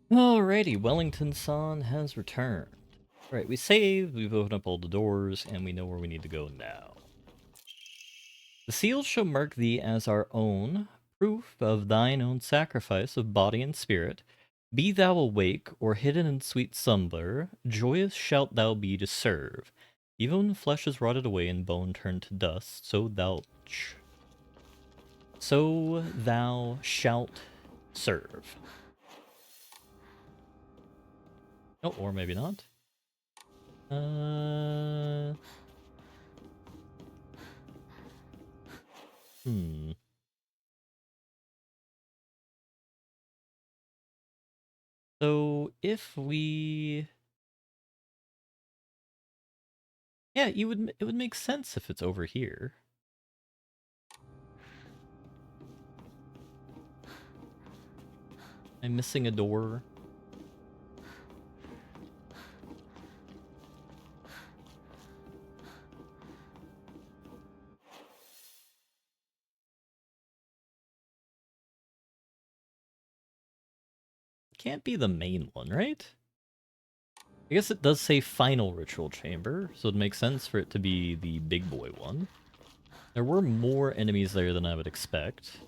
Alrighty, Wellington-san has returned. Alright, we saved, we've opened up all the doors, and we know where we need to go now. The seals shall mark thee as our own, proof of thine own sacrifice of body and spirit. Be thou awake, or hidden in sweet slumber, joyous shalt thou be to serve. Even when flesh is rotted away and bone turned to dust, so thou shalt serve. Oh, or maybe not. Hmm. So if we, yeah, it would make sense if it's over here. I'm missing a door. Can't be the main one, right? I guess it does say final ritual chamber, so it makes sense for it to be the big boy one. There were more enemies there than I would expect.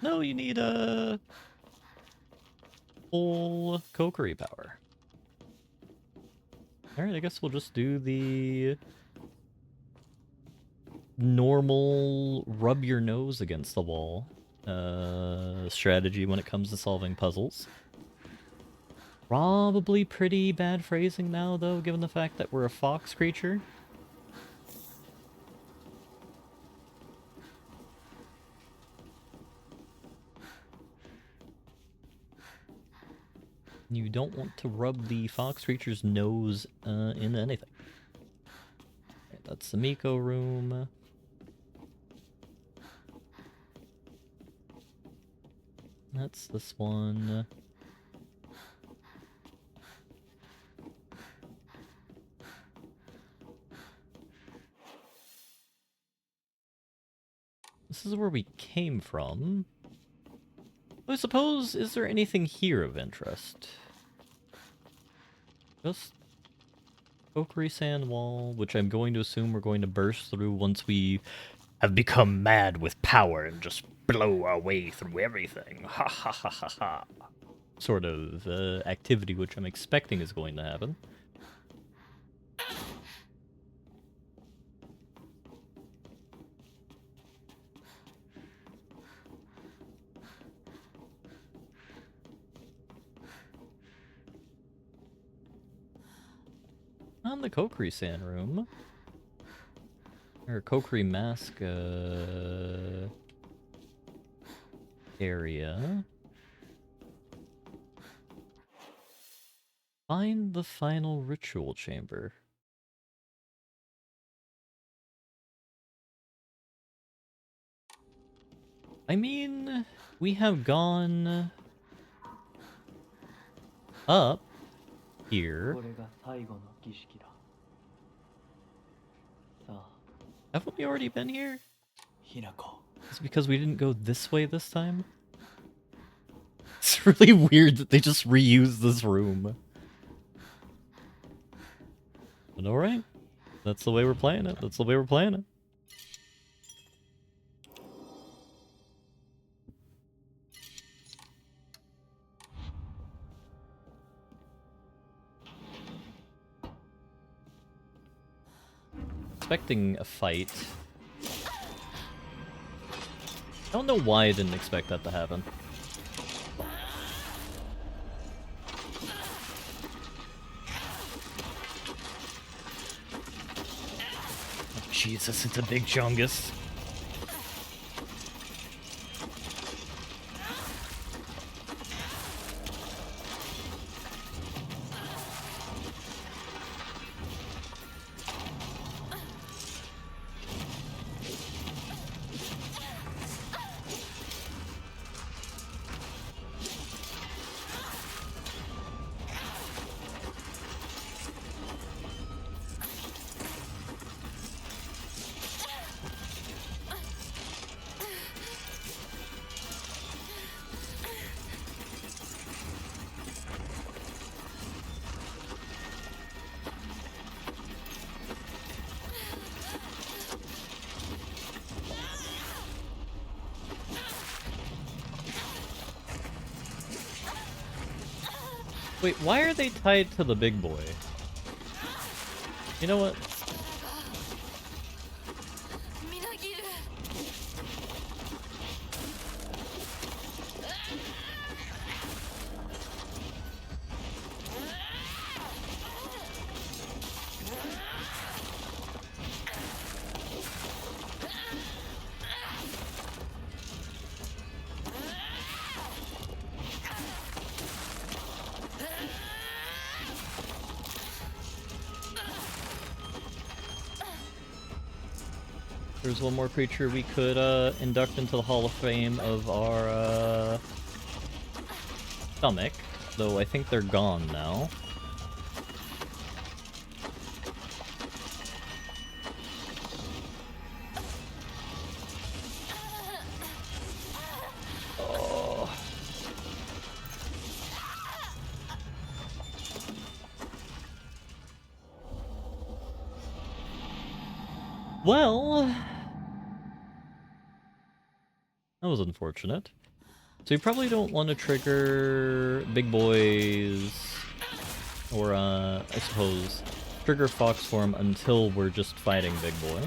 No, you need a full Kokiri power. Alright, I guess we'll just do the normal rub your nose against the wall strategy when it comes to solving puzzles. Probably pretty bad phrasing now, though, given the fact that we're a fox creature. You don't want to rub the fox creature's nose in anything. Okay, that's the Miko room. That's this one. This is where we came from. I suppose, is there anything here of interest? Just Kokiri sand wall, which I'm going to assume we're going to burst through once we have become mad with power and just blow our way through everything. Ha ha ha ha ha. Sort of activity which I'm expecting is going to happen. On the Kokiri San room. Or Kokiri Mask area. Find the final ritual chamber. I mean, we have gone up here. Haven't we already been here? It's because we didn't go this way this time? It's really weird that they just reused this room. But alright. That's the way we're playing it. That's the way we're playing it. Expecting a fight. I don't know why I didn't expect that to happen. Oh, Jesus, it's a big chungus. Wait, why are they tied to the big boy? You know what? There's one more creature we could induct into the Hall of Fame of our stomach, though I think they're gone now. Oh. Well, that was unfortunate. So you probably don't want to trigger big boys, or I suppose, trigger fox form until we're just fighting big boy.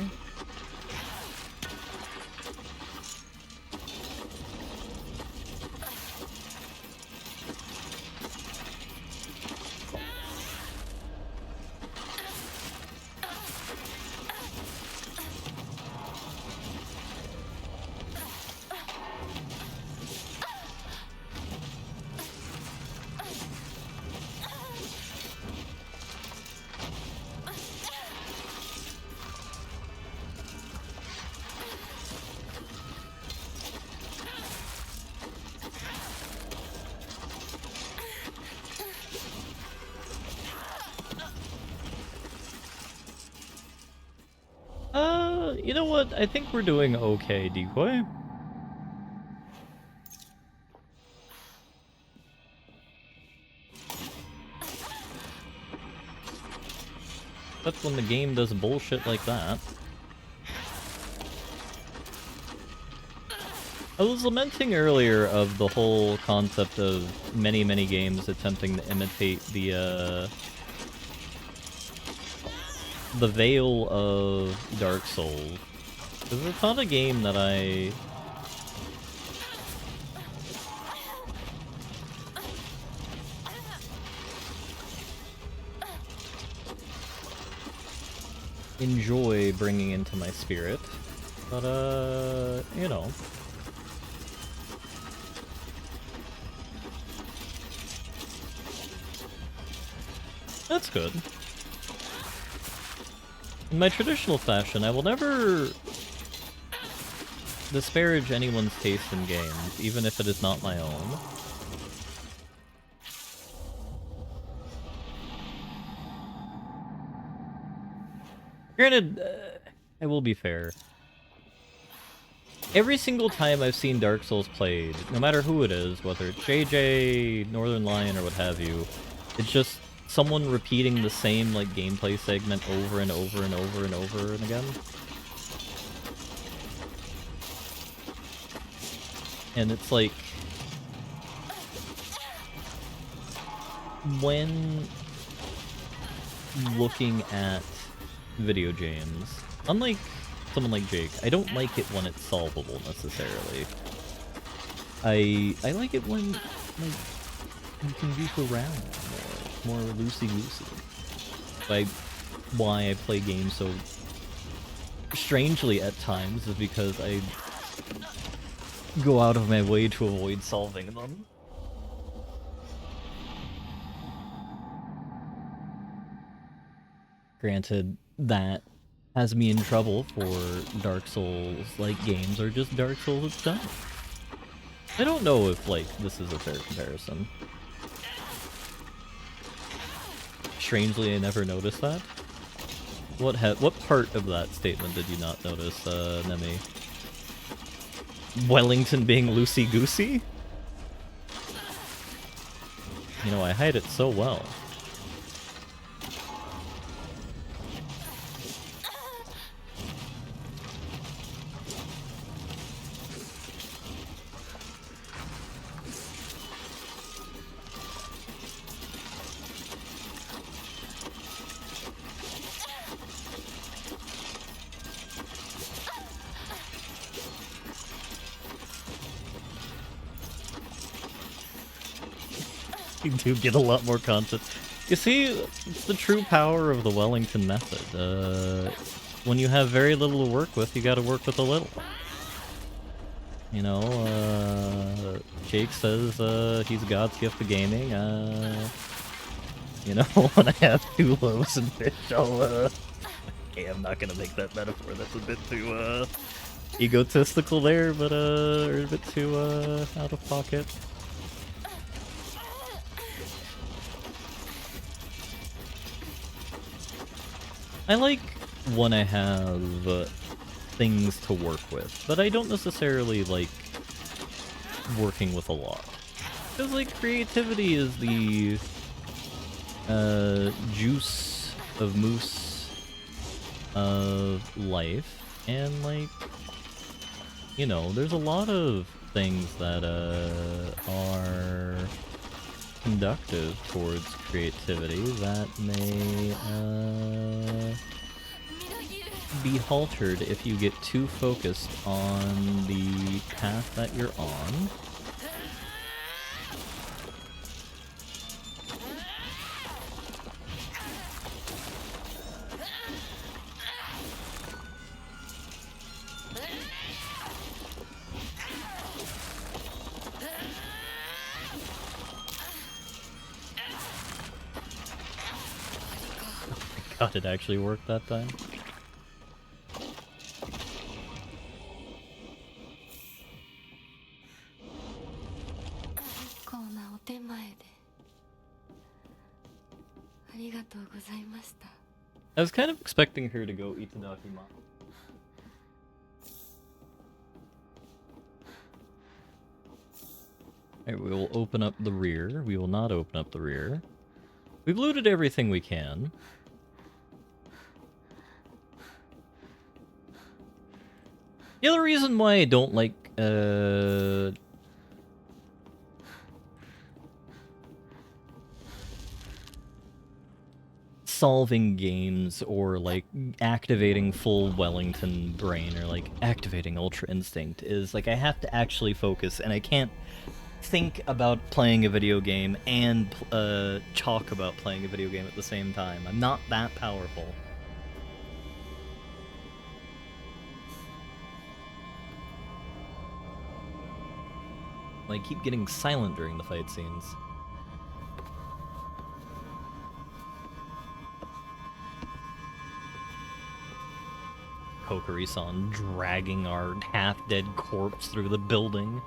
You know what? I think we're doing okay, Decoy. That's when the game does bullshit like that. I was lamenting earlier of the whole concept of many games attempting to imitate the veil of Dark Souls. Because it's not a game that I enjoy bringing into my spirit. But, you know. That's good. In my traditional fashion, I will never disparage anyone's taste in games, even if it is not my own. Granted, I will be fair. Every single time I've seen Dark Souls played, no matter who it is, whether it's JJ, Northern Lion, or what have you, it's just someone repeating the same, like, gameplay segment over and over and over and over and again. And it's like, when looking at video games, unlike someone like Jake, I don't like it when it's solvable necessarily. I like it when, like, you can goof around more loosey-goosey. Why I play games so strangely at times is because I go out of my way to avoid solving them. Granted, that has me in trouble for Dark Souls-like games, or just Dark Souls itself. I don't know if, like, this is a fair comparison. Strangely, I never noticed that. What part of that statement did you not notice, Nemi? Wellington being loosey-goosey? You know, I hide it so well. You do get a lot more content. You see, it's the true power of the Wellington method. When you have very little to work with, you gotta work with a little. You know, Jake says he's God's gift to gaming. You know, when I have 2 loaves and fish, I'll, okay, I'm not gonna make that metaphor. That's a bit too, egotistical there, but, or a bit too, out of pocket. I like when I have things to work with, but I don't necessarily like working with a lot. Because, like, creativity is the juice of moose of life, and, like, you know, there's a lot of things that are conductive towards creativity that may be haltered if you get too focused on the path that you're on. God, it actually worked that time. I was kind of expecting her to go Itadaki-ma. Alright, we will open up the rear. We will not open up the rear. We've looted everything we can. The other reason why I don't like, solving games or, like, activating full Wellington brain or, like, activating Ultra Instinct is, like, I have to actually focus, and I can't think about playing a video game and talk about playing a video game at the same time. I'm not that powerful. Like, keep getting silent during the fight scenes. Kokiri-san dragging our half-dead corpse through the building.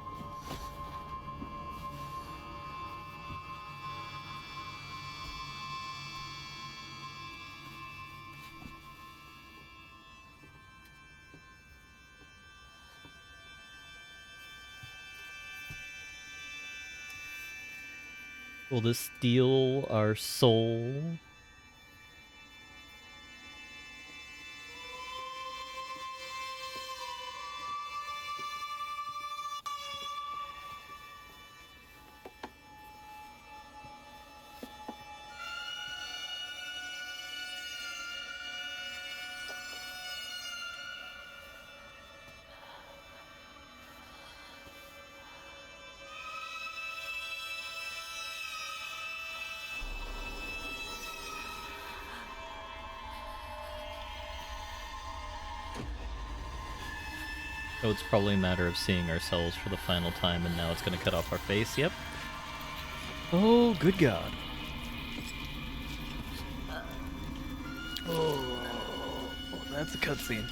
Will this steal our soul? Oh, it's probably a matter of seeing ourselves for the final time, and now it's gonna cut off our face, yep. Oh, good God. Oh, that's a cutscene.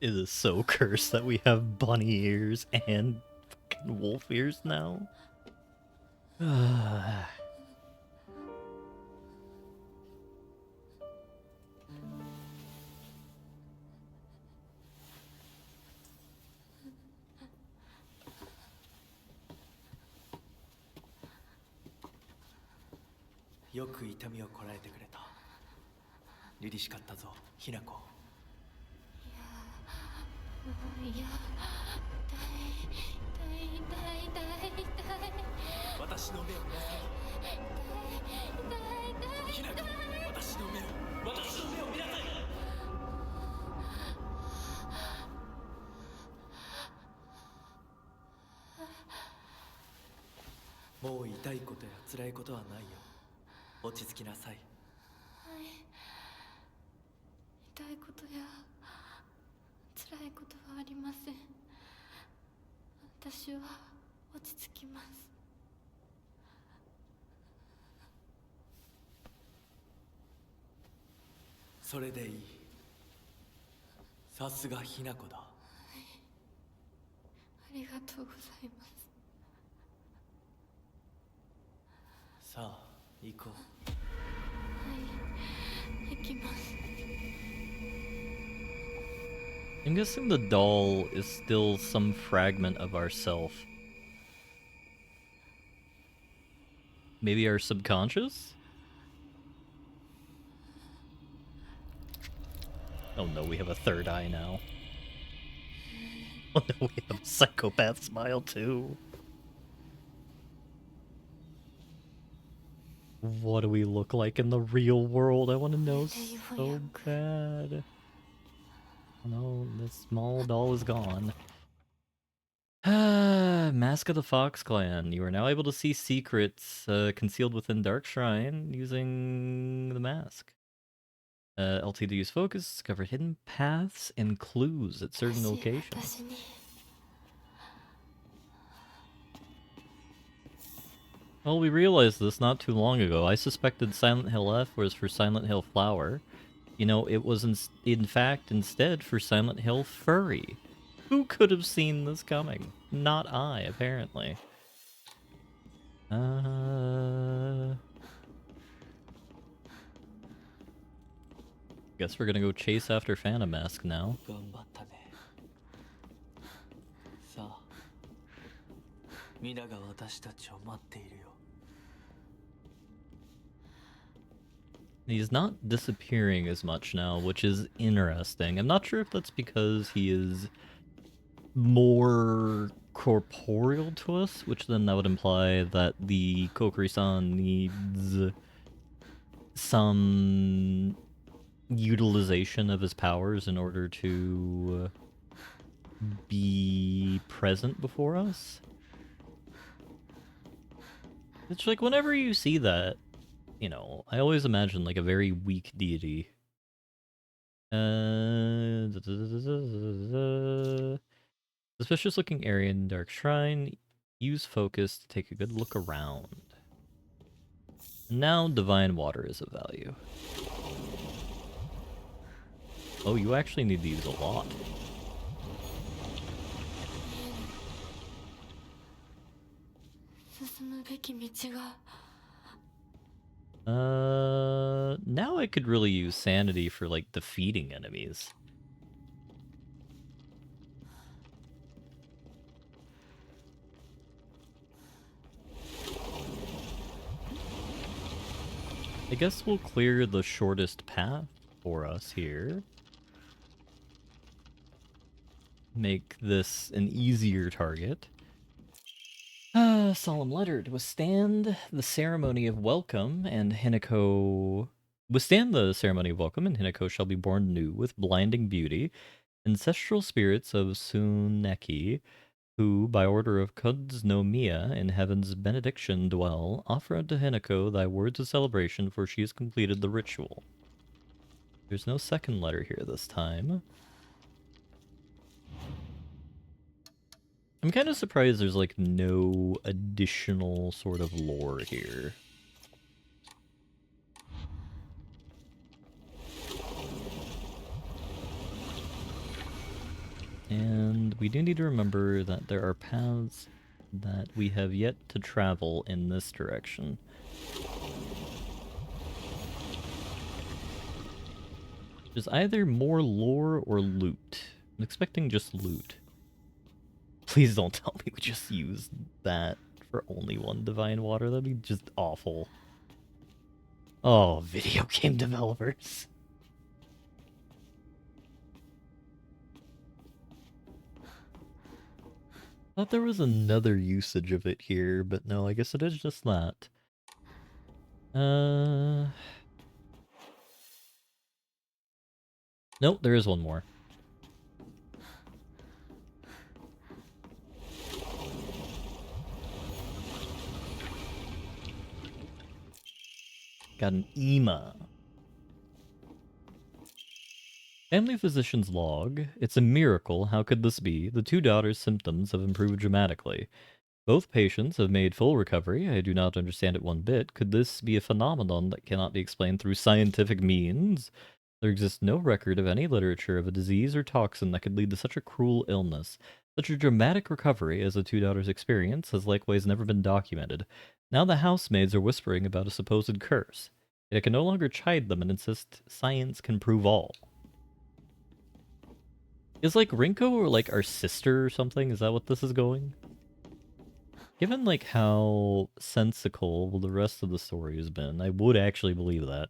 It is so cursed that we have bunny ears and fucking wolf ears now. よく痛みをこらえてくれた。凛々しかったぞ、ひな子。いや、痛い。私の目を見なさい。痛い。ひな子、私の目を見なさい。もう痛いことや辛いことはないよ。落ち着きなさい。はい。痛いことや辛いことはありません。私は落ち着きます。それでいい。さすがひな子だ。はい。ありがとうございます。さあ、行こう。はい、行きます。I'm guessing the doll is still some fragment of ourself. Maybe our subconscious? Oh no, we have a third eye now. Oh no, we have a psychopath smile too. What do we look like in the real world? I want to know so bad. Oh no, the small doll is gone. Mask of the Fox Clan. You are now able to see secrets concealed within Dark Shrine using the mask. LT to use focus, discover hidden paths and clues at certain locations. Well, we realized this not too long ago. I suspected Silent Hill F was for Silent Hill Flower. You know, it was in fact instead for Silent Hill Furry. Who could have seen this coming? Not I, apparently. Guess we're gonna go chase after Phantom Mask now. He's not disappearing as much now, which is interesting. I'm not sure if that's because he is more corporeal to us, which then that would imply that the Kokiri-san needs some utilization of his powers in order to be present before us. It's like whenever you see that, you know, I always imagine like a very weak deity. Suspicious looking area in Dark Shrine. Use focus to take a good look around. And now Divine Water is of value. Oh, you actually need to use a lot. Now I could really use sanity for like defeating enemies. I guess we'll clear the shortest path for us here. Make this an easier target. Solemn letter. To withstand the ceremony of welcome, and Hinako... Withstand the ceremony of welcome, and Hinako shall be born new with blinding beauty. Ancestral spirits of Tsuneki, who, by order of Kudsnomiya in heaven's benediction dwell, offer unto Hinako thy words of celebration, for she has completed the ritual. There's no second letter here this time. I'm kind of surprised there's like no additional sort of lore here. And we do need to remember that there are paths that we have yet to travel in this direction. There's either more lore or loot. I'm expecting just loot. Please don't tell me we just used that for only one divine water. That'd be just awful. Oh, video game developers. Thought there was another usage of it here, but no, I guess it is just that. Nope, there is one more. Got an EMA. Family physician's log. It's a miracle. How could this be? The two daughters' symptoms have improved dramatically. Both patients have made full recovery. I do not understand it one bit. Could this be a phenomenon that cannot be explained through scientific means? There exists no record of any literature of a disease or toxin that could lead to such a cruel illness. Such a dramatic recovery as the two daughters' experience has likewise never been documented. Now the housemaids are whispering about a supposed curse. Yet I can no longer chide them and insist science can prove all. Is like Rinko or like our sister or something? Is that what this is going? Given like how sensical the rest of the story has been, I would actually believe that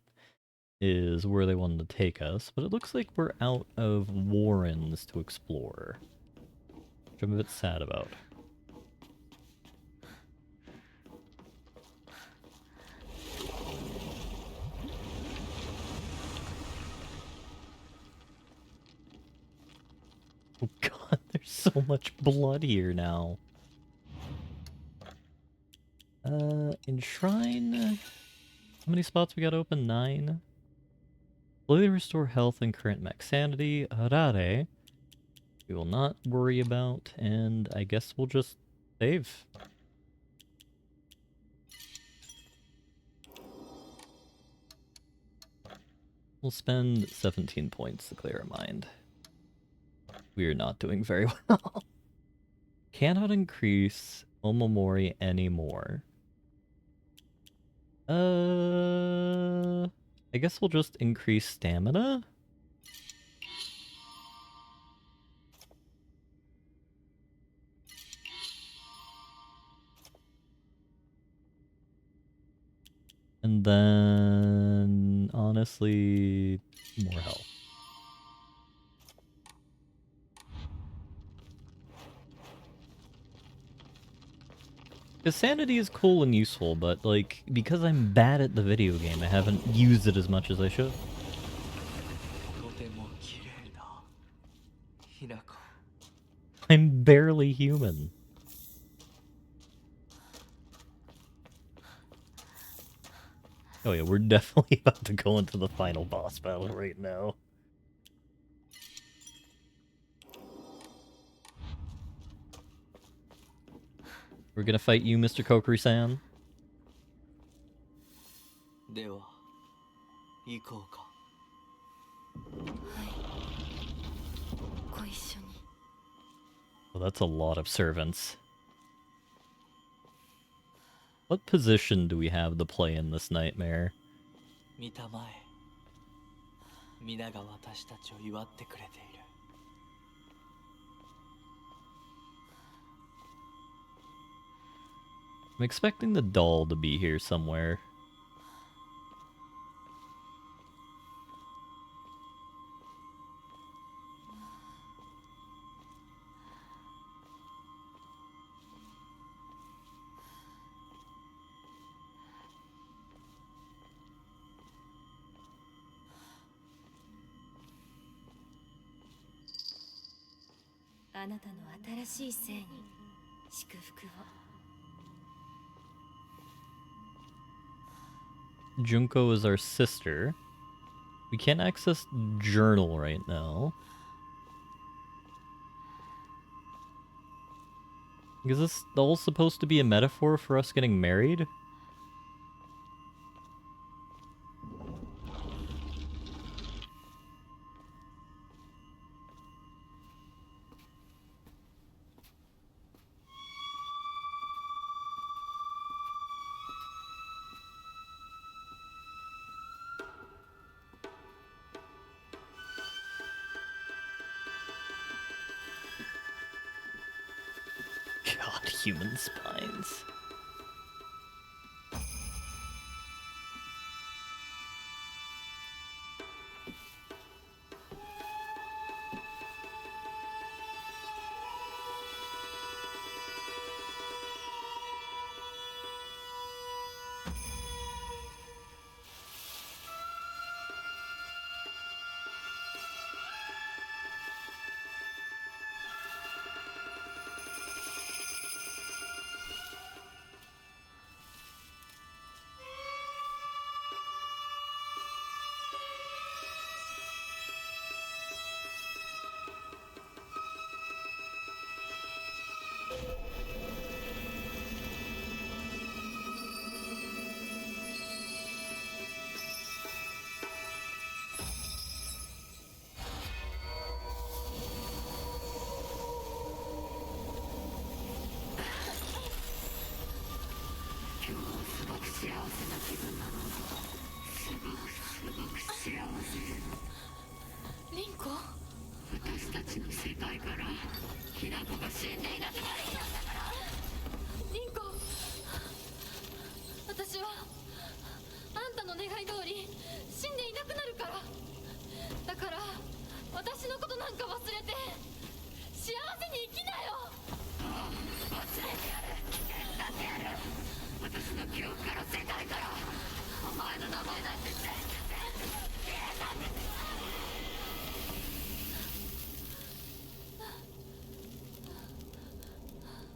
is where they wanted to take us, but it looks like we're out of warrens to explore, which I'm a bit sad about. Oh god, there's so much blood here now. Enshrine? How many spots we got open? 9? Slowly restore health and current max sanity. Harare. We will not worry about, and I guess we'll just save. We'll spend 17 points to clear our mind. We are not doing very well. Cannot increase Omamori anymore. I guess we'll just increase stamina? And then, honestly, more health. Because sanity is cool and useful, but, like, because I'm bad at the video game, I haven't used it as much as I should. I'm barely human. Oh yeah, we're definitely about to go into the final boss battle right now. We're gonna fight you, Mr. Kokiri-san. では行こうか。ご一緒に。Well, that's a lot of servants. What position do we have to play in this nightmare? 見たまえ。皆が私たちを祝ってくれている。I'm expecting the doll to be here somewhere. Junko is our sister. We can't access journal right now. Is this all supposed to be a metaphor for us getting married? God, human spines.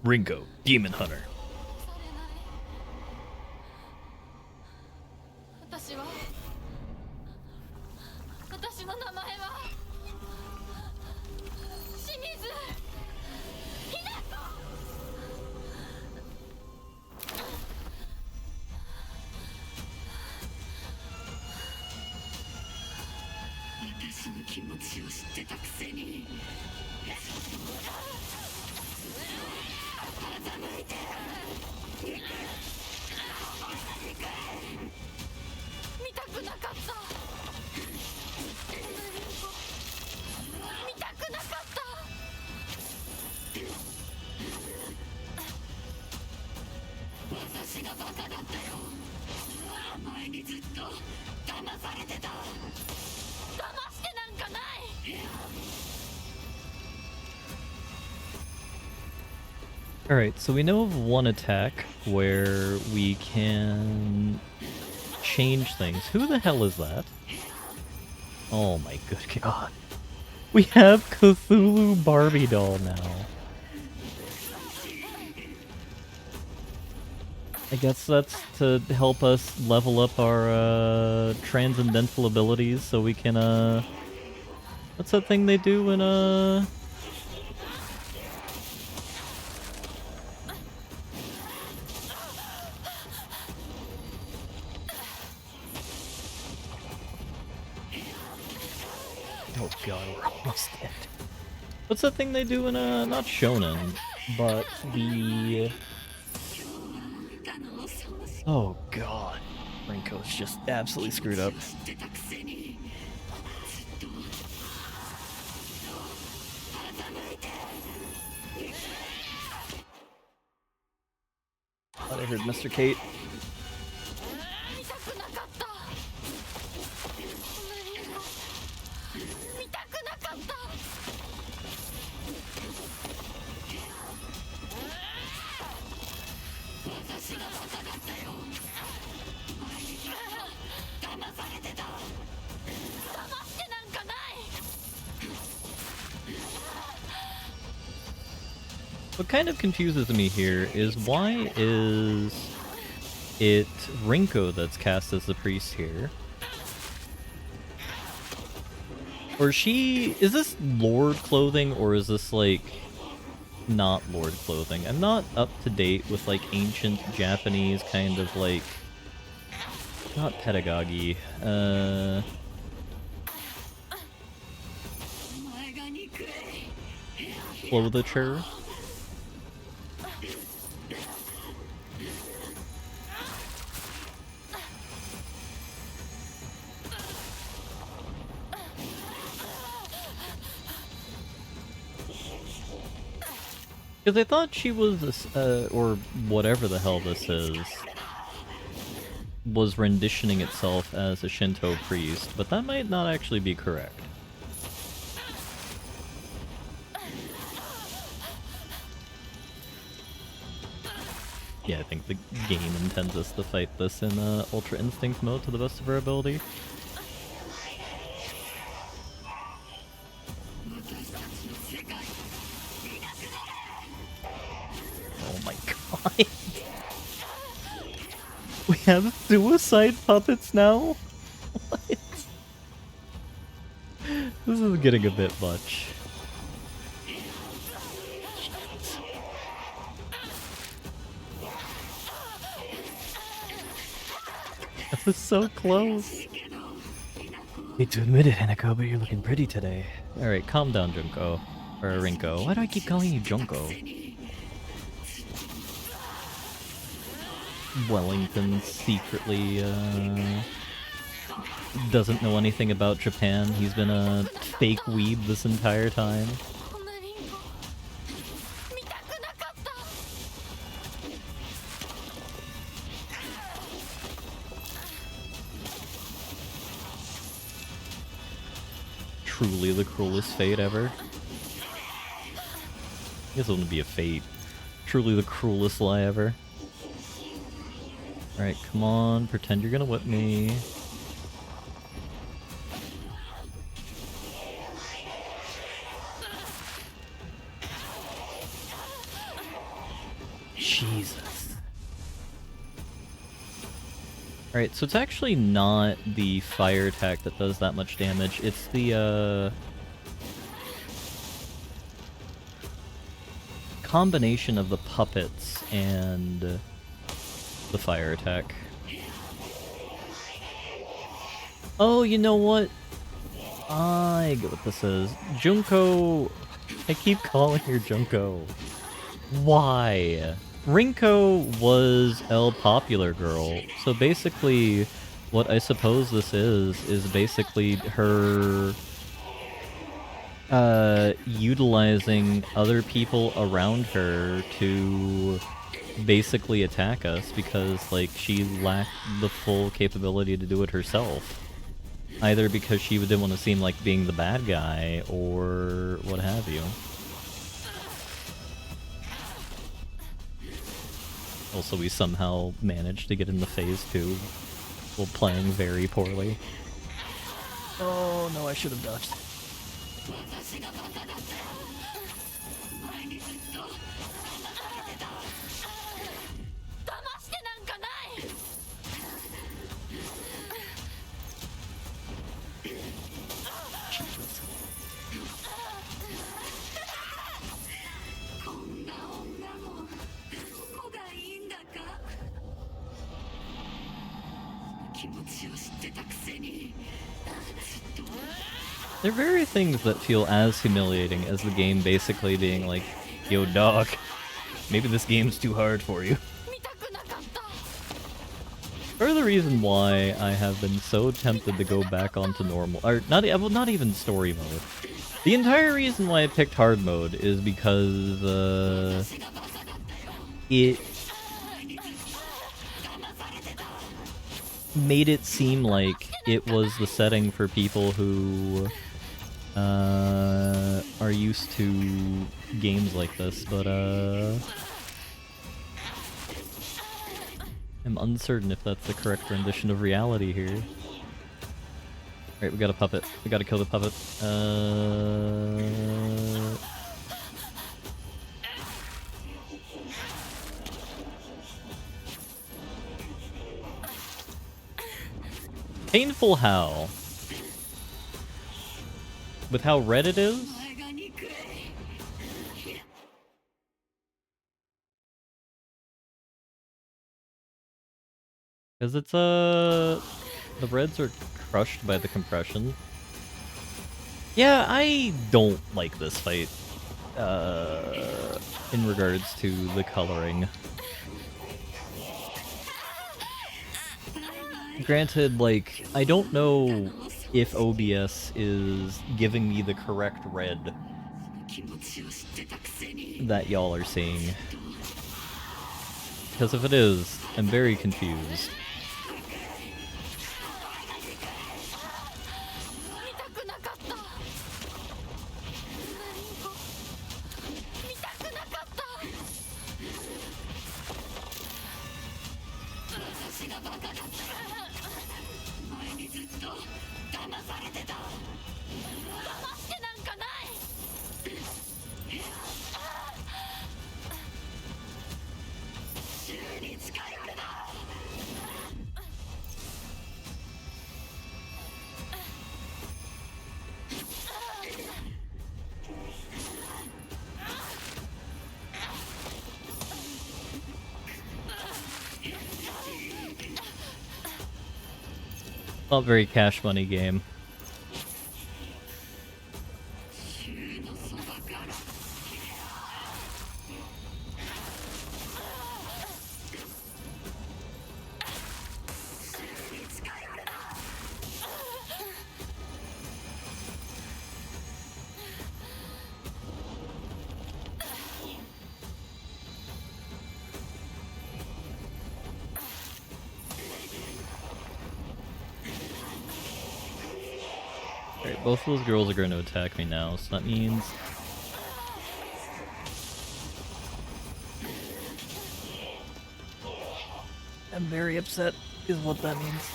Ringo, Demon Hunter. Alright, so we know of one attack where we can change things. Who the hell is that? Oh my good god. We have Cthulhu Barbie doll now. I guess that's to help us level up our transcendental abilities so we can what's that thing they do in oh god, we're almost dead. What's that thing they do in not Shonen, but the oh god. Rinko's just absolutely screwed up. Thought I heard Mr. Kate. What kind of confuses me here is why is it Rinko that's cast as the priest here? Or is this Lord clothing or is this like not Lord clothing? I'm not up to date with like ancient Japanese kind of like, not pedagogy, clothature. Because I thought she was, or whatever the hell this is, was renditioning itself as a Shinto priest, but that might not actually be correct. Yeah, I think the game intends us to fight this in Ultra Instinct mode to the best of our ability. Oh my god. We have suicide puppets now? What? This is getting a bit much. That was so close. Hate to admit it, Hanako, but you're looking pretty today. Alright, calm down, Junko. Or Rinko. Why do I keep calling you Junko? Wellington secretly, doesn't know anything about Japan. He's been a fake weeb this entire time. Truly the cruelest fate ever. I guess it wouldn't be a fate. Truly the cruelest lie ever. Alright, come on, pretend you're gonna whip me. Jesus. Alright, so it's actually not the fire attack that does that much damage, it's the, combination of the puppets and the fire attack. Oh, you know what? I get what this is. Junko... I keep calling her Junko. Why? Rinko was El Popular Girl, so basically what I suppose this is basically her utilizing other people around her to basically attack us because, like, she lacked the full capability to do it herself. Either because she didn't want to seem like being the bad guy, or what have you. Also, we somehow managed to get into phase 2 while playing very poorly. Oh no, I should have dodged. There are very things that feel as humiliating as the game basically being like, yo dog, maybe this game's too hard for you. Or the reason why I have been so tempted to go back onto normal, or not even story mode. The entire reason why I picked hard mode is because, it made it seem like it was the setting for people who are used to games like this, but I'm uncertain if that's the correct rendition of reality here. Alright, we got a puppet. We gotta kill the puppet. Painful how? With how red it is? Because it's, the reds are crushed by the compression. Yeah, I don't like this fight, in regards to the coloring. Granted, like, I don't know if OBS is giving me the correct red. that y'all are seeing. Because if it is, I'm very confused. Not very cash money game. Alright, both of those girls are going to attack me now, so that means... I'm very upset, is what that means.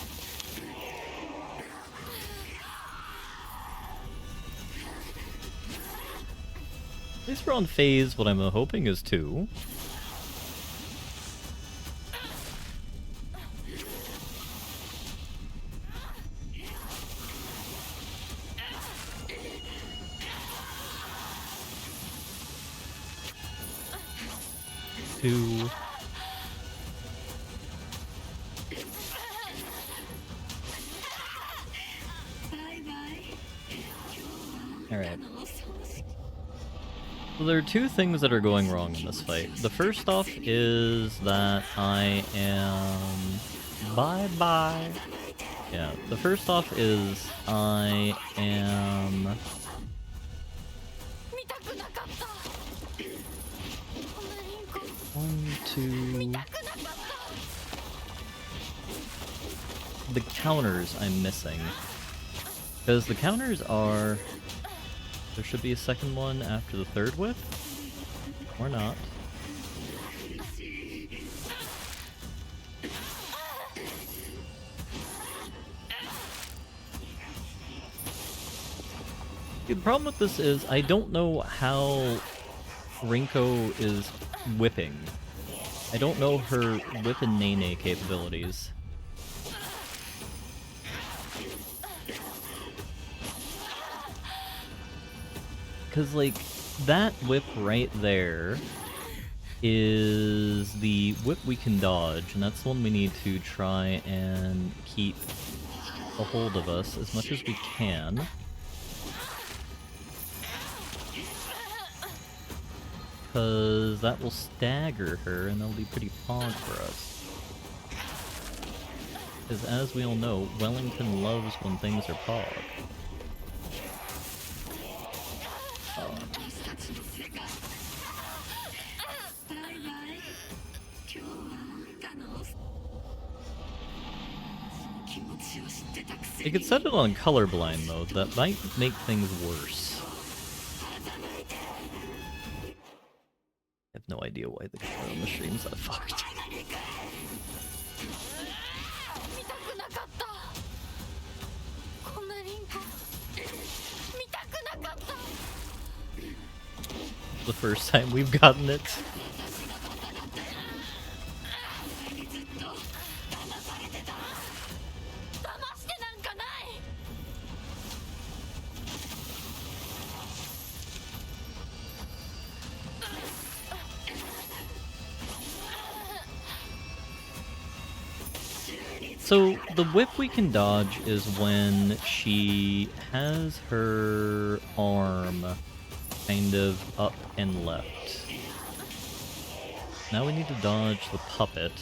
At least we're on phase, what I'm hoping is 2. Two. Alright. So there are 2 things that are going wrong in this fight. The first off is that I am... Bye-bye. Yeah, the first off is I am... 1, 2... The counters I'm missing. Because the counters are... There should be a second one after the third whip? Or not. The problem with this is I don't know how Rinko is whipping. I don't know her whip and Nene capabilities. Because, like, that whip right there is the whip we can dodge, and that's the one we need to try and keep a hold of us as much as we can. Because that will stagger her, and that'll be pretty pog for us. Because as we all know, Wellington loves when things are pog. You could set it on colorblind mode, that might make things worse. I have no idea why the color on the stream's that fucked. The first time we've gotten it. So, the whip we can dodge is when she has her arm kind of up and left. Now we need to dodge the puppet.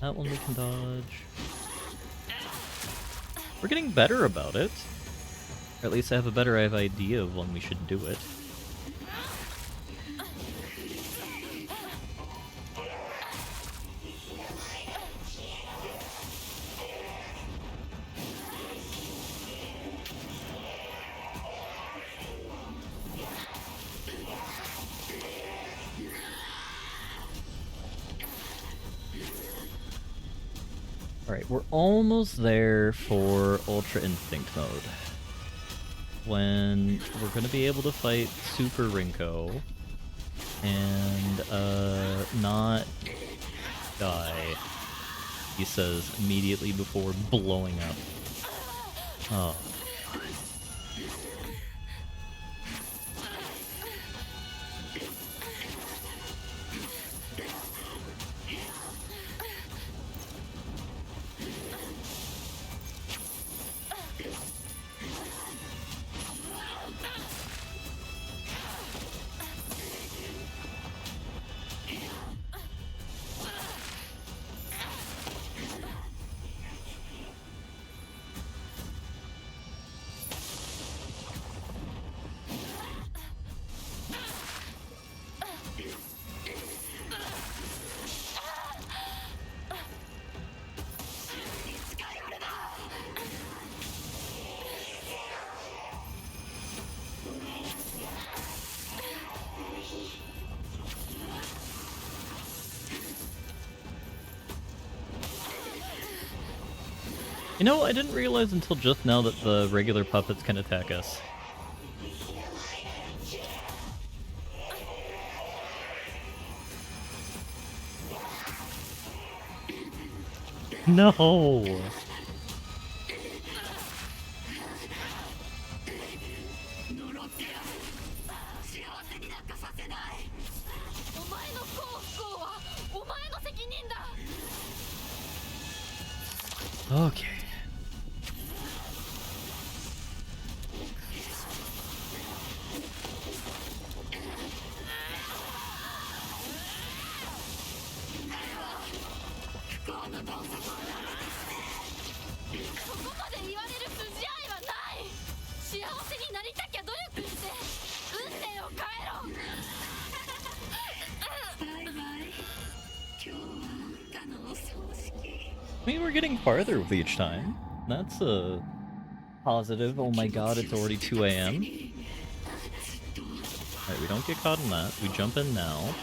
That one we can dodge. We're getting better about it. Or at least I have a better idea of when we should do it. Alright, we're almost there for Ultra Instinct mode. When we're gonna be able to fight Super Rinko and not die, he says immediately before blowing up. Oh. You know, I didn't realize until just now that the regular puppets can attack us. No! Okay. I mean, we're getting farther with each time. That's a positive. Oh my god, it's already 2 a.m. Alright, we don't get caught in that. We jump in now.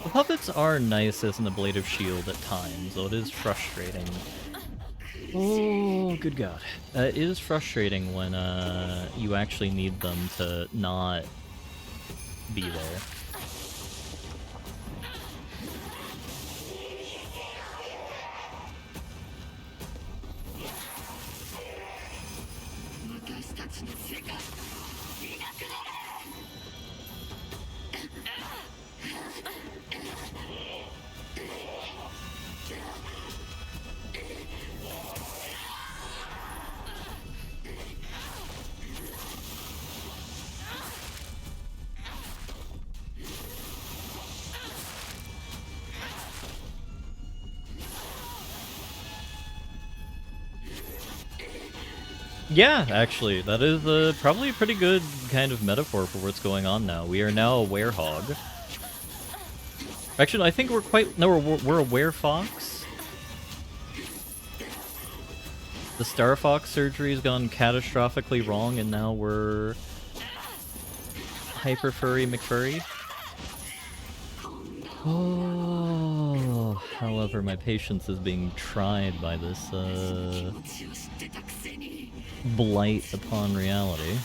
The puppets are nice as an ablative shield at times, though it is frustrating. Oh, good god. It is frustrating when you actually need them to not be there. Yeah, actually, that is probably a pretty good kind of metaphor for what's going on now. We are now a werehog. Actually, I think we're quite... No, we're a were-fox. The Star Fox surgery has gone catastrophically wrong, and now we're... Hyper Furry McFurry. Oh, however, my patience is being tried by this, blight upon reality.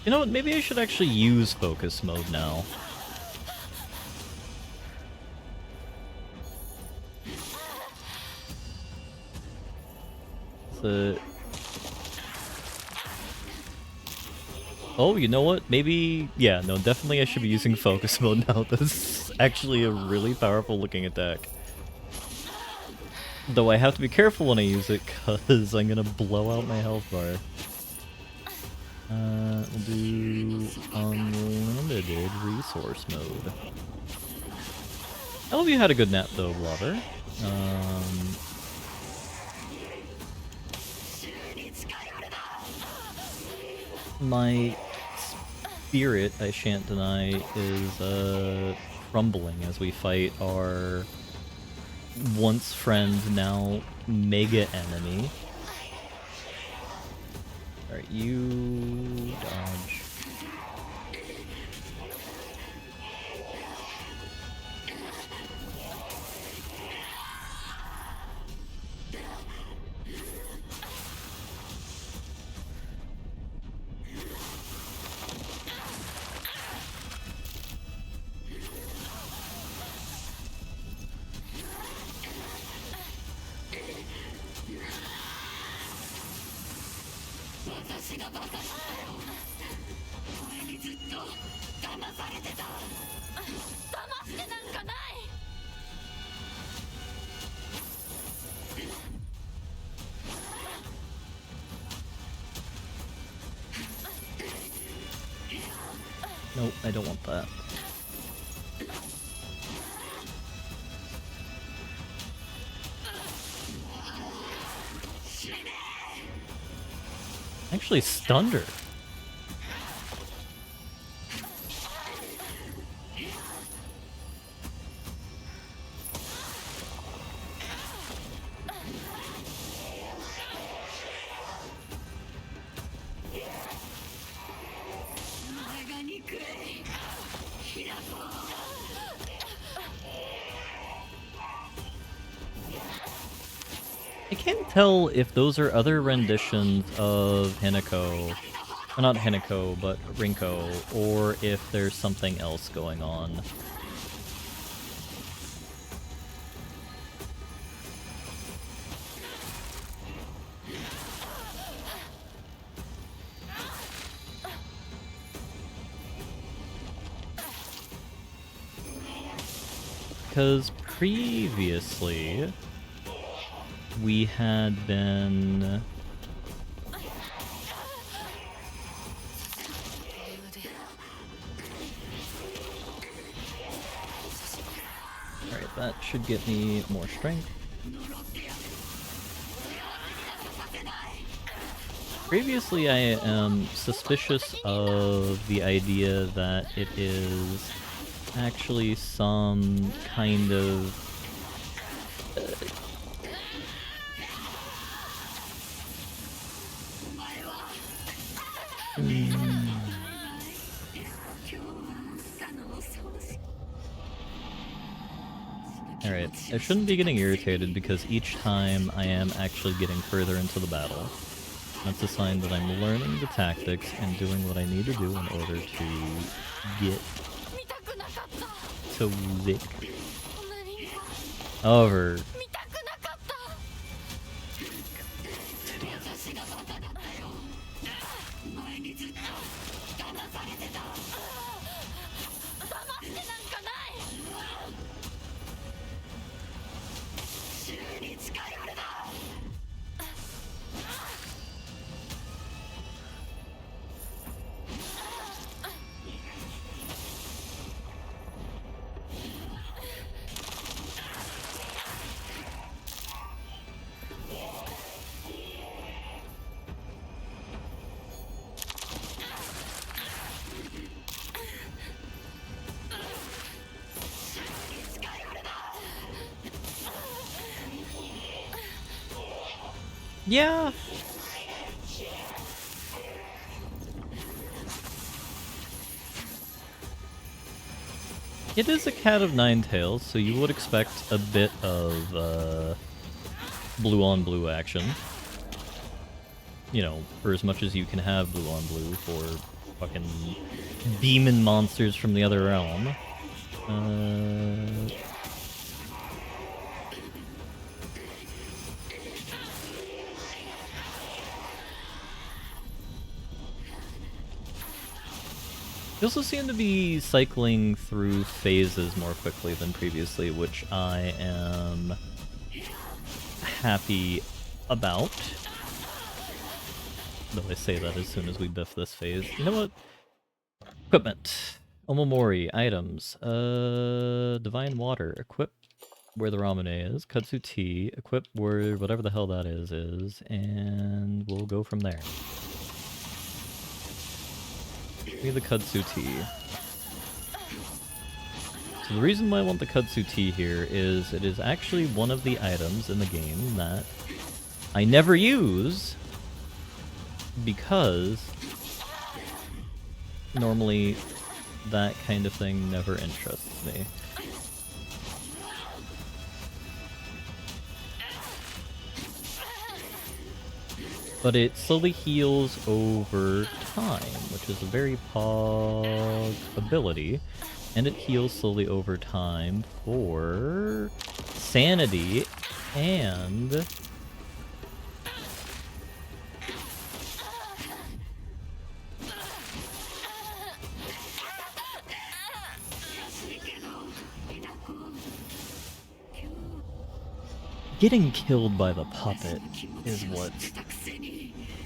You know what, maybe I should actually use focus mode now. Oh, you know what? Maybe... Yeah, no, definitely I should be using focus mode now. This is actually a really powerful looking attack. Though I have to be careful when I use it, because I'm gonna blow out my health bar. We'll do unlimited resource mode. I hope you had a good nap though, Blobber. My spirit, I shan't deny, is crumbling as we fight our once friend, now mega enemy. Alright, you dodge. Nope, I don't want that. Actually stunned her. I can't tell if those are other renditions of Hinako, well, not Hinako, but Rinko, or if there's something else going on. Because previously, we had been... Alright, that should get me more strength. Previously, I am suspicious of the idea that it is actually some kind of... Alright, I shouldn't be getting irritated because each time I am actually getting further into the battle. That's a sign that I'm learning the tactics and doing what I need to do in order to get to victory. However, Yeah. It is a cat of nine tails, so you would expect a bit of blue on blue action. You know, for as much as you can have blue on blue for fucking demon monsters from the other realm. You also seem to be cycling through phases more quickly than previously, which I am happy about. Though I say that as soon as we biff this phase. You know what? Equipment. Omomori, items. Divine Water. Equip where the Ramune is. Kudzu Tea. Equip where whatever the hell that is. And we'll go from there. Give me the Kudzu Tea. So the reason why I want the Kudzu Tea here is it is actually one of the items in the game that I never use because normally that kind of thing never interests me. But it slowly heals over time, which is a very pog ability. And it heals slowly over time for sanity and getting killed by the puppet is what's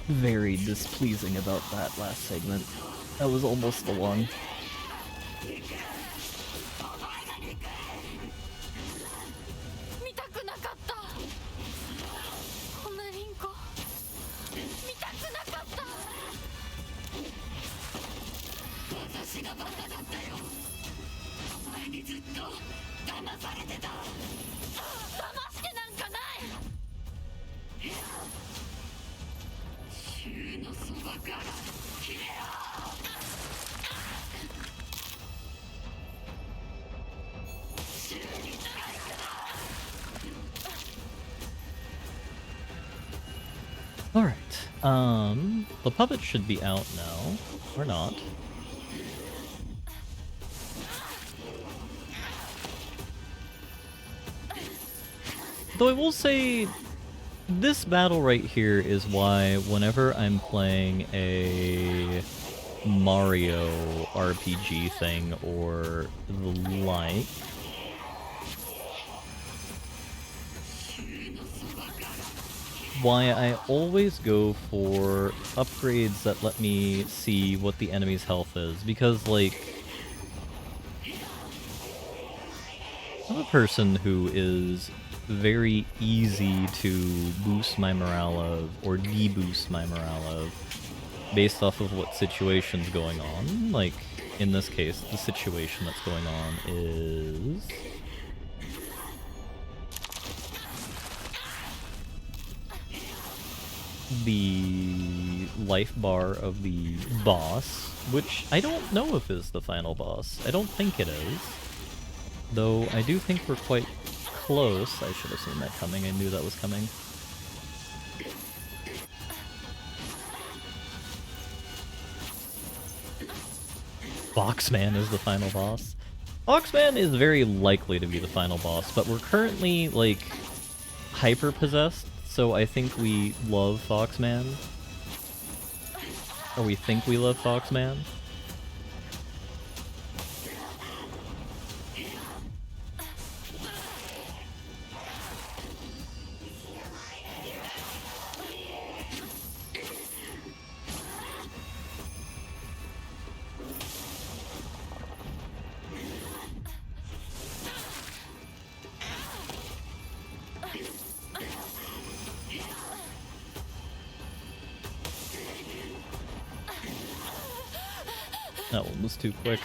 very displeasing about that last segment. That was almost the one. Alright, the puppet should be out now, or not. Though I will say, this battle right here is why whenever I'm playing a Mario RPG thing or the like, why I always go for upgrades that let me see what the enemy's health is, because, like, I'm a person who is very easy to boost my morale of, or de-boost my morale of, based off of what situation's going on. Like, in this case, the situation that's going on is the life bar of the boss, which I don't know if is the final boss. I don't think it is. Though I do think we're quite close. I should have seen that coming. I knew that was coming. Foxman is the final boss. Foxman is very likely to be the final boss, but we're currently, like, hyper-possessed, so I think we love Foxman. Or we think we love Foxman. That one was too quick.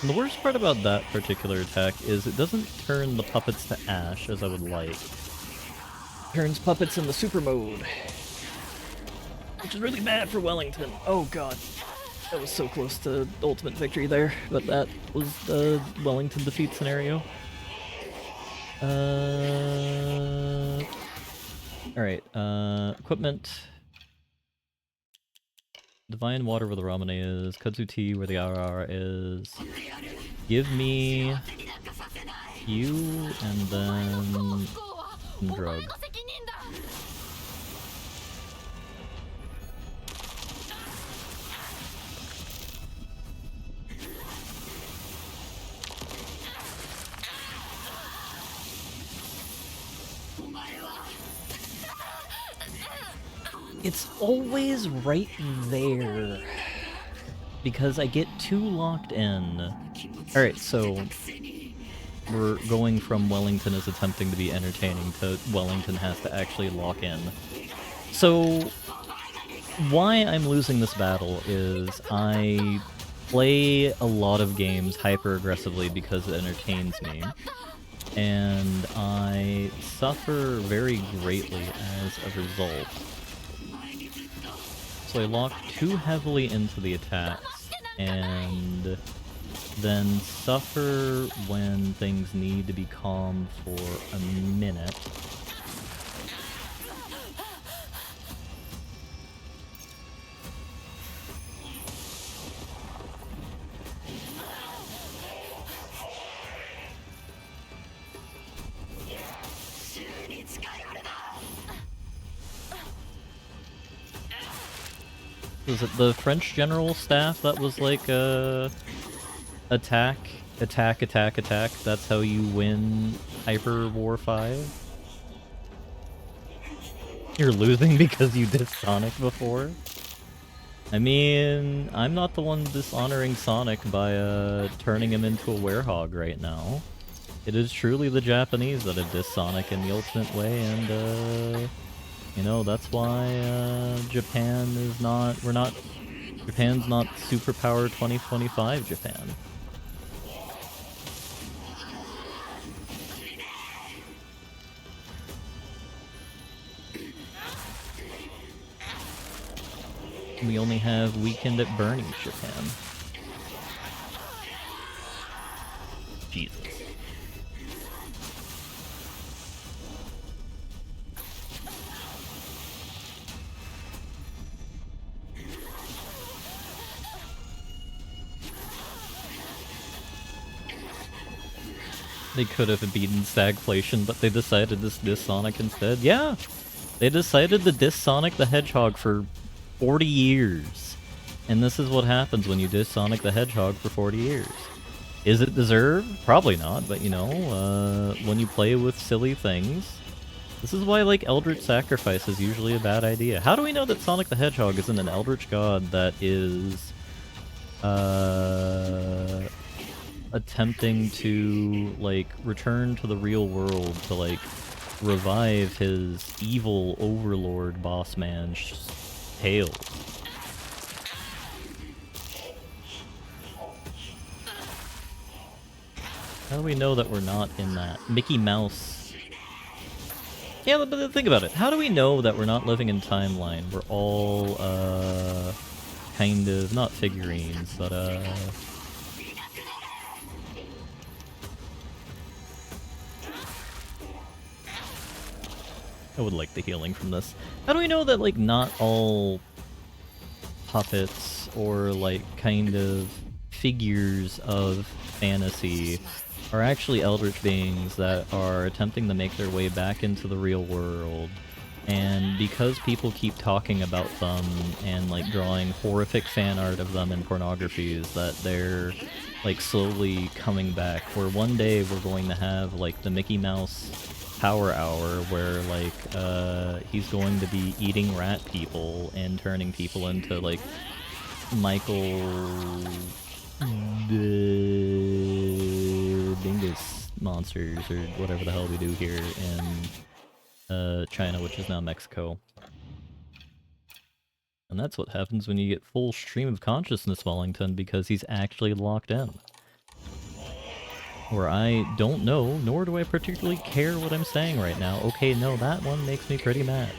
And the worst part about that particular attack is it doesn't turn the puppets to ash as I would like. It turns puppets into super mode. Which is really bad for Wellington. Oh god. That was so close to ultimate victory there, but that was the Wellington defeat scenario. Alright, equipment. Divine water where the ramen is, kudzu tea where the RR is. Give me you and then some drug. It's always right there. Because I get too locked in. Alright, so we're going from Wellington is attempting to be entertaining to Wellington has to actually lock in. So why I'm losing this battle is I play a lot of games hyper-aggressively because it entertains me. And I suffer very greatly as a result. So I lock too heavily into the attacks, and then suffer when things need to be calm for a minute. Was it the French general staff that was like, attack, attack, attack, attack, that's how you win Hyper War 5? You're losing because you did Sonic before? I mean, I'm not the one dishonoring Sonic by, turning him into a werehog right now. It is truly the Japanese that have dissed Sonic in the ultimate way, and, you know, that's why, Japan is not... Japan's not Superpower 2025 Japan. We only have Weekend at Bernie's Japan. Jesus. They could have beaten Stagflation, but they decided to diss Sonic instead. Yeah! They decided to diss Sonic the Hedgehog for 40 years. And this is what happens when you diss Sonic the Hedgehog for 40 years. Is it deserved? Probably not, but you know, when you play with silly things, this is why, like, Eldritch Sacrifice is usually a bad idea. How do we know that Sonic the Hedgehog isn't an Eldritch God that is, attempting to, like, return to the real world to, like, revive his evil overlord boss man, Tails? How do we know that we're not in that? Mickey Mouse. Yeah, but think about it. How do we know that we're not living in timeline? We're all, kind of, not figurines, but, I would like the healing from this. How do we know that, like, not all puppets or, like, kind of figures of fantasy are actually eldritch beings that are attempting to make their way back into the real world? And because people keep talking about them and, like, drawing horrific fan art of them in pornographies, that they're, like, slowly coming back, where one day we're going to have, like, the Mickey Mouse Power Hour where, like, he's going to be eating rat people and turning people into, like, Michael... Dingus monsters, or whatever the hell we do here in China, which is now Mexico. And that's what happens when you get full stream of consciousness Wellington, because he's actually locked in. Or I don't know, nor do I particularly care what I'm saying right now. Okay, no, that one makes me pretty mad.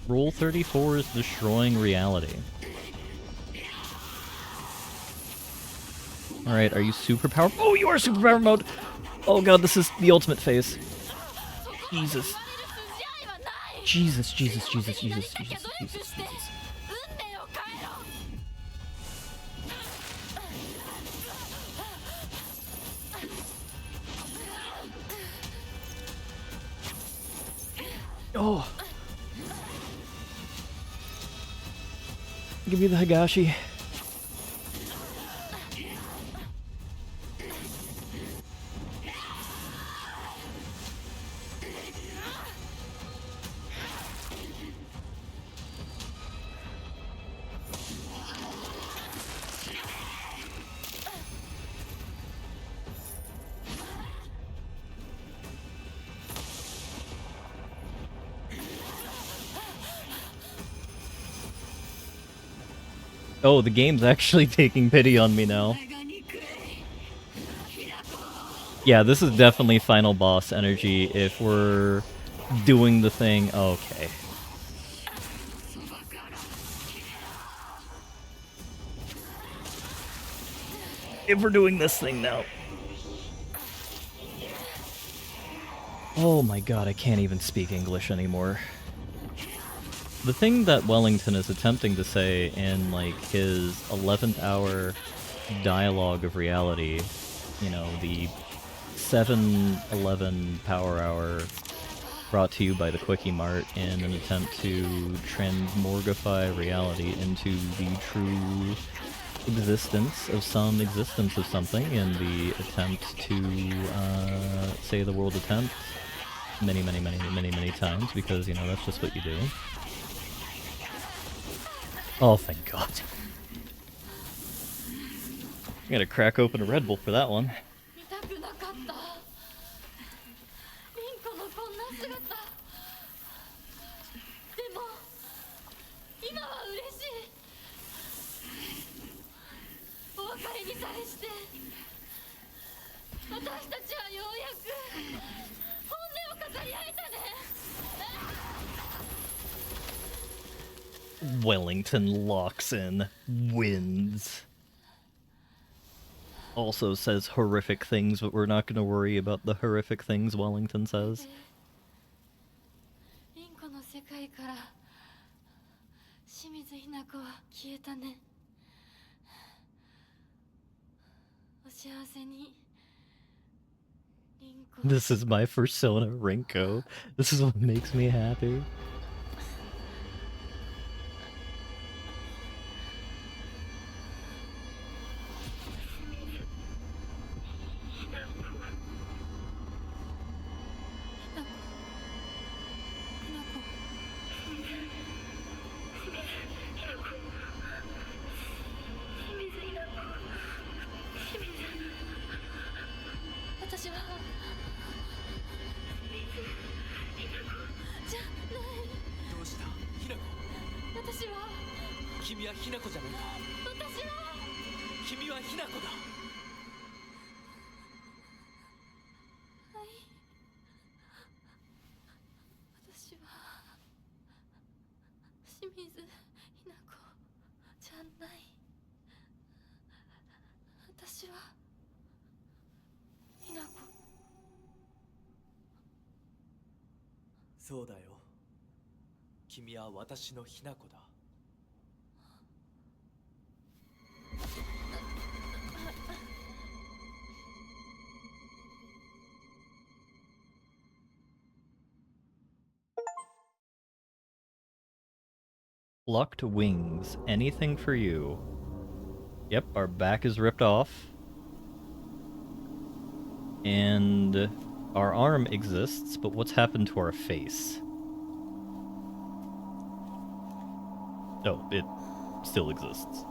Rule 34 is destroying reality. Alright, are you super powerful? Oh, you are super power mode! Oh god, this is the ultimate phase. Jesus. Jesus, Jesus, Jesus, Jesus, Jesus, Jesus, Jesus. Oh. Give me the Higashi. Oh, the game's actually taking pity on me now. Yeah, this is definitely final boss energy if we're doing the thing. Okay. If we're doing this thing now. Oh my god, I can't even speak English anymore. The thing that Wellington is attempting to say in, like, his 11th hour dialogue of reality, you know, the 7-11 power hour brought to you by the Quickie Mart in an attempt to transmorgify reality into the true existence of something in the attempt to say the word attempt many times, because, you know, that's just what you do. Oh, thank God. I'm gonna crack open a Red Bull for that one. Wellington locks in, wins. Also says horrific things, but we're not going to worry about the horrific things Wellington says. This is my persona, Rinko. This is what makes me happy. Plucked wings. Anything for you. Yep, our back is ripped off. And our arm exists, but what's happened to our face? Oh, it still exists.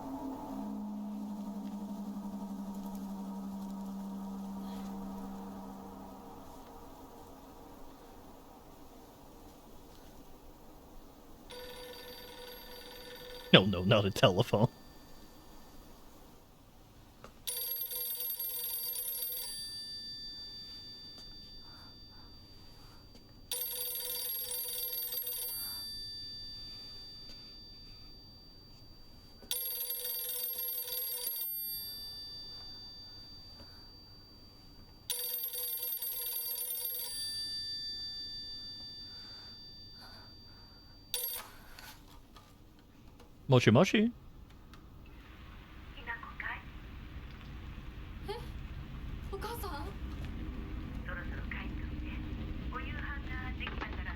No, no, not a telephone. Mochi mochi. お母さん。そろそろ帰っておいで。お夕飯ができたから。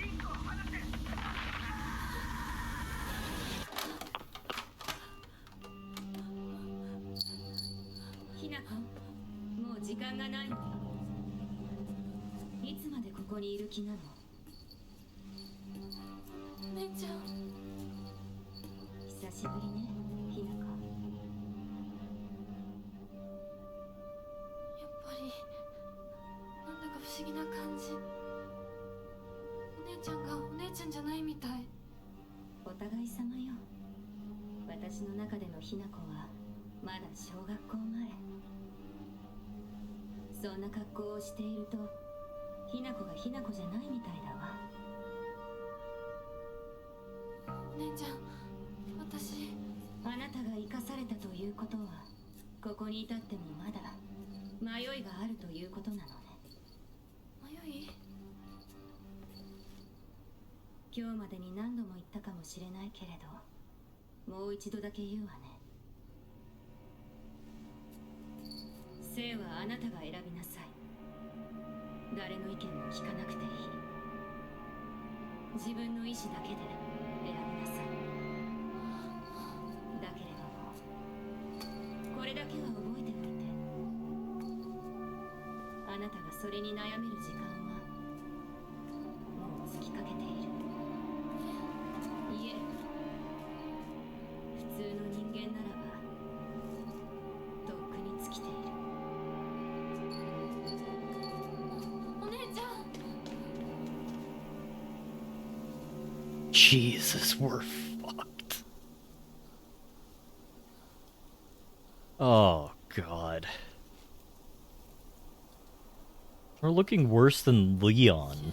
リンコを離せ。ひなこ、もう時間がないのよ。いつまでここにいる気なの？お姉ちゃん。久しぶりね、ひなこ。やっぱりなんだか不思議な感じ。お姉ちゃんがお姉ちゃんじゃないみたい。お互い様よ。私の中でのひなこはまだ小学校前。そんな格好をしているとひなこがひなこじゃないみたいだわ。お姉ちゃん、私。あなたが生かされたということはここに至ってもまだ迷いがあるということなのね。迷い。今日までに何度も言ったかもしれないけれど、もう一度だけ言うわね。生はあなたが選びなさい。誰の意見も聞かなくていい。自分の意志だけで選びなさい。だけれどもこれだけは覚えておいて。あなたがそれに悩める時間はもう尽きかけている。いえ、普通の人間ならばとっくに尽きている。お姉ちゃん。 Jesus, we're fucked. Oh, God. We're looking worse than Leon.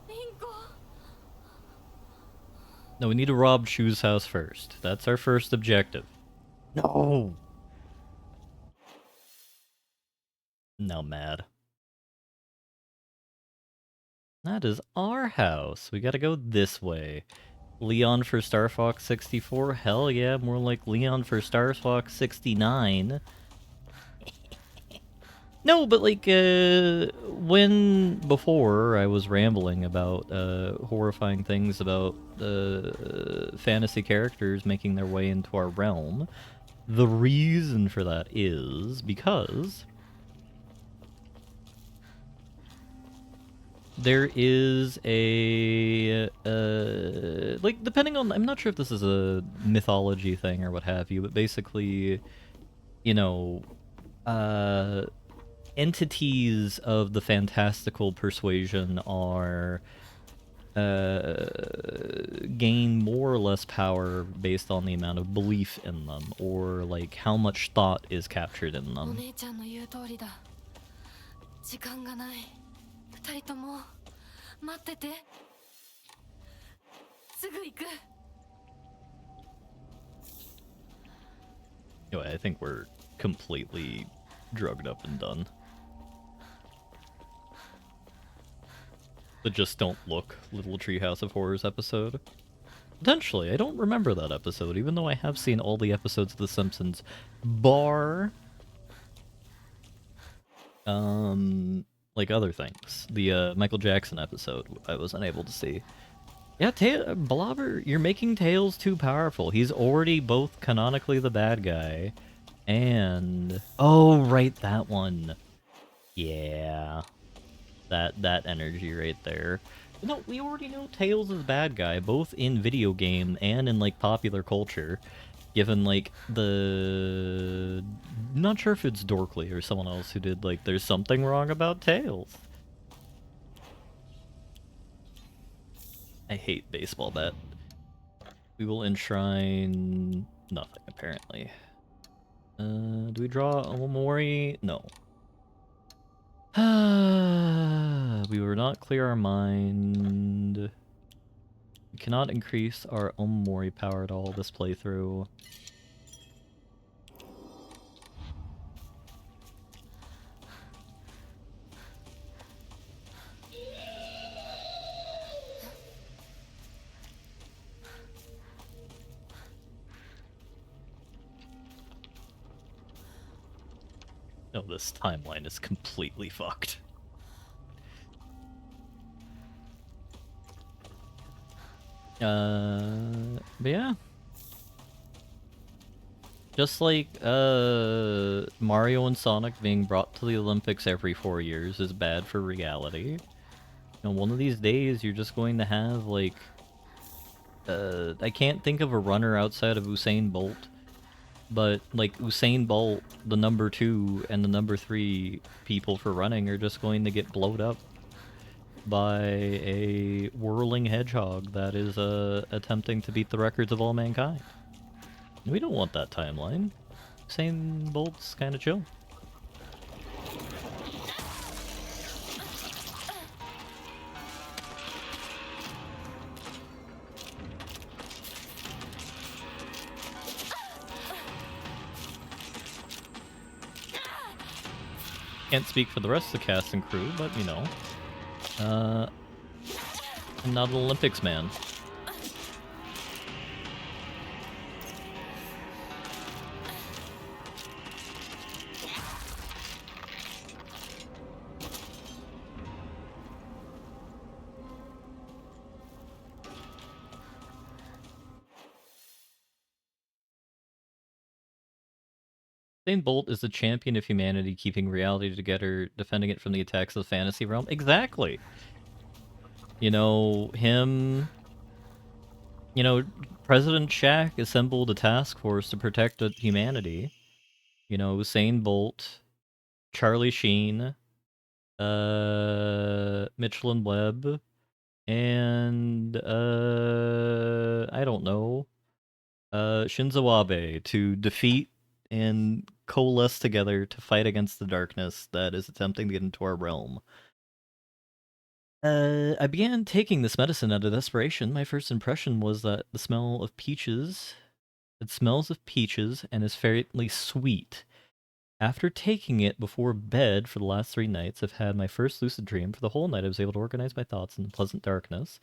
リンコ。 No, we need to rob Shu's house first. That's our first objective. No! Now mad. That is our house. We gotta go this way. Leon for Star Fox 64? Hell yeah, more like Leon for Star Fox 69. No, but like, when before I was rambling about horrifying things about fantasy characters making their way into our realm, the reason for that is because there is a, like, depending on, I'm not sure if this is a mythology thing or what have you, but basically, you know, entities of the fantastical persuasion are gain more or less power based on the amount of belief in them, or like how much thought is captured in お them. 姉ちゃんの言う通りだ。時間がない。二人とも待ってて。すぐ行く。 Anyway, I think we're completely drugged up and done. The Just Don't Look Little Treehouse of Horrors episode. Potentially, I don't remember that episode, even though I have seen all the episodes of The Simpsons, bar like other things. The Michael Jackson episode I was unable to see. Yeah, Blobber, you're making Tails too powerful. He's already both canonically the bad guy and... Oh, right, that one. Yeah. That energy right there. No, we already know Tails is the bad guy, both in video game and in, like, popular culture. Given, like, the... Not sure if it's Dorkly or someone else who did, like, there's something wrong about Tails. I hate baseball bat. We will enshrine nothing, apparently. Do we draw a Omori? No. We were not clear our mind. We cannot increase our Omori power at all this playthrough. No, this timeline is completely fucked. But yeah. Just like, Mario and Sonic being brought to the Olympics every 4 years is bad for reality. You know, one of these days you're just going to have, like, I can't think of a runner outside of Usain Bolt, but, like, Usain Bolt, the number 2 and the number 3 people for running are just going to get blowed up by a whirling hedgehog that is, attempting to beat the records of all mankind. We don't want that timeline. Usain Bolt's kind of chill. Can't speak for the rest of the cast and crew, but you know, I'm not an Olympics man. Usain Bolt is the champion of humanity, keeping reality together, defending it from the attacks of the fantasy realm. Exactly. You know, him... You know, President Shaq assembled a task force to protect humanity. You know, Usain Bolt, Charlie Sheen, Michelin Webb, and, I don't know, Shinzo Abe to defeat and coalesce together to fight against the darkness that is attempting to get into our realm. I began taking this medicine out of desperation. My first impression was that the smell of peaches... It smells of peaches and is fairly sweet. After taking it before bed for the last 3 nights, I've had my first lucid dream. For the whole night, I was able to organize my thoughts in the pleasant darkness.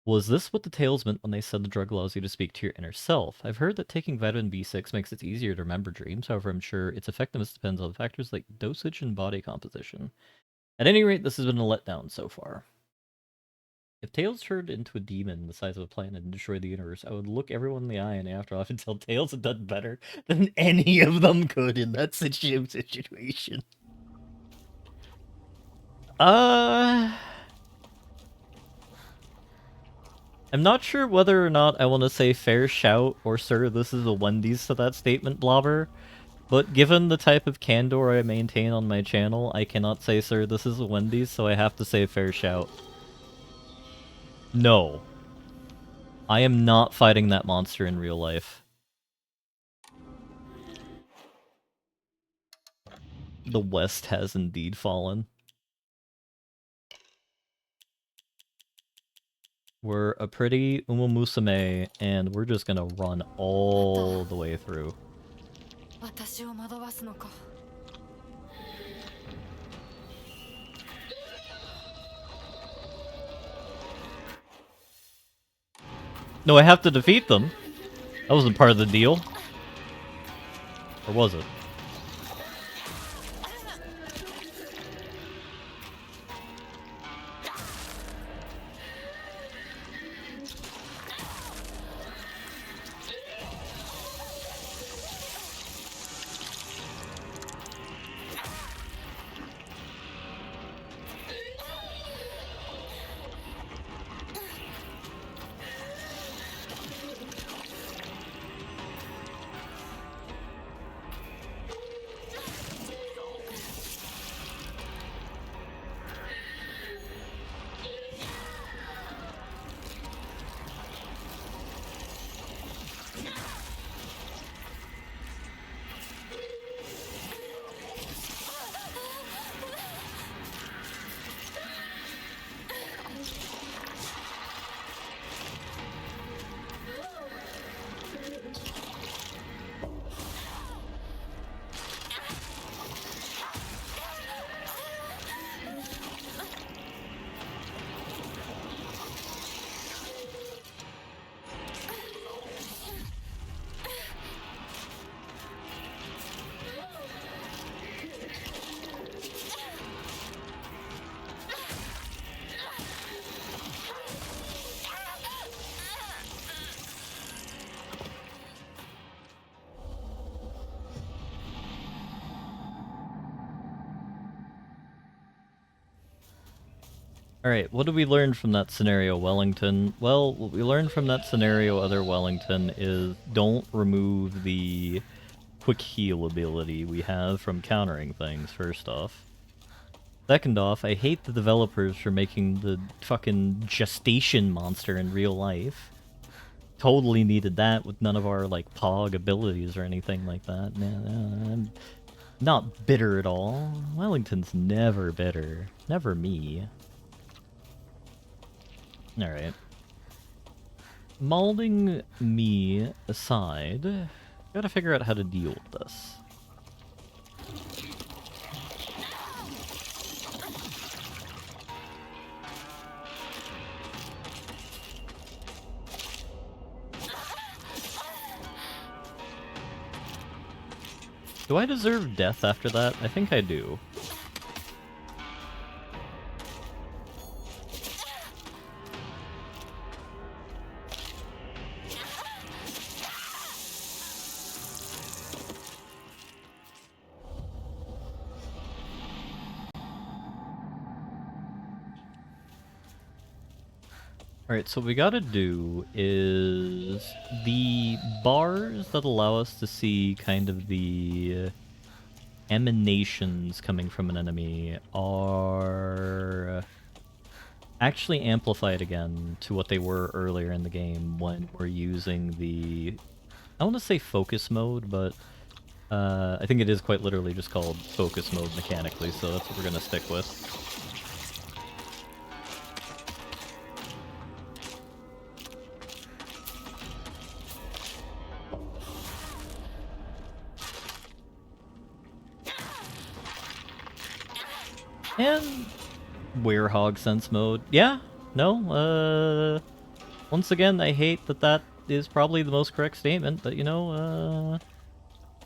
Was this what the tales meant when they said the drug allows you to speak to your inner self? I've heard that taking vitamin B6 makes it easier to remember dreams. However, I'm sure its effectiveness depends on factors like dosage and body composition. At any rate, this has been a letdown so far. If Tails turned into a demon the size of a planet and destroyed the universe, I would look everyone in the eye in the afterlife and tell Tails had done better than any of them could in that situation. I'm not sure whether or not I want to say fair shout or sir, this is a Wendy's to that statement, Blobber. But given the type of candor I maintain on my channel, I cannot say sir, this is a Wendy's, so I have to say fair shout. No. I am not fighting that monster in real life. The West has indeed fallen. We're a pretty Uma Musume, and we're just gonna run all the way through. No, I have to defeat them. That wasn't part of the deal. Or was it? Alright, what did we learn from that scenario, Wellington? Well, what we learned from that scenario, other Wellington, is don't remove the quick heal ability we have from countering things, first off. Second off, I hate the developers for making the fucking gestation monster in real life. Totally needed that with none of our, like, Pog abilities or anything like that. I'm not bitter at all. Wellington's never bitter. Never me. Alright. Mauling me aside, gotta figure out how to deal with this. Do I deserve death after that? I think I do. Alright, so what we gotta do is the bars that allow us to see kind of the emanations coming from an enemy are actually amplified again to what they were earlier in the game when we're using the... I want to say focus mode, but I think it is quite literally just called focus mode mechanically, so that's what we're gonna stick with. And Werehog sense mode. Yeah, no, once again, I hate that that is probably the most correct statement, but you know,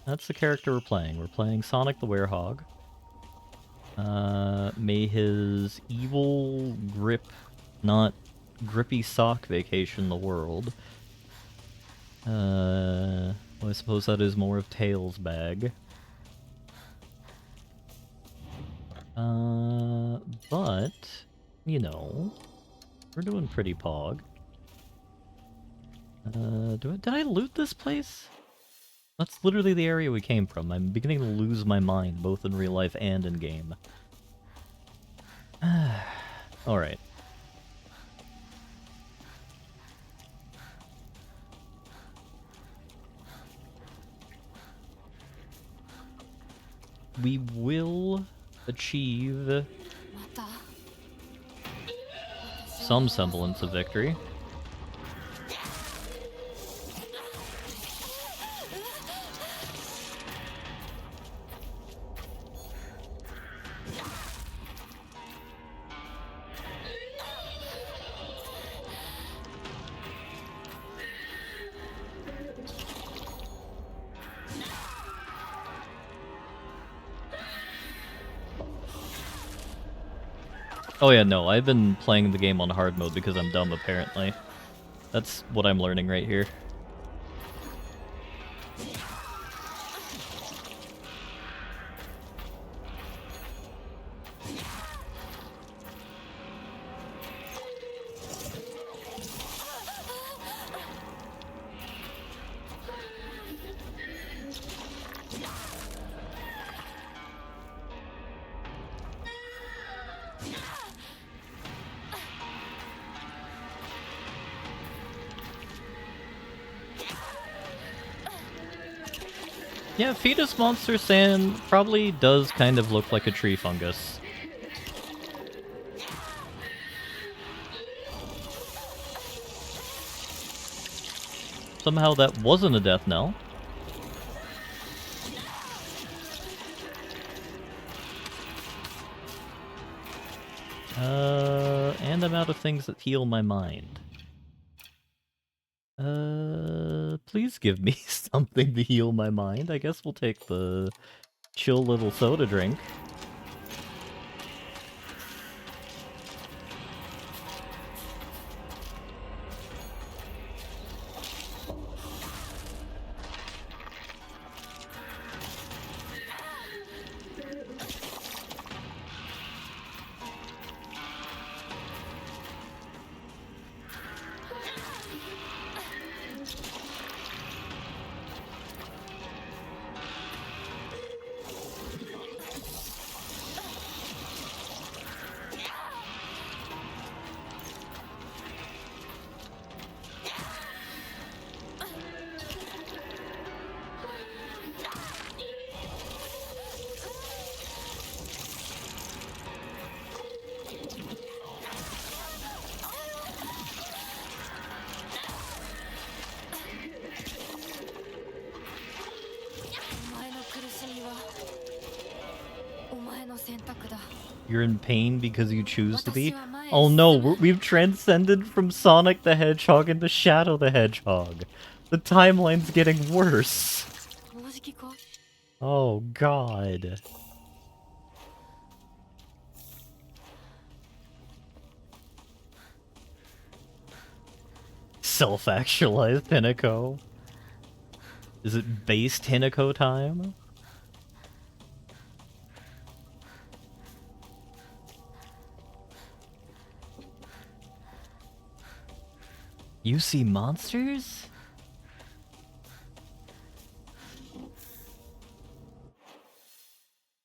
that's the character we're playing. We're playing Sonic the Werehog. May his evil grip not grippy sock vacation the world. Well, I suppose that is more of Tails' bag. But, you know, we're doing pretty pog. Did I loot this place? That's literally the area we came from. I'm beginning to lose my mind, both in real life and in game. Alright. We will achieve some semblance of victory. Oh yeah, no, I've been playing the game on hard mode because I'm dumb, apparently. That's what I'm learning right here. Yeah, Fetus Monster Sand probably does kind of look like a tree fungus. Somehow that wasn't a death knell. And I'm out of things that heal my mind. Please give me something to heal my mind. I guess we'll take the chill little soda drink. You're in pain because you choose to be? Oh no, we've transcended from Sonic the Hedgehog into Shadow the Hedgehog. The timeline's getting worse. Oh god. Self-actualized Hinako. Is it based Hinako time? You see monsters?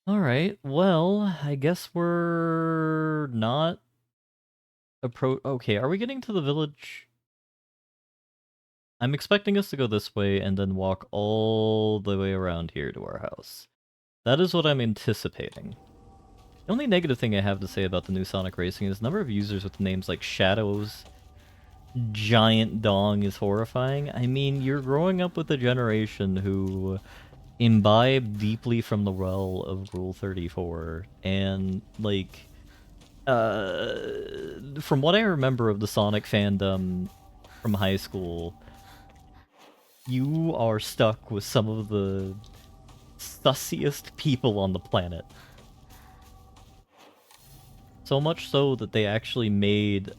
Alright, well, I guess we're not okay, are we getting to the village? I'm expecting us to go this way and then walk all the way around here to our house. That is what I'm anticipating. The only negative thing I have to say about the new Sonic Racing is the number of users with names like Shadows, Giant Dong is horrifying. I mean, you're growing up with a generation who imbibe deeply from the well of Rule 34, and, like, from what I remember of the Sonic fandom from high school, you are stuck with some of the sussiest people on the planet. So much so that they actually made...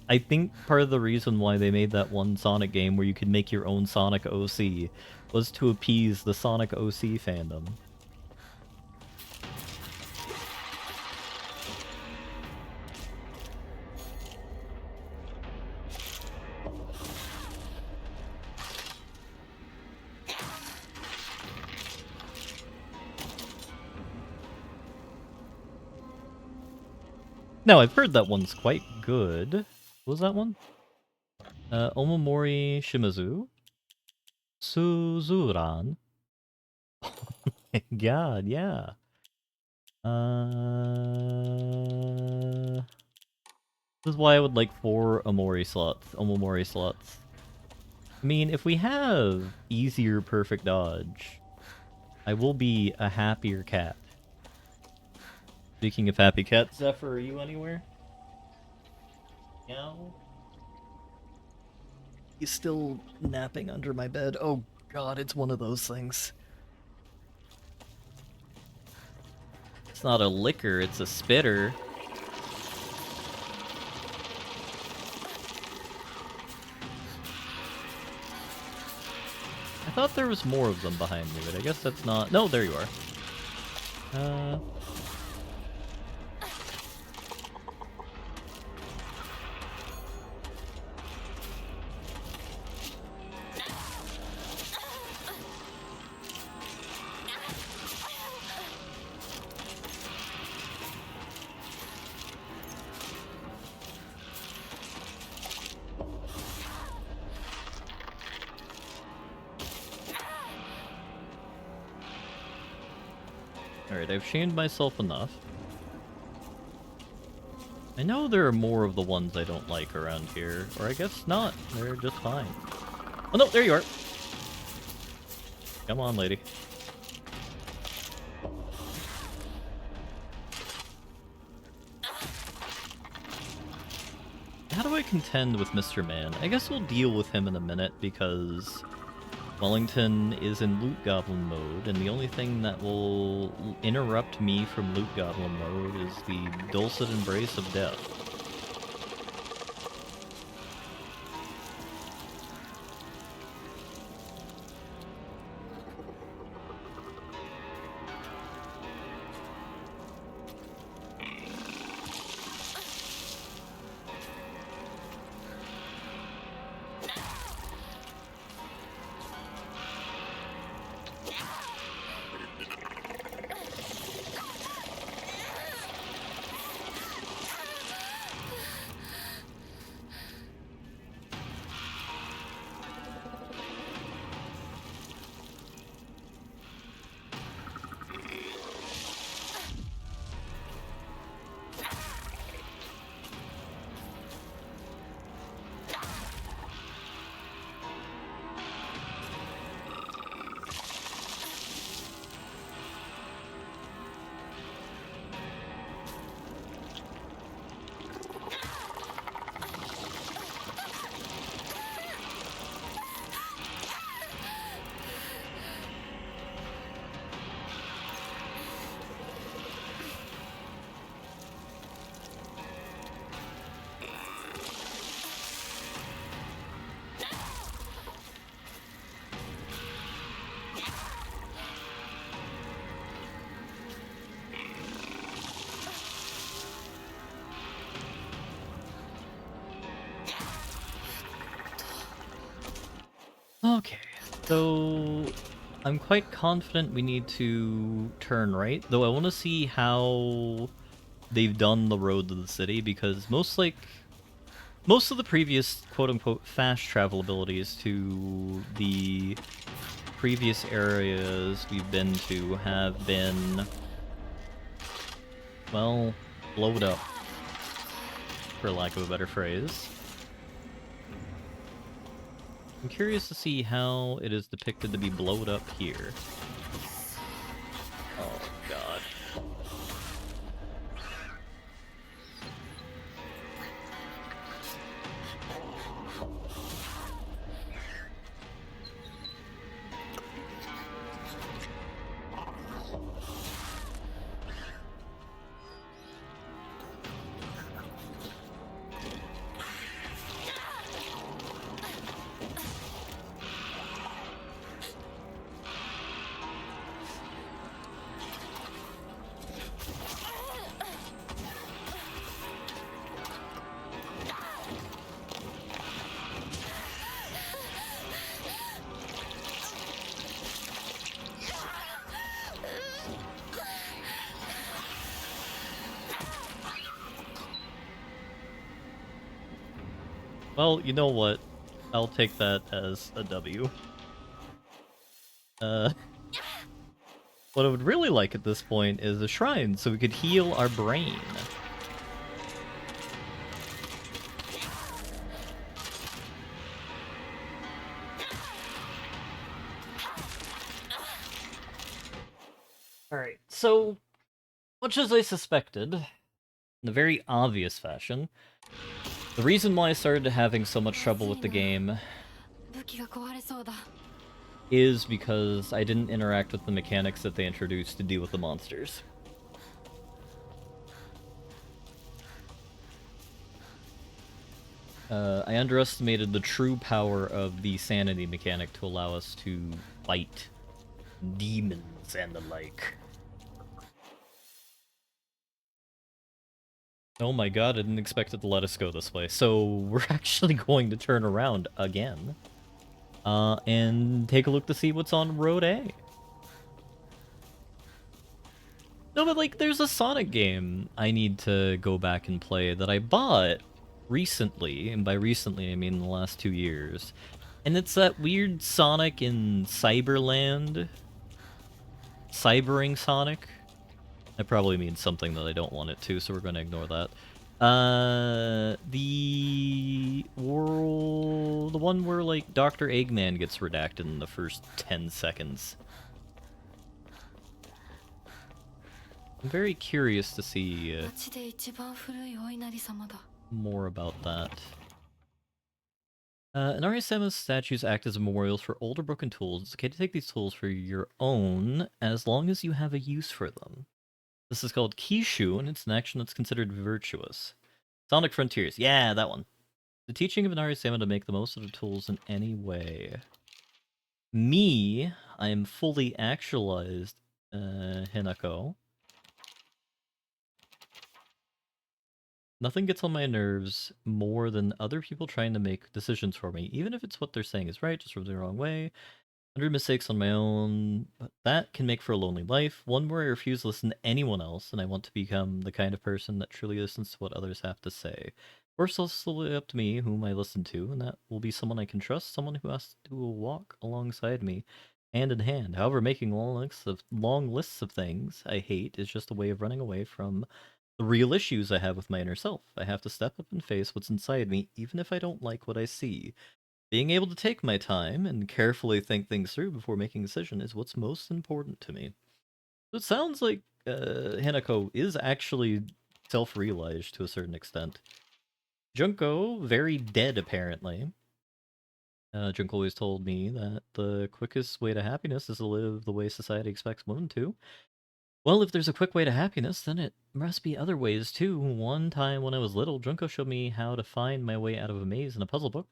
I think part of the reason why they made that one Sonic game where you could make your own Sonic OC was to appease the Sonic OC fandom. Now, I've heard that one's quite good. What was that one? Omomori Shimazu? Suzuran? Oh my god, yeah. This is why I would like 4 Omomori slots. I mean, if we have easier perfect dodge, I will be a happier cat. Speaking of happy cat, Zephyr, are you anywhere? No? He's still napping under my bed. Oh god, it's one of those things. It's not a licker, it's a spitter. I thought there was more of them behind me, but I guess that's not... No, there you are. Alright, I've chained myself enough. I know there are more of the ones I don't like around here, or I guess not. They're just fine. Oh no, there you are! Come on, lady. How do I contend with Mr. Man? I guess we'll deal with him in a minute, because Wellington is in Loot Goblin mode, and the only thing that will interrupt me from Loot Goblin mode is the dulcet embrace of death. Okay, so I'm quite confident we need to turn right, though I want to see how they've done the road to the city, because most of the previous quote-unquote fast travel abilities to the previous areas we've been to have been, well, blowed up, for lack of a better phrase. I'm curious to see how it is depicted to be blowed up here. Oh, God. Well, you know what? I'll take that as a W. What I would really like at this point is a shrine, so we could heal our brain. Alright, so, much as I suspected, in a very obvious fashion, the reason why I started having so much trouble with the game 武器が壊れそうだ。is because I didn't interact with the mechanics that they introduced to deal with the monsters. I underestimated the true power of the sanity mechanic to allow us to fight demons and the like. Oh my god, I didn't expect it to let us go this way. So we're actually going to turn around again. And take a look to see what's on Road A. No, but like, there's a Sonic game I need to go back and play that I bought recently, and by recently I mean the last 2 years. And it's that weird Sonic in Cyberland. Cybering Sonic. That probably means something that I don't want it to, so we're going to ignore that. The one where, like, Dr. Eggman gets redacted in the first 10 seconds. I'm very curious to see 町で一番古いお稲荷様だ。 more about that. Inari-sama's statues act as memorials for older broken tools. It's okay to take these tools for your own, as long as you have a use for them. This is called Kishu, and it's an action that's considered virtuous. Sonic Frontiers. Yeah, that one. The teaching of Inari-sama to make the most of the tools in any way. Me, I am fully actualized, Hinako. Nothing gets on my nerves more than other people trying to make decisions for me, even if it's what they're saying is right, just rubbed the wrong way. 100 mistakes on my own, but that can make for a lonely life, one where I refuse to listen to anyone else, and I want to become the kind of person that truly listens to what others have to say. First, it's slowly up to me whom I listen to, and that will be someone I can trust, someone who will walk alongside me, hand in hand. However, making long lists of things I hate is just a way of running away from the real issues I have with my inner self. I have to step up and face what's inside me, even if I don't like what I see. Being able to take my time and carefully think things through before making a decision is what's most important to me. So it sounds like Hanako is actually self-realized to a certain extent. Junko, very dead apparently. Junko always told me that the quickest way to happiness is to live the way society expects women to. Well, if there's a quick way to happiness, then it must be other ways too. One time when I was little, Junko showed me how to find my way out of a maze in a puzzle book.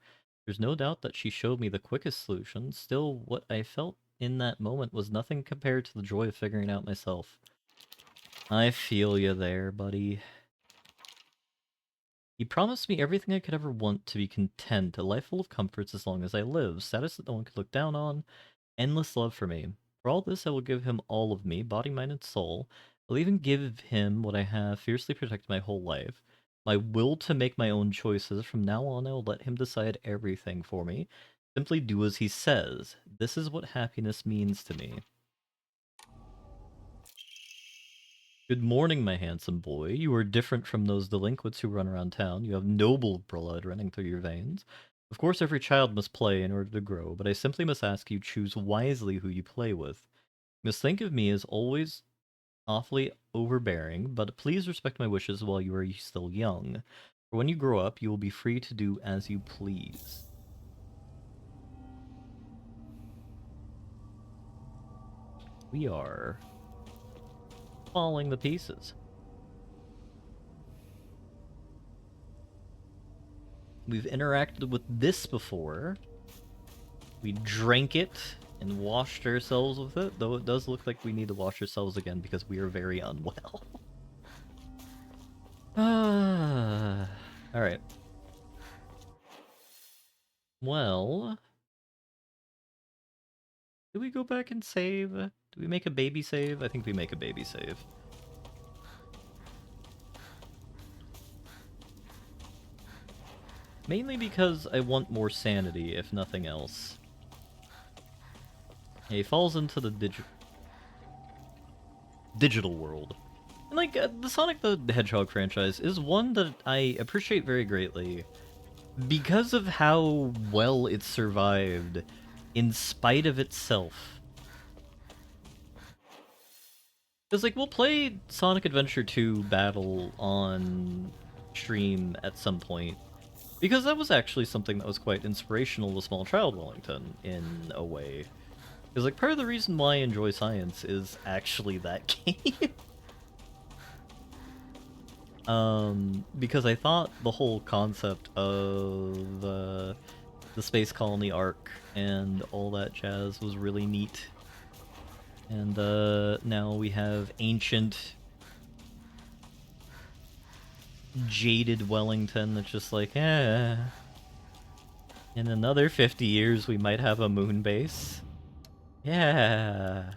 There's no doubt that she showed me the quickest solution. Still, what I felt in that moment was nothing compared to the joy of figuring it out myself. I feel you there, buddy. He promised me everything I could ever want, to be content, a life full of comforts as long as I live, status that no one could look down on, endless love for me. For all this, I will give him all of me, body, mind, and soul. I'll even give him what I have fiercely protected my whole life. My will to make my own choices. From now on, I will let him decide everything for me. Simply do as he says. This is what happiness means to me. Good morning, my handsome boy. You are different from those delinquents who run around town. You have noble blood running through your veins. Of course, every child must play in order to grow, but I simply must ask you, choose wisely who you play with. You must think of me as always awfully overbearing, but please respect my wishes while you are still young. For when you grow up, you will be free to do as you please. We are falling the pieces. We've interacted with this before. We drank it and washed ourselves with it, though it does look like we need to wash ourselves again because we are very unwell. Alright. Well, do we go back and save? Do we make a baby save? I think we make a baby save. Mainly because I want more sanity, if nothing else. Yeah, he falls into the digital world. And like, the Sonic the Hedgehog franchise is one that I appreciate very greatly because of how well it survived in spite of itself. Because, like, we'll play Sonic Adventure 2 Battle on stream at some point, because that was actually something that was quite inspirational to Small Child Wellington, in a way. Because, like, part of the reason why I enjoy science is actually that game. Because I thought the whole concept of the space colony arc and all that jazz was really neat. And now we have ancient, jaded Wellington that's just like, in another 50 years we might have a moon base. Yeah.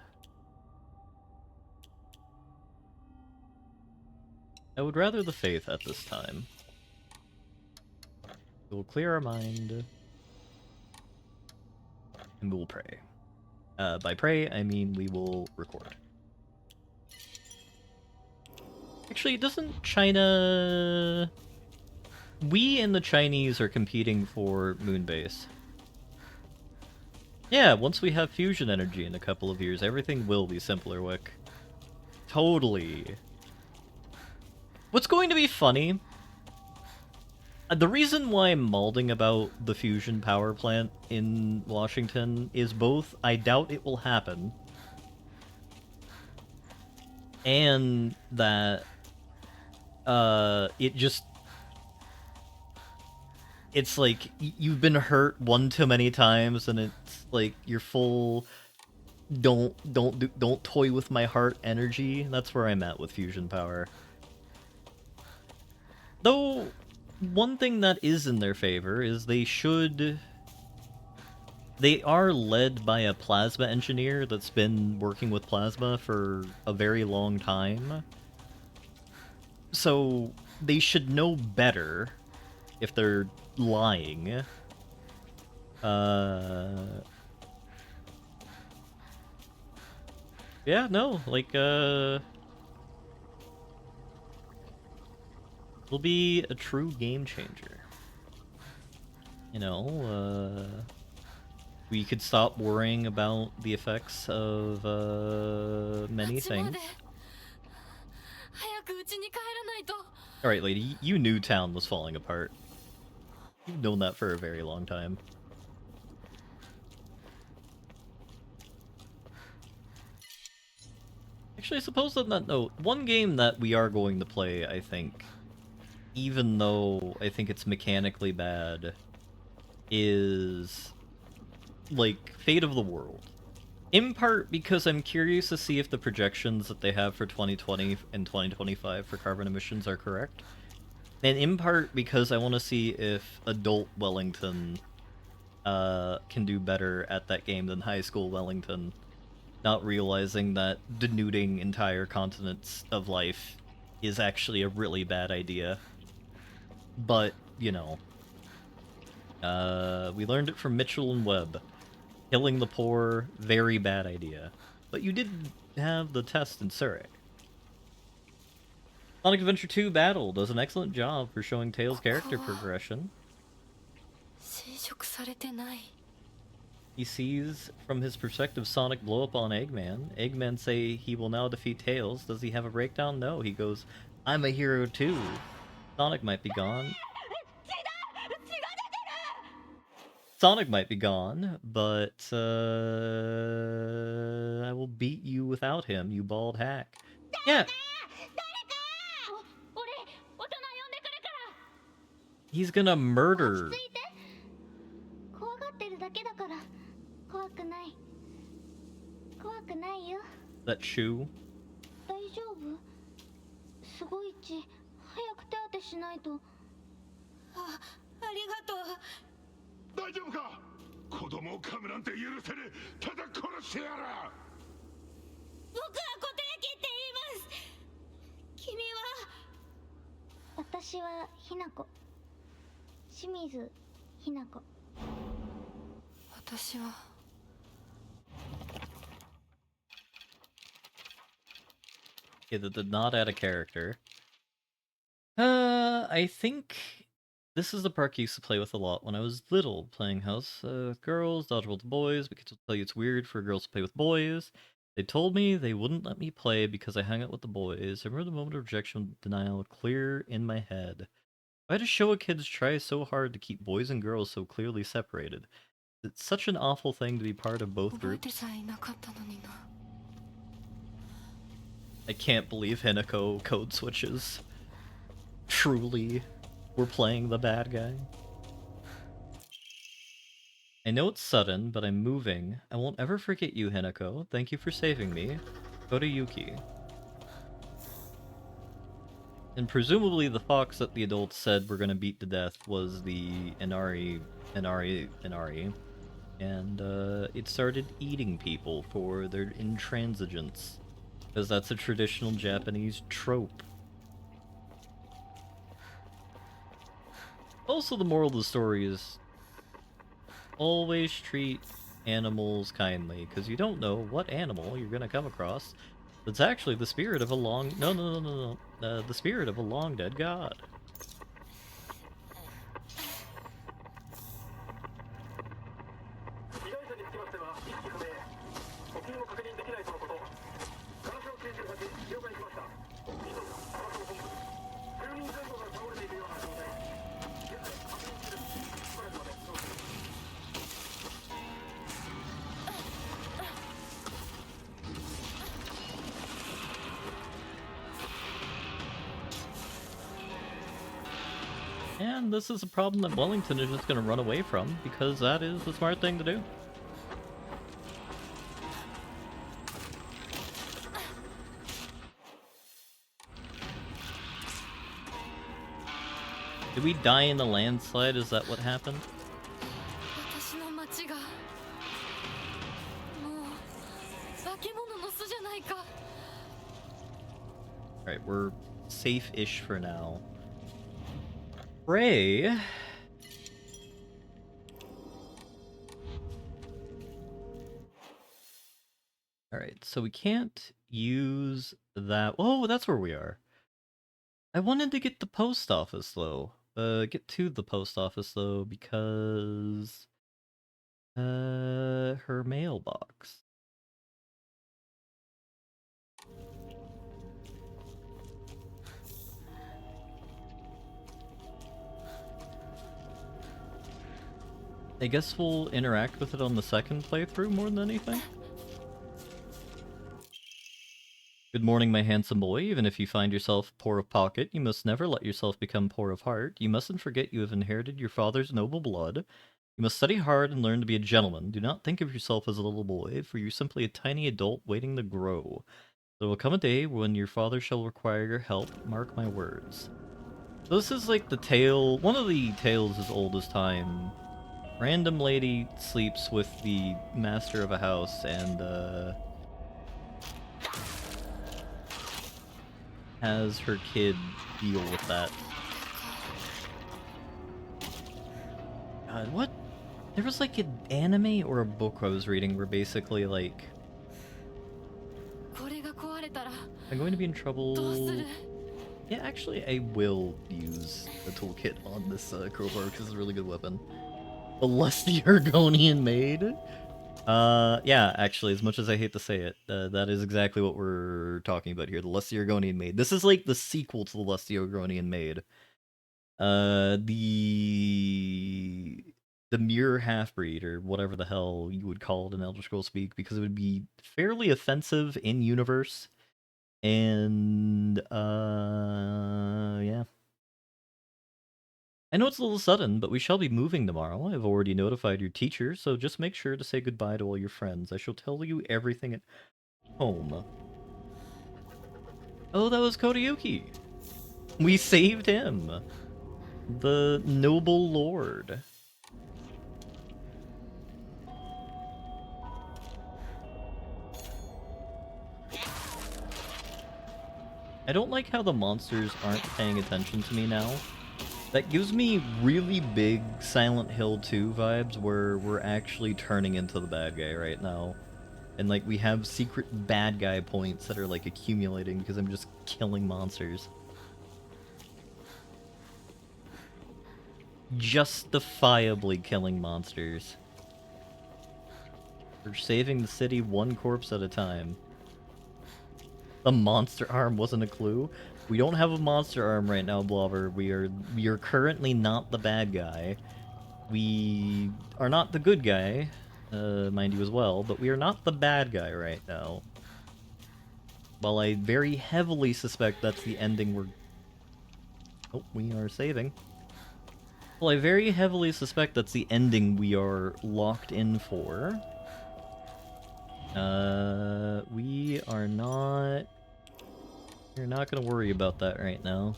I would rather the faith at this time. We'll clear our mind. And we will pray. By pray, I mean we will record. Actually, doesn't China... We and the Chinese are competing for Moonbase. Yeah, once we have fusion energy in a couple of years, everything will be simpler, Wick. Totally. What's going to be funny... The reason why I'm malding about the fusion power plant in Washington is both I doubt it will happen, and that it's like you've been hurt one too many times, and it's like your full don't toy with my heart energy. That's where I'm at with fusion power. Though one thing that is in their favor is they are led by a plasma engineer that's been working with plasma for a very long time. So they should know better if they're lying. Yeah, no, like, it'll be a true game changer. You know, we could stop worrying about the effects of, many things. Alright, lady, you knew town was falling apart. You've known that for a very long time. Actually, I suppose on that note, one game that we are going to play, I think, even though I think it's mechanically bad, is, like, Fate of the World. In part because I'm curious to see if the projections that they have for 2020 and 2025 for carbon emissions are correct. And in part because I want to see if adult Wellington can do better at that game than high school Wellington, not realizing that denuding entire continents of life is actually a really bad idea. But, you know, we learned it from Mitchell and Webb. Killing the poor, very bad idea. But you did have the test in Surrey. Sonic Adventure 2 Battle does an excellent job for showing Tails' character progression. 侵食されてない。 He sees from his perspective Sonic blow up on Eggman. Eggman say he will now defeat Tails. Does he have a breakdown? No. He goes, I'm a hero too. Sonic might be gone. Sonic might be gone, but I will beat you without him, you bald hack. Yeah. He's gonna murder. 怖がってるだけだから怖くない怖くないよ That shoe. 大丈夫すごい血早く手当てしないとありがとう。大丈夫か子供を噛むなんて許せねえただ殺してやら僕は固定機って言います。君は私はひなこ清水ひなこ私は Yeah, that did not add a character. I think this is the park I used to play with a lot when I was little, playing house with girls, dodgeball with boys. We could tell you it's weird for girls to play with boys. They told me they wouldn't let me play because I hung out with the boys. I remember the moment of rejection denial clear in my head. Why do Showa kids try so hard to keep boys and girls so clearly separated? It's such an awful thing to be part of both 覚えて groups. さえいなかったのにな。 I can't believe Hinako code switches. Truly, we're playing the bad guy. I know it's sudden, but I'm moving. I won't ever forget you, Hinako. Thank you for saving me. Go to Yuki. And presumably the fox that the adults said we're gonna beat to death was the Inari. And it started eating people for their intransigence. Because that's a traditional Japanese trope. Also, the moral of the story is always treat animals kindly, because you don't know what animal you're gonna come across. That's actually the spirit of a long... No. The spirit of a long dead god. And this is a problem that Wellington is just going to run away from, because that is the smart thing to do. Did we die in the landslide? Is that what happened? 私の町がもう化け物の巣じゃないか。 Alright, we're safe-ish for now. Ray... Alright, so we can't use that... Oh, that's where we are. I wanted to get the post office, though. Get to the post office, though, because... her mailbox. I guess we'll interact with it on the second playthrough more than anything. Good morning, my handsome boy. Even if you find yourself poor of pocket, you must never let yourself become poor of heart. You mustn't forget you have inherited your father's noble blood. You must study hard and learn to be a gentleman. Do not think of yourself as a little boy, for you're simply a tiny adult waiting to grow. There will come a day when your father shall require your help. Mark my words. This is like the tale, one of the tales as old as time. Random lady sleeps with the master of a house and has her kid deal with that. God, what? There was like an anime or a book I was reading where basically like これが壊れたら I'm going to be in どうす trouble. る Yeah, actually, I will use the toolkit on this crowbar because it's a really good weapon. The lusty Argonian maid. Yeah, actually, as much as I hate to say it, that is exactly what we're talking about here. The lusty Argonian maid. This is like the sequel to the lusty Argonian maid. The mere half-breed, or whatever the hell you would call it in Elder Scrolls speak, because it would be fairly offensive in universe. And yeah. I know it's a little sudden, but we shall be moving tomorrow. I've already notified your teacher, so just make sure to say goodbye to all your friends. I shall tell you everything at home. Oh, that was Kodayuki. We saved him. The noble lord. I don't like how the monsters aren't paying attention to me now. That gives me really big Silent Hill 2 vibes where we're actually turning into the bad guy right now. And like we have secret bad guy points that are like accumulating because I'm just killing monsters. Justifiably killing monsters. We're saving the city one corpse at a time. The monster arm wasn't a clue. We don't have a monster arm right now, Blobber. We are currently not the bad guy. We are not the good guy, mind you as well, but we are not the bad guy right now. While I very heavily suspect that's the ending we're... Oh, we are saving. Well, I very heavily suspect that's the ending we are locked in for. We are not... We're not gonna worry about that right now.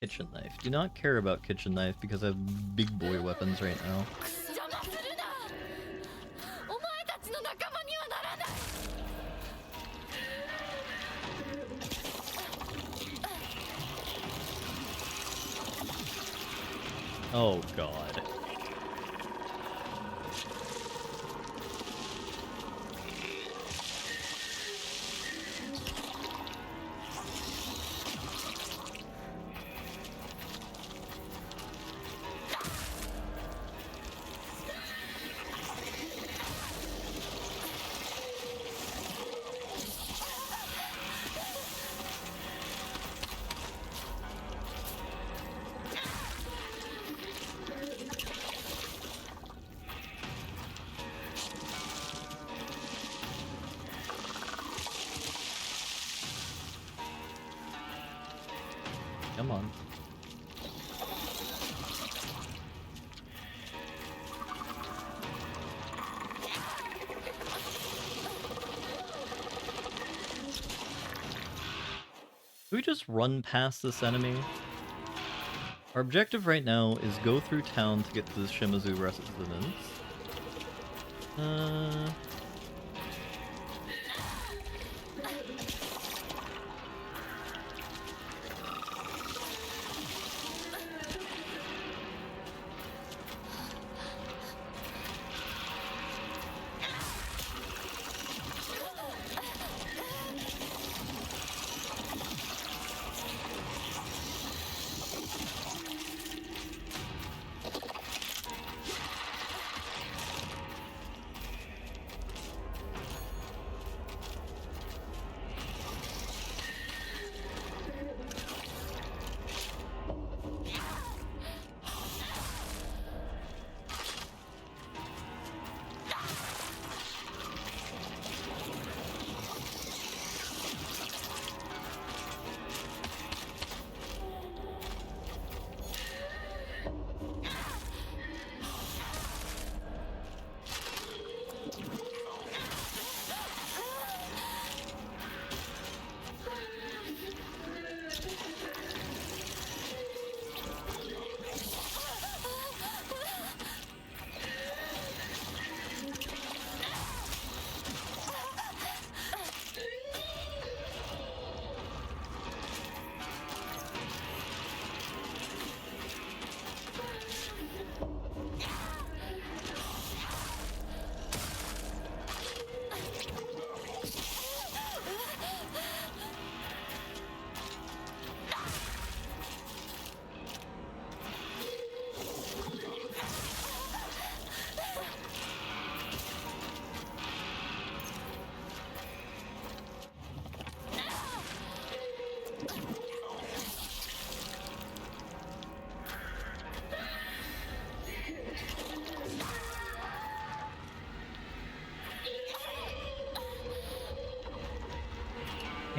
Kitchen knife. Do not care about kitchen knife because I have big boy weapons right now. 邪魔するなお前たちの仲間にはならない Oh god. Come on. Can we just run past this enemy? Our objective right now is go through town to get to the Shimazu residence.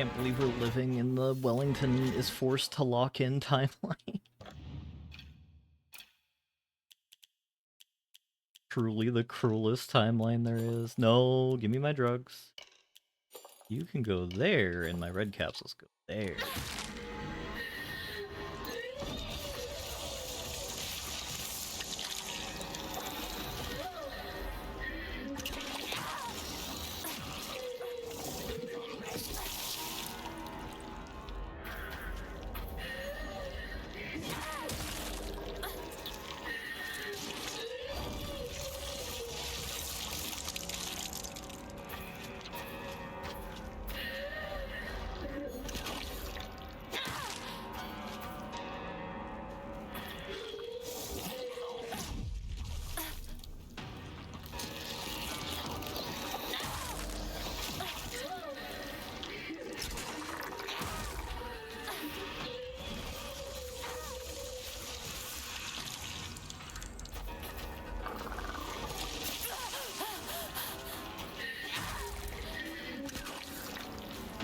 Can't believe we're living in the Wellington is forced to lock in timeline. Truly the cruelest timeline there is. No, give me my drugs. You can go there, and my red capsules go there.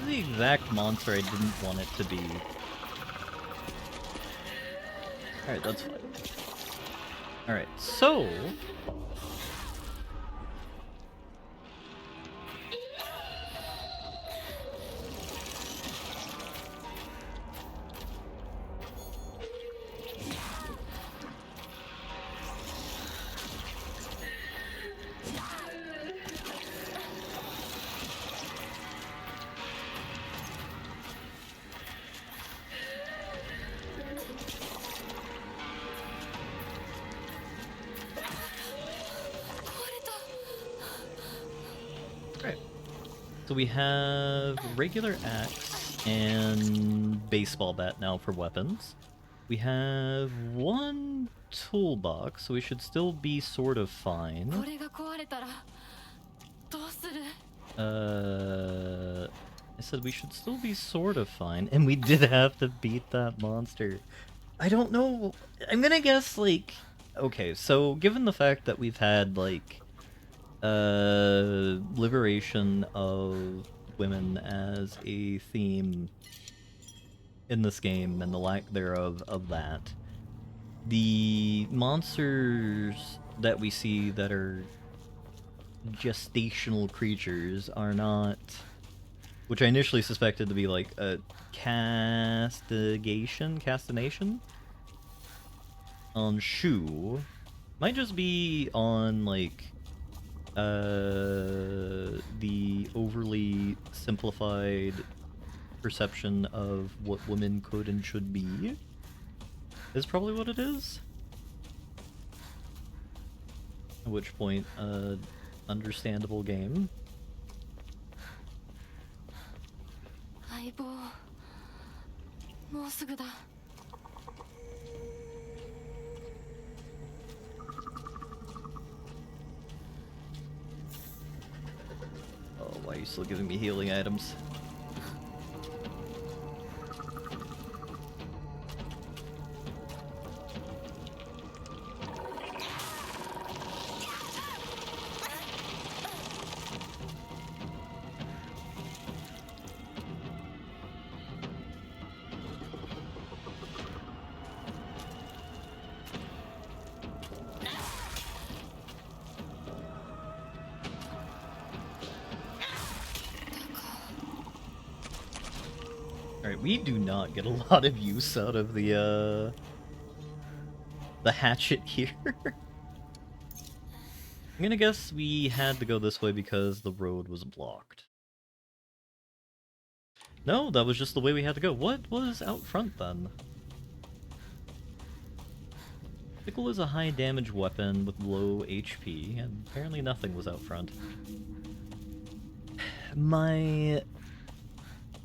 The exact monster I didn't want it to be. Alright, that's fine. Alright, so... So we have regular axe and baseball bat now for weapons. We have one toolbox, so we should still be sort of fine. I said we should still be sort of fine, and we did have to beat that monster. I don't know. I'm gonna guess, like... Okay, so given the fact that we've had, like... liberation of women as a theme in this game, and the lack thereof of that. The monsters that we see that are gestational creatures are not... Which I initially suspected to be like a castination on Shu. Might just be on, like... the overly simplified perception of what women could and should be is probably what it is. At which point, understandable game. Why are you still giving me healing items? Alright, we do not get a lot of use out of the hatchet here. I'm gonna guess we had to go this way because the road was blocked. No, that was just the way we had to go. What was out front then? Pickle is a high damage weapon with low HP, and apparently nothing was out front. My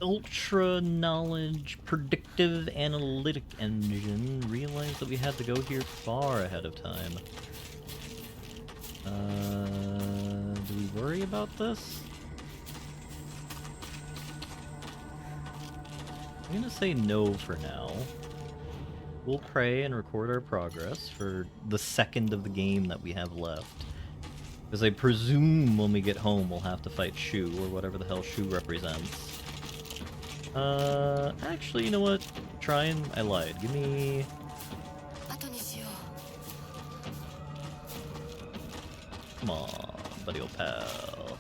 ultra knowledge predictive analytic engine realized that we had to go here far ahead of time. Do we worry about this? I'm gonna say no for now. We'll pray and record our progress for the second of the game that we have left. Because I presume when we get home we'll have to fight Shu, or whatever the hell Shu represents. Actually, you know what? I lied. Give me... 後にしよ Come on, buddy old pal.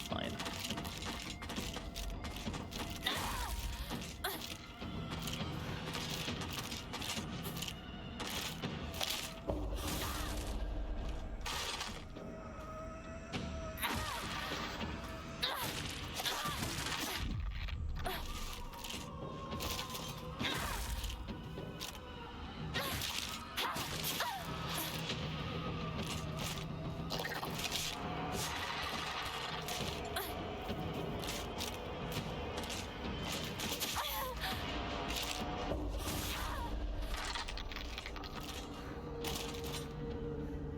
Fine.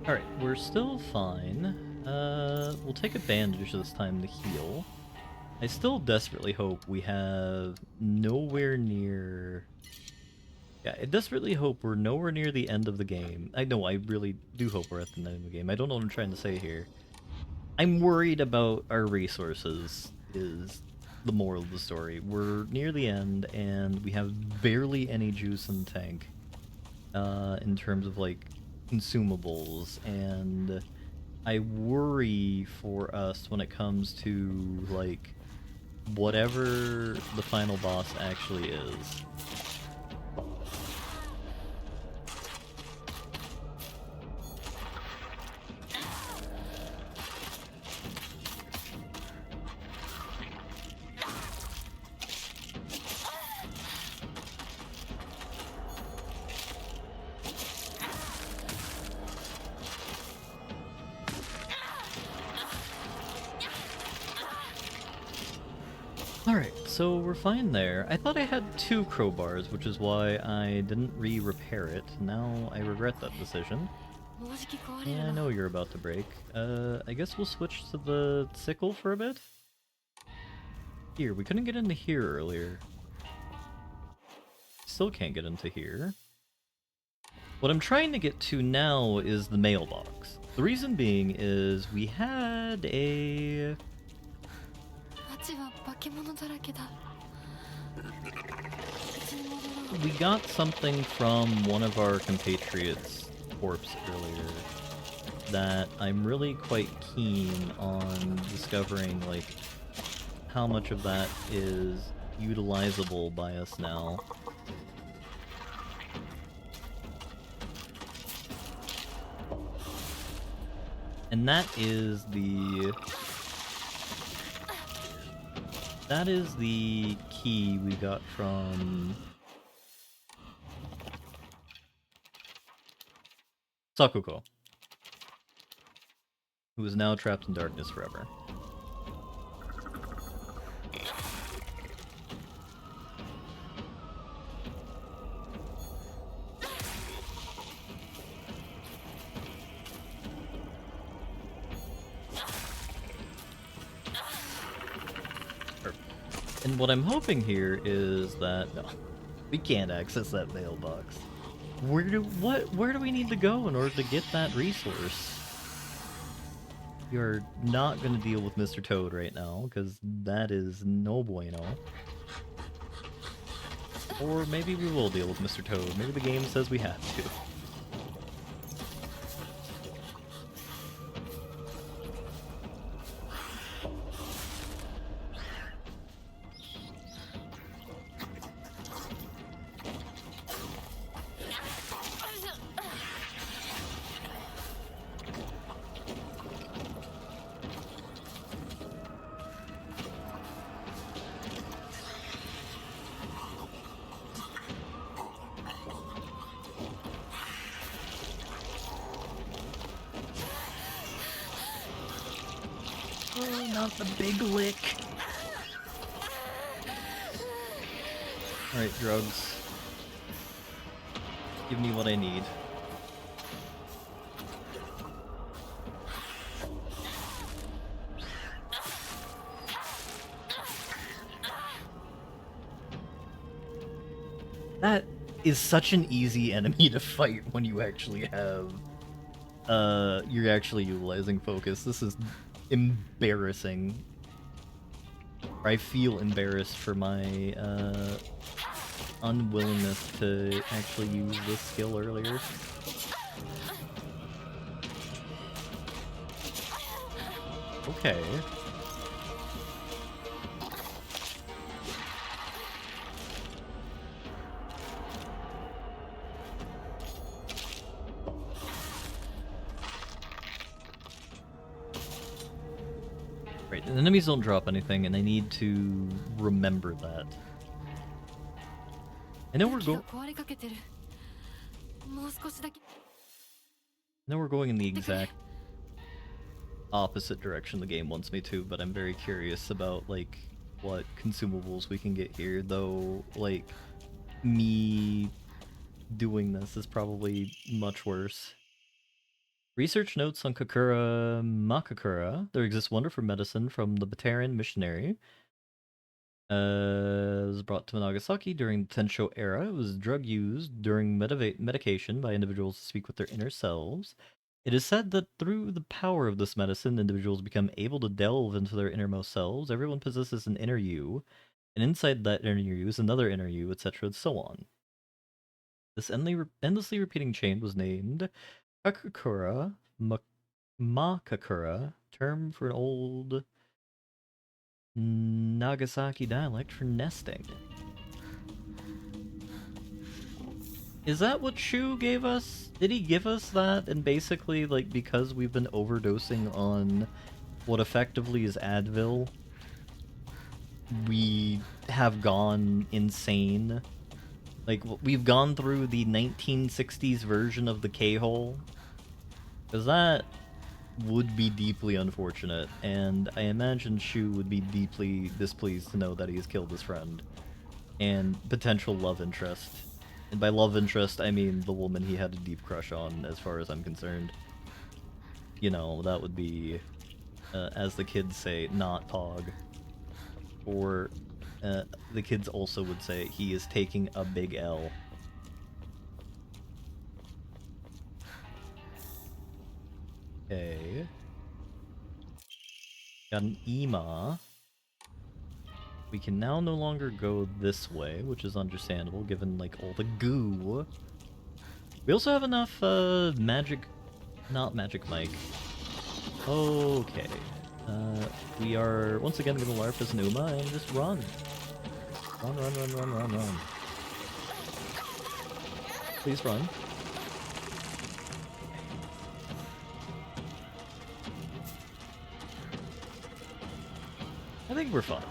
Alright, we're still fine. We'll take a bandage this time to heal. I still desperately hope we have nowhere near... Yeah, I desperately hope we're nowhere near the end of the game. I know, I really do hope we're at the end of the game. I don't know what I'm trying to say here. I'm worried about our resources, is the moral of the story. We're near the end, and we have barely any juice in the tank. In terms of, like, consumables, and I worry for us when it comes to, like, whatever the final boss actually is. Alright, so we're fine there. I thought I had 2 crowbars, which is why I didn't re-repair it. Now I regret that decision. う。もうじき壊れ Yeah, る I の。 know you're about to break. I guess we'll switch to the sickle for a bit? Here, we couldn't get into here earlier. Still can't get into here. What I'm trying to get to now is the mailbox. The reason being is we had a... 街は化け物だらけだ。道に戻ろう。 We got something from one of our compatriots' corpse earlier that I'm really quite keen on discovering, like, how much of that is utilizable by us now. And that is the... That is the key we got from... Sakuko, who is now trapped in darkness forever. And what I'm hoping here is that... No, we can't access that mailbox. Where do we need to go in order to get that resource? You're not gonna deal with Mr. Toad right now, because that is no bueno. Or maybe we will deal with Mr. Toad. Maybe the game says we have to. Oh, not the big lick. Alright, drugs. Give me what I need. That is such an easy enemy to fight when you actually have... you're actually utilizing focus. This is embarrassing. Or I feel embarrassed for my unwillingness to actually use this skill earlier. Okay. Right, the enemies don't drop anything, and I need to remember that. I know we're going. I know we're going in the exact opposite direction the game wants me to, but I'm very curious about like what consumables we can get here. Though, like me doing this is probably much worse. Research notes on Kakura Makakura. There exists wonder for medicine from the Batarian missionary. It was brought to Nagasaki during the Tensho era. It was drug used during medication by individuals to speak with their inner selves. It is said that through the power of this medicine, individuals become able to delve into their innermost selves. Everyone possesses an inner you, and inside that inner you is another inner you, etc., and so on. This endlessly repeating chain was named Kakakura Makakura, term for an old Nagasaki dialect for nesting. Is that what Shu gave us? Did he give us that? And basically, like, because we've been overdosing on what effectively is Advil, we have gone insane. Like, we've gone through the 1960s version of the K-hole. Because that would be deeply unfortunate, and I imagine Shu would be deeply displeased to know that he has killed his friend. And potential love interest. And by love interest, I mean the woman he had a deep crush on, as far as I'm concerned. You know, that would be, as the kids say, not Pog. Or, the kids also would say, he is taking a big L. Okay. Got an Ema. We can now no longer go this way, which is understandable given, like, all the goo. We also have enough, not magic mic. Okay. We are once again gonna LARP as Numa and just run. Run, run, run, run, run, run. Please run. I think we're fine.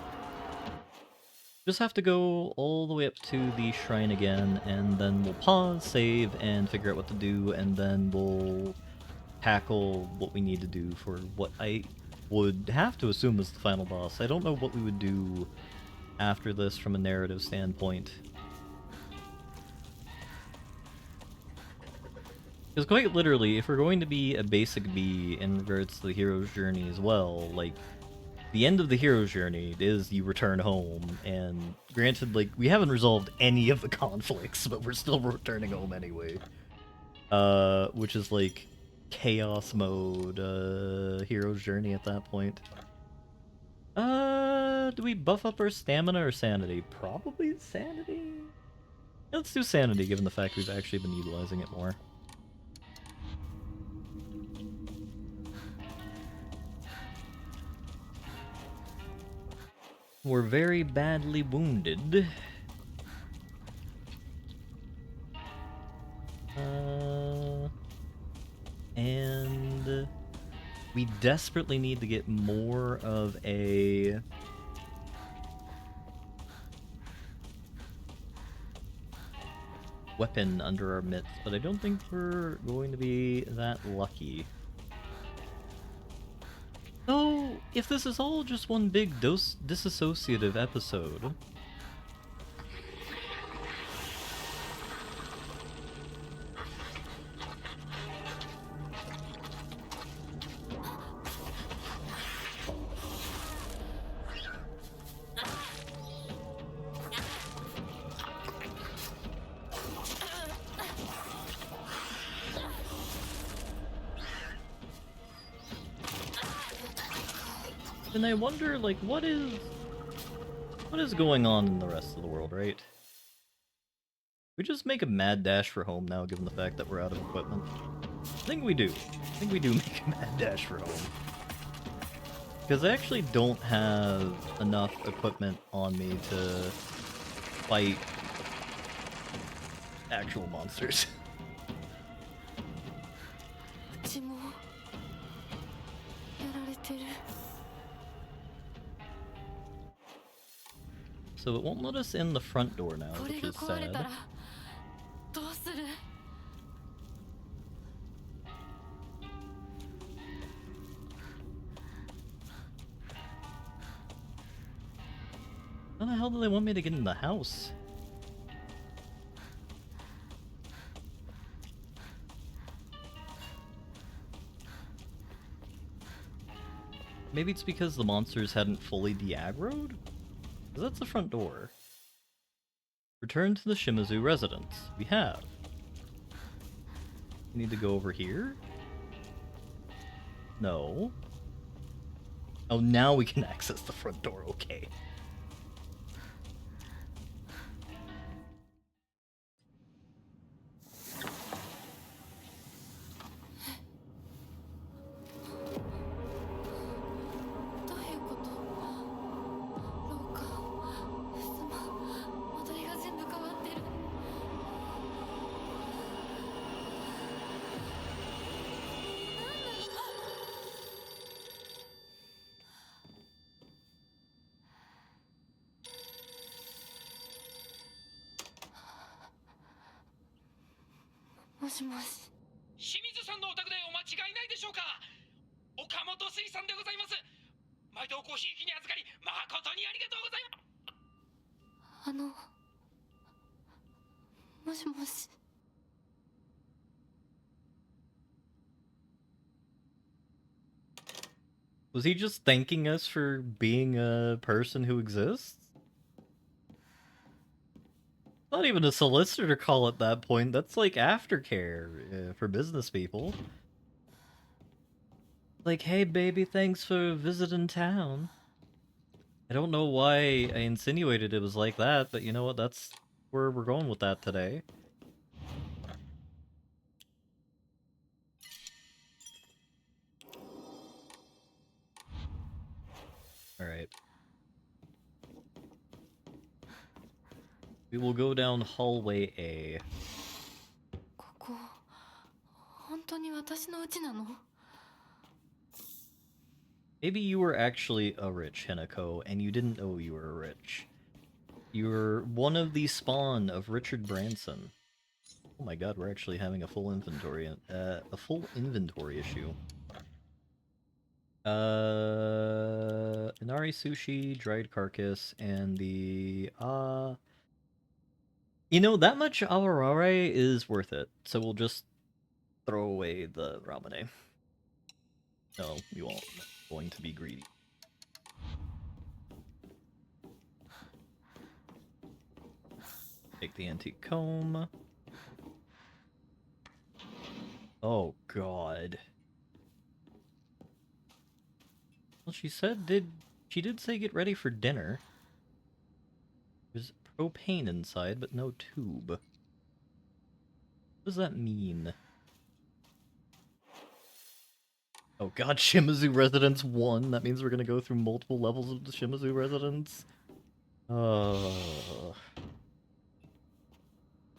Just have to go all the way up to the shrine again, and then we'll pause, save, and figure out what to do, and then we'll tackle what we need to do for what I would have to assume is the final boss. I don't know what we would do after this from a narrative standpoint. Because quite literally, if we're going to be a basic B in regards to the hero's journey as well, like, the end of the hero's journey is you return home, and granted, like, we haven't resolved any of the conflicts, but we're still returning home anyway. Which is, like, chaos mode, hero's journey at that point. Do we buff up our stamina or sanity? Probably sanity? Yeah, let's do sanity, given the fact we've actually been utilizing it more. We're very badly wounded. And we desperately need to get more of a weapon under our mitts, but I don't think we're going to be that lucky. So, if this is all just one big disassociative episode, then I wonder, like, what is What is going on in the rest of the world, right? We just make a mad dash for home now, given the fact that we're out of equipment. I think we do. I think we do make a mad dash for home. Because I actually don't have enough equipment on me to fight actual monsters. うちもやられてる。 So it won't let us in the front door now, これ which が is 壊れた sad. らどうする？ How the hell do they want me to get in the house? Maybe it's because the monsters hadn't fully de-aggroed? 'Cause that's the front door. Return to the Shimizu residence. We have. We need to go over here? No. Oh, now we can access the front door, okay.もしもし。清水さんのお宅でお間違いないでしょうか。岡本水産でございます。毎度ごひいきに預かり誠にありがとうございます。もしもし。 Was he just thanking us for being a person who exists? Not even a solicitor call at that point. That's like aftercare for business people. Like, hey baby, thanks for visiting town. I don't know why I insinuated it was like that, but you know what? That's where we're going with that today. Alright. We will go down hallway A. ここ本当に私の家なの？ Maybe you were actually a rich Hinako, and you didn't know you were rich. You were one of the spawn of Richard Branson. Oh my god, we're actually having a full inventory issue. Inari sushi, dried carcass, and the you know, that much awarare is worth it, so we'll just throw away the ramune. No, we won't. I'm going to be greedy. Take the antique comb. Oh god. Well, she did say get ready for dinner. There's propane inside, but no tube. What does that mean? Oh god, Shimizu Residence 1. That means we're gonna go through multiple levels of the Shimizu Residence.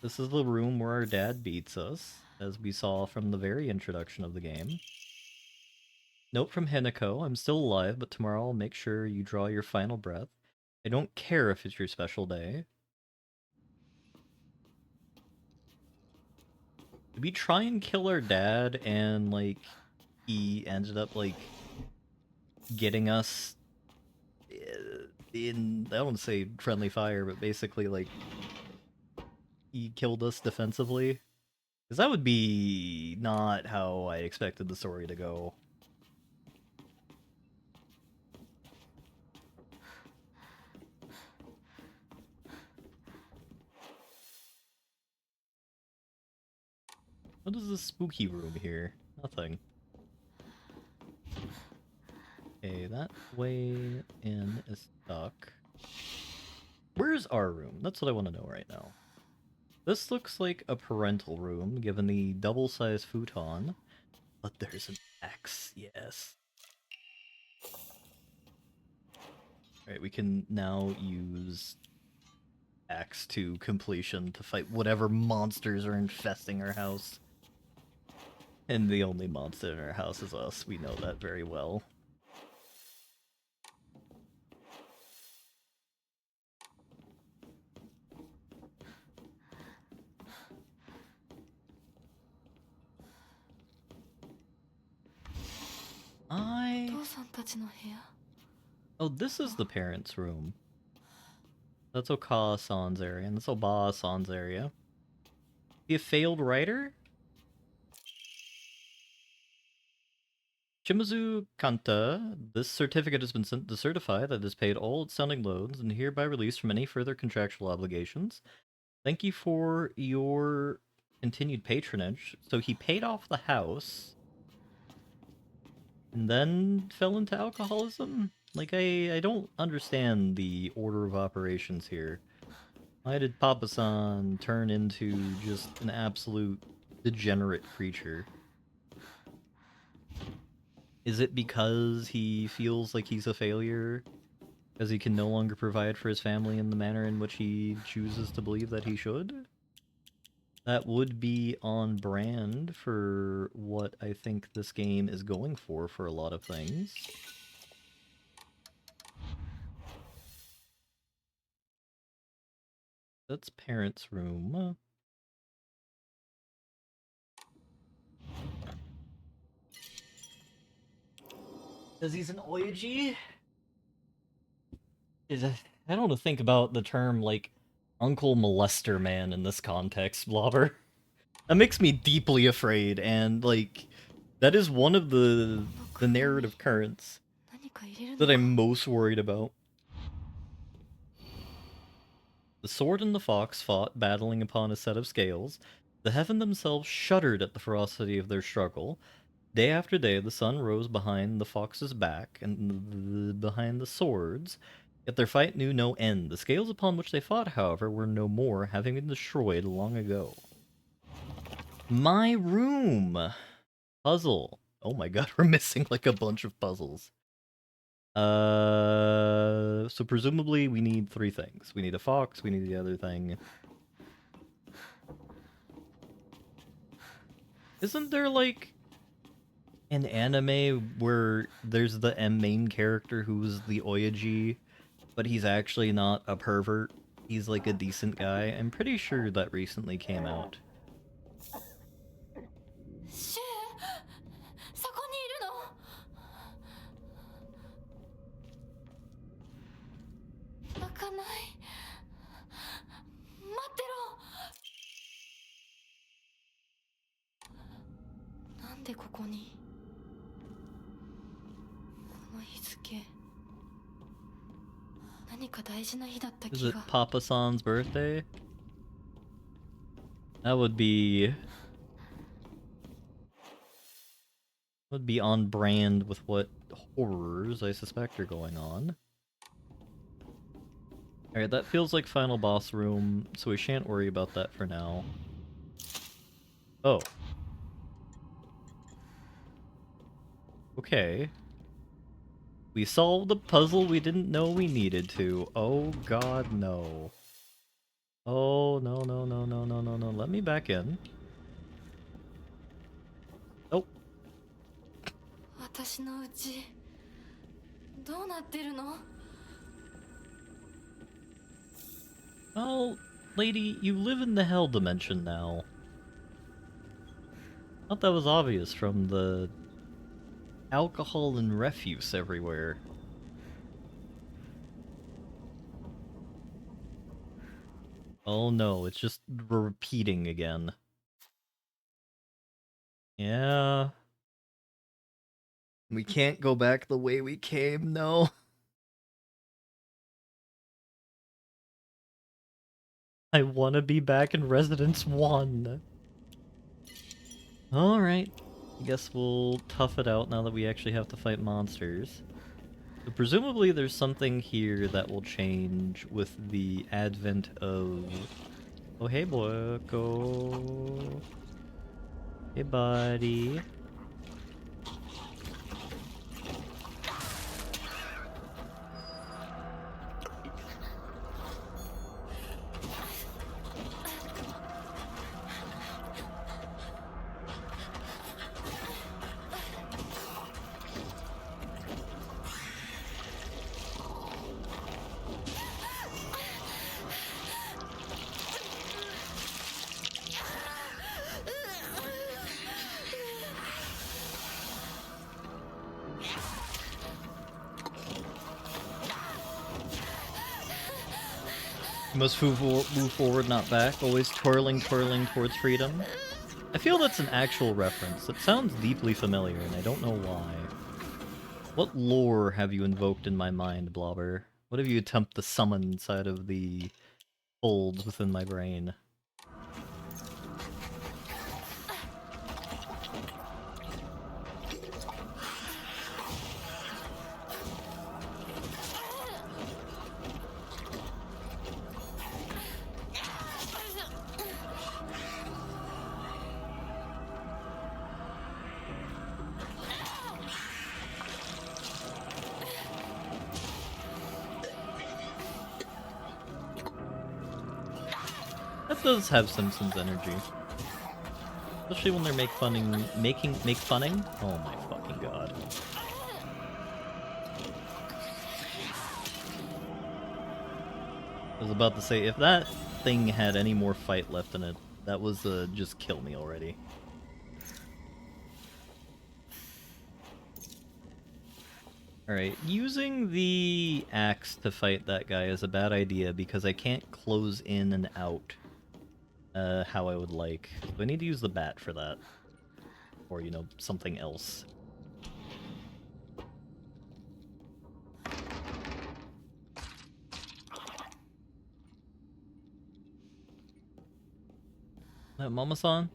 This is the room where our dad beats us, as we saw from the very introduction of the game. Note from Hinako, I'm still alive, but tomorrow I'll make sure you draw your final breath. I don't care if it's your special day. Did we try and kill our dad and, like, he ended up, like, getting us in, I don't want to say friendly fire, but basically, like, he killed us defensively? Because that would be not how I expected the story to go. What is this spooky room here? Nothing. Okay, that way in is stuck. Where's our room? That's what I want to know right now. This looks like a parental room, given the double-sized futon. But there's an X, yes. Alright, we can now use X to completion to fight whatever monsters are infesting our house. And the only monster in our house is us, we know that very well. Oh, this is the parents' room. That's Okawa-san's area, and that's Obaa-san's area. He a failed writer? Shimazu Kanta, this certificate has been sent to certify that it has paid all outstanding loans and hereby released from any further contractual obligations. Thank you for your continued patronage. So he paid off the house and then fell into alcoholism? Like, I don't understand the order of operations here. Why did Papa-san turn into just an absolute degenerate creature? Is it because he feels like he's a failure? Because he can no longer provide for his family in the manner in which he chooses to believe that he should? That would be on brand for what I think this game is going for a lot of things. That's parents' room. Because he's an Oyaji? I don't know, think about the term, like, Uncle Molester Man in this context, Blobber. That makes me deeply afraid, and, like, that is one of the narrative currents that I'm most worried about. The sword and the fox fought, battling upon a set of scales. The heaven themselves shuddered at the ferocity of their struggle. Day after day, the sun rose behind the fox's back and behind the swords, yet their fight knew no end. The scales upon which they fought, however, were no more, having been destroyed long ago. My room! Puzzle. Oh my god, we're missing like a bunch of puzzles. So presumably we need 3 things. We need a fox, we need the other thing. Isn't there, like, an anime where there's the main character who's the Oyaji, but he's actually not a pervert? He's, like, a decent guy. I'm pretty sure that recently came out. Is it Papa-san's birthday? That would be on brand with what horrors I suspect are going on. Alright, that feels like final boss room, so we shan't worry about that for now. Oh. Okay. We solved the puzzle we didn't know we needed to. Oh god, no. Oh, no, no, no, no, no, no, no. Let me back in. Oh. Well, lady, you live in the hell dimension now. Thought that was obvious from the alcohol and refuse everywhere. Oh no, it's just repeating again. Yeah. We can't go back the way we came, no. I wanna be back in Residence 1. Alright. I guess we'll tough it out now that we actually have to fight monsters. So presumably there's something here that will change with the advent of... Oh, hey, Boyko. Hey, buddy. You must move forward, not back, always twirling towards freedom. I feel that's an actual reference. It sounds deeply familiar, and I don't know why. What lore have you invoked in my mind, Blobber? What have you attempted to summon inside of the folds within my brain? That does have Simpsons energy. Especially when they're make funning? Oh my fucking god. I was about to say, if that thing had any more fight left in it, that was just kill me already. Alright, using the axe to fight that guy is a bad idea because I can't close in and out how I would like. So I need to use the bat for that. Or, you know, something else. That Mama-san?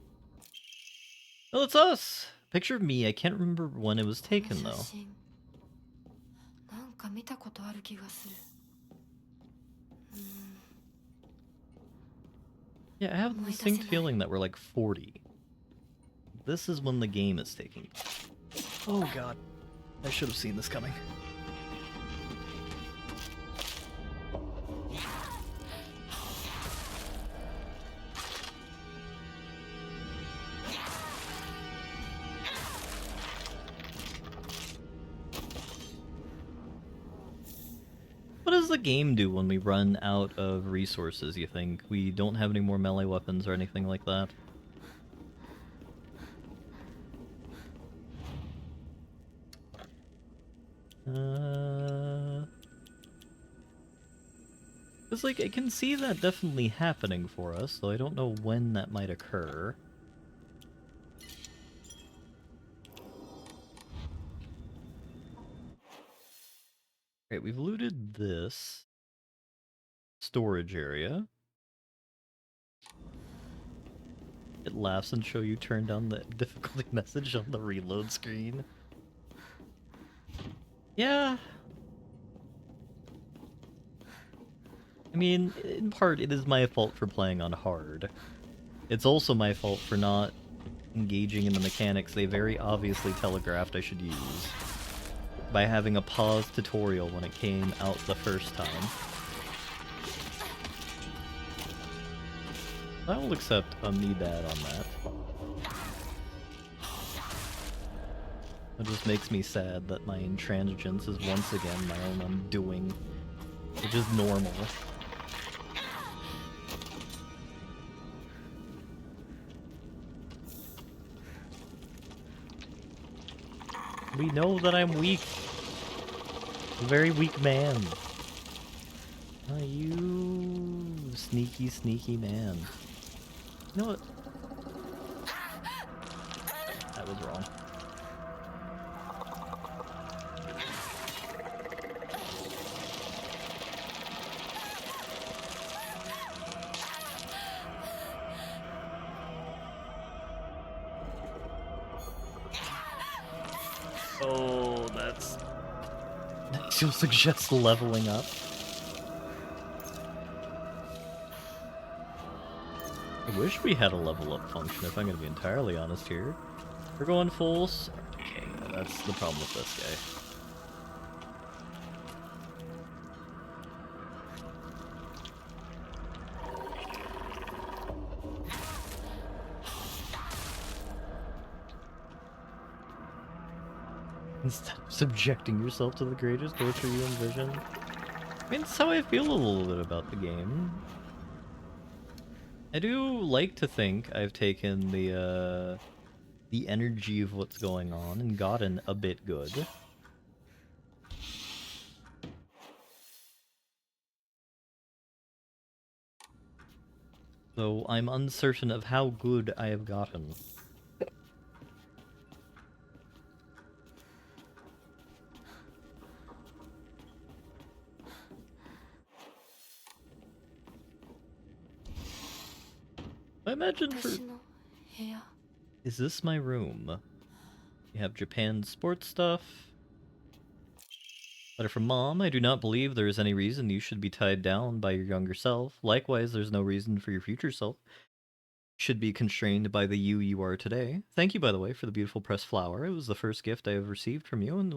Oh, it's us! Picture of me, I can't remember when it was taken, though. なんか見たことある気がする。Yeah, I have the distinct feeling that we're like 40. This is when the game is taking. Oh god. I should have seen this coming. What does the game do when we run out of resources, you think? We don't have any more melee weapons or anything like that? It's like, I can see that definitely happening for us, though I don't know when that might occur. Right, we've looted this storage area. It laughs and show you turn down the difficulty message on the reload screen. Yeah. I mean, in part, it is my fault for playing on hard. It's also my fault for not engaging in the mechanics they very obviously telegraphed I should use by having a pause tutorial when it came out the first time. I will accept a me bad on that. It just makes me sad that my intransigence is once again my own undoing, which is normal. We know that I'm weak. A very weak man. Oh, you sneaky, sneaky man. You know what? That was wrong. Oh, that's You'll suggest leveling up. I wish we had a level up function, if I'm gonna be entirely honest here. We're going full. Okay, that's the problem with this guy. Instead of subjecting yourself to the greatest torture you envision. I mean, that's how I feel a little bit about the game. I do like to think I've taken the energy of what's going on and gotten a bit good. Though I'm uncertain of how good I have gotten. I imagine for... Is this my room? You have Japan's sports stuff. Letter from Mom. I do not believe there is any reason you should be tied down by your younger self. Likewise, there's no reason for your future self should be constrained by the you are today. Thank you, by the way, for the beautiful pressed flower. It was the first gift I have received from you, and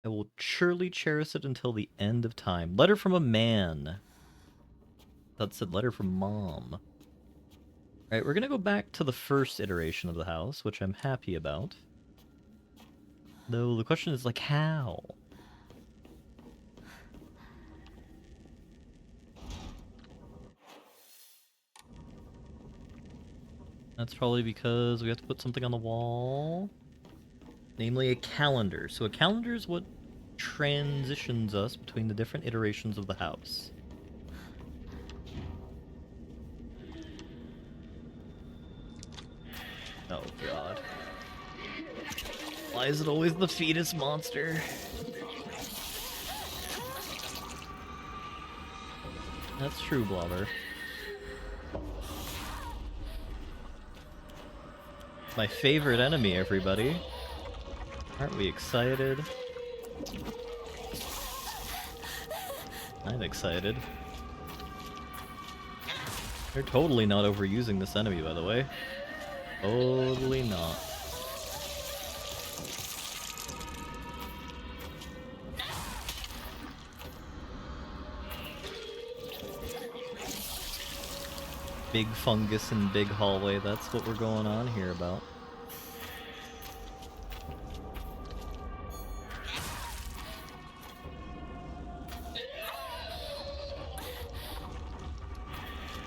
I will surely cherish it until the end of time. Letter from a man. That said letter from Mom. Alright, we're gonna go back to the first iteration of the house, which I'm happy about. Though the question is, like, how? That's probably because we have to put something on the wall. Namely, a calendar. So a calendar is what transitions us between the different iterations of the house. Oh god. Why is it always the fetus monster? That's true, Blobber. My favorite enemy, everybody. Aren't we excited? I'm excited. They're totally not overusing this enemy, by the way. Totally not. Big fungus and big hallway, that's what we're going on here about.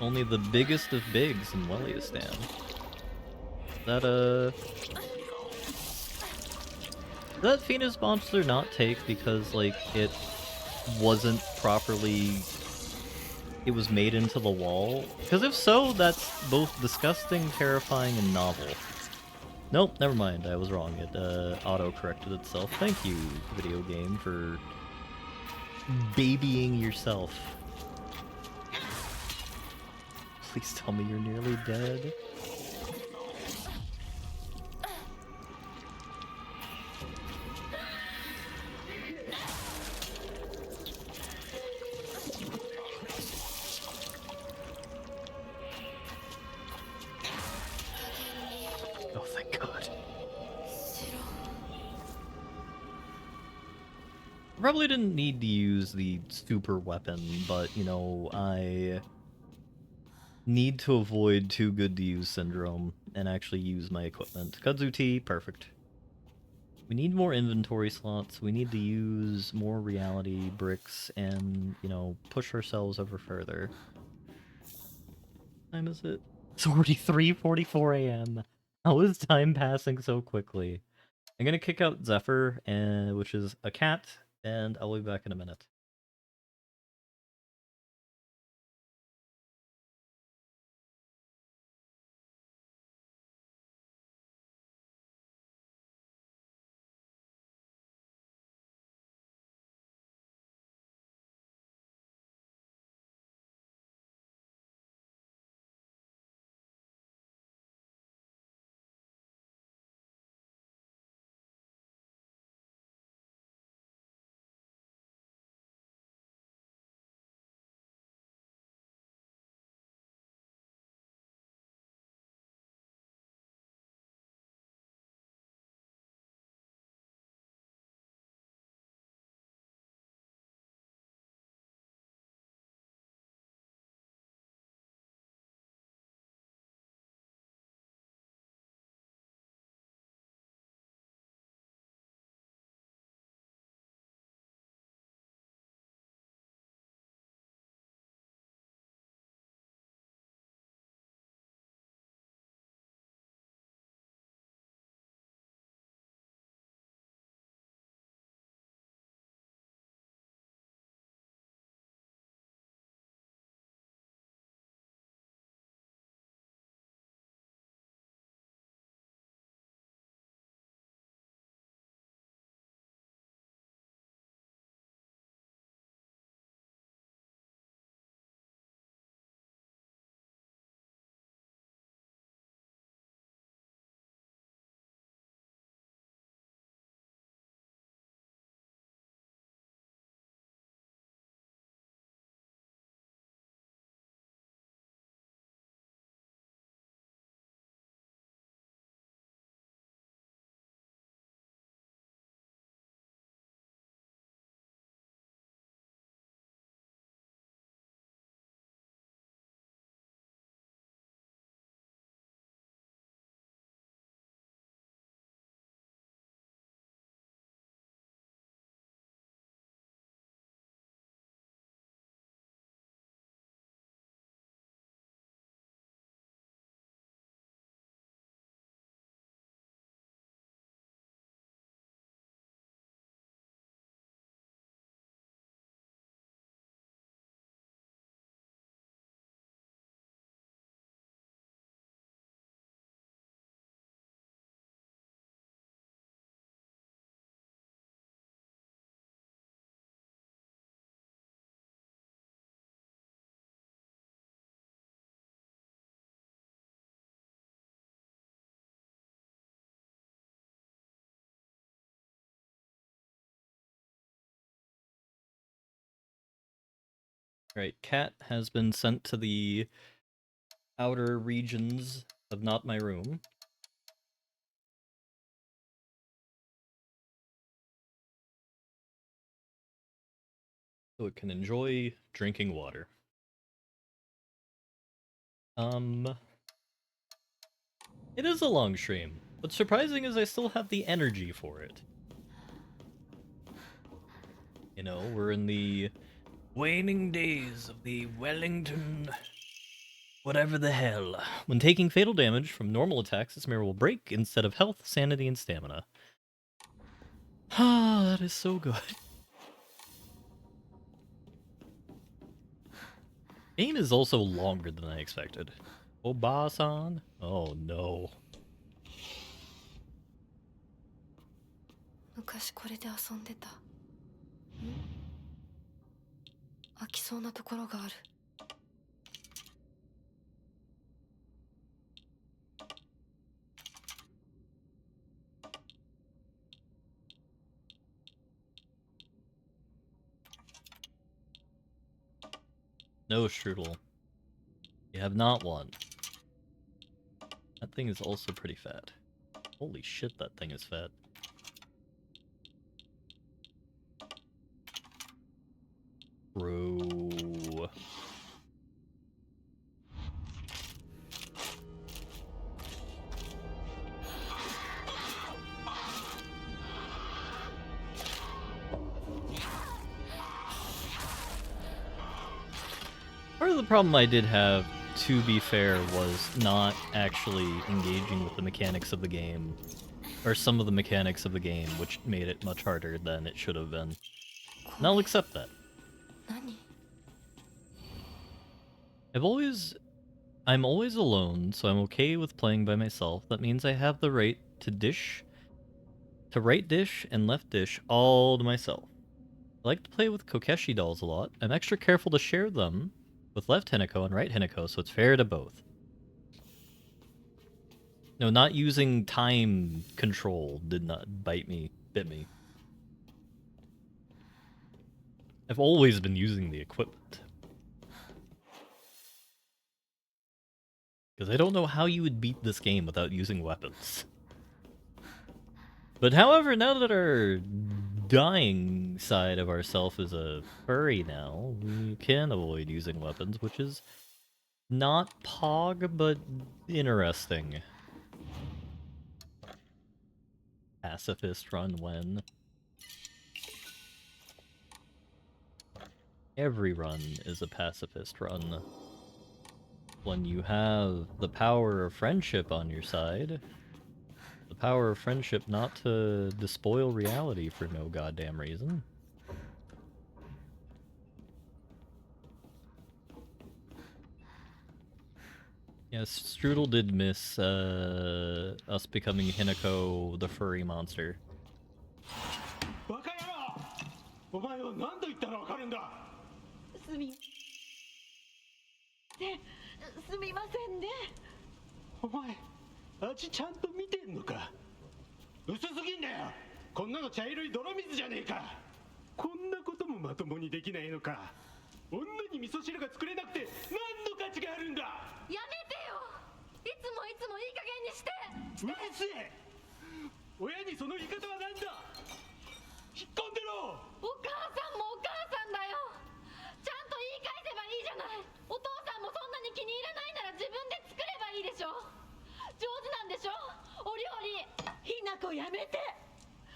Only the biggest of bigs in Welliestan. That Phoenix monster not take because, like, it wasn't properly... It was made into the wall? Because if so, that's both disgusting, terrifying, and novel. Nope, never mind, I was wrong. It auto-corrected itself. Thank you, video game, for babying yourself. Please tell me you're nearly dead. Oh, thank God. Probably didn't need to use the super weapon, but, you know, I need to avoid too good to use syndrome and actually use my equipment. Kudzu tea, perfect. We need more inventory slots, we need to use more reality bricks and, you know, push ourselves over further. What time is it? It's already 3:44 a.m. How is time passing so quickly? I'm gonna kick out Zephyr, which is a cat, and I'll be back in a minute. Right, Cat has been sent to the outer regions of Not My Room. So it can enjoy drinking water. It is a long stream. What's surprising is I still have the energy for it. You know, we're in the waning days of the Wellington... whatever the hell. When taking fatal damage from normal attacks, this mirror will break instead of health, sanity, and stamina. Ah, that is so good. Game is also longer than I expected. Oba-san? Oh no. 昔これで遊んでた。飽きそうなところがある。No, Strudel. You have not won. That thing is also pretty fat. Holy shit, that thing is fat. Bro. Part of the problem I did have, to be fair, was not actually engaging with the mechanics of the game, or some of the mechanics of the game, which made it much harder than it should have been. And I'll accept that. 何？ I'm always alone, so I'm okay with playing by myself. That means I have the right to right dish and left dish all to myself. I like to play with Kokeshi dolls a lot. I'm extra careful to share them with left Hinako and right Hinako, so it's fair to both. No, not using time control did not bit me. I've always been using the equipment. Because I don't know how you would beat this game without using weapons. But however, now that our dying side of ourself is a furry now, we can avoid using weapons, which is not pog, but interesting. Pacifist run when? Every run is a pacifist run. When you have the power of friendship on your side, the power of friendship not to despoil reality for no goddamn reason. Yes, Strudel did miss us becoming Hinako the furry monster. バカ野郎お前は何と言ったらわかるんだすみませんね。お前味ちゃんと見てんのか薄すぎんだよこんなの茶色い泥水じゃねえかこんなこともまともにできないのか女に味噌汁が作れなくて何の価値があるんだやめてよ。いつもいい加減にして。うるせえ親にその言い方はなんだ引っ込んでろお母さんもお母さんだよ。ちゃんと言い返せばいいじゃない。お父さんもそんなに気に入らないなら自分で作ればいいでしょ。上手なんでしょお料理。ひなこやめて。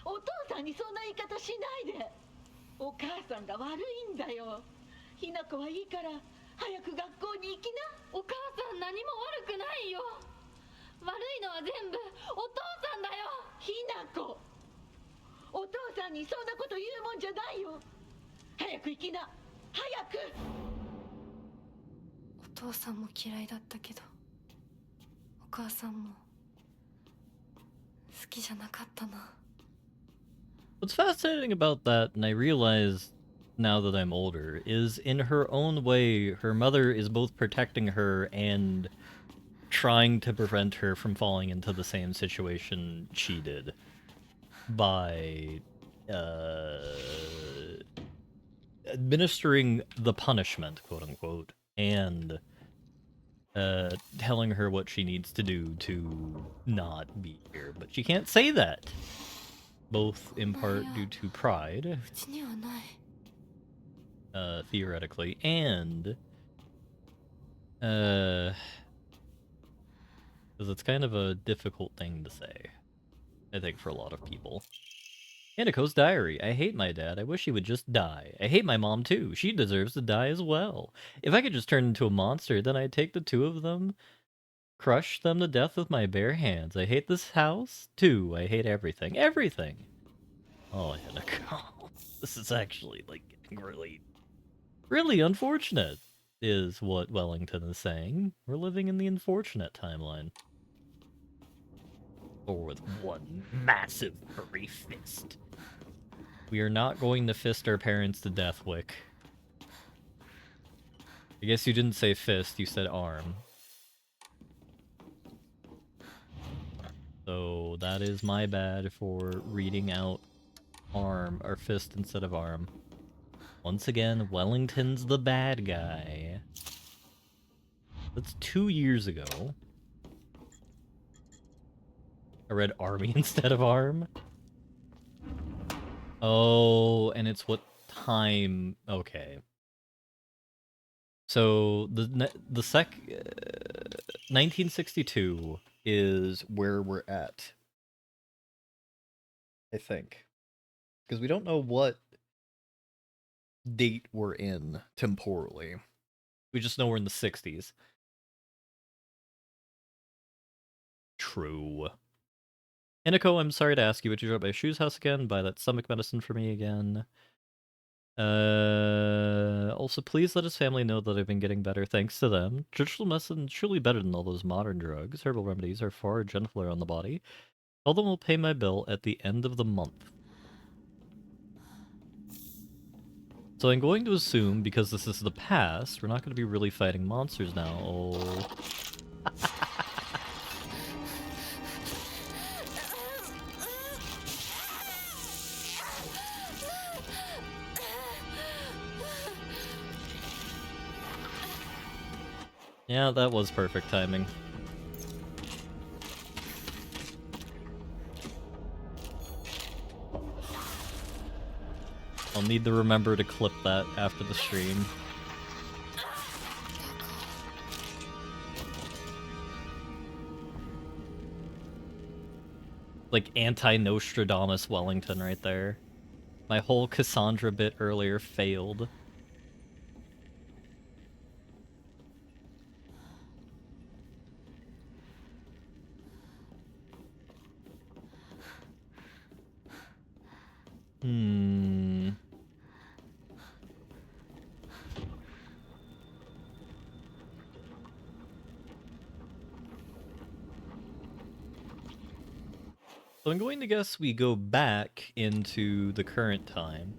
お父さんにそんな言い方しないで。お母さんが悪いんだよ。ひなこはいいから早く学校に行きな。お母さん何も悪くないよ。悪いのは全部お父さんだよ。ひなこ、お父さんにそんなこと言うもんじゃないよ。早く行きな。早く。お父さんも嫌いだったけど、お母さんも好きじゃなかったな。What's fascinating about that, and I realize now that I'm older, is in her own way, her mother is both protecting her and trying to prevent her from falling into the same situation she did by administering the punishment, quote unquote, and telling her what she needs to do to not be here. But she can't say that, both in part due to pride, うちにはない。 theoretically, and because it's kind of a difficult thing to say, I think, for a lot of people. Hanako's diary. I hate my dad. I wish he would just die. I hate my mom too. She deserves to die as well. If I could just turn into a monster, then I'd take the two of them, crush them to death with my bare hands. I hate this house too. I hate everything. Everything. Oh, Hanako. This is actually, like, getting really unfortunate, is what Wellington is saying. We're living in the unfortunate timeline. Or with one massive furry fist. We are not going to fist our parents to death, Wick. I guess you didn't say fist, you said arm. So that is my bad for reading out arm, or fist instead of arm. Once again, Wellington's the bad guy. That's 2 years ago. I read army instead of arm. Oh, and it's what time... Okay. So, the 1962 is where we're at. I think. Because we don't know what date we're in temporally. We just know we're in the 60s. True. Inako, I'm sorry to ask you, would you drop by Shoe's house again? Buy that stomach medicine for me again? Also, please let his family know that I've been getting better thanks to them. Traditional medicine is surely better than all those modern drugs. Herbal remedies are far gentler on the body. Tell them will pay my bill at the end of the month. So I'm going to assume, because this is the past, we're not going to be really fighting monsters now. Oh. Yeah, that was perfect timing. I'll need to remember to clip that after the stream. Like anti-Nostradamus Wellington right there. My whole Cassandra bit earlier failed. So I'm going to guess we go back into the current time.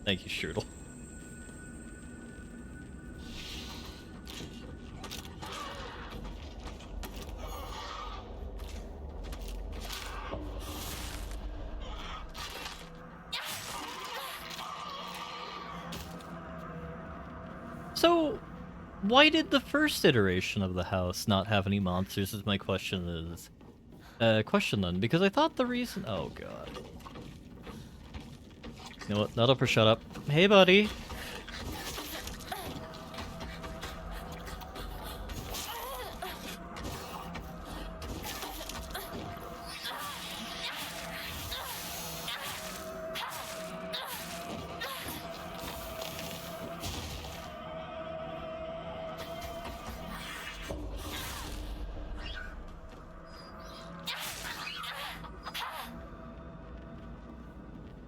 Thank you, Strudel. So, why did the first iteration of the house not have any monsters, is my question is. Question then, because I thought the reason... Oh, God. You know what? Nuttlepper, shut up. Hey, buddy.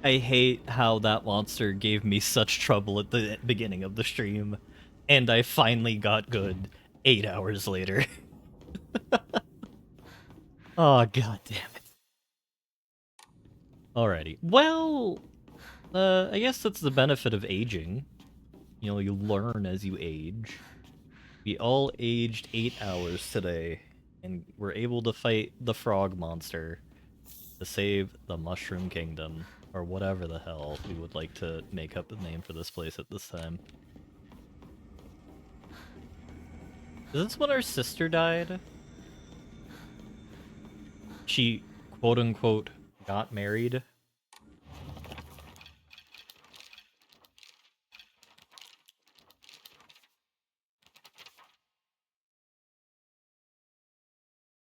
I hate how that monster gave me such trouble at the beginning of the stream, and I finally got good 8 hours later. Oh, god damn it. Alrighty. Well, I guess that's the benefit of aging. You know, you learn as you age. We all aged 8 hours today, and we're able to fight the frog monster to save the Mushroom Kingdom. or whatever the hell we would like to make up a name for this place at this time. Is this when our sister died? She, quote-unquote, got married?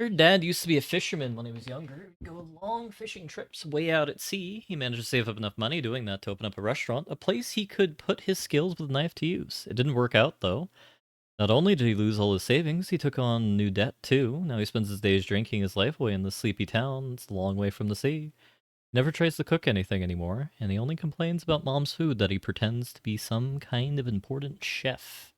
Her dad used to be a fisherman when he was younger. He'd go on long fishing trips way out at sea. He managed to save up enough money doing that to open up a restaurant, a place he could put his skills with a knife to use. It didn't work out, though. Not only did he lose all his savings, he took on new debt, too. Now he spends his days drinking his life away in this sleepy town. It's a long way from the sea. Never tries to cook anything anymore, and he only complains about mom's food that he pretends to be some kind of important chef.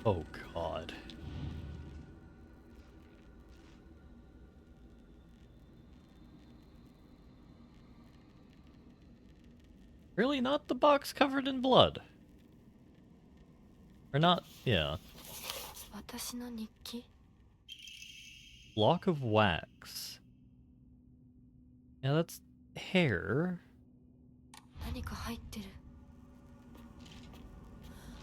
Oh, God. Really not the box covered in blood? Or not, yeah. 私の日記 Block of wax. Yeah, that's hair. 何か入ってる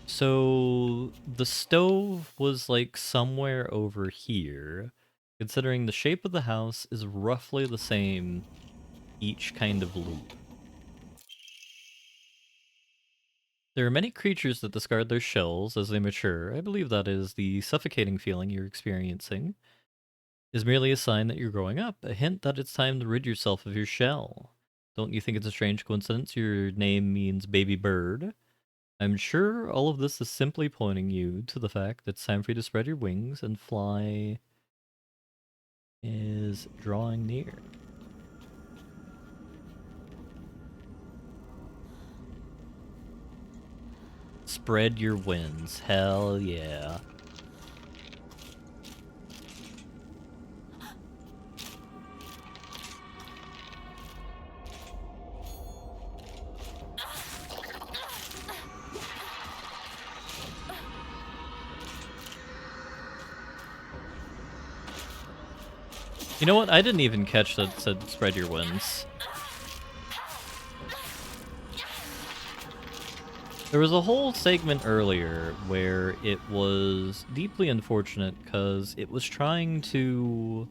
So the stove was like somewhere over here, considering the shape of the house is roughly the same each kind of loop. There are many creatures that discard their shells as they mature. I believe that is the suffocating feeling you're experiencing is merely a sign that you're growing up, a hint that it's time to rid yourself of your shell. Don't you think it's a strange coincidence your name means baby bird? I'm sure all of this is simply pointing you to the fact that it's time for you to spread your wings and fly is drawing near. Spread your wings. Hell yeah. You know what? I didn't even catch that it said spread your wings. There was a whole segment earlier where it was deeply unfortunate because it was trying to...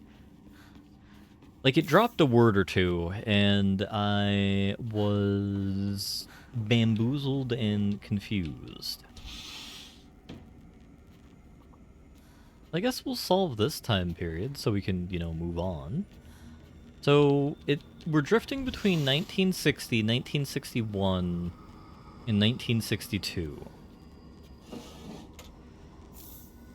Like, it dropped a word or two, and I was bamboozled and confused. I guess we'll solve this time period so we can, move on. So, we're drifting between 1960, 1961, and 1962.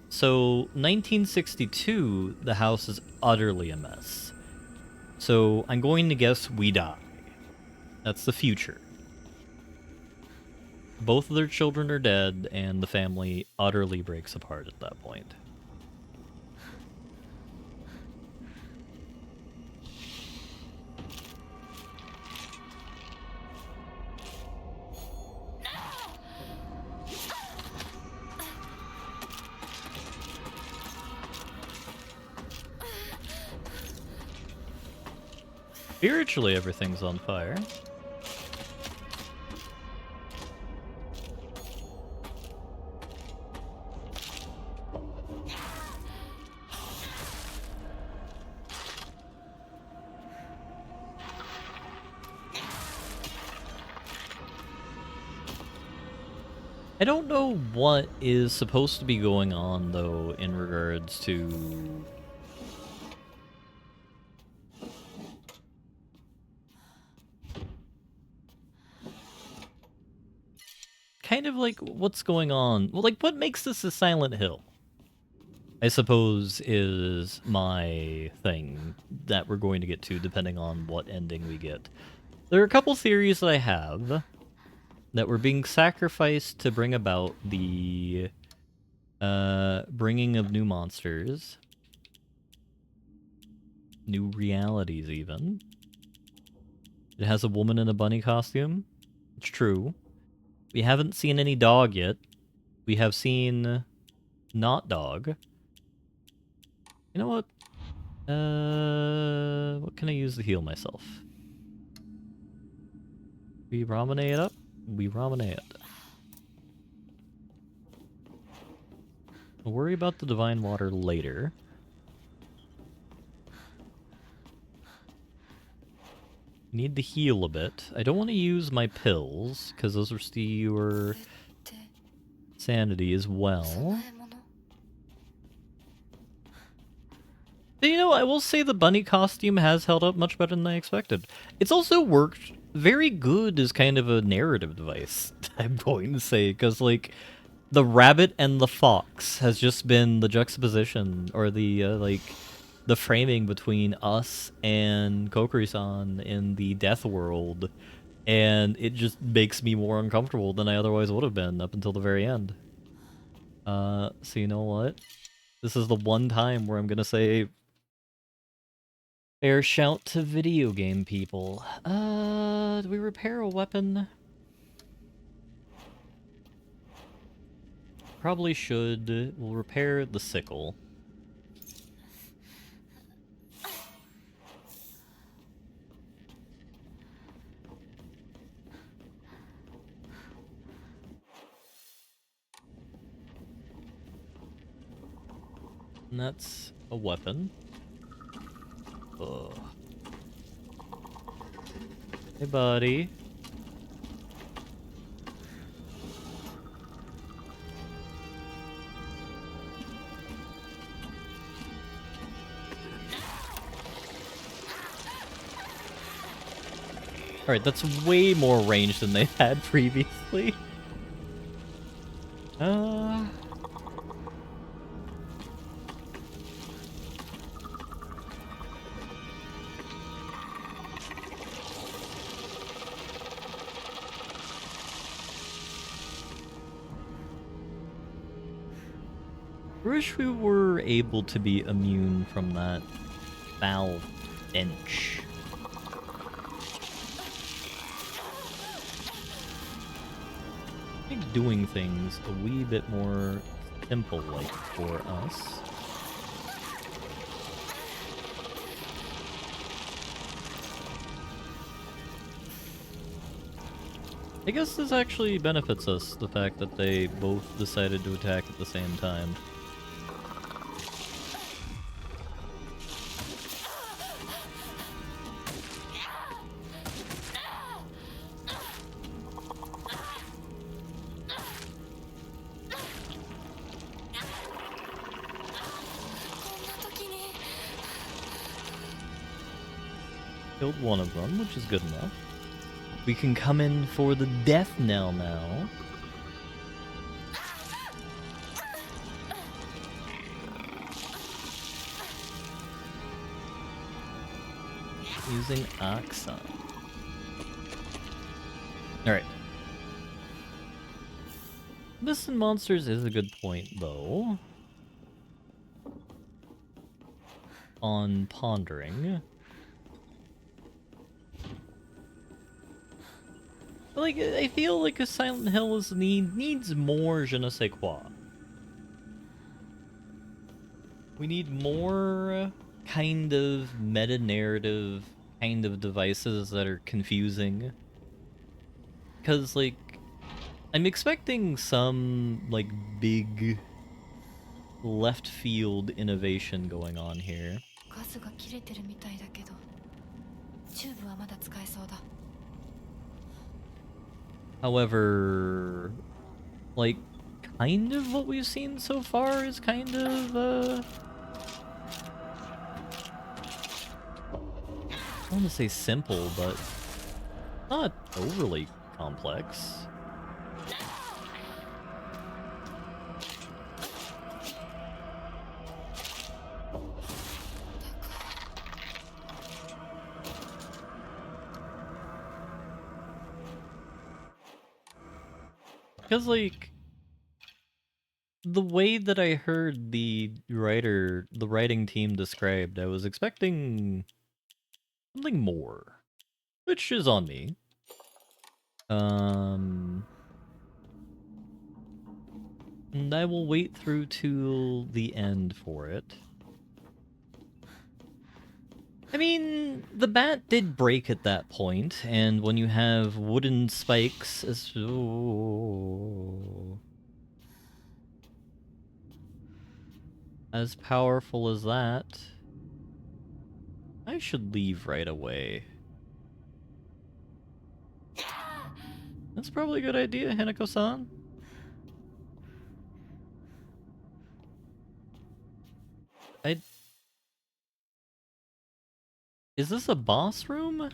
So, 1962, the house is utterly a mess. So, I'm going to guess we die. That's the future. Both of their children are dead, and the family utterly breaks apart at that point. Spiritually, everything's on fire. I don't know what is supposed to be going on, though, in regards to... kind of like what's going on. Well, like, what makes this a Silent Hill? I suppose is my thing that we're going to get to, depending on what ending we get. There are a couple theories that I have that were being sacrificed to bring about the bringing of new monsters, new realities even. It has a woman in a bunny costume. It's true. We haven't seen any dog yet. We have seen not dog. You know what? What can I use to heal myself? We ramen it up? We ramen it. We'll worry about the divine water later. Need to heal a bit. I don't want to use my pills, because those restore your sanity as well. But you know, I will say the bunny costume has held up much better than I expected. It's also worked very good as kind of a narrative device, I'm going to say, because, like, the rabbit and the fox has just been the juxtaposition, or the, the framing between us and Kokiri-san in the death world, and it just makes me more uncomfortable than I otherwise would have been up until the very end. So you know what? This is the one time where I'm gonna say fair shout to video game people. Do we repair a weapon? Probably should. We'll repair the sickle. And that's a weapon. Ugh. Hey, buddy. Alright, that's way more range than they had previously. I wish we were able to be immune from that foul bench. Make doing things a wee bit more simple-like for us. I guess this actually benefits us, the fact that they both decided to attack at the same time. Killed one of them, which is good enough. We can come in for the death knell now. Using Oxon. Alright. Missing monsters is a good point, though. On pondering. Like, I feel like a Silent Hill needs more je ne sais quoi. We need more kind of meta-narrative kind of devices that are confusing. Because, like, I'm expecting some, like, big left field innovation going on here. However, like, kind of what we've seen so far is kind of, I want to say simple, but not overly complex. Because, like, the way that I heard the writing team described, I was expecting something more, which is on me. And I will wait through till the end for it. I mean, the bat did break at that point, and when you have wooden spikes as powerful as that, I should leave right away. That's probably a good idea, Hanako-san. Is this a boss room?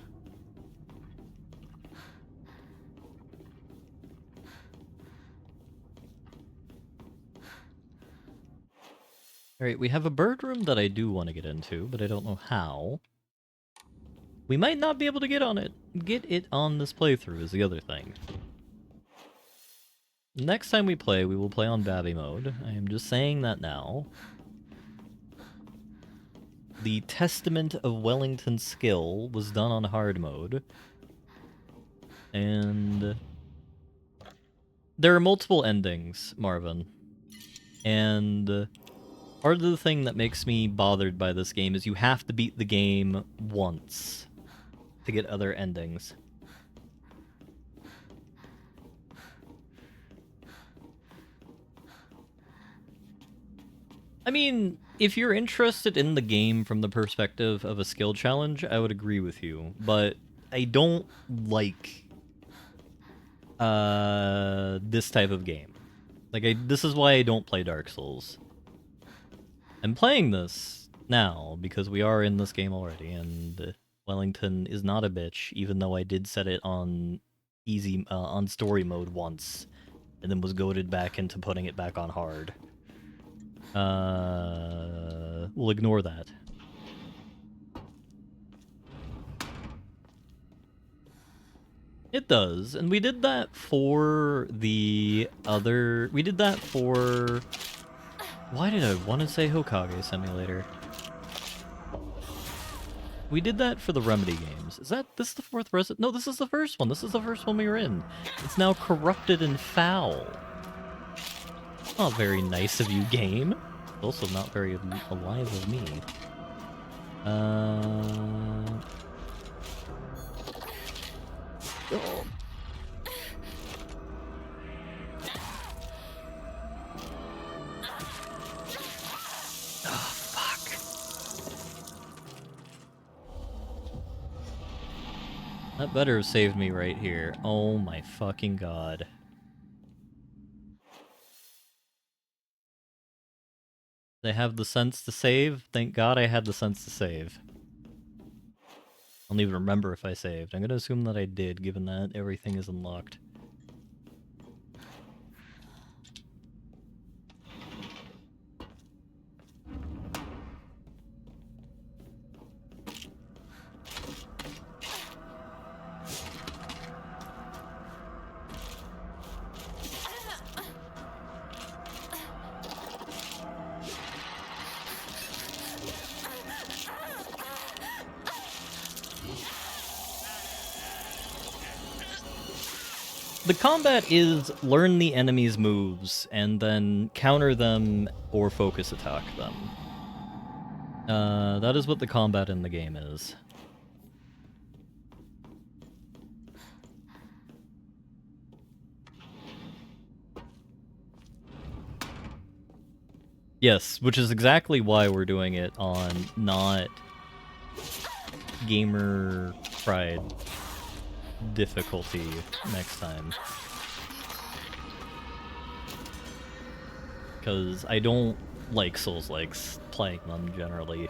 Alright, we have a bird room that I do want to get into, but I don't know how. We might not be able to get it on this playthrough is the other thing. Next time we play, we will play on Babby mode. I am just saying that now. The Testament of Wellington's skill was done on hard mode. And there are multiple endings, Marvin. And part of the thing that makes me bothered by this game is you have to beat the game once to get other endings. I mean, if you're interested in the game from the perspective of a skill challenge, I would agree with you, but I don't like this type of game. Like, this is why I don't play Dark Souls. I'm playing this now because we are in this game already, and Wellington is not a bitch, even though I did set it on easy on story mode once, and then was goaded back into putting it back on hard. We'll ignore that. It does, and we did that for the other... We did that for... Why did I want to say Hokage Simulator? We did that for the Remedy games. Is this the fourth Resident? No, this is the first one. This is the first one we were in. It's now corrupted and foul. Not very nice of you, game. Also not very alive of me. Oh. Oh, fuck. That better have saved me right here. Oh my fucking god. They have the sense to save? Thank god I had the sense to save. I don't even remember if I saved. I'm gonna assume that I did, given that everything is unlocked. The combat is learn the enemy's moves and then counter them or focus attack them. That is what the combat in the game is. Yes, which is exactly why we're doing it on not Gamer Pride difficulty next time. Because I don't like Souls-likes playing them generally.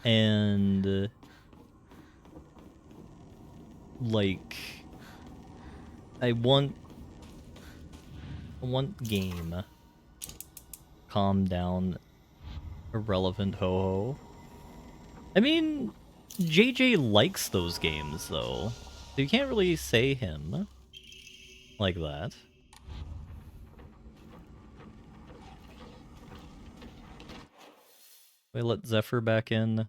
And like I want game. Calm down, irrelevant ho-ho. I mean, JJ likes those games, though. So you can't really say him like that. Do I let Zephyr back in?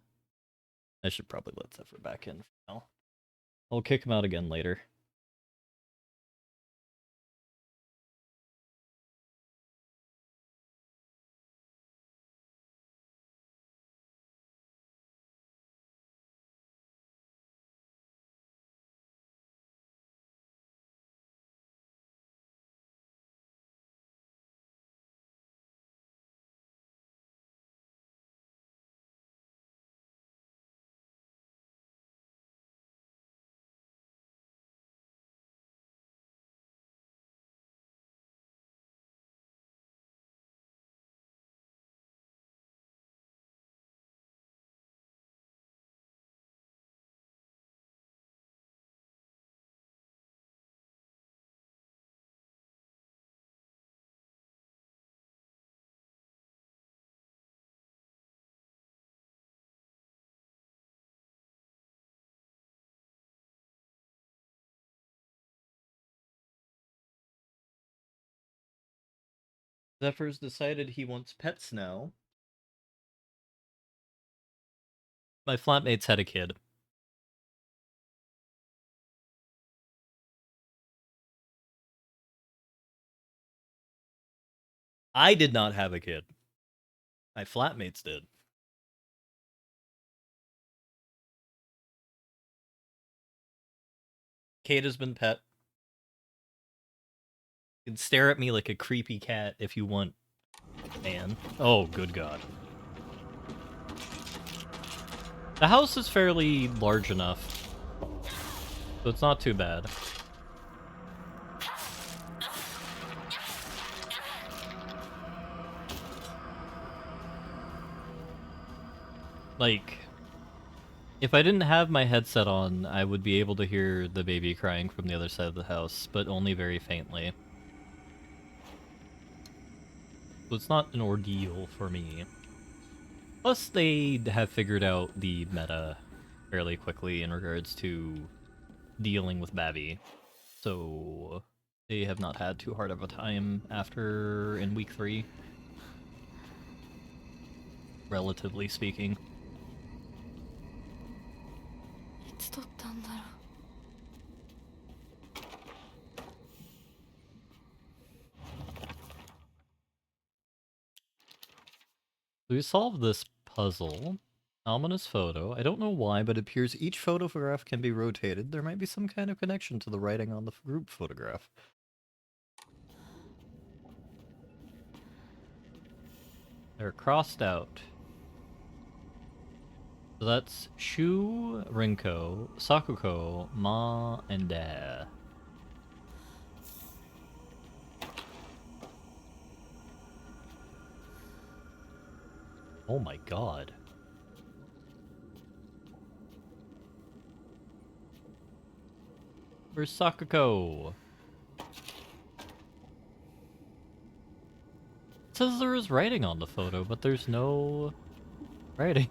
I should probably let Zephyr back in for now. I'll kick him out again later. Zephyr's decided he wants pets now. My flatmates had a kid. I did not have a kid. My flatmates did. Kate has been pet. You can stare at me like a creepy cat if you want, man. Oh, good God. The house is fairly large enough, so it's not too bad. Like, if I didn't have my headset on, I would be able to hear the baby crying from the other side of the house, but only very faintly. So it's not an ordeal for me. Plus, they have figured out the meta fairly quickly in regards to dealing with Babby. So they have not had too hard of a time after in week 3, relatively speaking. いつ撮ったんだろう。 So we solved this puzzle. Ominous photo. I don't know why, but it appears each photograph can be rotated. There might be some kind of connection to the writing on the group photograph. They're crossed out. So that's Shu, Rinko, Sakuko, Ma, and Da. Oh my god. Where's Sakuko? It says there is writing on the photo, but there's no writing.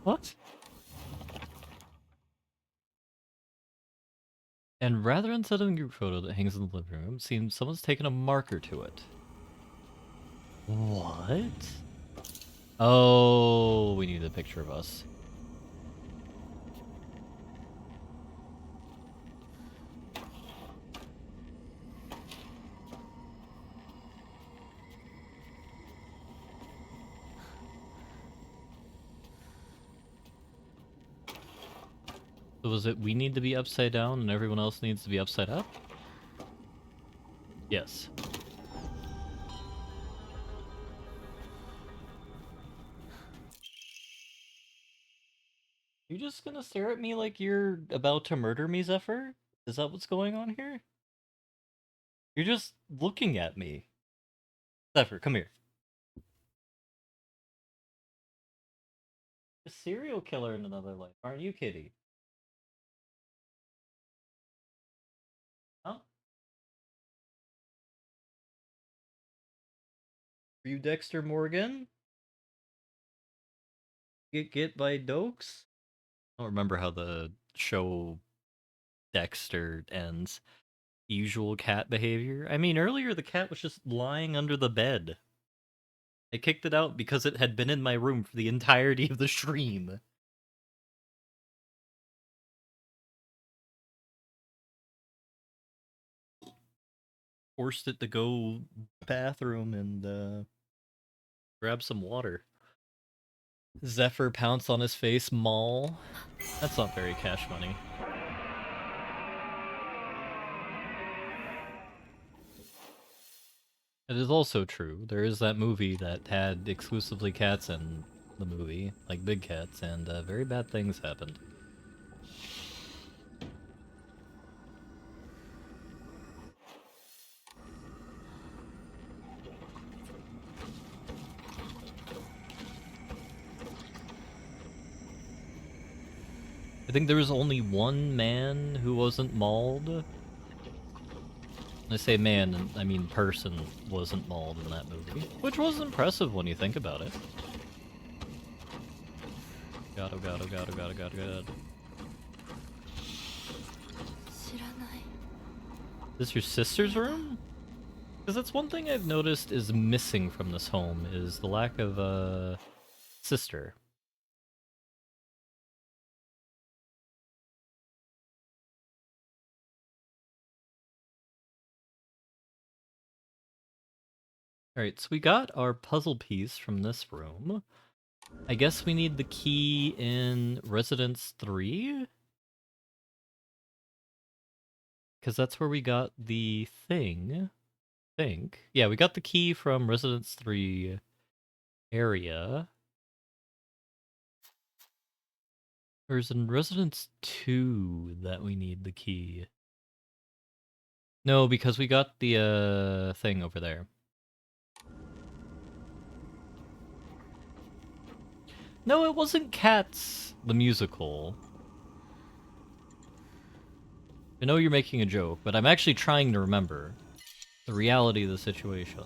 What? And rather than setting a group photo that hangs in the living room, it seems someone's taken a marker to it. What? Oh, we need a picture of us. So was it we need to be upside down and everyone else needs to be upside up? Yes. You just gonna stare at me like you're about to murder me, Zephyr? Is that what's going on here? You're just looking at me. Zephyr, come here. A serial killer in another life, aren't you, kitty? Huh? Are you Dexter Morgan? Get by Dokes? I don't remember how the show Dexter ends. Usual cat behavior. I mean, earlier the cat was just lying under the bed. I kicked it out because it had been in my room for the entirety of the stream. Forced it to go bathroom and grab some water. Zephyr pounce on his face, Maul. That's not very cash money. It is also true. There is that movie that had exclusively cats in the movie, like big cats, and very bad things happened. I think there was only one man who wasn't mauled. When I say man, and I mean person wasn't mauled in that movie, which was impressive when you think about it. God, oh god, oh god, oh god, oh god, oh god. Is this your sister's room? Because that's one thing I've noticed is missing from this home, is the lack of a sister. Alright, so we got our puzzle piece from this room. I guess we need the key in Residence 3? Because that's where we got the thing. I think. Yeah, we got the key from Residence 3 area. Or is it in Residence 2 that we need the key? No, because we got the thing over there. No, it wasn't Cats, the musical. I know you're making a joke, but I'm actually trying to remember the reality of the situation.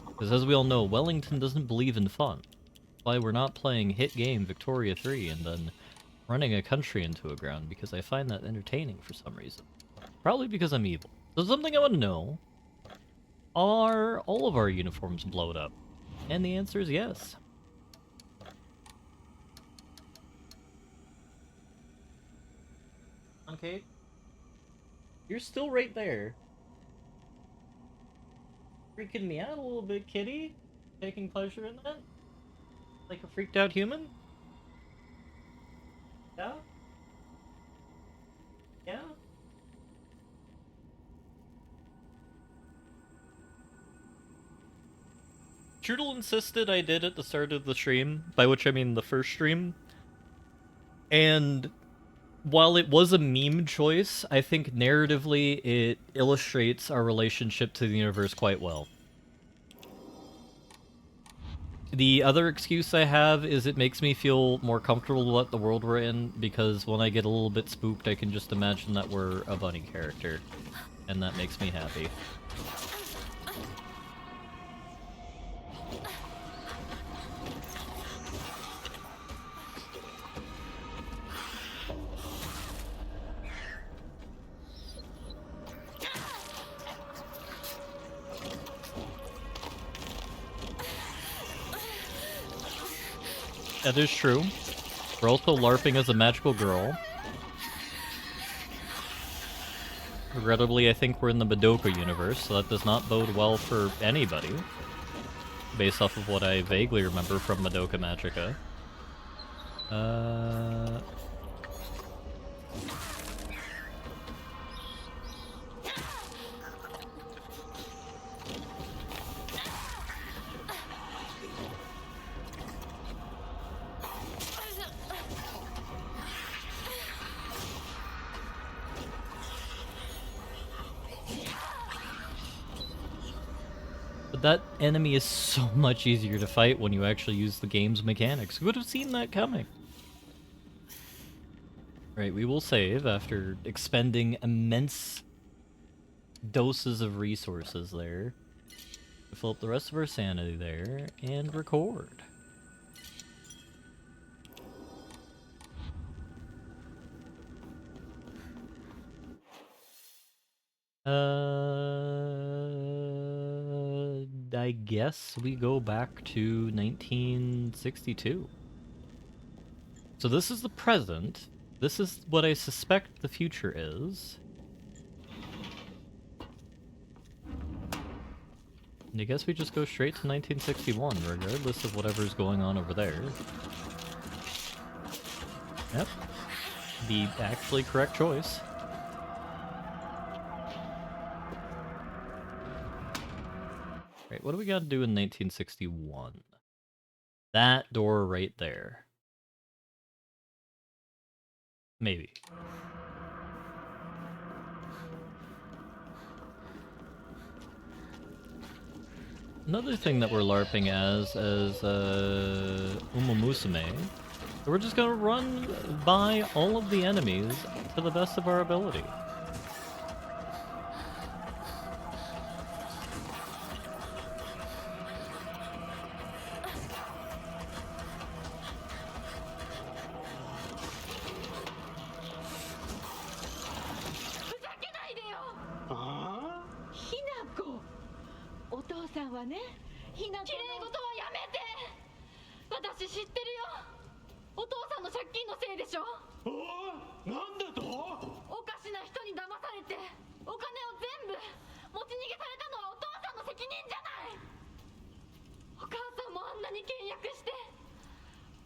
Because as we all know, Wellington doesn't believe in fun. That's why we're not playing hit game Victoria 3 and then running a country into a ground, because I find that entertaining for some reason. Probably because I'm evil. So something I want to know, are all of our uniforms blowed up? And the answer is yes. Okay. You're still right there. Freaking me out a little bit, kitty. Taking pleasure in that? Like a freaked out human? Yeah? Yeah? Trudel insisted I did at the start of the stream, by which I mean the first stream. And while it was a meme choice, I think narratively it illustrates our relationship to the universe quite well. The other excuse I have is it makes me feel more comfortable with the world we're in, because when I get a little bit spooked, I can just imagine that we're a bunny character. And that makes me happy. That is true. We're also LARPing as a magical girl. Regrettably, I think we're in the Madoka universe, so that does not bode well for anybody. Based off of what I vaguely remember from Madoka Magica. But that enemy is so much easier to fight when you actually use the game's mechanics. Who would have seen that coming? Right, we will save after expending immense doses of resources there. Fill up the rest of our sanity there, and record. I guess we go back to 1962. So this is the present. This is what I suspect the future is. And I guess we just go straight to 1961, regardless of whatever's going on over there. Yep. The actually correct choice. Right, what do we gotta do in 1961? That door right there. Maybe. Another thing that we're LARPing as Uma Musume. We're just gonna run by all of the enemies to the best of our ability.ああ、ひなこ、お父さんはね、ひなこの綺麗事はやめて。私知ってるよ。お父さんの借金のせいでしょ。おお、なんだと？おかしな人に騙されてお金を全部持ち逃げされたのはお父さんの責任じゃない。お母さんもあんなに倹約して、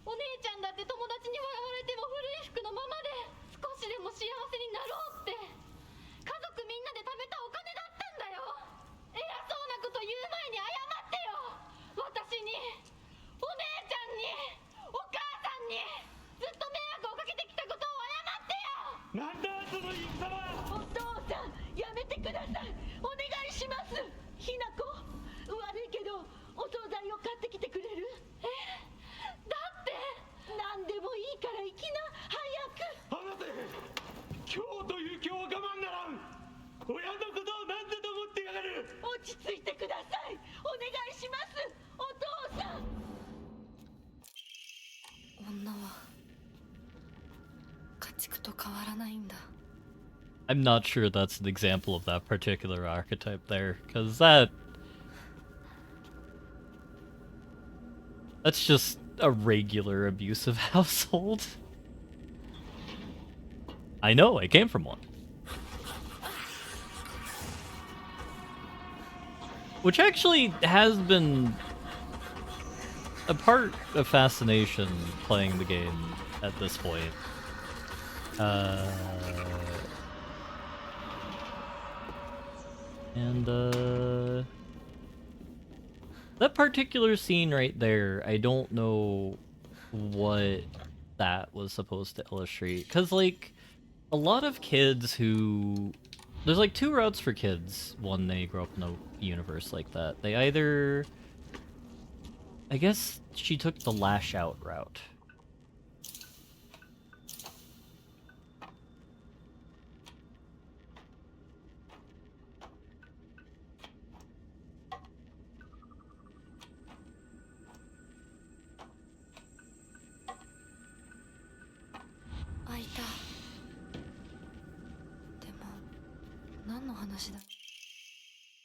お姉ちゃんだって友達に笑われても古い服のままで少しでも幸せになろうって家族みんなで貯めたお金だったんだよ。偉そうなこと言う前に謝ってよ。私に、お姉ちゃんに、お母さんにずっと迷惑をかけてきたことを謝ってよ。なんだその戦は！お父さん、やめてください。お願いします。ひなこ、悪いけどお惣菜を買ってきてくれる？だって何でもいいから行きな、早く。離せ！今日という今日は我慢ならん！親のことを何だと思ってやがる！落ち着いてください。お願いします。お父さん。女は家畜と変わらないんだ。 I'm not sure that's an example of that particular archetype there, because that's just a regular abusive household. I know, I came from one. Which actually has been a part of fascination playing the game at this point. That particular scene right there, I don't know what that was supposed to illustrate. Because, like, a lot of kids who... There's, like, two routes for kids when they grow up in a universe like that. They either... I guess she took the lash out route.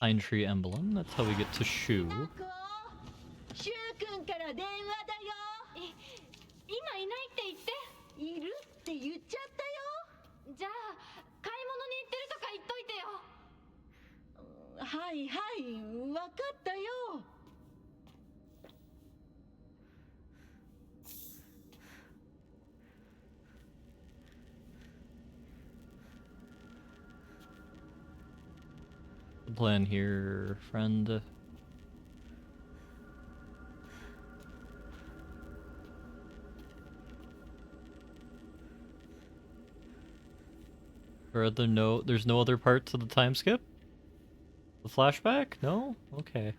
Pine Tree Emblem, that's how we get to Shu. シュウ君から電話だよ。今いないって言って。いるって言っちゃったよ。じゃあ買い物に行ってるとか言っといてよ。はいはい、わかったよ。The plan here, friend. There's no other part to the time skip? The flashback? No? Okay.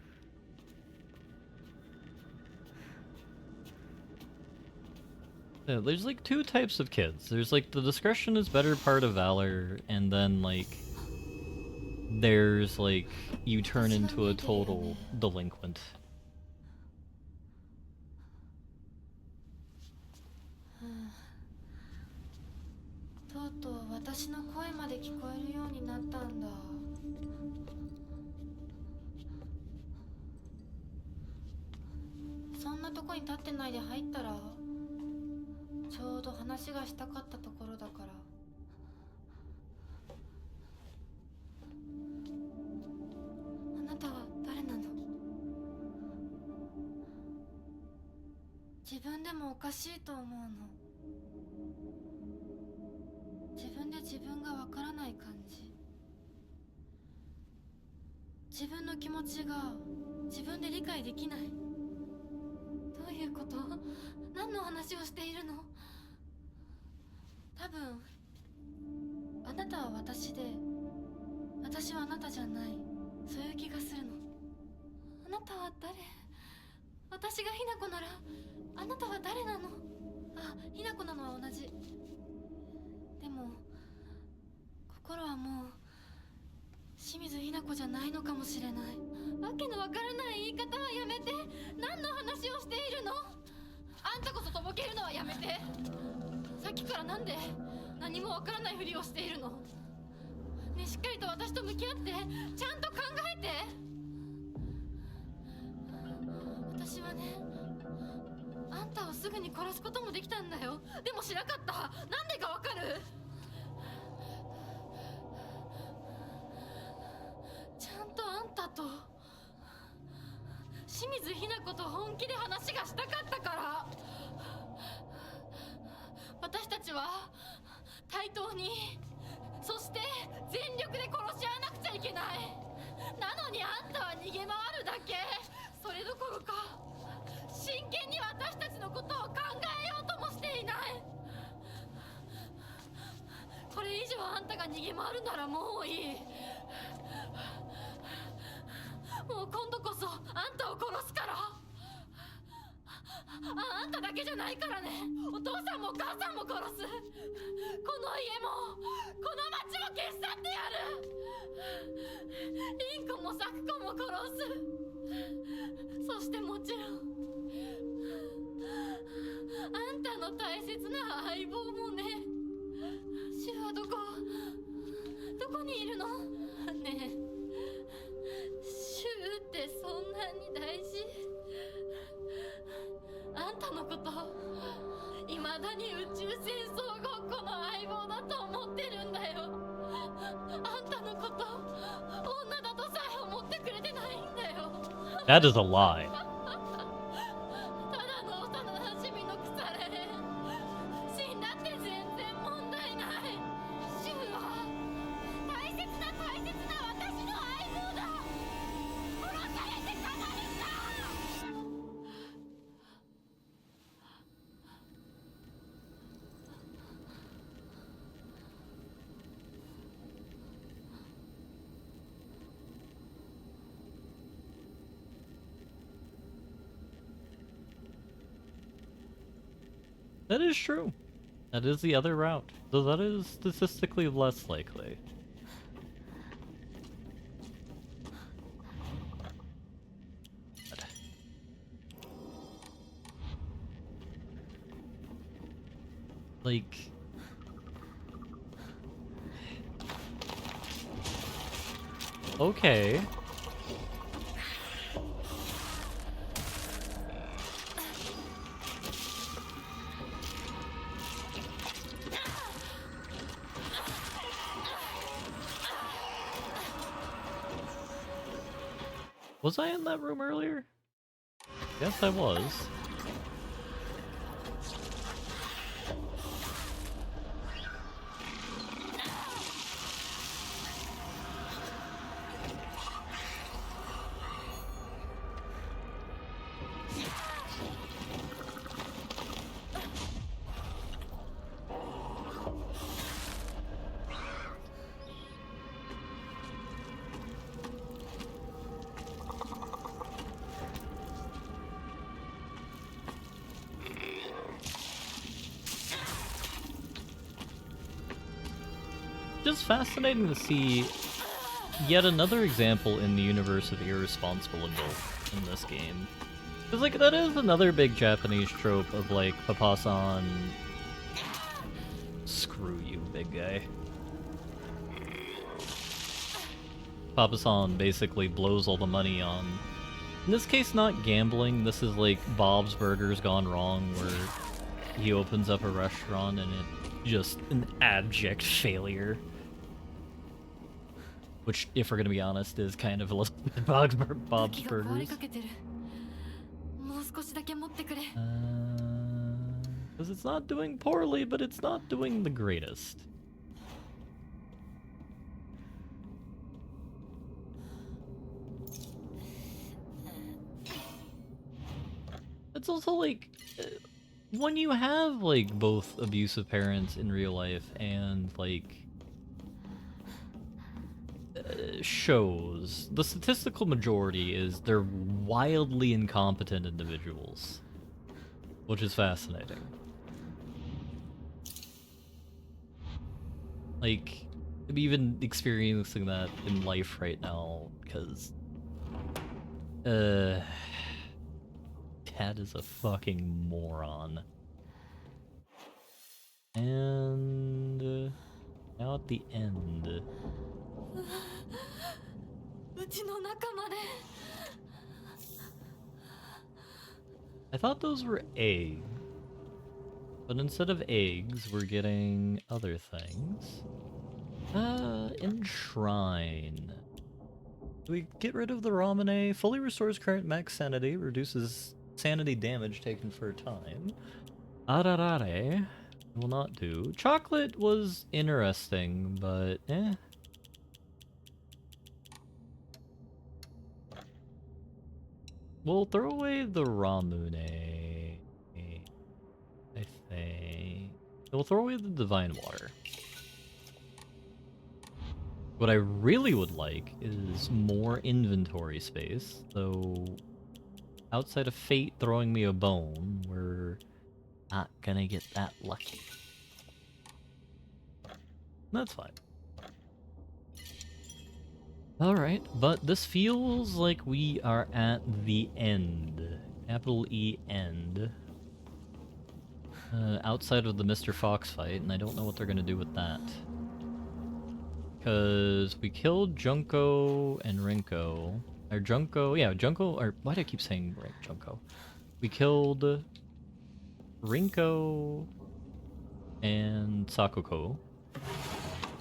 Yeah, there's like two types of kids. There's like the discretion is better part of valor, and then like there's like you turn into a total delinquent. とうとう私の声まで聞こえるようになったんだ。とこに立ってないで入ったらちょうど話がしたかったところだから。あなたは誰なの？自分でもおかしいと思うの。自分で自分がわからない感じ。自分の気持ちが自分で理解できない。どういうこと？何の話をしているの？多分あなたは私で私はあなたじゃない、そういう気がするの。あなたは誰？私がひな子ならあなたは誰なの？あ、ひな子なのは同じ。でも心はもう清水ひな子じゃないのかもしれない。わけのわからない言い方はやめて。何の話をしているの？あんたこそとぼけるのはやめて。さっきからなんで何もわからないふりをしているの？ね、しっかりと私と向き合って、ちゃんと考えて。私はね、あんたをすぐに殺すこともできたんだよ。でもしなかった。なんでかわかる？ちゃんとあんたと清水ひな子と本気で話がしたかったから。私たちは対等に、そして全力で殺し合わなくちゃいけない。なのにあんたは逃げ回るだけ。それどころか真剣に私たちのことを考えようともしていない。これ以上あんたが逃げ回るならもういい。もう今度こそあんたを殺すから。あんただけじゃないからね。お父さんもお母さんも殺す。この家もこの町も消し去ってやる。凛子も咲子も殺す。そしてもちろんあんたの大切な相棒もね。シュはどこにいるの？ねえ、シュってそんなに大事？あんたのこと未だに宇宙戦争ごっこの相棒だと思ってるんだよ。あんたのこと女だとさえ思ってくれてないんだよ。 That is a lie. ただの幼馴染の腐れ。死んだって全然問題ない。シュは大切な私の相棒だ。殺されてたまるか。That is true. That is the other route, though that is statistically less likely. Like... Okay. Was I in that room earlier? Yes, I was. Just fascinating to see yet another example in the universe of irresponsible adult in this game. Because, like, that is another big Japanese trope of, like, Papa-san... Screw you, big guy. Papa-san basically blows all the money on In this case, not gambling. This is like Bob's Burgers gone wrong, where he opens up a restaurant and it's just an abject failure. Which, if we're gonna be honest, is kind of a little bit Bob's Burgers. Because it's not doing poorly, but it's not doing the greatest. It's also like, when you have like both abusive parents in real life and like shows, the statistical majority is they're wildly incompetent individuals, which is fascinating. Like, I'm even experiencing that in life right now, because Dad is a fucking moron. And now at the end. I thought those were eggs, but instead of eggs, we're getting other things. Enshrine. Do we get rid of the Ramune? Fully restores current max sanity, reduces sanity damage taken for a time. Ararare will not do. Chocolate was interesting, but eh. We'll throw away the Ramune, I think. We'll throw away the Divine Water. What I really would like is more inventory space, though outside of fate throwing me a bone, we're not gonna get that lucky. That's fine. Alright, but this feels like we are at the end. Capital E end. Outside of the Mr. Fox fight, and I don't know what they're gonna do with that. Because we killed Junko and Rinko. Or Junko, yeah, Junko, or why do I keep saying Junko? We killed Rinko and Sakoko.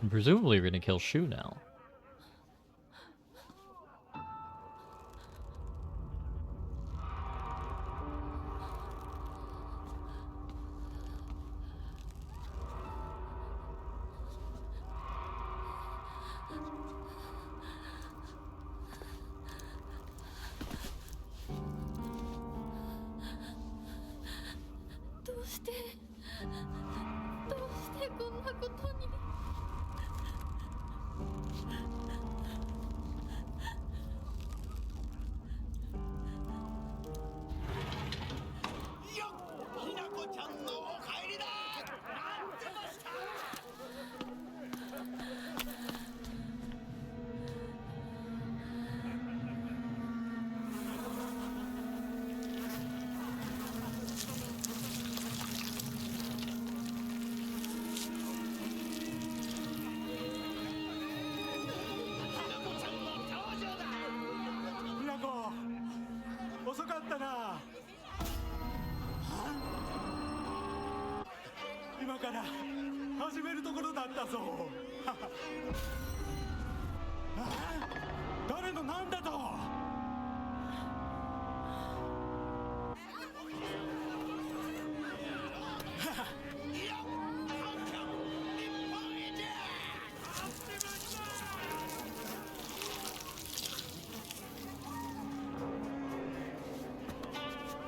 And presumably we're gonna kill Shu now.遅かったな。今から始めるところだったぞ。誰のなんだと。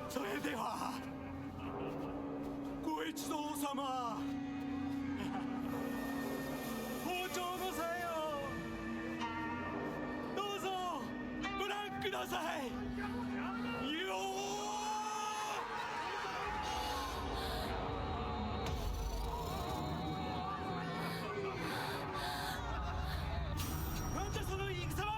それではご一同様、包丁のさよどうぞご覧ください。よー。なんだその戦は。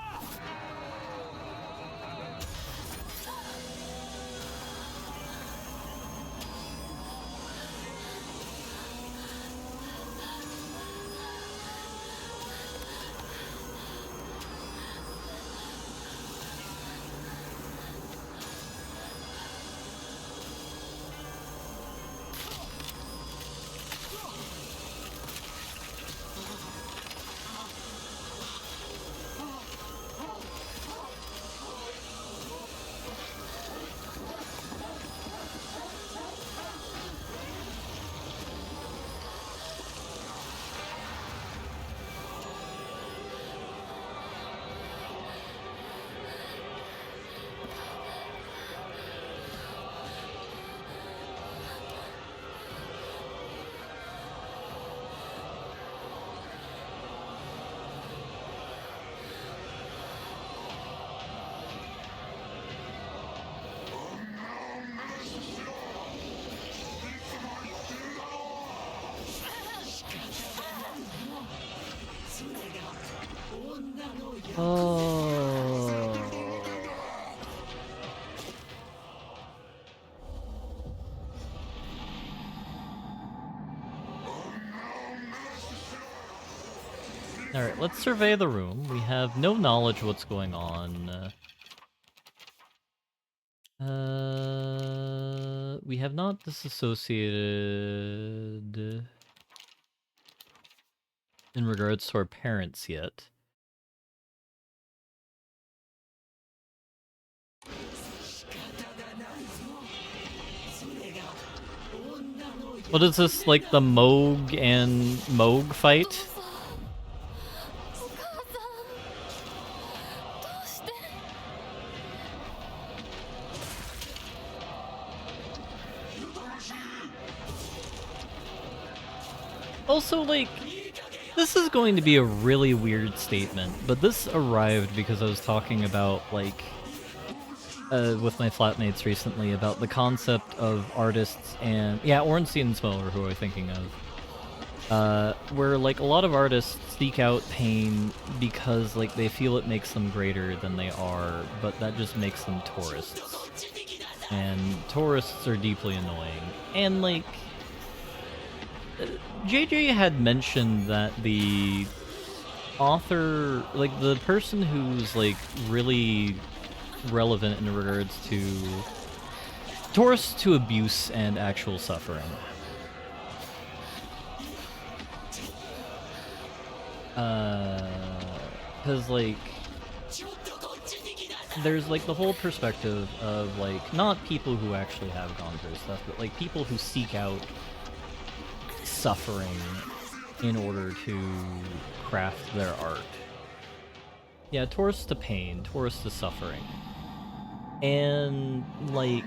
Alright, let's survey the room. We have no knowledge of what's going on. We have not disassociated in regards to our parents yet. What is this, like the Moog and Moog fight? Also, like, this is going to be a really weird statement, but this arrived because I was talking about, like, with my flatmates recently about the concept of artists and... Yeah, Ornstein and Smo are who I'm thinking of. Where, like, a lot of artists seek out pain because, like, they feel it makes them greater than they are, but that just makes them tourists. And tourists are deeply annoying. And, like... JJ had mentioned that the author, like the person who's like really relevant in regards to tourists to abuse and actual suffering. Because like there's like the whole perspective of like not people who actually have gone through stuff, but like people who seek out suffering in order to craft their art. Yeah, tourists to pain, tourists to suffering. And, like...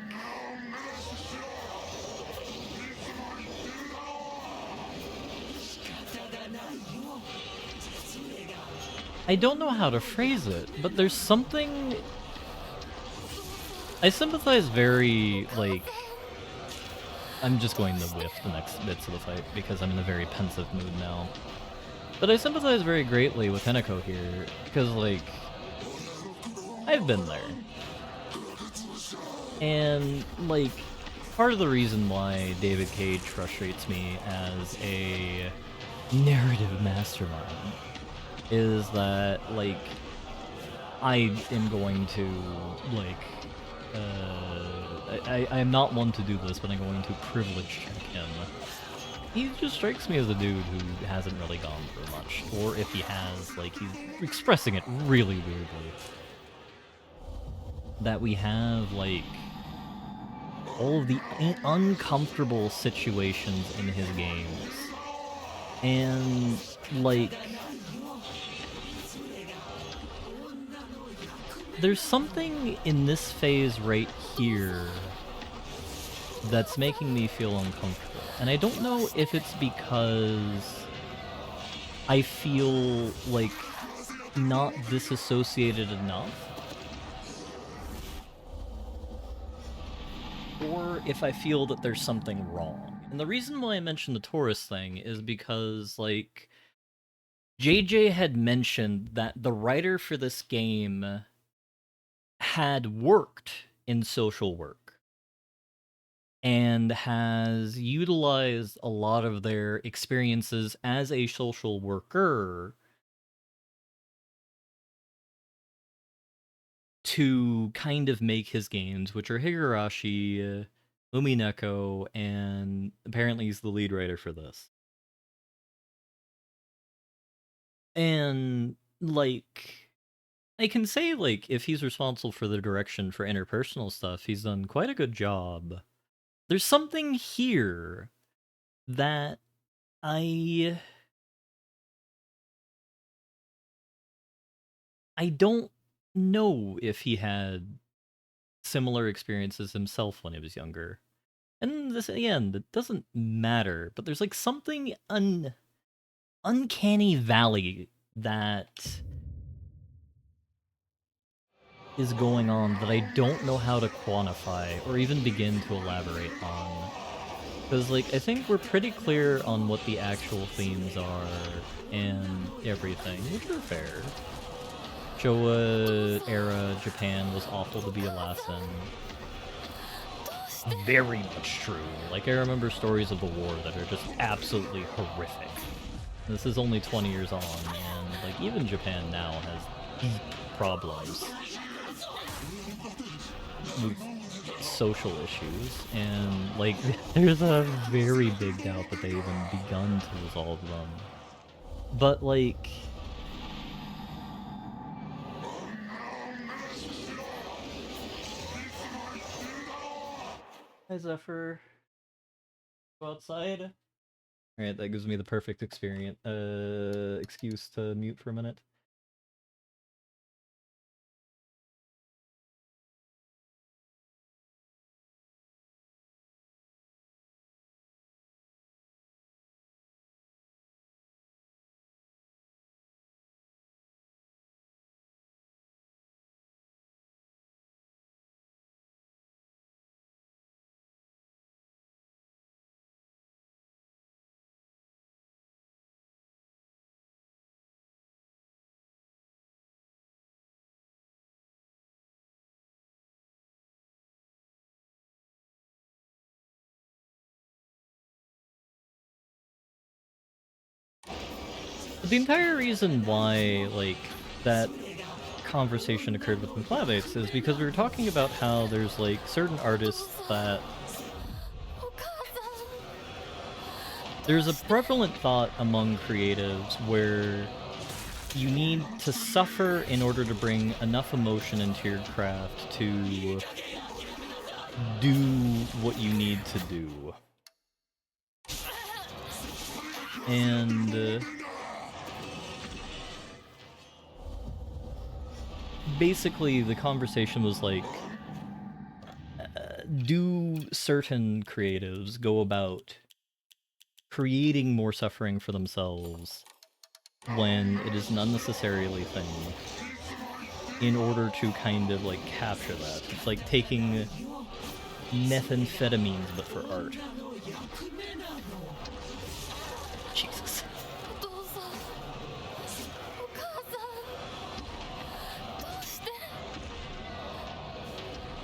I don't know how to phrase it, but there's something... I sympathize very, like... I'm just going to whiff the next bits of the fight because I'm in a very pensive mood now. But I sympathize very greatly with Hinako here, because, like, I've been there. And, like, part of the reason why David Cage frustrates me as a narrative mastermind is that, like, I am going to, like, I am not one to do this, but I'm going to privilege check him. He just strikes me as a dude who hasn't really gone through much. Or if he has, like, he's expressing it really weirdly. That we have, like, all of the uncomfortable situations in his games. And, like... There's something in this phase right here that's making me feel uncomfortable. And I don't know if it's because I feel, like, not disassociated enough, or if I feel that there's something wrong. And the reason why I mentioned the tourist thing is because, like, JJ had mentioned that the writer for this game had worked in social work and has utilized a lot of their experiences as a social worker to kind of make his games, which are Higurashi, Umineko, and apparently he's the lead writer for this. And, like, I can say, like, if he's responsible for the direction for interpersonal stuff, he's done quite a good job. There's something here that I don't know if he had similar experiences himself when he was younger. And this, again, it doesn't matter, but there's like something uncanny valley that is going on that I don't know how to quantify or even begin to elaborate on. Because, like, I think we're pretty clear on what the actual themes are and everything, which are fair. Showa era Japan was awful to be a lassen. Very much true. Like, I remember stories of the war that are just absolutely horrific. This is only 20 years on, and Like, even Japan now has deep problems with social issues, and, like, there's a very big doubt that they even begun to resolve them. But, like... Hi, Zephyr. Go outside. Alright, that gives me the perfect excuse to mute for a minute. But the entire reason why, like, that conversation occurred with McLavitt's is because we were talking about how there's, like, certain artists that... There's a prevalent thought among creatives where you need to suffer in order to bring enough emotion into your craft to do what you need to do. And basically the conversation was like, do certain creatives go about creating more suffering for themselves when it is an unnecessarily thing in order to kind of, like, capture that? It's like taking methamphetamines but for art. Jesus.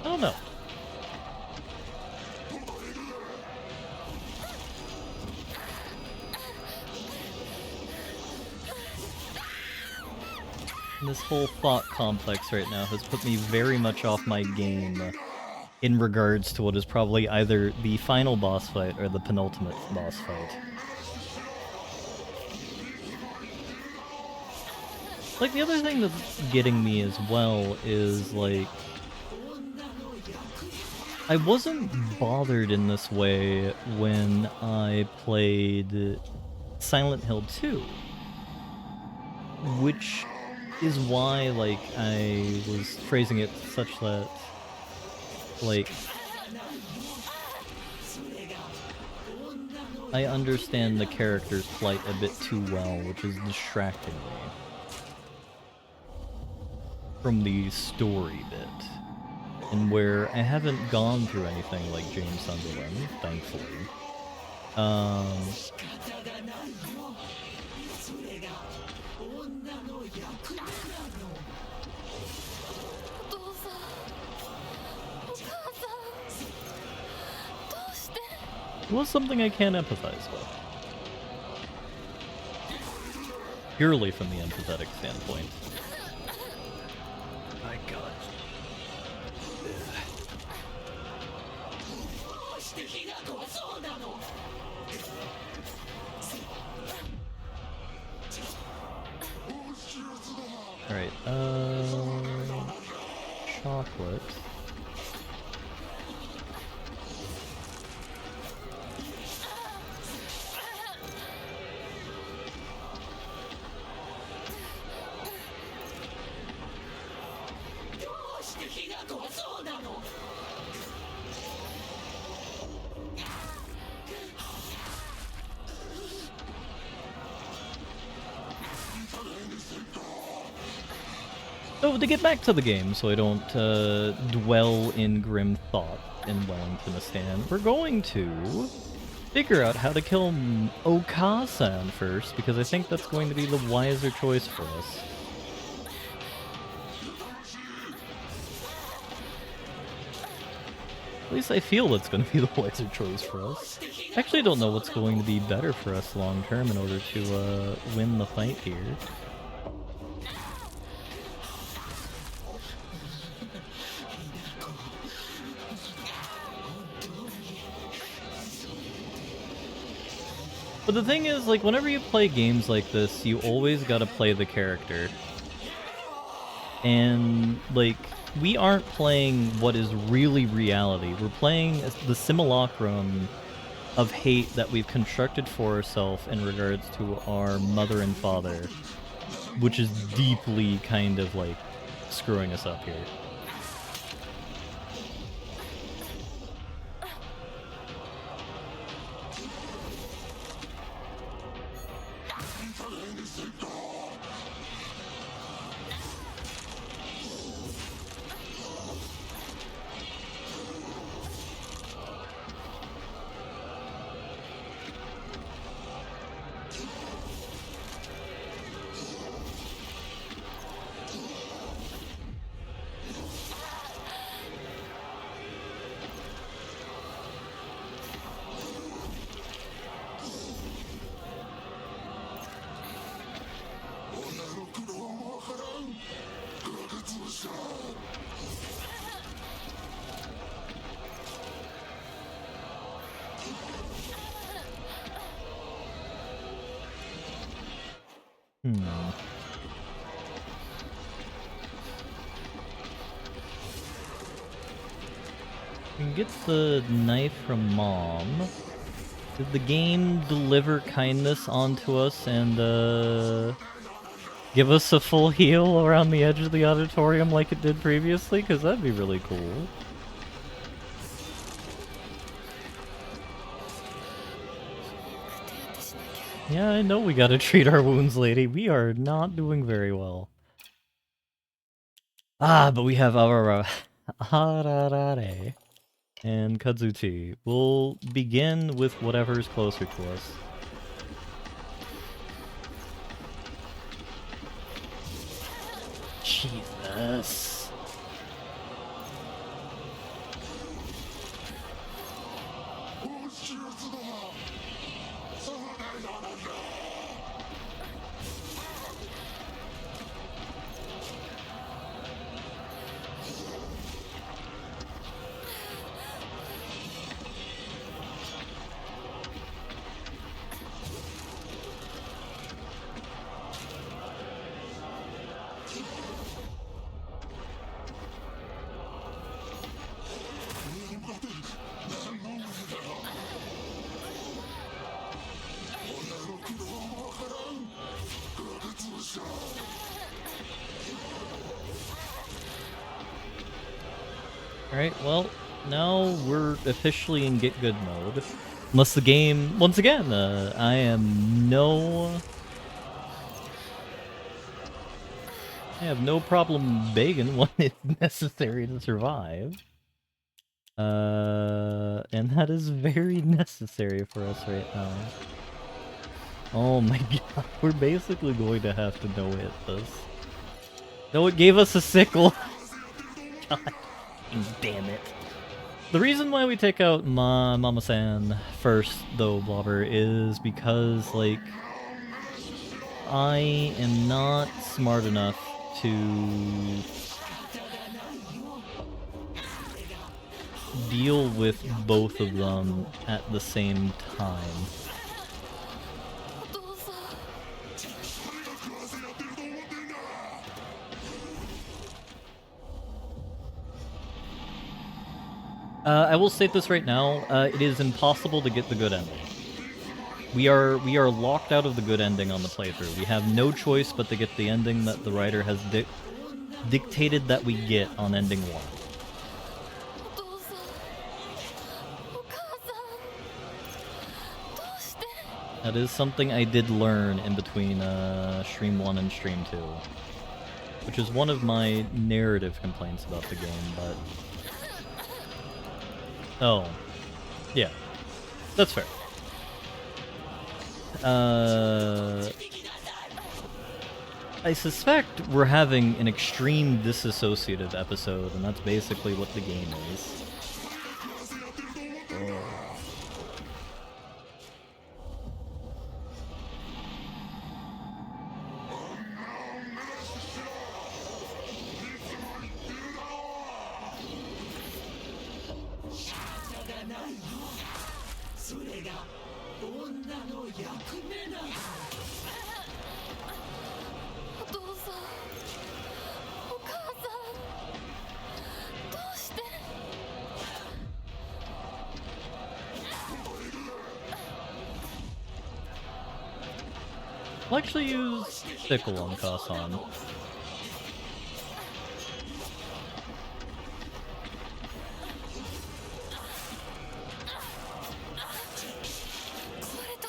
I don't know. This whole thought complex right now has put me very much off my game in regards to what is probably either the final boss fight or the penultimate boss fight. Like, the other thing that's getting me as well is, like, I wasn't bothered in this way when I played Silent Hill 2, which is why, like, I was phrasing it such that, like, I understand the character's plight a bit too well, which is distracting me from the story bit. And where I haven't gone through anything like James Sunderland, thankfully. It was something I can't empathize with. Purely from the empathetic standpoint. My god. Alright, chocolate. So, to get back to the game, so I don't dwell in grim thought in Wellingtonistan, we're going to figure out how to kill Okasan first, because I think that's going to be the wiser choice for us. At least I feel that's going to be the wiser choice for us. I actually don't know what's going to be better for us long term in order to win the fight here. But the thing is, like, whenever you play games like this, you always gotta play the character. And, like, we aren't playing what is really reality. We're playing the simulacrum of hate that we've constructed for ourselves in regards to our mother and father, which is deeply kind of, like, screwing us up here. We can get the knife from Mom. Did the game deliver kindness onto us and, give us a full heal around the edge of the auditorium like it did previously? Because that'd be really cool. Yeah, I know we gotta treat our wounds, lady. We are not doing very well. Ah, but we have Ararare and Kazuchi. We'll begin with whatever's closer to us. Jesus. Alright, well, now we're officially in get good mode. Unless the game, once again, I have no problem begging when it's necessary to survive. And that is very necessary for us right now. Oh my god, we're basically going to have to no-hit this. No, it gave us a sickle! God damn it. The reason why we take out Mama-san first, though, Blobber, is because, like, I am not smart enough to deal with both of them at the same time. I will state this right now, it is impossible to get the good ending. We are locked out of the good ending on the playthrough. We have no choice but to get the ending that the writer has dictated that we get on ending 1. That is something I did learn in between Stream 1 and Stream 2. Which is one of my narrative complaints about the game, but... Oh. Yeah. That's fair. I suspect we're having an extreme disassociative episode, and that's basically what the game is. お父さん、お母さん、どうして。I'll actually use Sickle on Kasan. 壊れた。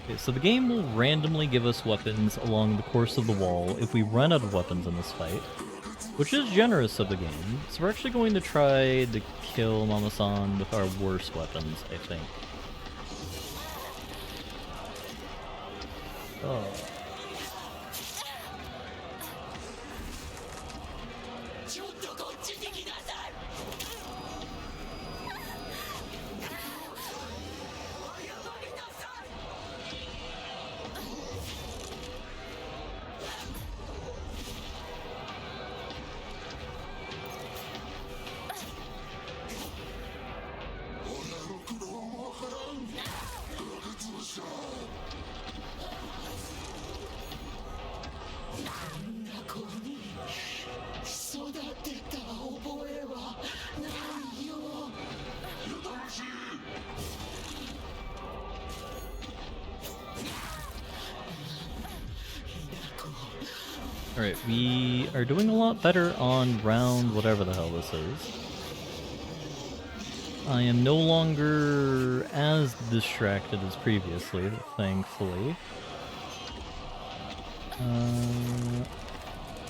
Okay, so the game will randomly give us weapons along the course of the wall if we run out of weapons in this fight, which is generous of the game. So we're actually going to try to kill Mama-san with our worst weapons, I think. Oh. Alright, we are doing a lot better on round whatever the hell this is. I am no longer as distracted as previously, thankfully.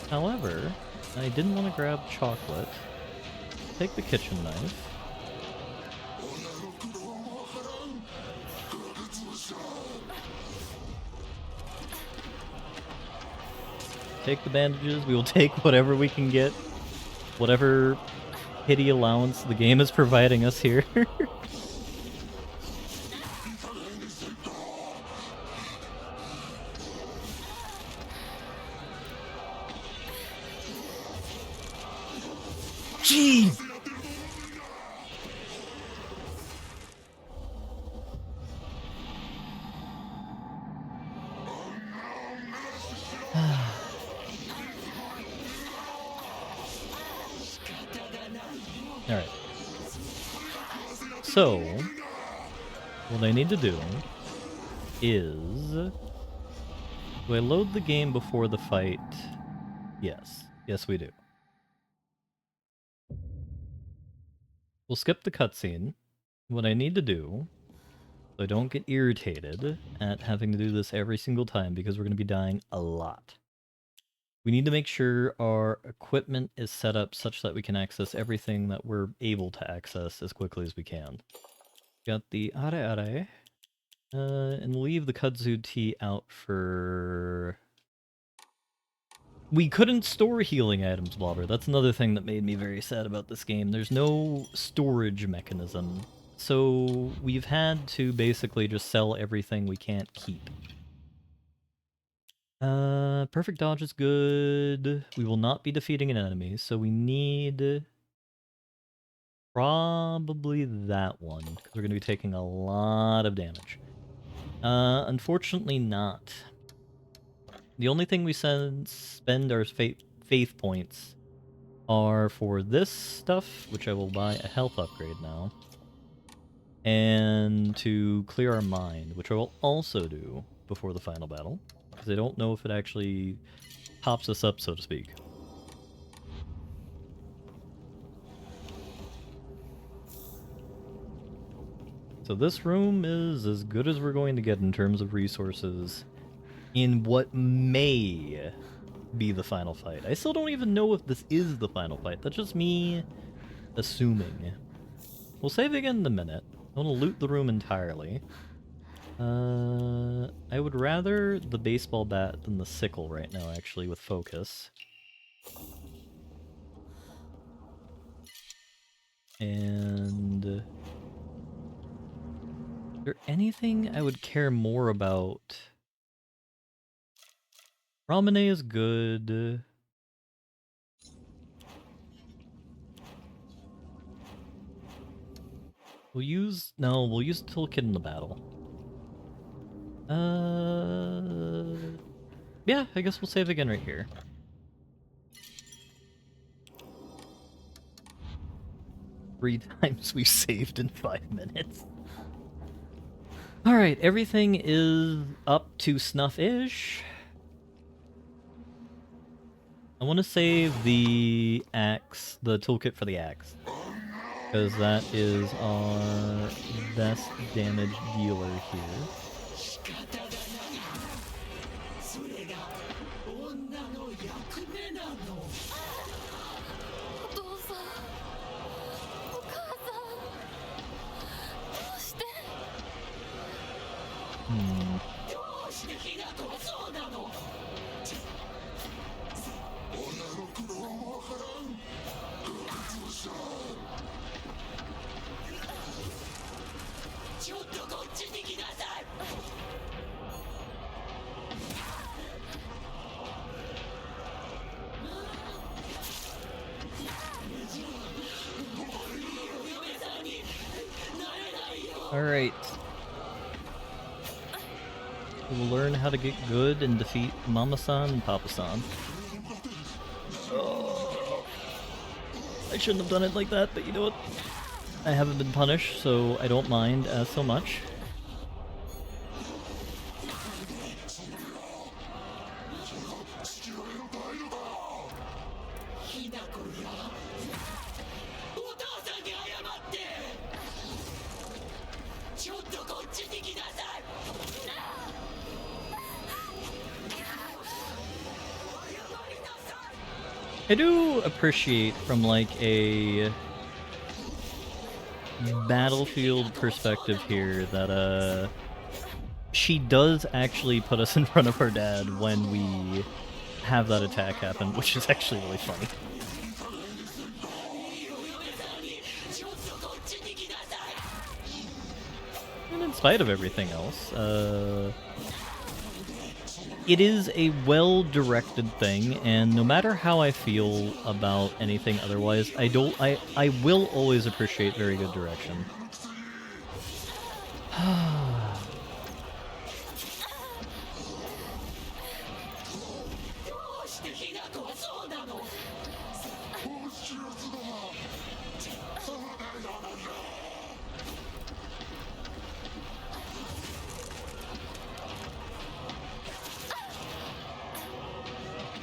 However, I didn't want to grab chocolate. Take the kitchen knife. Take the bandages, we will take whatever we can get. Whatever pity allowance the game is providing us here. Jeez! Alright. So, what I need to do is... Do I load the game before the fight? Yes. Yes, we do. We'll skip the cutscene. What I need to do, so I don't get irritated at having to do this every single time because we're going to be dying a lot. We need to make sure our equipment is set up such that we can access everything that we're able to access as quickly as we can. Got the are, and leave the kudzu tea out for... We couldn't store healing items, Blobber. That's another thing that made me very sad about this game. There's no storage mechanism. So we've had to basically just sell everything we can't keep. Perfect dodge is good. We will not be defeating an enemy, so we need probably that one, because we're going to be taking a lot of damage. Unfortunately not. The only thing we spend our faith points are for this stuff, which I will buy a health upgrade now, and to clear our mind, which I will also do before the final battle, because I don't know if it actually pops us up, so to speak. So this room is as good as we're going to get in terms of resources in what may be the final fight. I still don't even know if this is the final fight. That's just me assuming. We'll save again in a minute. I want to loot the room entirely. I would rather the baseball bat than the sickle right now, actually, with focus. And... is there anything I would care more about? Ramune is good. We'll use... No, we'll use the toolkit in the battle. Yeah, I guess we'll save again right here. Three times we've saved in 5 minutes. Alright, everything is up to snuff-ish. I want to save the axe, the toolkit for the axe. Because that is our best damage dealer here. お父さん、お母さん、どうして？どうしてひな子はそうなの？ちょっとこっちに来なさい。Alright. We will learn how to get good and defeat Mama-san and Papa-san. Oh. I shouldn't have done it like that, but you know what? I haven't been punished, so I don't mind so much. I do appreciate from like a battlefield perspective here that she does actually put us in front of her dad when we have that attack happen, which is actually really funny. And in spite of everything else, it is a well-directed thing, and no matter how I feel about anything otherwise, I will always appreciate very good direction.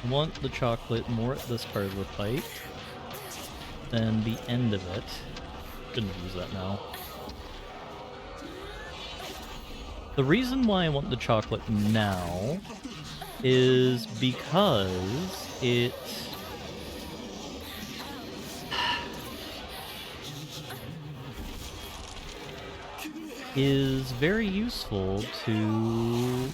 I want the chocolate more at this part of the fight than the end of it. Shouldn't use that now. The reason why I want the chocolate now is because it is very useful to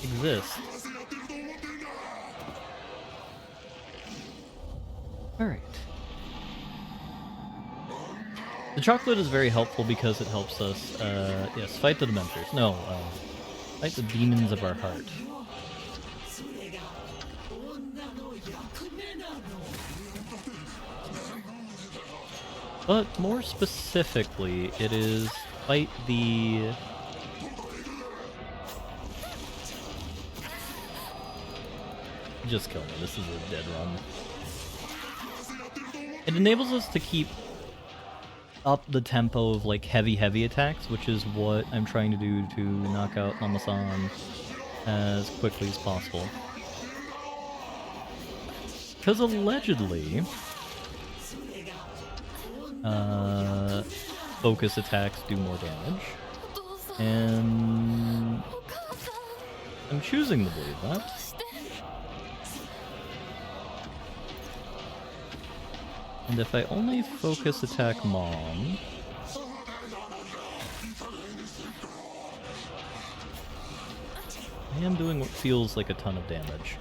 exist. Alright. The chocolate is very helpful because it helps us, yes, fight the Dementors. No, fight the demons of our heart. But more specifically, it is fight the... Just kill me, this is a dead run. It enables us to keep up the tempo of like heavy attacks, which is what I'm trying to do to knock out Mama-san as quickly as possible. Because allegedly, focus attacks do more damage, and I'm choosing to believe that. And if I only focus attack Mom, I am doing what feels like a ton of damage.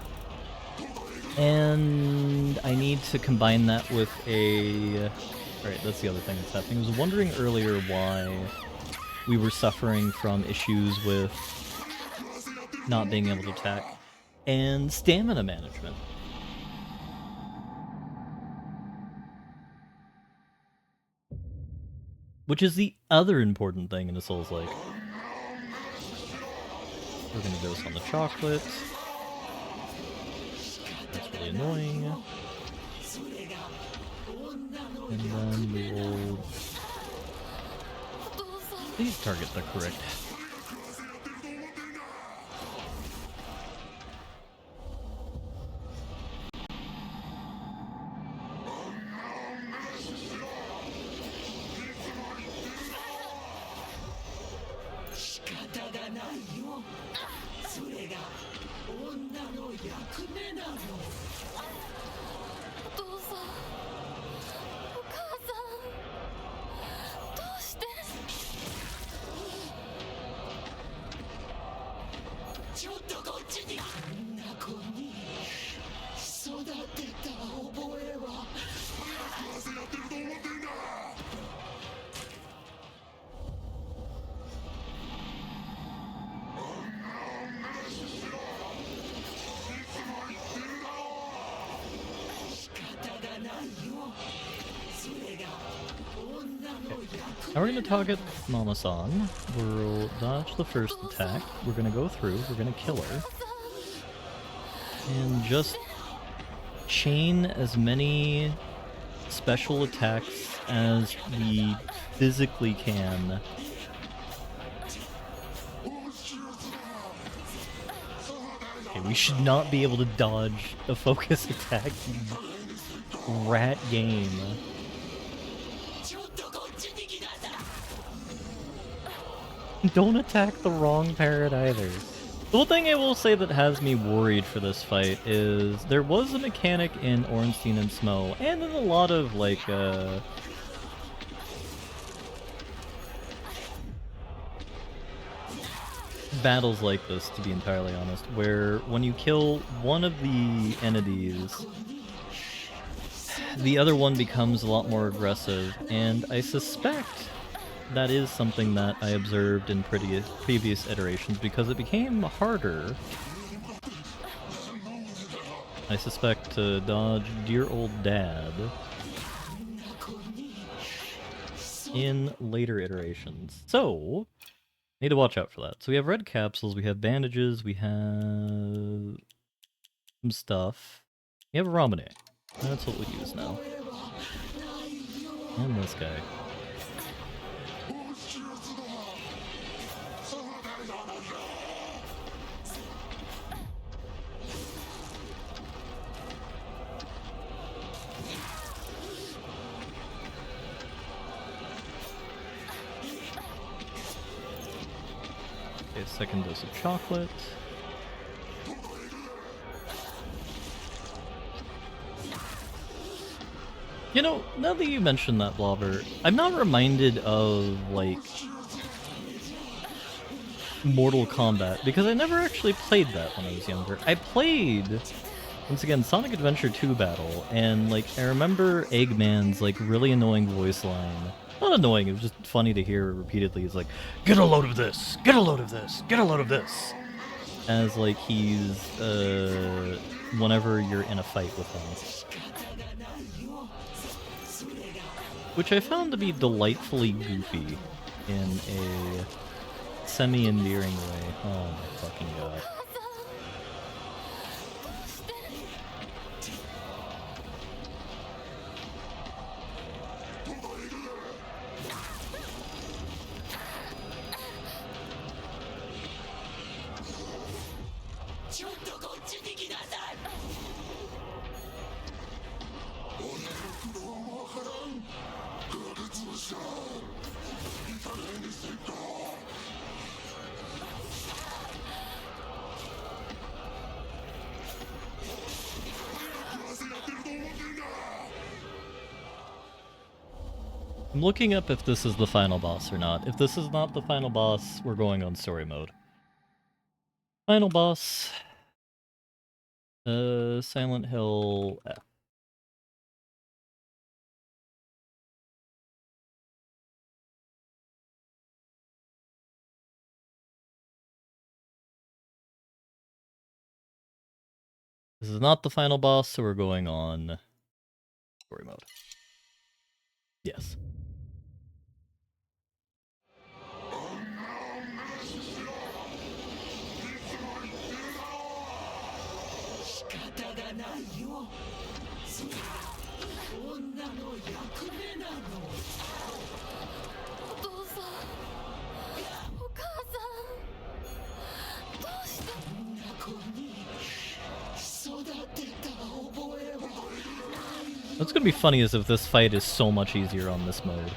And I need to combine that with a... Alright, that's the other thing that's happening. I was wondering earlier why we were suffering from issues with not being able to attack, and stamina management. Which is the other important thing in a Souls-like. We're gonna dose on the chocolate. That's really annoying. And then we will... Please target the correct... Now we're gonna target Mama-san. We'll dodge the first attack. We're gonna go through. We're gonna kill her. And just chain as many special attacks as we physically can. Okay, we should not be able to dodge a focus attack. Rat game. Don't attack the wrong parrot either. The one thing I will say that has me worried for this fight is there was a mechanic in Ornstein and Smo, and in a lot of, like, battles like this, to be entirely honest, where when you kill one of the entities, the other one becomes a lot more aggressive, and I suspect that is something that I observed in previous iterations because it became harder, I suspect, to dodge dear old dad in later iterations. So, need to watch out for that. So we have red capsules, we have bandages, we have some stuff. We have a Ramune. That's what we'll use now. And this guy. Okay, second dose of chocolate. You know, now that you mentioned that, Blobber, I'm not reminded of, like, Mortal Kombat, because I never actually played that when I was younger. I played, once again, Sonic Adventure 2 Battle, and, like, I remember Eggman's, like, really annoying voice line. Not annoying, it was just funny to hear repeatedly. He's like, "Get a load of this! Get a load of this! Get a load of this!" As, like, he's, whenever you're in a fight with him. Which I found to be delightfully goofy in a semi-endearing way. Oh my fucking god. I'm looking up if this is the final boss or not. If this is not the final boss, we're going on story mode. Final boss... Silent Hill F. This is not the final boss, so we're going on story mode. Yes. What's gonna be funny is if this fight is so much easier on this mode.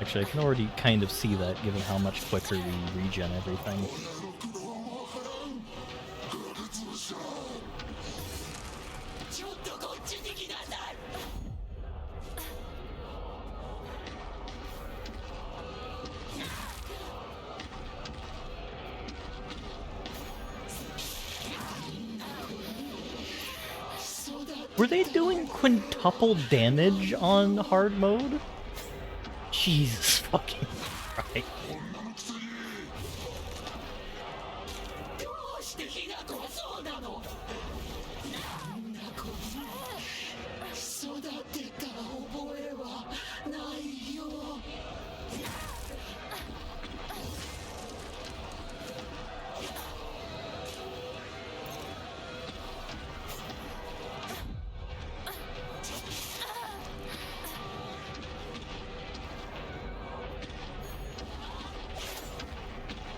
Actually, I can already kind of see that, given how much quicker we regen everything. Were they doing quintuple damage on hard mode? Jesus fucking Christ.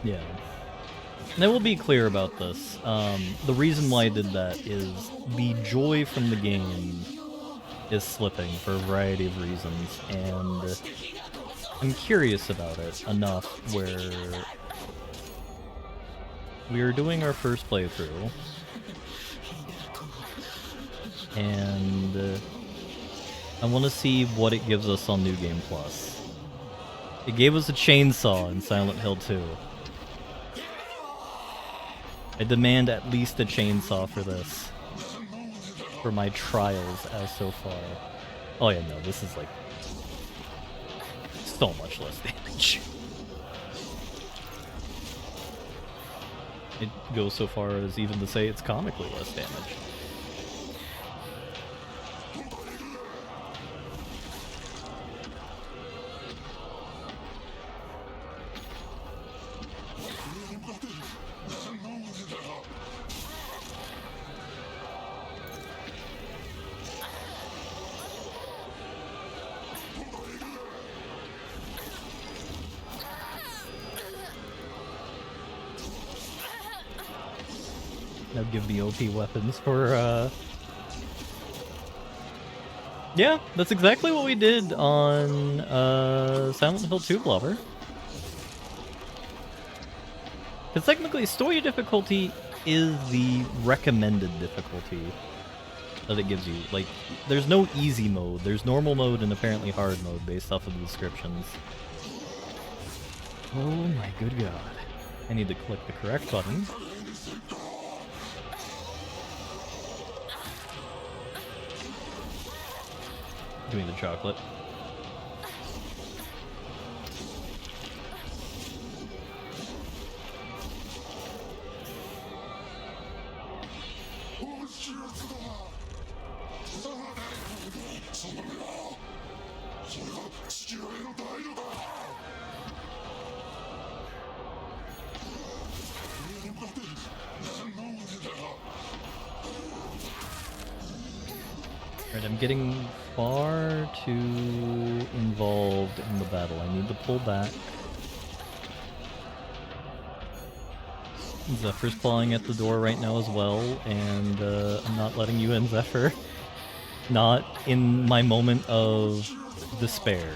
Yeah. And I will be clear about this. The reason why I did that is the joy from the game is slipping for a variety of reasons, and I'm curious about it enough where we are doing our first playthrough, and I want to see what it gives us on New Game Plus. It gave us a chainsaw in Silent Hill 2. I demand at least a chainsaw for this. For my trials as so far. Oh yeah, no, this is like so much less damage. It goes so far as even to say it's comically less damage. Now give me OP weapons for, Yeah, that's exactly what we did on, Silent Hill 2 Blubber. Because technically, story difficulty is the recommended difficulty that it gives you. Like, there's no easy mode, there's normal mode and apparently hard mode based off of the descriptions. Oh my good god. I need to click the correct button. Give me the chocolate. Alright, I'm getting far too involved in the battle. I need to pull back. Zephyr's clawing at the door right now as well, and I'm not letting you in, Zephyr. Not in my moment of despair.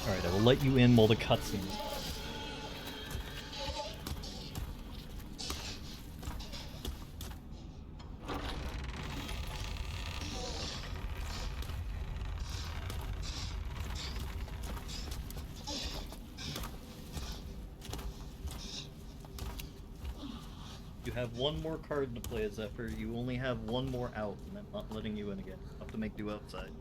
Alright, I will let you in while the cutscene. have one more card to play, Zephyr. You only have one more out, and I'm not letting you in again. You'll have to make do outside.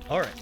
Alright.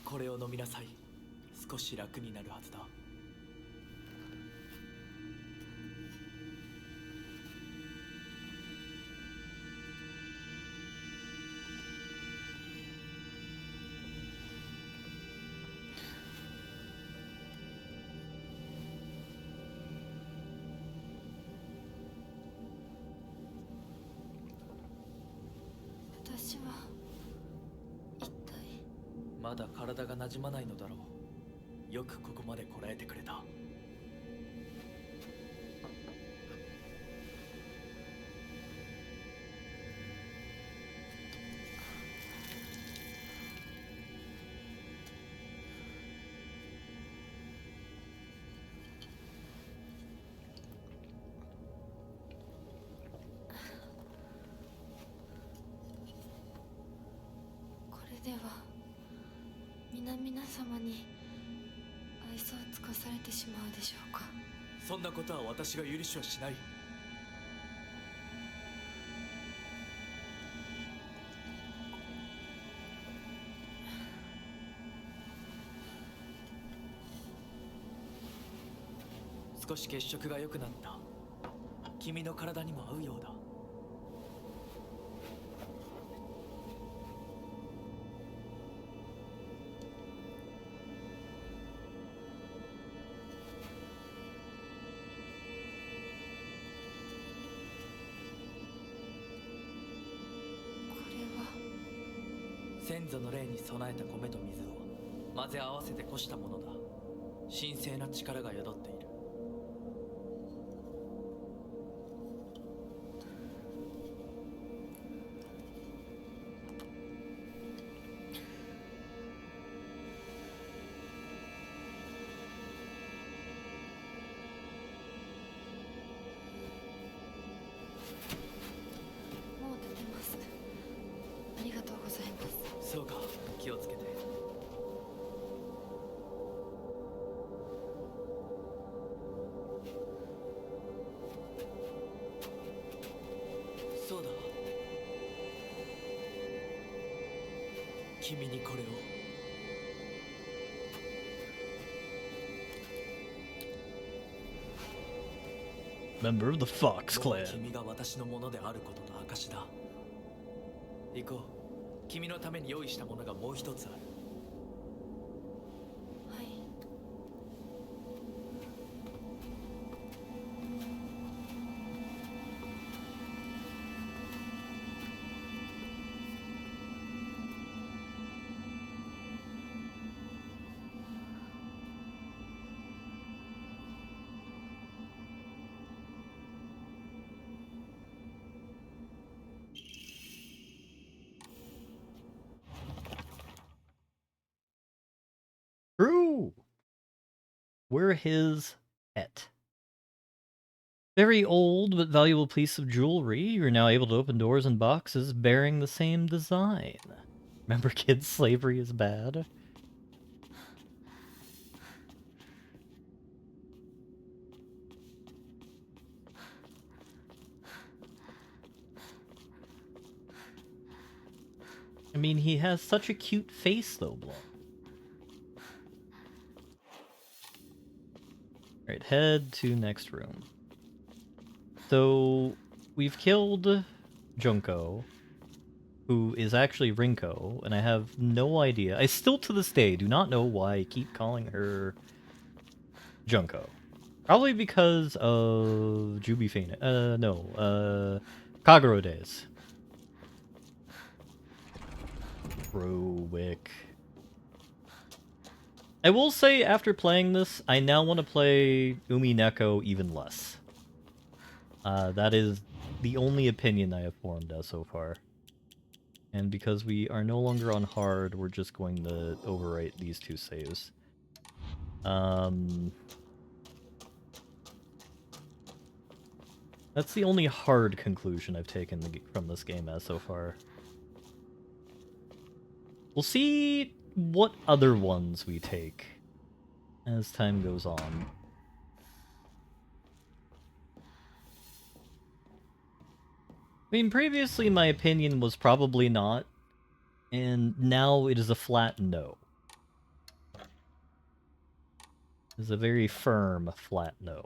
これを飲みなさい。少し楽になるはずだ。私は一体。まだ体が馴染まないのだろう。よくここまでこらえてくれた。これでは皆様に愛想を尽かされてしまうでしょうか。そんなことは私が許しはしない。少し血色が良くなった。君の体にも合うようだ。先祖の霊に備えた米と水を混ぜ合わせてこしたものだ。神聖な力が宿っている。もう出てます。ありがとうございます。そうか、気をつけて。そうだ、君にこれを。Member of the Fox もう Clan. 君が私のものであることの証だ。行こう。君のために用意したものがもう一つある。はい。True! We're his pet. Very old but valuable piece of jewelry. You're now able to open doors and boxes bearing the same design. Remember, kids, slavery is bad? I mean, he has such a cute face, though, Blum. Alright, head to next room. So, we've killed Junko, who is actually Rinko, and I have no idea. I still, to this day, do not know why I keep calling her Junko. Probably because of Jubi Phoenix. Kagero days. Rowick. I will say, after playing this, I now want to play Umi Neko even less. That is the only opinion I have formed as so far. And because we are no longer on hard, we're just going to overwrite these two saves. That's the only hard conclusion I've taken from this game as so far. We'll see what other ones we take as time goes on. I mean, previously my opinion was probably not, and now it is a flat no. It's a very firm flat no.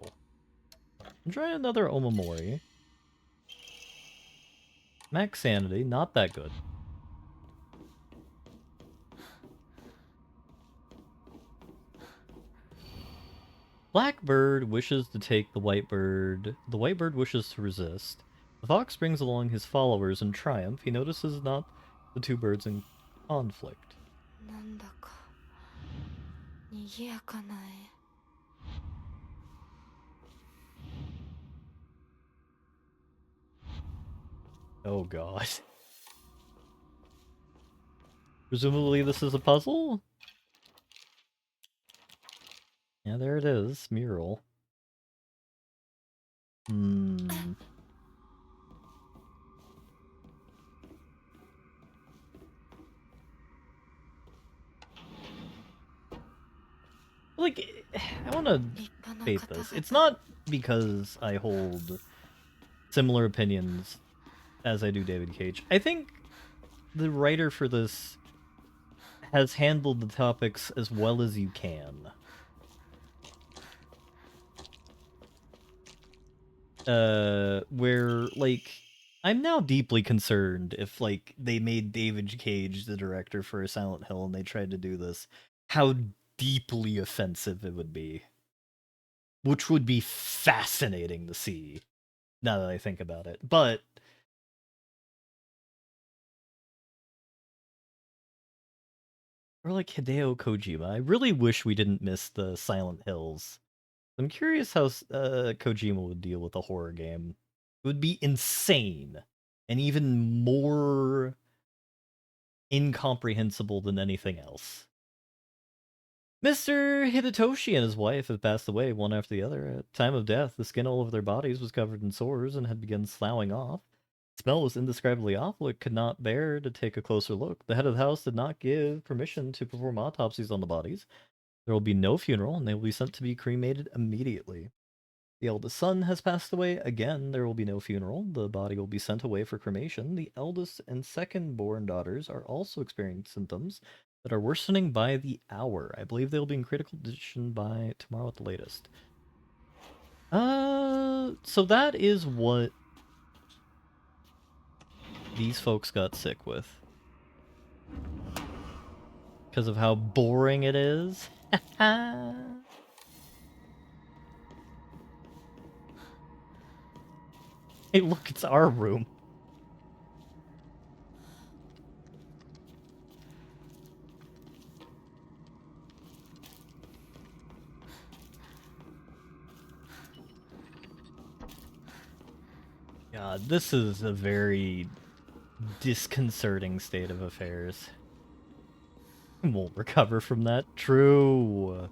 Try another Omamori. Max Sanity, not that good. Blackbird wishes to take the Whitebird. The Whitebird wishes to resist. The fox brings along his followers in triumph. He notices not the two birds in conflict. なんだか賑やかな絵。Oh god. Presumably this is a puzzle? Yeah, there it is. Mural. Like, I want to debate this. It's not because I hold similar opinions as I do David Cage. I think the writer for this has handled the topics as well as you can. Where, like, I'm now deeply concerned if, like, they made David Cage the director for Silent Hill and they tried to do this, how deeply offensive it would be. Which would be fascinating to see, now that I think about it. But or like Hideo Kojima. I really wish we didn't miss the Silent Hills. I'm curious how Kojima would deal with a horror game. It would be insane and even more incomprehensible than anything else. Mr. Hidetoshi and his wife have passed away one after the other. At time of death, the skin all over their bodies was covered in sores and had begun sloughing off. The smell was indescribably awful. It could not bear to take a closer look. The head of the house did not give permission to perform autopsies on the bodies. There will be no funeral, and they will be sent to be cremated immediately. The eldest son has passed away. Again, there will be no funeral. The body will be sent away for cremation. The eldest and second-born daughters are also experiencing symptoms that are worsening by the hour. I believe they'll be in critical condition by tomorrow at the latest. So that is what these folks got sick with. Because of how boring it is. Hey, look, it's our room. God, this is a very disconcerting state of affairs. Won't recover from that. True.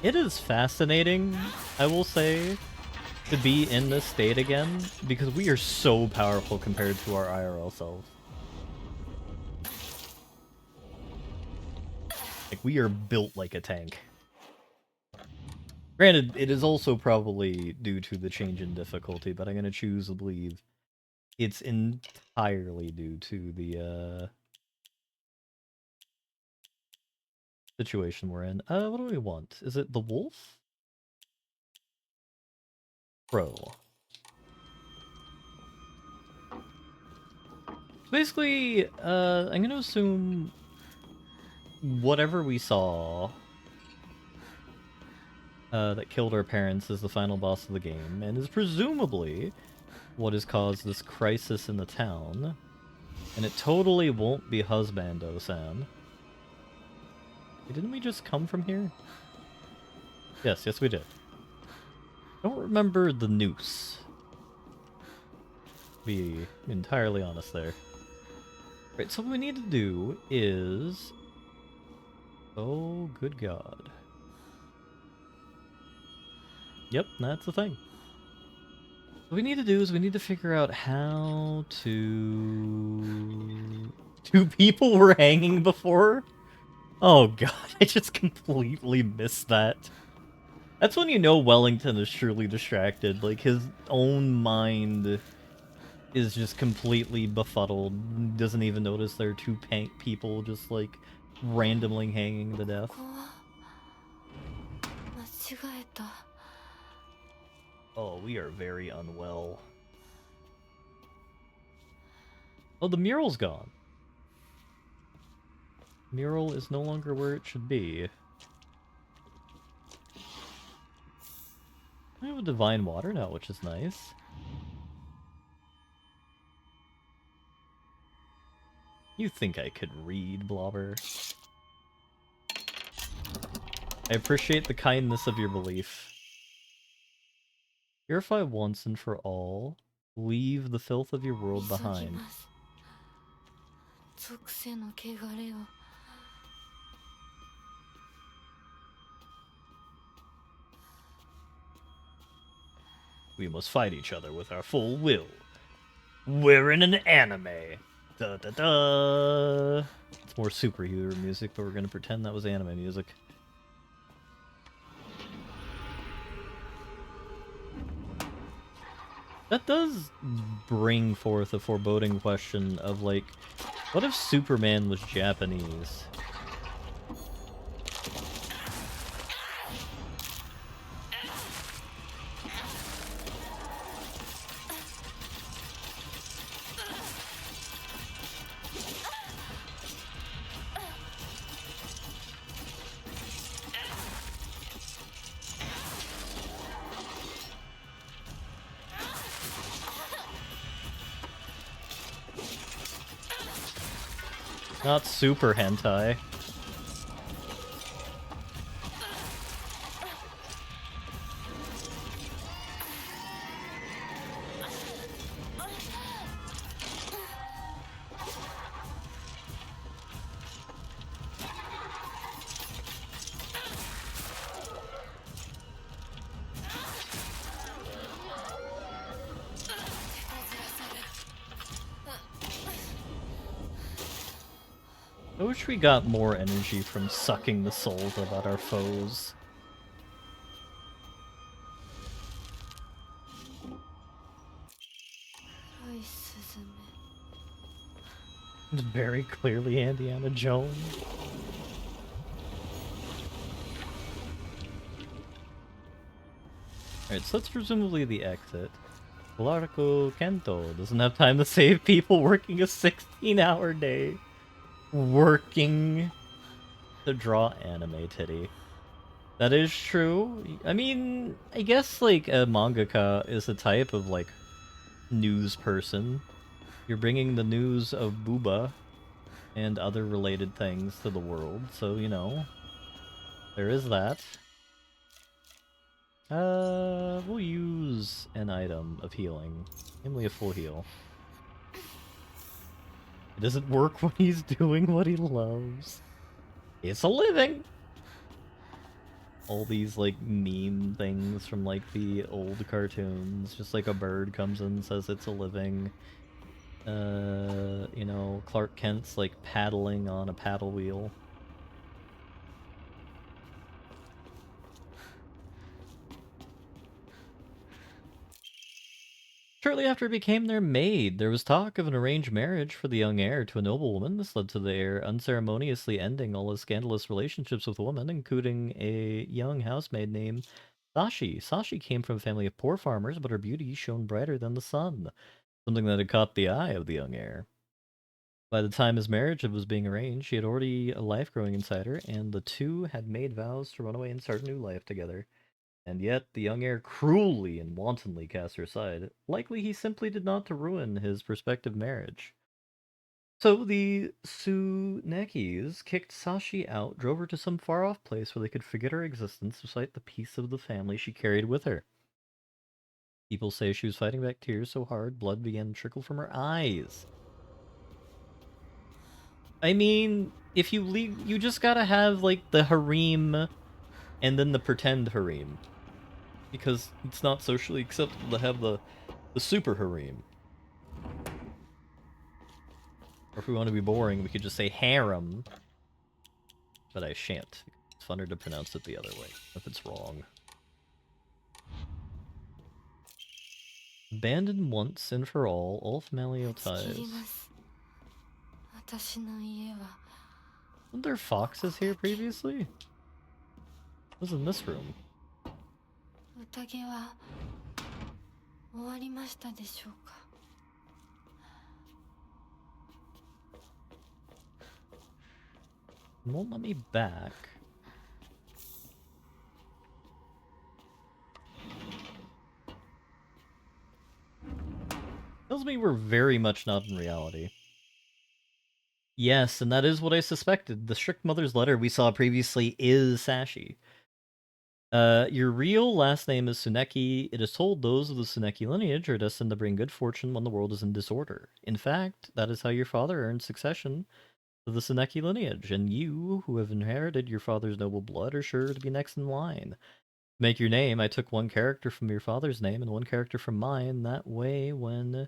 it is fascinating, I will say, to be in this state again, because we are so powerful compared to our IRL selves. Like, we are built like a tank. Granted, it is also probably due to the change in difficulty, but I'm gonna choose to believe it's entirely due to the, situation we're in. What do we want? Is it the wolf? Crow. So basically, I'm gonna assume whatever we saw that killed our parents is the final boss of the game, and is presumably what has caused this crisis in the town. And it totally won't be Husbando-san. Didn't we just come from here? Yes, we did. Don't remember the noose. Be entirely honest there. Right, so what we need to do is... Oh, good God. Yep, that's the thing. What we need to do is we need to figure out how to... Two people were hanging before? Oh God, I just completely missed that. That's when you know Wellington is truly distracted. Like, his own mind is just completely befuddled. Doesn't even notice there are two people just, like, randomly hanging to death. Oh, we are very unwell. Oh, the mural's gone. Mural is no longer where it should be. I have a divine water now, which is nice. You think I could read, Blobber? I appreciate the kindness of your belief. Purify once and for all. Leave the filth of your world behind. We must fight each other with our full will. We're in an anime. Da da da. It's more superhero music, but we're gonna pretend that was anime music. That does bring forth a foreboding question of, like, what if Superman was Japanese? Not super hentai. I wish we got more energy from sucking the souls out our foes. It's very clearly Indiana Jones. Alright, so that's presumably the exit. Larako Kento doesn't have time to save people working a 16-hour day. Working to draw anime titty. That is true. I mean, I guess, like, a mangaka is a type of, like, news person. You're bringing the news of Booba and other related things to the world, so, you know, there is that. We'll use an item of healing. Namely a full heal. It doesn't work when he's doing what he loves. It's a living! all these like meme things from like the old cartoons. Just like a bird comes in and says it's a living. You know, Clark Kent's like paddling on a paddle wheel. Shortly after it became their maid, there was talk of an arranged marriage for the young heir to a noblewoman. This led to the heir unceremoniously ending all his scandalous relationships with women, including a young housemaid named Sashi. Sashi came from a family of poor farmers, but her beauty shone brighter than the sun, something that had caught the eye of the young heir. By the time his marriage was being arranged, she had already a life growing inside her, and the two had made vows to run away and start a new life together. And yet the young heir cruelly and wantonly cast her aside. Likely he simply did not to ruin his prospective marriage. So the Tsunekis kicked Sashi out, drove her to some far-off place where they could forget her existence despite the peace of the family she carried with her. People say she was fighting back tears so hard blood began to trickle from her eyes. I mean, if you leave, you just gotta have, like, the harem and then the pretend harem. Because it's not socially acceptable to have the super harem. Or if we want to be boring, we could just say harem. But I shan't. It's funner to pronounce it the other way, if it's wrong. Abandoned once and for all familial ties. Weren't there foxes here previously? It was in this room. It won't let me back. Tells me we're very much not in reality. Yes, and that is what I suspected. The strict mother's letter we saw previously is Sashi. Your real last name is Tsuneki. It is told those of the Tsuneki lineage are destined to bring good fortune when the world is in disorder. In fact, that is how your father earned succession to the Tsuneki lineage, and you, who have inherited your father's noble blood, are sure to be next in line. To make your name, I took one character from your father's name and one character from mine. That way, when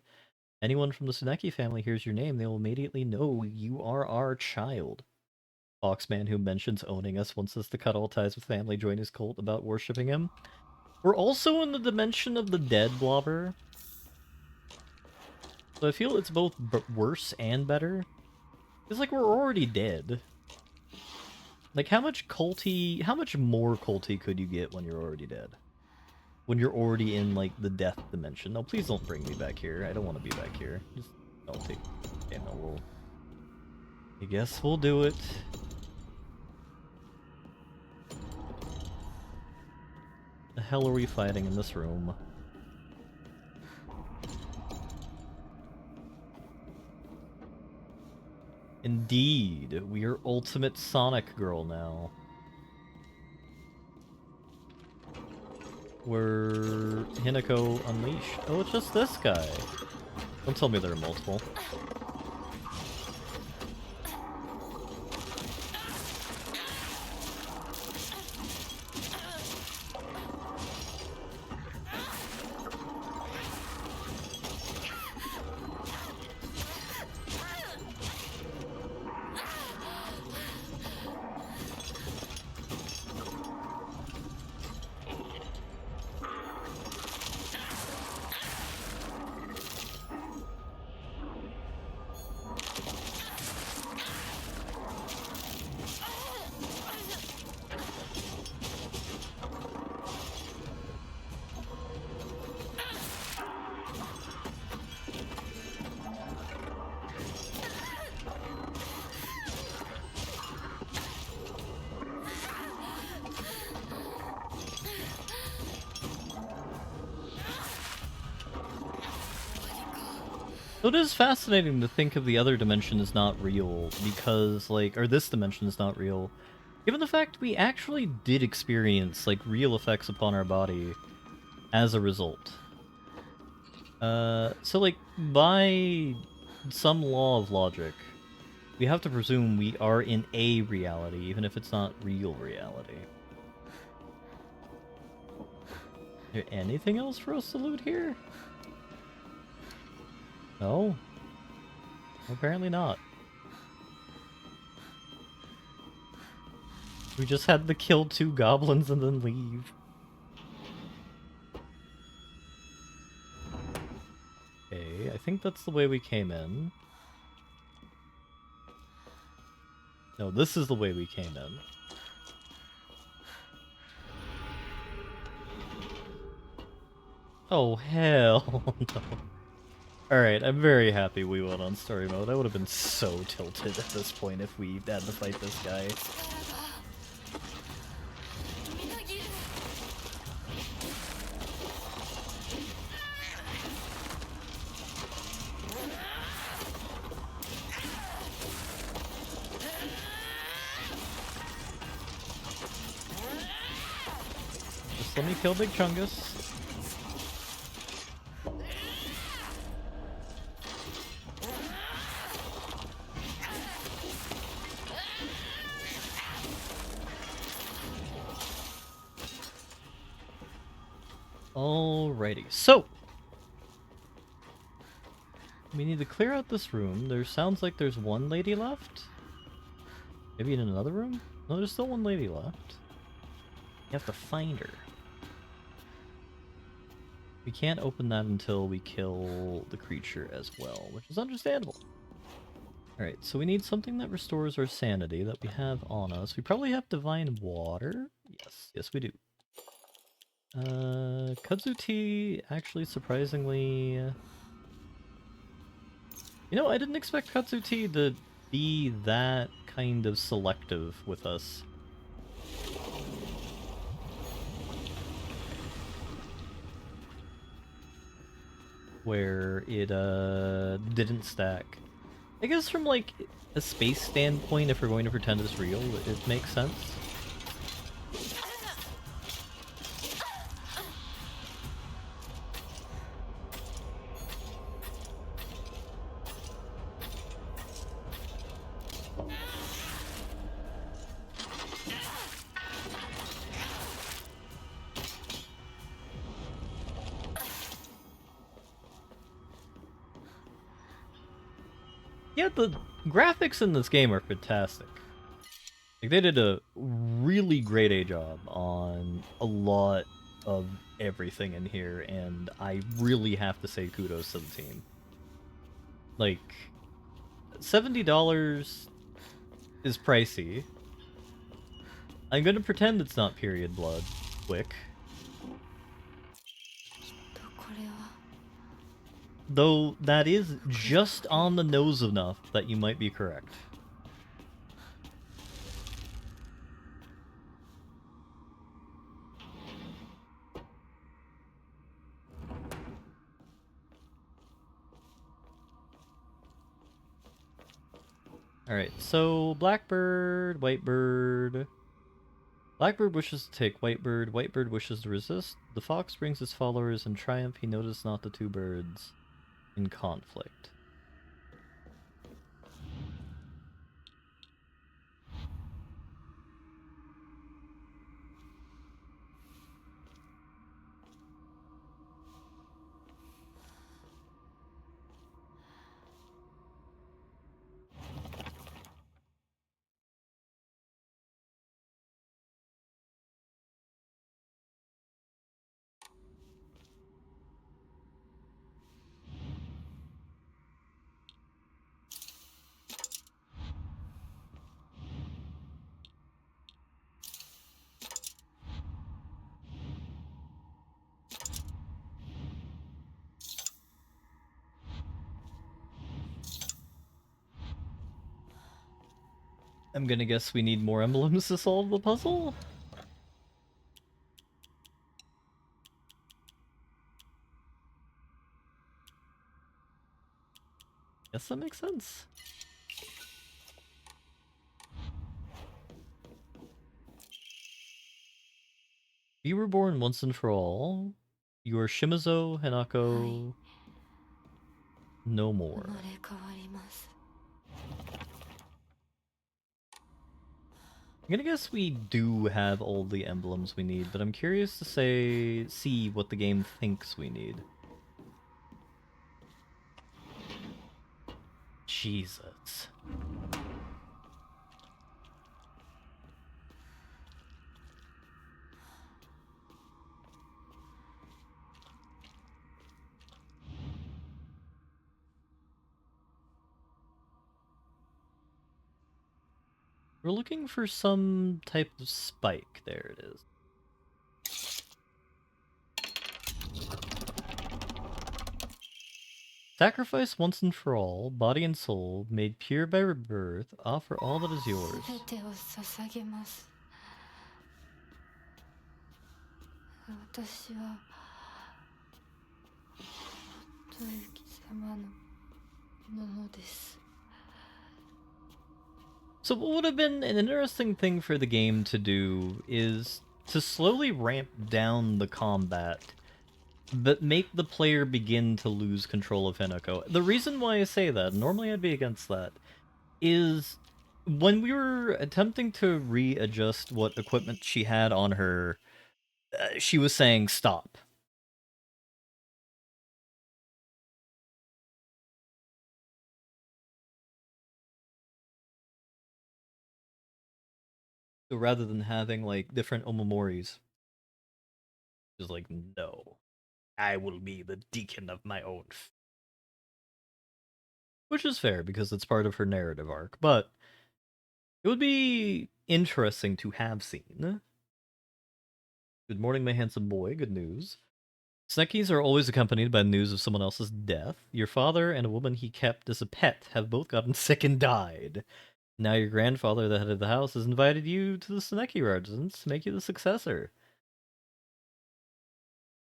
anyone from the Tsuneki family hears your name, they will immediately know you are our child. Foxman who mentions owning us wants us to cut all ties with family, join his cult about worshipping him. We're also in the dimension of the dead blobber. So I feel it's both worse and better. It's like we're already dead. Like how much more culty could you get when you're already dead? When you're already in like the death dimension. No, please don't bring me back here. I don't want to be back here. Just don't take. Okay, no, I guess we'll do it. The hell are we fighting in this room? Indeed, we are Ultimate Sonic Girl now. We're Hinako Unleashed. Oh, it's just this guy. Don't tell me there are multiple. So it is fascinating to think of the other dimension as not real, because, like, or this dimension is not real, given the fact we actually did experience, like, real effects upon our body as a result. So, like, by some law of logic, we have to presume we are in a reality, even if it's not real reality. Is there anything else for us to loot here? No? Apparently not. We just had to kill 2 goblins and then leave. Okay, I think that's the way we came in. No, this is the way we came in. Oh, hell no. Alright, I'm very happy we went on story mode. I would have been so tilted at this point if we had to fight this guy. Just let me kill Big Chungus. Alrighty, so we need to clear out this room. There sounds like there's one lady left. Maybe in another room? No, there's still one lady left. You have to find her. We can't open that until we kill the creature as well, which is understandable. Alright, so we need something that restores our sanity that we have on us. We probably have divine water. Yes we do. Kudzu tea, actually surprisingly... You know, I didn't expect Kudzu tea to be that kind of selective with us. Where it, didn't stack. I guess from, like, a space standpoint, if we're going to pretend it's real, it makes sense. Yeah, the graphics in this game are fantastic. Like, they did a really great A job on a lot of everything in here, and I really have to say kudos to the team. Like, $70 is pricey. I'm gonna pretend it's not period blood. Quick. Though that is just on the nose enough that you might be correct. Alright, so Blackbird, Whitebird. Blackbird wishes to take Whitebird, Whitebird wishes to resist. The fox brings his followers in triumph, he noticed not the 2 birds in conflict. I'm gonna guess we need more emblems to solve the puzzle? Guess that makes sense. Be reborn once and for all. You are Shimizo Hanako. No more. I'm gonna guess we do have all the emblems we need, but I'm curious to see what the game thinks we need. Jesus. We're looking for some type of spike. There it is. Sacrifice once and for all, body and soul, made pure by rebirth, offer all that is yours. 全てを捧げます。私はとゆき様のものです。 So what would have been an interesting thing for the game to do is to slowly ramp down the combat, but make the player begin to lose control of Hinako. The reason why I say that, normally I'd be against that, is when we were attempting to readjust what equipment she had on her, she was saying stop. So rather than having like different omomoris, just like, no, I will be the deacon of my own. Which is fair because it's part of her narrative arc, but it would be interesting to have seen. Good morning, my handsome boy. Good news. Sneckies are always accompanied by news of someone else's death. Your father and a woman he kept as a pet have both gotten sick and died. Now your grandfather, the head of the house, has invited you to the Snecki residence to make you the successor.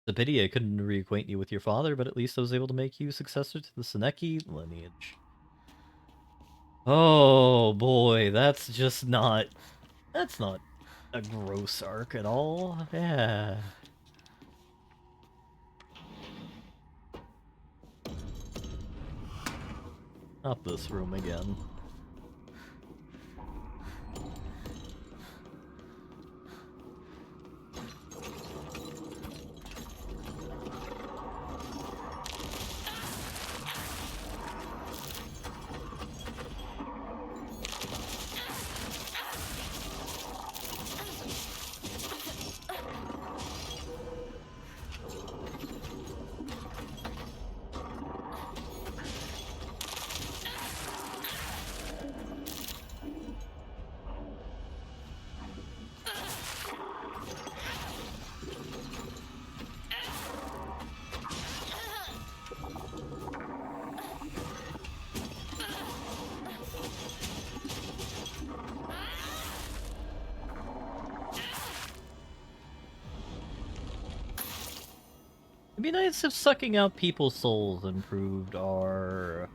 It's a pity I couldn't reacquaint you with your father, but at least I was able to make you successor to the Seneki lineage. Oh boy, that's just not... That's not a gross arc at all. Yeah. Not this room again. It'd be nice if sucking out people's souls improved our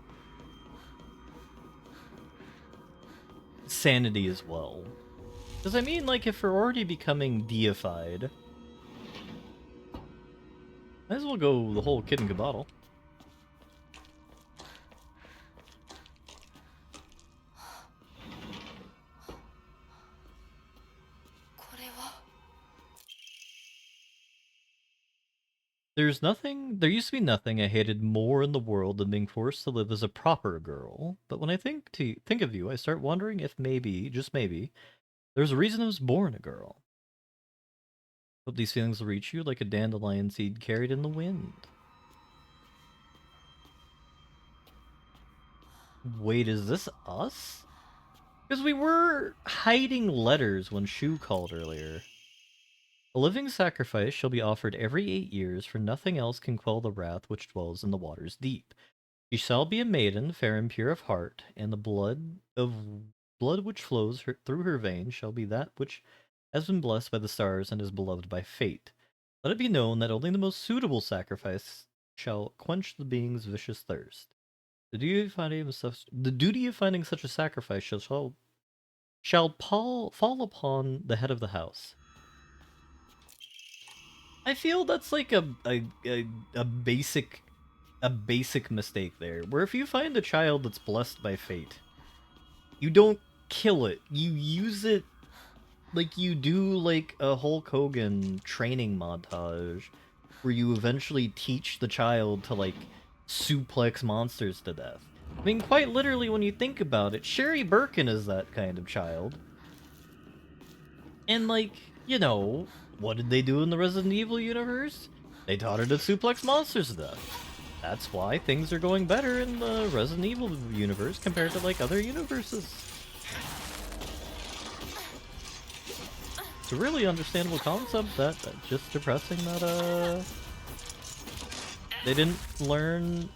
sanity as well. Because I mean, like, if we're already becoming deified, might as well go the whole kit and caboodle. There used to be nothing I hated more in the world than being forced to live as a proper girl. But when I think of you, I start wondering if maybe, just maybe, there's a reason I was born a girl. Hope these feelings will reach you like a dandelion seed carried in the wind. Wait, is this us? Because we were hiding letters when Shu called earlier. A living sacrifice shall be offered every 8 years, for nothing else can quell the wrath which dwells in the waters deep. She shall be a maiden, fair and pure of heart, and the blood which flows through her veins shall be that which has been blessed by the stars and is beloved by fate. Let it be known that only the most suitable sacrifice shall quench the being's vicious thirst. The duty of finding such a sacrifice shall fall upon the head of the house. I feel that's like a basic mistake there, where if you find a child that's blessed by fate, you don't kill it. You use it like you do like a Hulk Hogan training montage where you eventually teach the child to like suplex monsters to death. I mean, quite literally, when you think about it, Sherry Birkin is that kind of child. And like, you know, what did they do in the Resident Evil universe? They taught her to suplex monsters to death. That's why things are going better in the Resident Evil universe compared to like other universes. It's a really understandable concept that just depressing that they didn't learn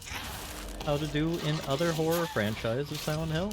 how to do in other horror franchises of Silent Hill.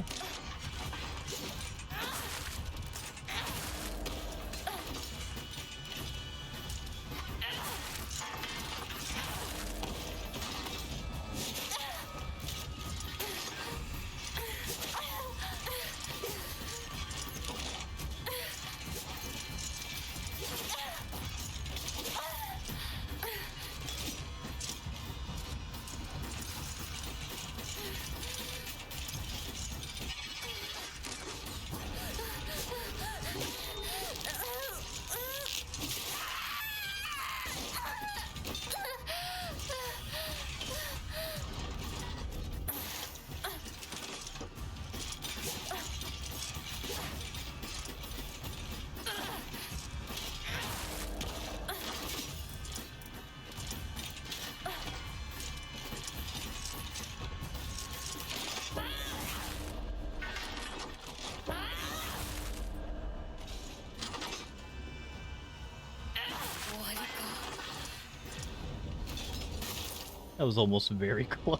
That was almost very close.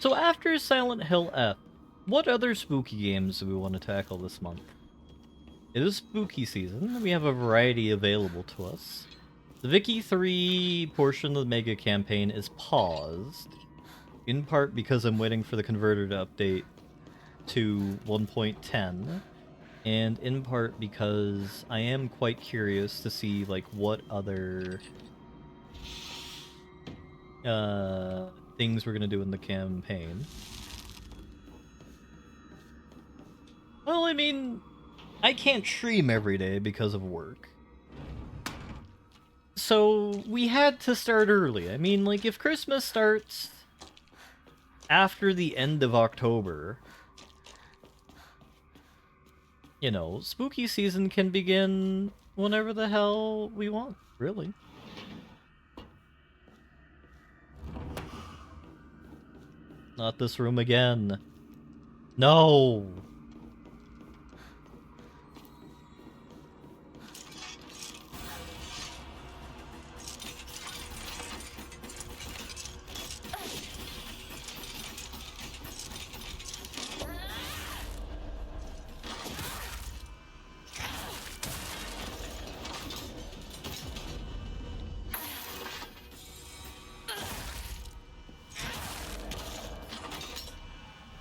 So after Silent Hill F, what other spooky games do we want to tackle this month? It is spooky season, and we have a variety available to us. The Vicky 3 portion of the Mega campaign is paused, in part because I'm waiting for the converter to update to 1.10, and in part because I am quite curious to see like what other things we're gonna do in the campaign. Well, I mean, I can't stream every day because of work. So we had to start early. I mean, like, if Christmas starts after the end of October, you know, spooky season can begin whenever the hell we want, really. Not this room again. No!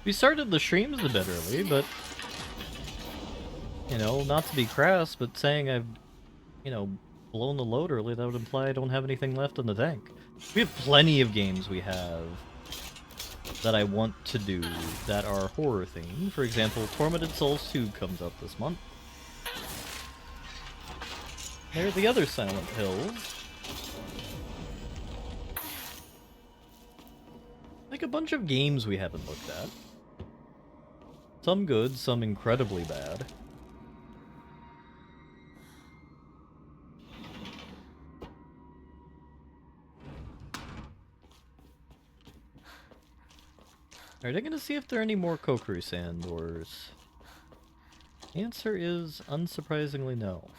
We started the streams a bit early, but, you know, not to be crass, but saying I've, you know, blown the load early, that would imply I don't have anything left in the tank. We have plenty of games we have that I want to do that are horror themed. For example, Tormented Souls 2 comes out this month. There are the other Silent Hills. Like a bunch of games we haven't looked at. Some good, some incredibly bad. Alright, I'm gonna see if there are any more Kokiri Sand doors. Answer is unsurprisingly no.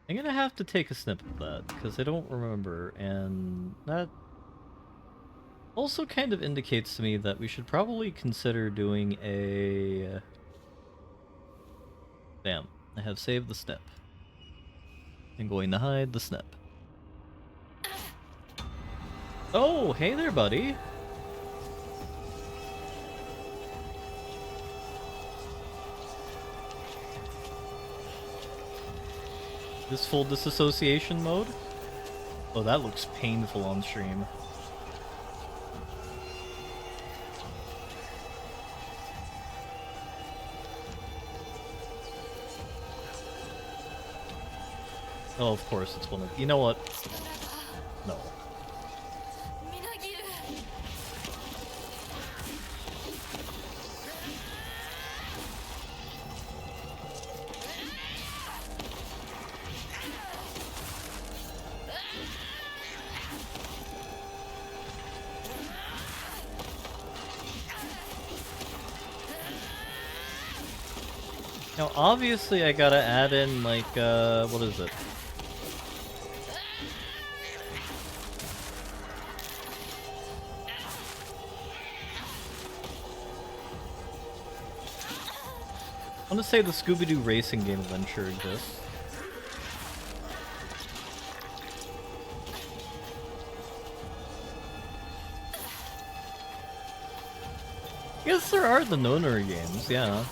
I'm gonna have to take a snip of that, because I don't remember, and that also kind of indicates to me that we should probably consider doing a... Bam. I have saved the snip. I'm going to hide the snip. Oh, hey there, buddy! This full disassociation mode? Oh, that looks painful on stream. Oh, of course, it's one of... You know what? No. Now, obviously, I gotta add in, like, what is it? I want to say the Scooby-Doo racing game adventure exists. Yes, there are the Nonary games, yeah.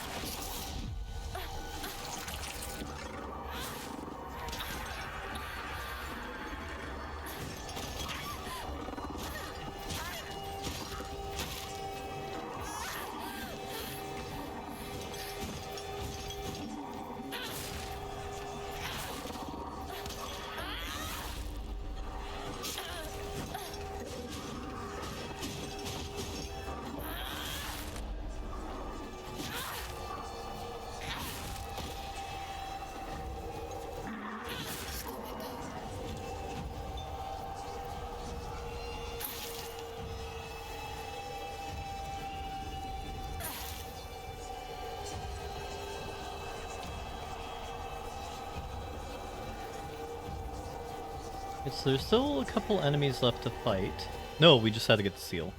So there's still a couple enemies left to fight. No, we just had to get the seal.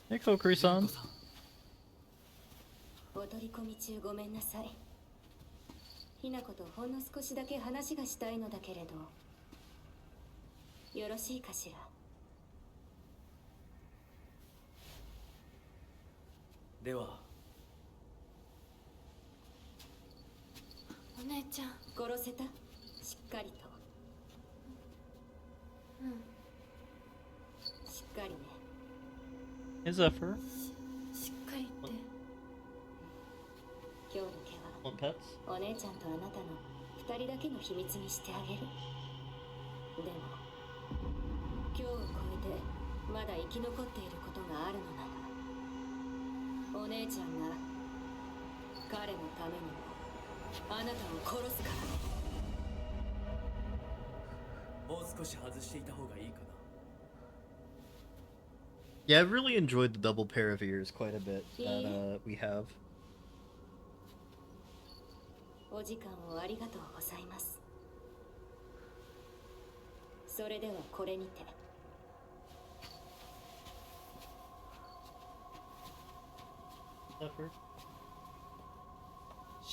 Hey, Kokiri-san. お取り込み中ごめんなさい。ひなことほんの少しだけ話がしたいのだけれど、よろしいかしら。ではお姉ちゃん。殺せた？しっかりと。うん。しっかりね。Hey, Zephyr. しっかりって。今日だけは Want pets? お姉ちゃんとあなたの二人だけの秘密にしてあげる。でも今日を超えてまだ生き残っていることがあるのなら、お姉ちゃんが彼のためにもあなたを殺すからね。もう少し外していた方がいいかな。 Yeah, I've really enjoyed the double pair of ears quite a bit that we have. お時間をありがとうございます。それではこれにて。Zephyr?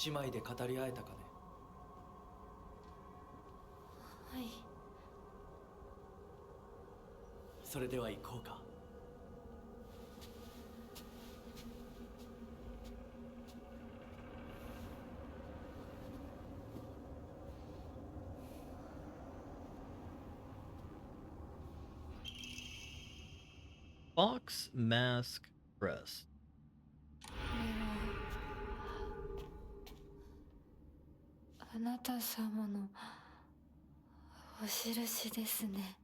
姉妹で語り合えたかね。はい。それでは行こうか。Fox Mask Crest. これはあなた様のお印ですね。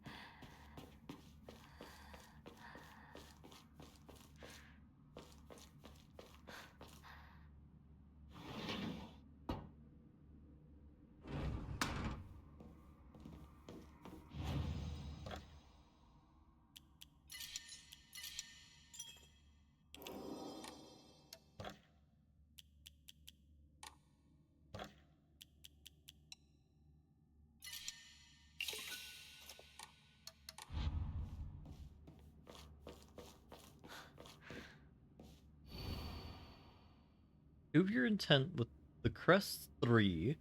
Prove your intent with the Crest 3.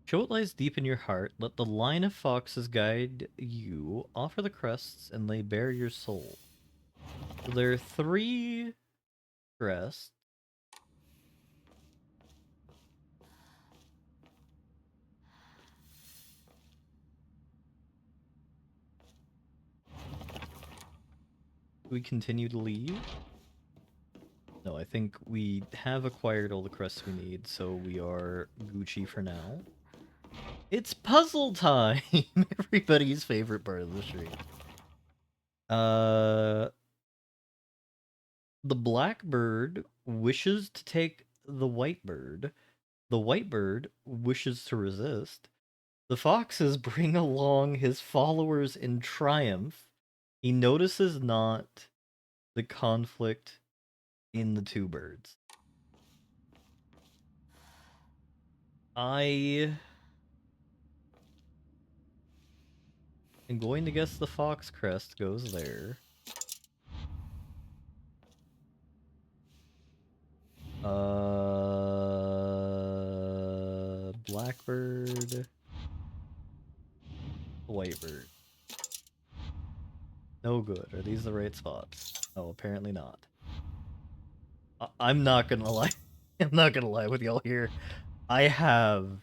Show what lies deep in your heart. Let the line of foxes guide you. Offer the crests and lay bare your soul. So there are 3 crests. we continue to leave? No, I think we have acquired all the crests we need, so we are Gucci for now. It's puzzle time! Everybody's favorite part of the stream. The black bird wishes to take the white bird. The white bird wishes to resist. The foxes bring along his followers in triumph. He notices not the conflict in the two birds. I am going to guess the fox crest goes there. Blackbird, whitebird. No good. Are these the right spots? Oh, apparently not. I'm not gonna lie. I'm not gonna lie with y'all here. I have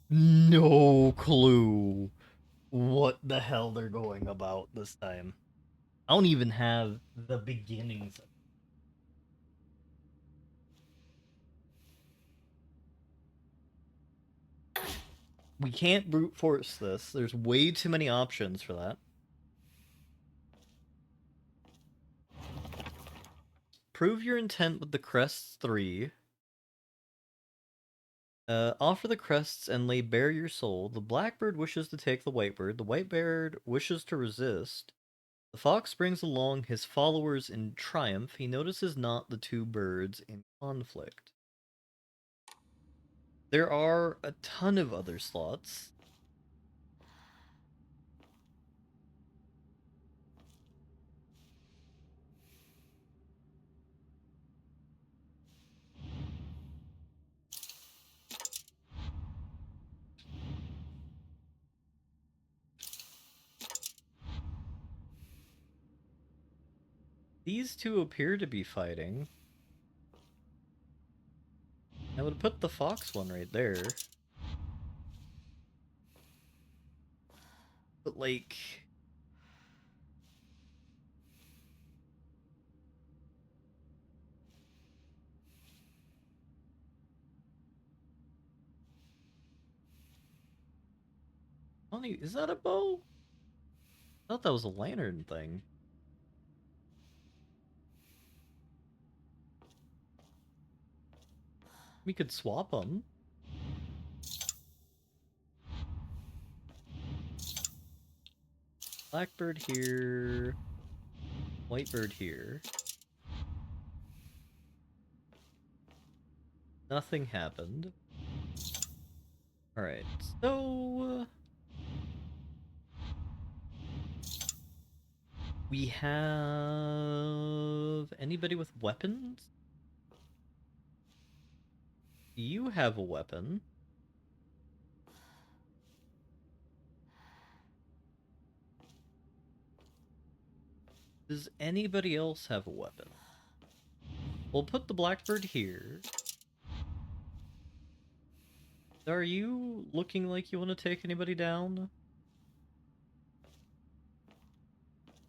no clue what the hell they're going about this time. I don't even have the beginnings. We can't brute force this. There's way too many options for that. Prove your intent with the crests 3. Offer the crests and lay bare your soul. The blackbird wishes to take the whitebird. The whitebird wishes to resist. The fox brings along his followers in triumph. He notices not the two birds in conflict. There are a ton of other slots. These two appear to be fighting. I would put the fox one right there. But like... Is that a bow? I thought that was a lantern thing. We could swap them. Blackbird here. Whitebird here. Nothing happened. Alright, so... we have... anybody with weapons? You have a weapon. Does anybody else have a weapon? We'll put the blackbird here. Are you looking like you want to take anybody down?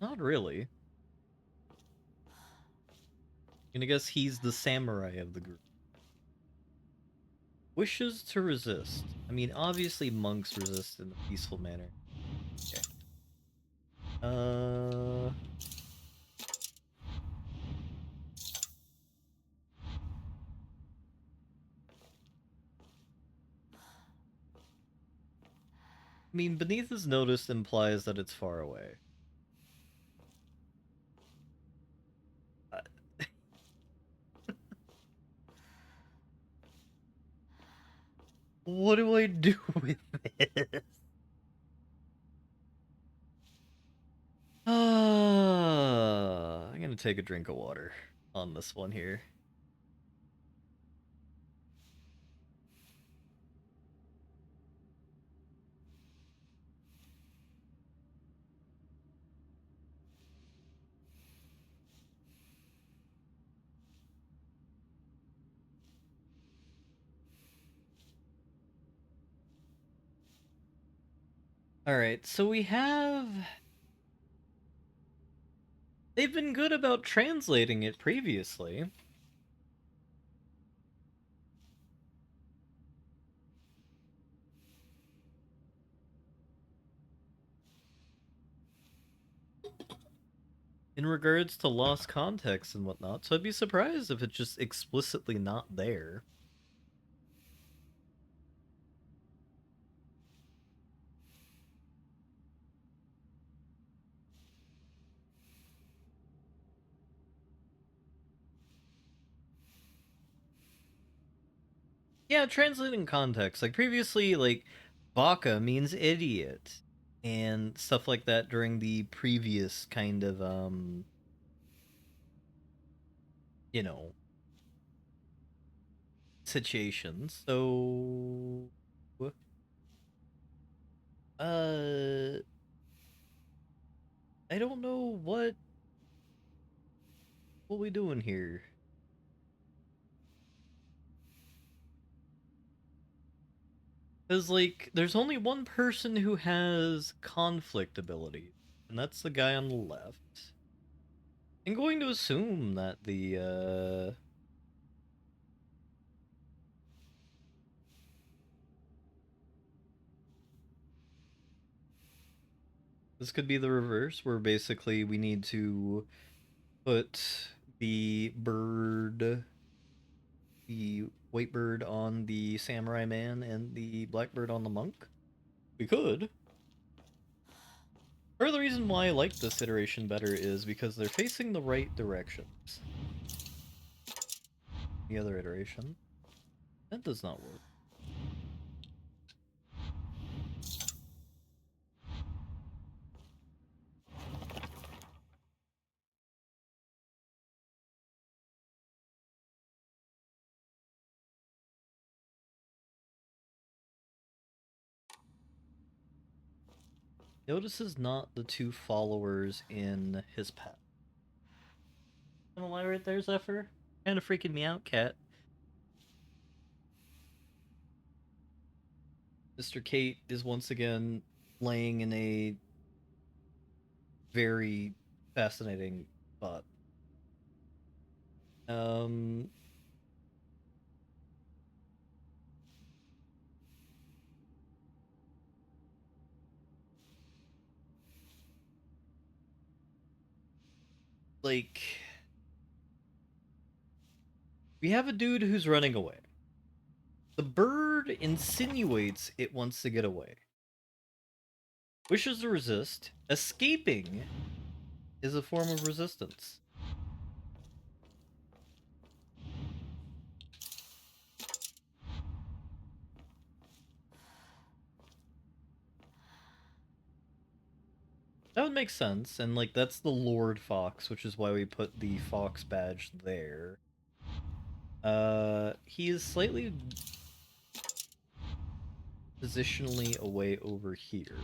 Not really. I'm gonna guess he's the samurai of the group. Wishes to resist. I mean, obviously monks resist in a peaceful manner. Okay. I mean, beneath his notice implies that it's far away. What do I do with this? I'm gonna take a drink of water on this one here. Alright, so we have... They've been good about translating it previously. In regards to lost context and whatnot, so I'd be surprised if it's just explicitly not there. Yeah, translating context. Like previously, like baka means idiot and stuff like that during the previous kind of you know, situations. So uh I don't know what we doing here. Cuz like there's only one person who has conflict abilities, and that's the guy on the left. I'm going to assume that the this could be the reverse, where basically we need to put the bird, the white bird on the samurai man and the black bird on the monk. We could. Part of the reason why I like this iteration better is because they're facing the right directions. The other iteration, that does not work. Notices not the two followers in his path. Am I right there, Zephyr? Kinda freaking me out, cat. Mr. Kate is once again laying in a very fascinating spot. Um, like, we have a dude who's running away. The bird insinuates it wants to get away. Wishes to resist. Escaping is a form of resistance. That would make sense, and like that's the Lord Fox, which is why we put the Fox badge there. He is slightly positionally away over here.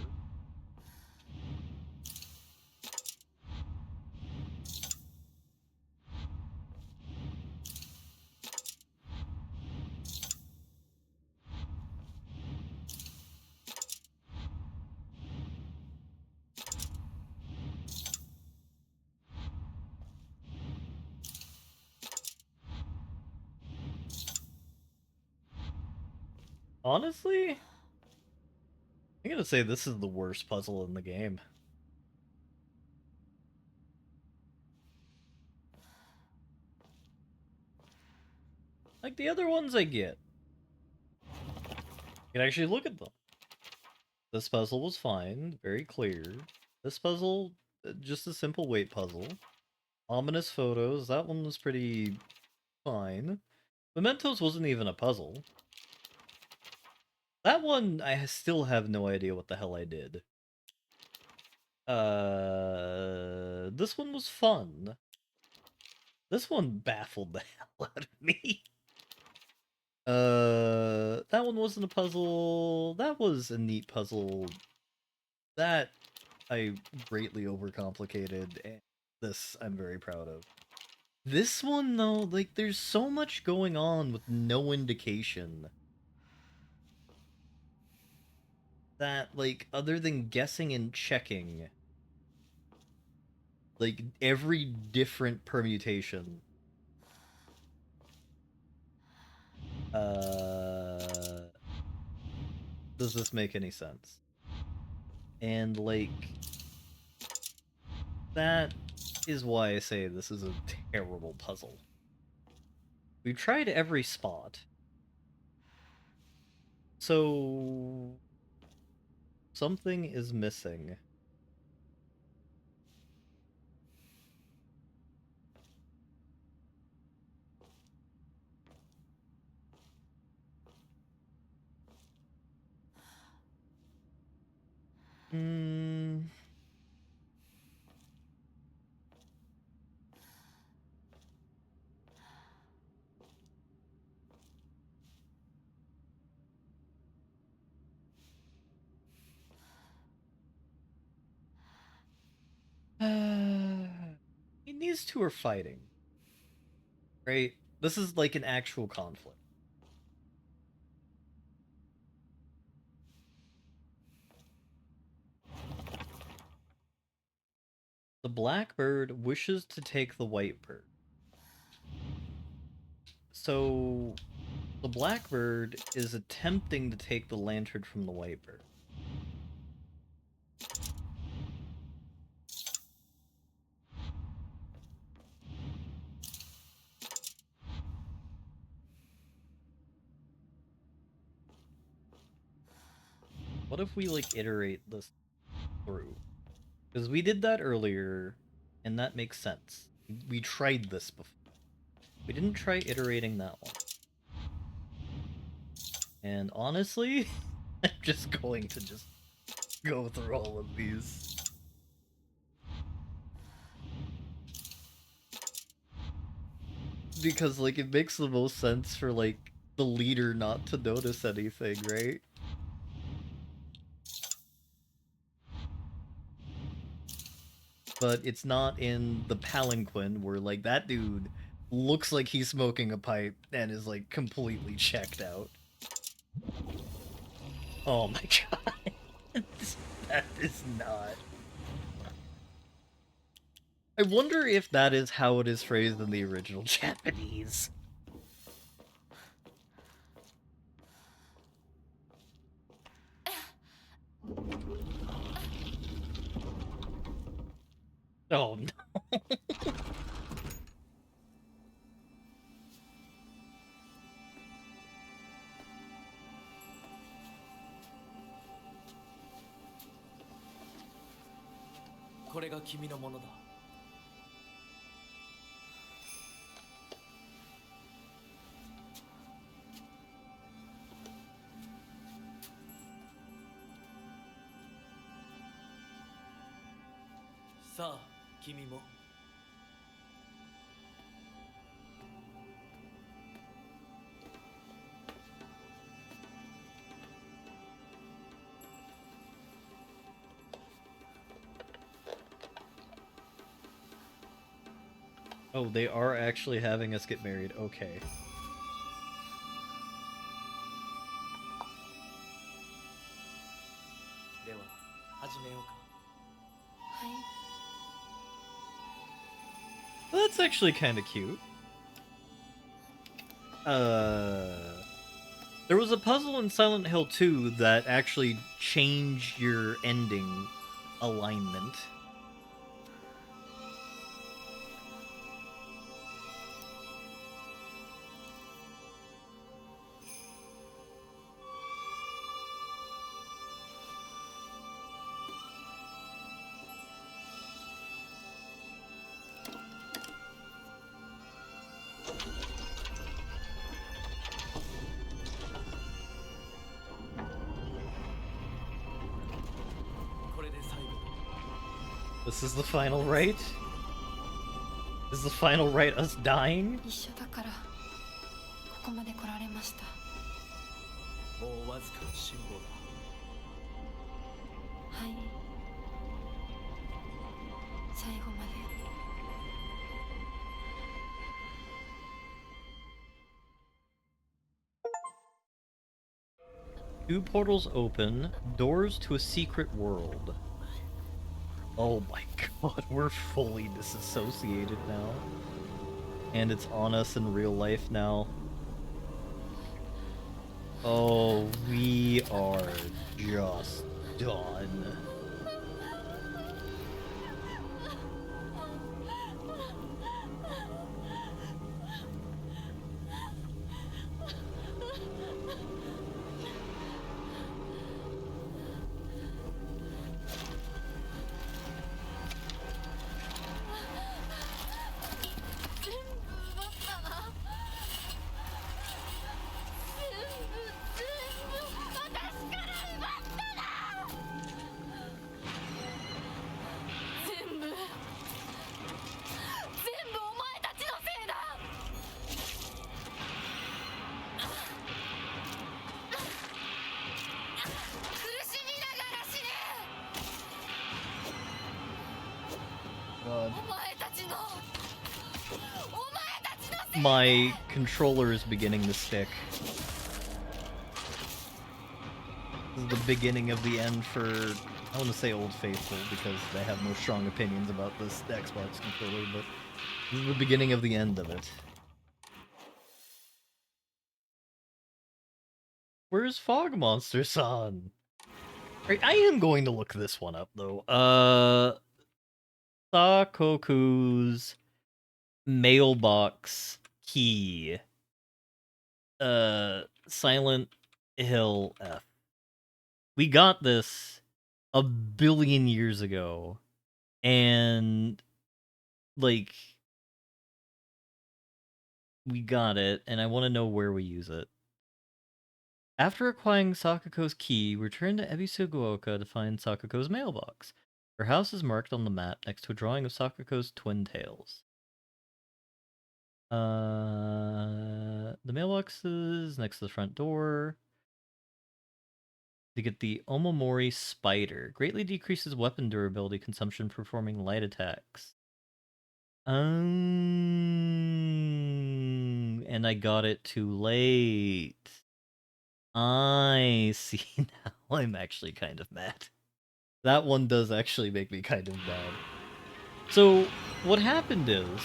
Honestly, I'm gonna say this is the worst puzzle in the game. Like the other ones I get. You can actually look at them. This puzzle was fine, very clear. This puzzle, just a simple weight puzzle. Ominous photos, that one was pretty fine. Mementos wasn't even a puzzle. That one, I still have no idea what the hell I did. This one was fun. This one baffled the hell out of me. That one wasn't a puzzle. That was a neat puzzle. That I greatly overcomplicated, and this I'm very proud of. This one, though, like, there's so much going on with no indication that, like, other than guessing and checking, Like, every different permutation. Does this make any sense? And, like, that is why I say this is a terrible puzzle. We've tried every spot. So... something is missing. Hmm... these two are fighting, right? This is like an actual conflict. The blackbird wishes to take the white bird. So the blackbird is attempting to take the lantern from the white bird. What if we, like, iterate this through? Because we did that earlier, and that makes sense. We tried this before. We didn't try iterating that one. And honestly, I'm just going to just go through all of these. Because, like, it makes the most sense for, like, the leader not to notice anything, right? But it's not in the palanquin where, like, that dude looks like he's smoking a pipe and is, like, completely checked out. Oh my god. That is not. I wonder if that is how it is phrased in the original Japanese. Oh no. Oh, they are actually having us get married. Okay. Well, that's actually kind of cute. There was a puzzle in Silent Hill 2 that actually changed your ending alignment. This is the final rite? Is the final rite us dying? 一緒だからここまで来られました。はい。最後まで。Two portals open, doors to a secret world. Oh my god, we're fully disassociated now. And it's on us in real life now. Oh, we are just done. God. My controller is beginning to stick. This is the beginning of the end for, I want to say Old Faithful, because they have no strong opinions about this Xbox controller, but this is the beginning of the end of it. Where's Fog Monster-san? Right, I am going to look this one up, though. Sakoku's mailbox key. Silent Hill F. We got this a billion years ago, and, like, we got it, and I want to know where we use it. After acquiring Sakako's key, return to Ebisugaoka to find Sakako's mailbox. Her house is marked on the map next to a drawing of Sakako's twin tails. The mailbox is next to the front door. To get the Omomori Spider. Greatly decreases weapon durability consumption performing light attacks. And I got it too late. I see now. I'm actually kind of mad. That one does actually make me kind of mad. So, what happened is,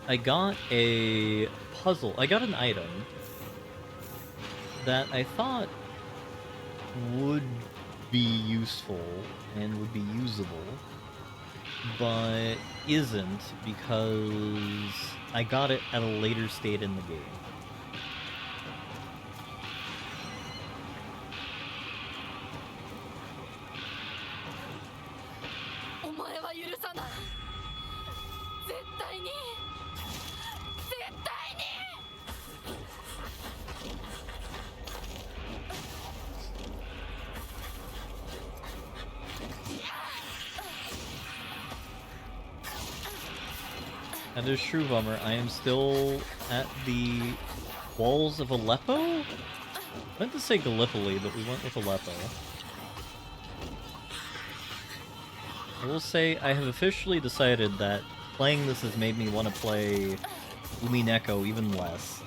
I got a puzzle. I got an item that I thought would be useful and would be usable, but isn't because I got it at a later state in the game. That is true, Bummer. I am still at the walls of Aleppo? I meant to say Gallipoli, but we went with Aleppo. I will say I have officially decided that playing this has made me want to play Umineko even less.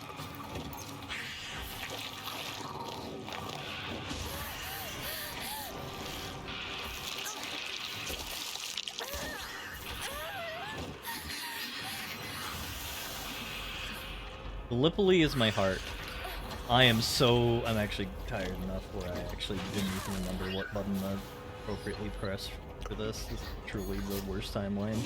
Gallipoli is my heart. I'm actually tired enough where I actually didn't even remember what button to appropriately press for this. This is truly the worst timeline.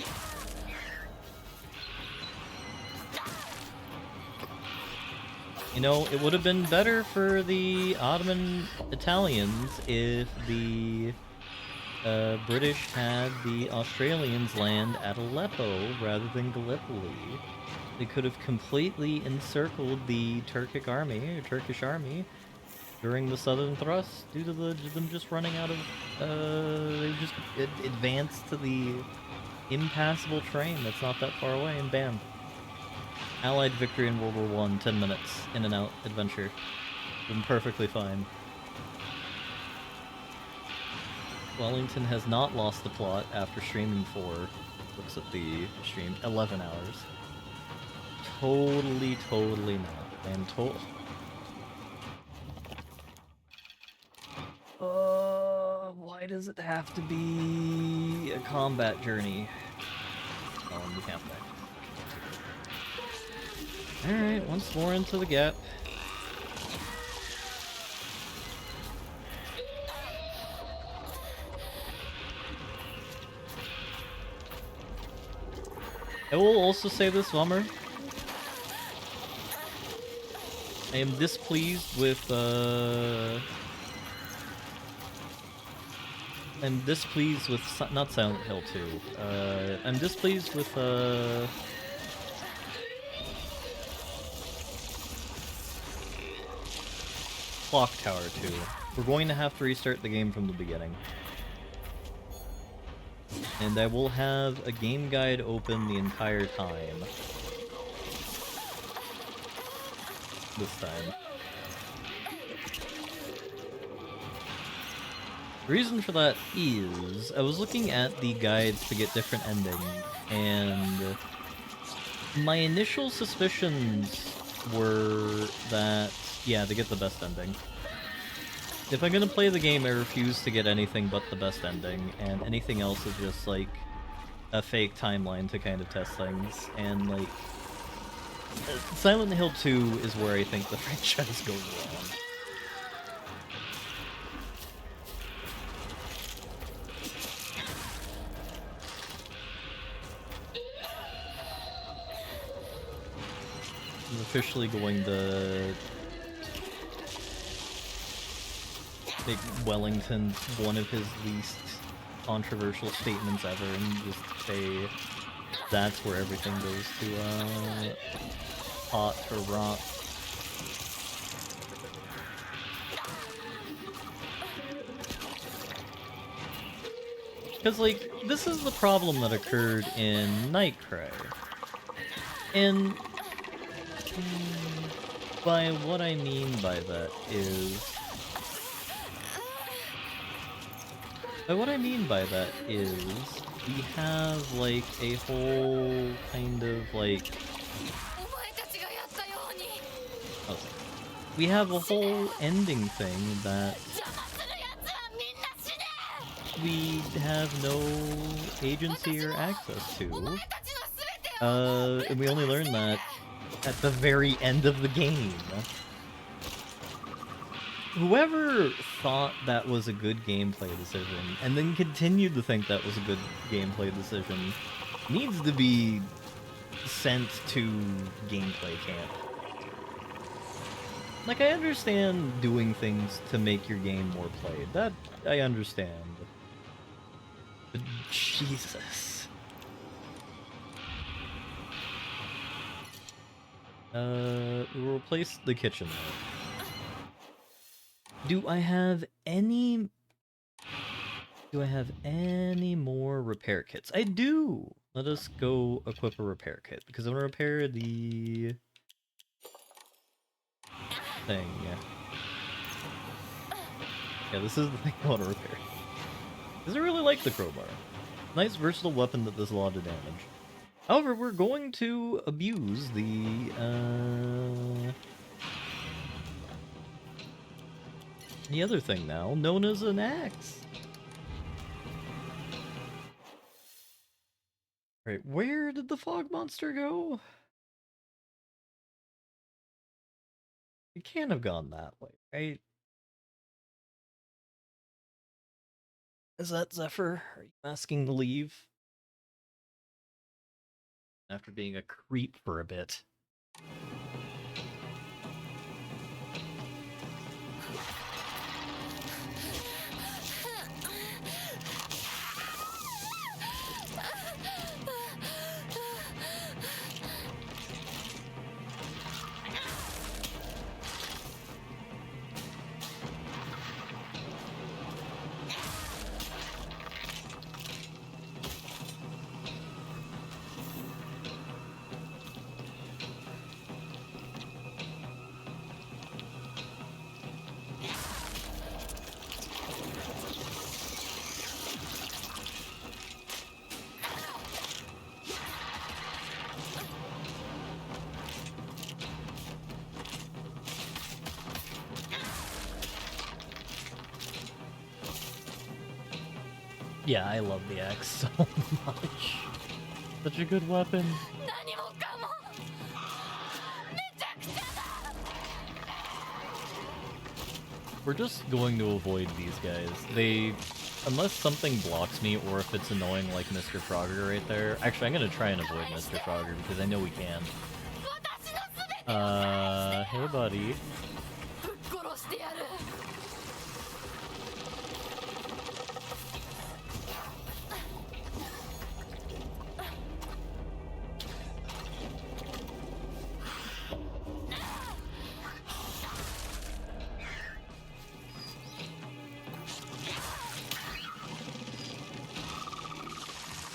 You know, it would have been better for the Ottoman Italians if the British had the Australians land at Aleppo rather than Gallipoli. They could have completely encircled the Turkish army during the southern thrust due to them just running out of they just advanced to the impassable train that's not that far away and bam. Allied victory in World War I, 10 minutes, in and out adventure. Been perfectly fine. Wellington has not lost the plot after streaming for, looks at the stream, 11 hours. Totally not. I am why does it have to be a combat journey? Oh, we have that. Alright, once more into the gap. I will also say this, Bummer. I am displeased with, I'm displeased with, not Silent Hill 2. I'm displeased with, Clock Tower 2. We're going to have to restart the game from the beginning. And I will have a game guide open the entire time. This time. The reason for that is, I was looking at the guides to get different endings, and my initial suspicions were that, yeah, to get the best ending. If I'm gonna play the game, I refuse to get anything but the best ending, and anything else is just, like, a fake timeline to kind of test things, and, like, Silent Hill 2 is where I think the franchise goes wrong. I'm officially going to make Wellington one of his least controversial statements ever and just say that's where everything goes to pot or rot. Because, like, this is the problem that occurred in Nightcray. And by what I mean by that is... we have, like, a whole kind of, like... Oh, we have a whole ending thing that we have no agency or access to. And we only learn that at the very end of the game. Whoever thought that was a good gameplay decision, and then continued to think that was a good gameplay decision, needs to be sent to gameplay camp. Like, I understand doing things to make your game more played. That, I understand. But Jesus. We'll replace the kitchen though. Do I have any more repair kits? I do! Let us go equip a repair kit, because I'm gonna repair the thing, yeah. Yeah, this is the thing I want to repair. Because I really like the crowbar. Nice versatile weapon that does a lot of damage. However, we're going to abuse the other thing now, known as an axe. Right, where did the fog monster go? It can't have gone that way, right? Is that Zephyr? Are you asking to leave? After being a creep for a bit. Yeah, I love the axe so much. Such a good weapon. We're just going to avoid these guys. Unless something blocks me or if it's annoying like Mr. Frogger right there. Actually, I'm gonna try and avoid Mr. Frogger because I know we can. Hey buddy.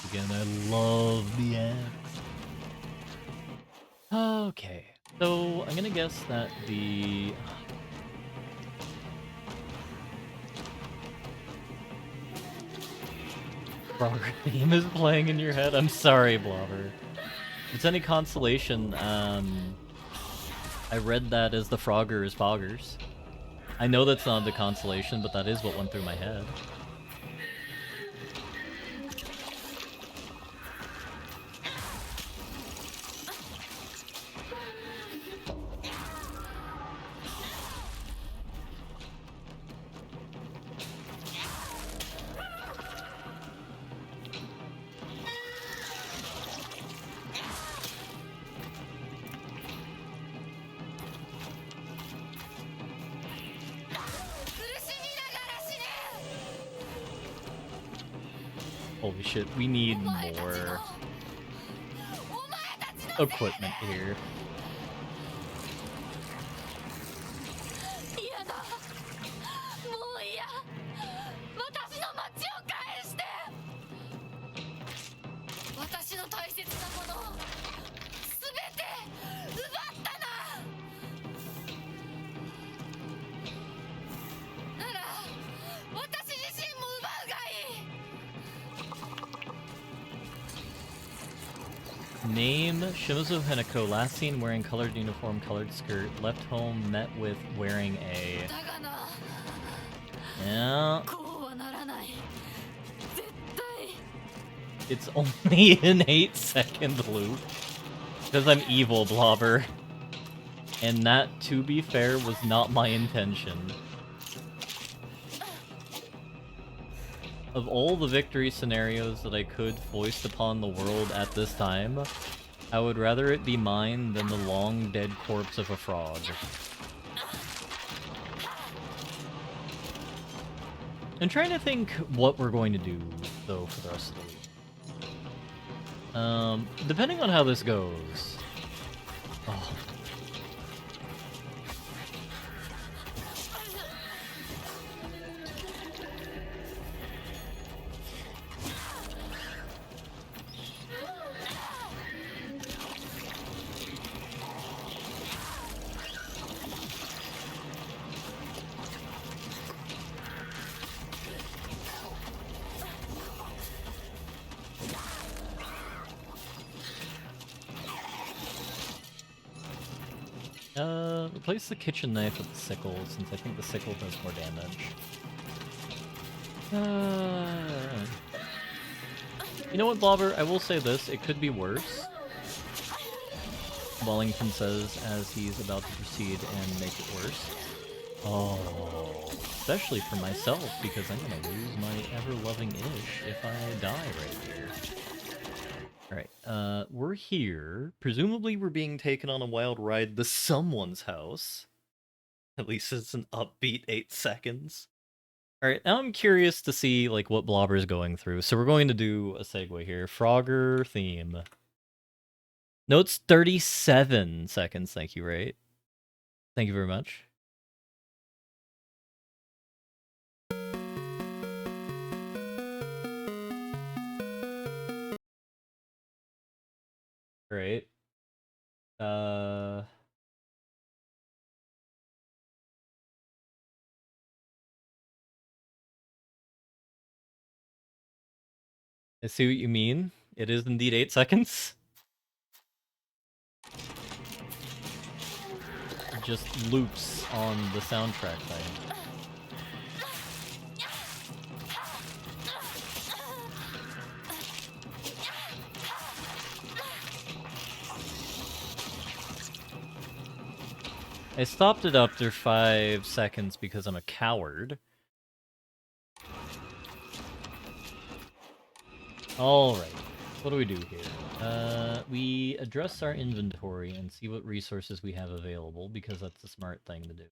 Again, I love the axe. Okay, so I'm gonna guess that the... Frogger theme is playing in your head? I'm sorry, Blobber. If it's any consolation, I read that as the Froggers Poggers. I know that's not the consolation, but that is what went through my head. Holy shit, we need more equipment here. Name Shimizu Hinako, last seen wearing colored uniform, colored skirt, left home, met with wearing a... Yeah. It's only an 8-second loop. Because I'm evil, Blobber. And that, to be fair, was not my intention. Of all the victory scenarios that I could foist upon the world at this time, I would rather it be mine than the long dead corpse of a frog. I'm trying to think what we're going to do, though, for the rest of the week. Depending on how this goes... Oh. Replace the kitchen knife with the sickle, since I think the sickle does more damage. You know what, Blobber? I will say this, it could be worse. Wellington says as he's about to proceed and make it worse. Oh, especially for myself, because I'm gonna lose my ever-loving Ish if I die right here. Alright, we're here. Presumably we're being taken on a wild ride to someone's house. At least it's an upbeat 8 seconds. Alright, now I'm curious to see, like, what Blobber's going through. So we're going to do a segue here. Frogger theme. No, it's 37 seconds, thank you, right? Thank you very much. Great. I see what you mean. It is indeed 8 seconds. It just loops on the soundtrack thing. I stopped it after 5 seconds because I'm a coward. Alright, what do we do here? We address our inventory and see what resources we have available, because that's the smart thing to do.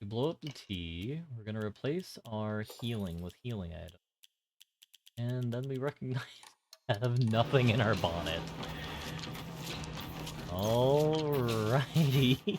We blow up the tea, we're gonna replace our healing with healing items. And then we recognize we have nothing in our bonnet. Alrighty.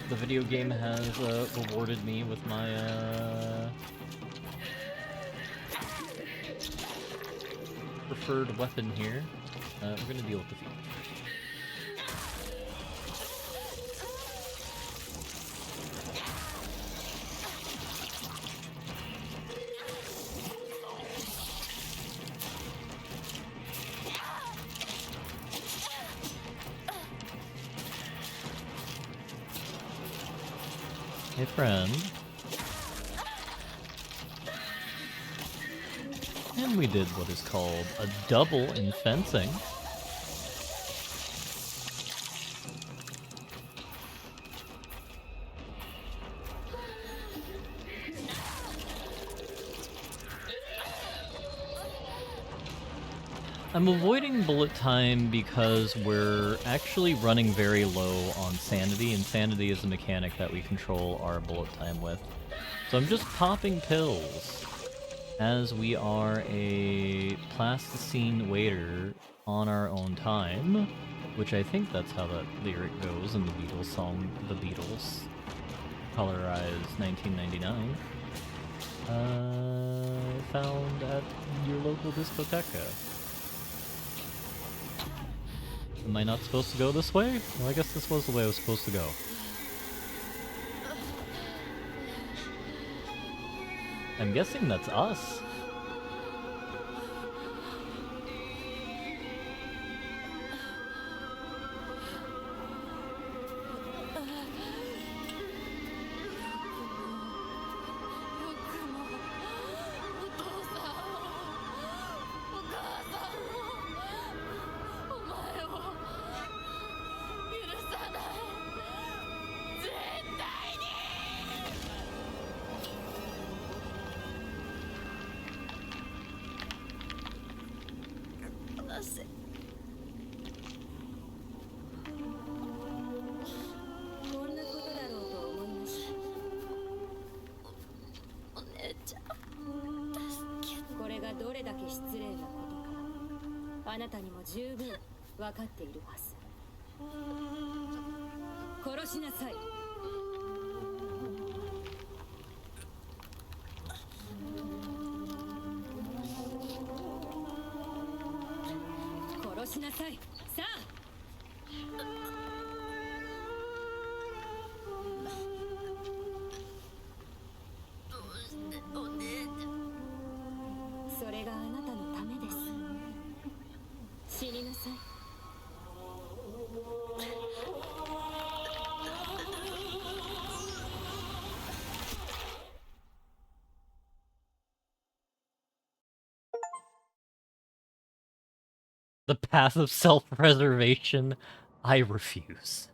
The video game has rewarded me with my preferred weapon here. We're gonna deal with the field. Hey friend. And we did what is called a double in fencing. I'm avoiding bullet time because we're actually running very low on sanity, and sanity is a mechanic that we control our bullet time with. So I'm just popping pills as we are a plasticine waiter on our own time, which I think that's how that lyric goes in the Beatles song, The Beatles, colorized 1999. Found at your local discoteca. Am I not supposed to go this way? Well, I guess this was the way I was supposed to go. I'm guessing that's us. The path of self-preservation, I refuse.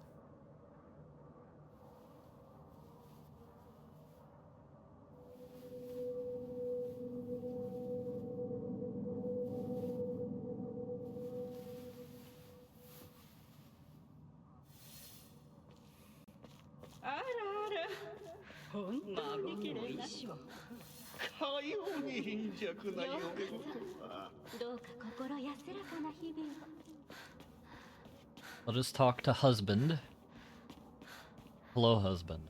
Let us talk to husband. Hello, husband.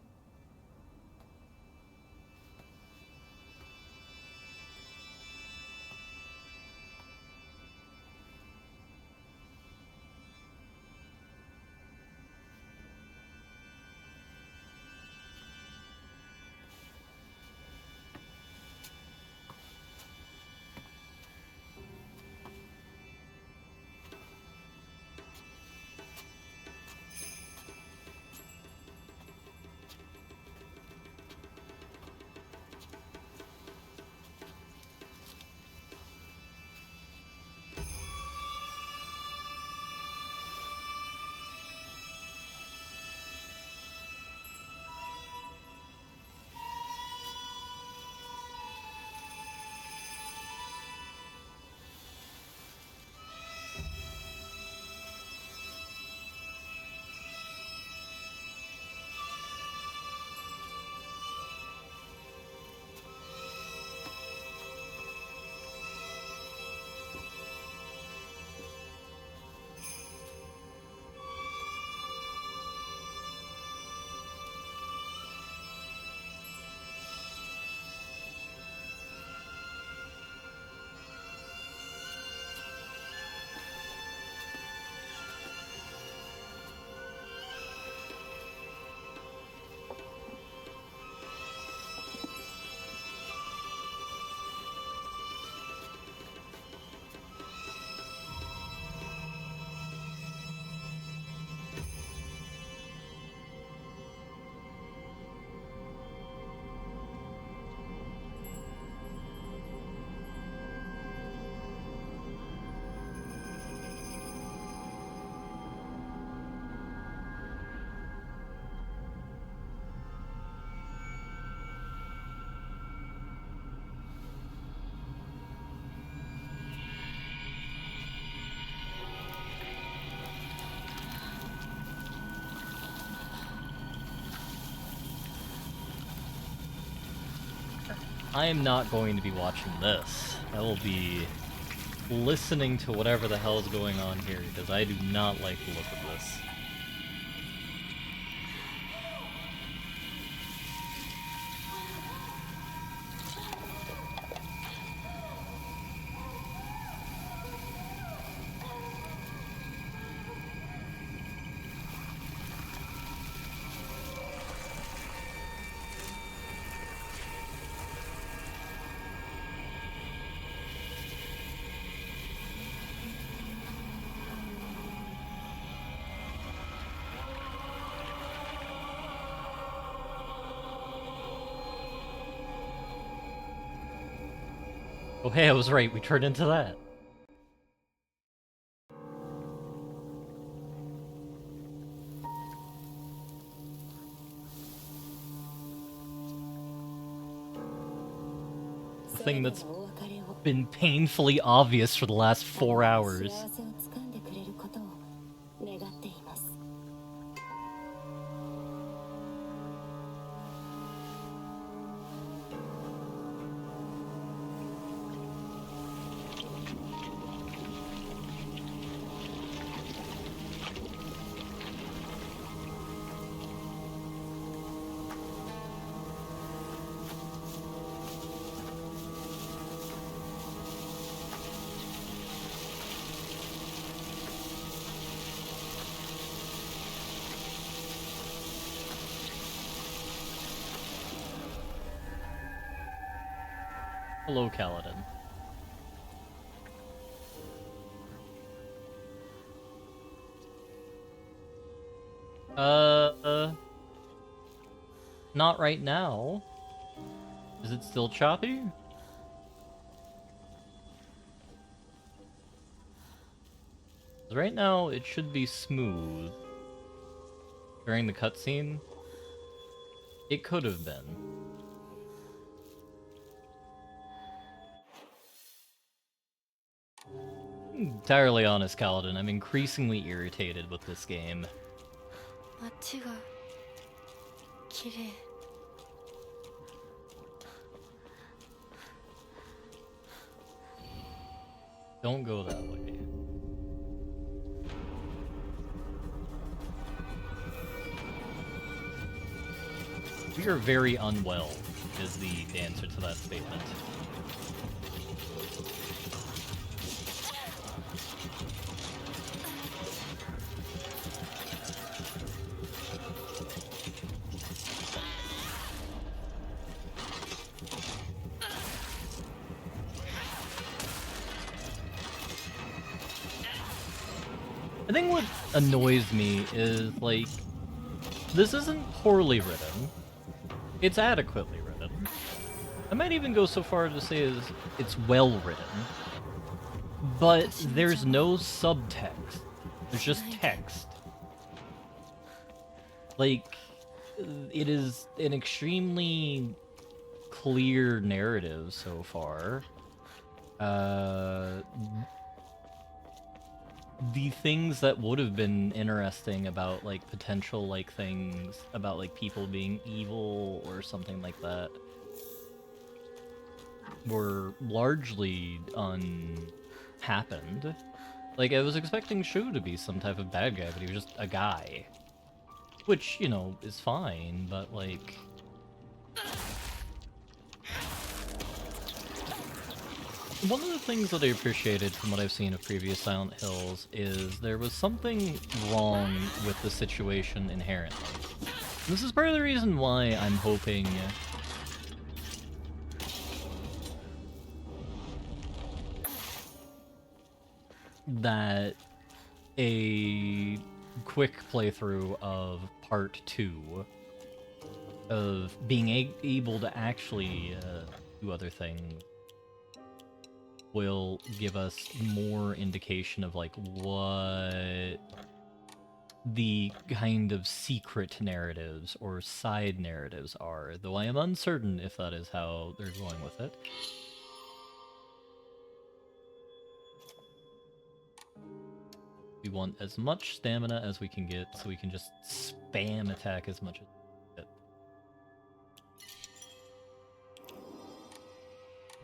I am not going to be watching this. I will be listening to whatever the hell is going on here, because I do not like the look of this. Oh hey, I was right, we turned into that. The thing that's been painfully obvious for the last 4 hours. Hello, Kaladin. Not right now. Is it still choppy? Right now, it should be smooth. During the cutscene, it could have been. Entirely honest, Kaladin, I'm increasingly irritated with this game. Don't go that way. We are very unwell, is the answer to that statement. I think what annoys me is, like, this isn't poorly written. It's adequately written. I might even go so far to say as it's well written. But there's no subtext. There's just text. Like, it is an extremely clear narrative so far. The things that would have been interesting about, like, potential, like, things about, like, people being evil or something like that were largely unhappened. Like, I was expecting Shu to be some type of bad guy, but he was just a guy. Which, you know, is fine, but, like... One of the things that I appreciated from what I've seen of previous Silent Hills is there was something wrong with the situation inherently. This is part of the reason why I'm hoping that a quick playthrough of part 2 of being able to actually do other things will give us more indication of, like, what the kind of secret narratives or side narratives are, though I am uncertain if that is how they're going with it. We want as much stamina as we can get, so we can just spam attack as much as we can get.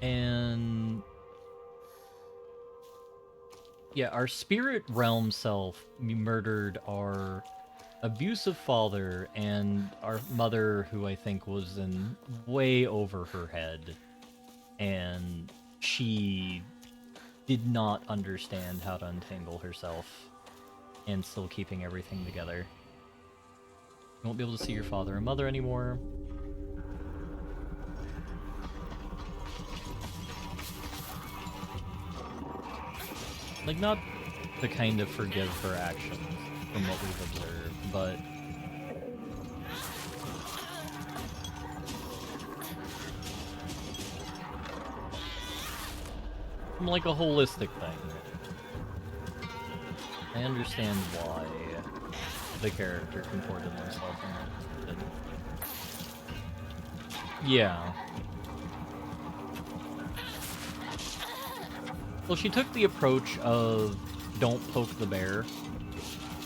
And yeah, our spirit realm self murdered our abusive father and our mother, who I think was in way over her head, and she did not understand how to untangle herself and still keeping everything together. You won't be able to see your father and mother anymore. Like, not to kind of forgive her actions from what we've observed, but from like a holistic thing. I understand why the character comported themselves in that. Yeah. Well, she took the approach of don't poke the bear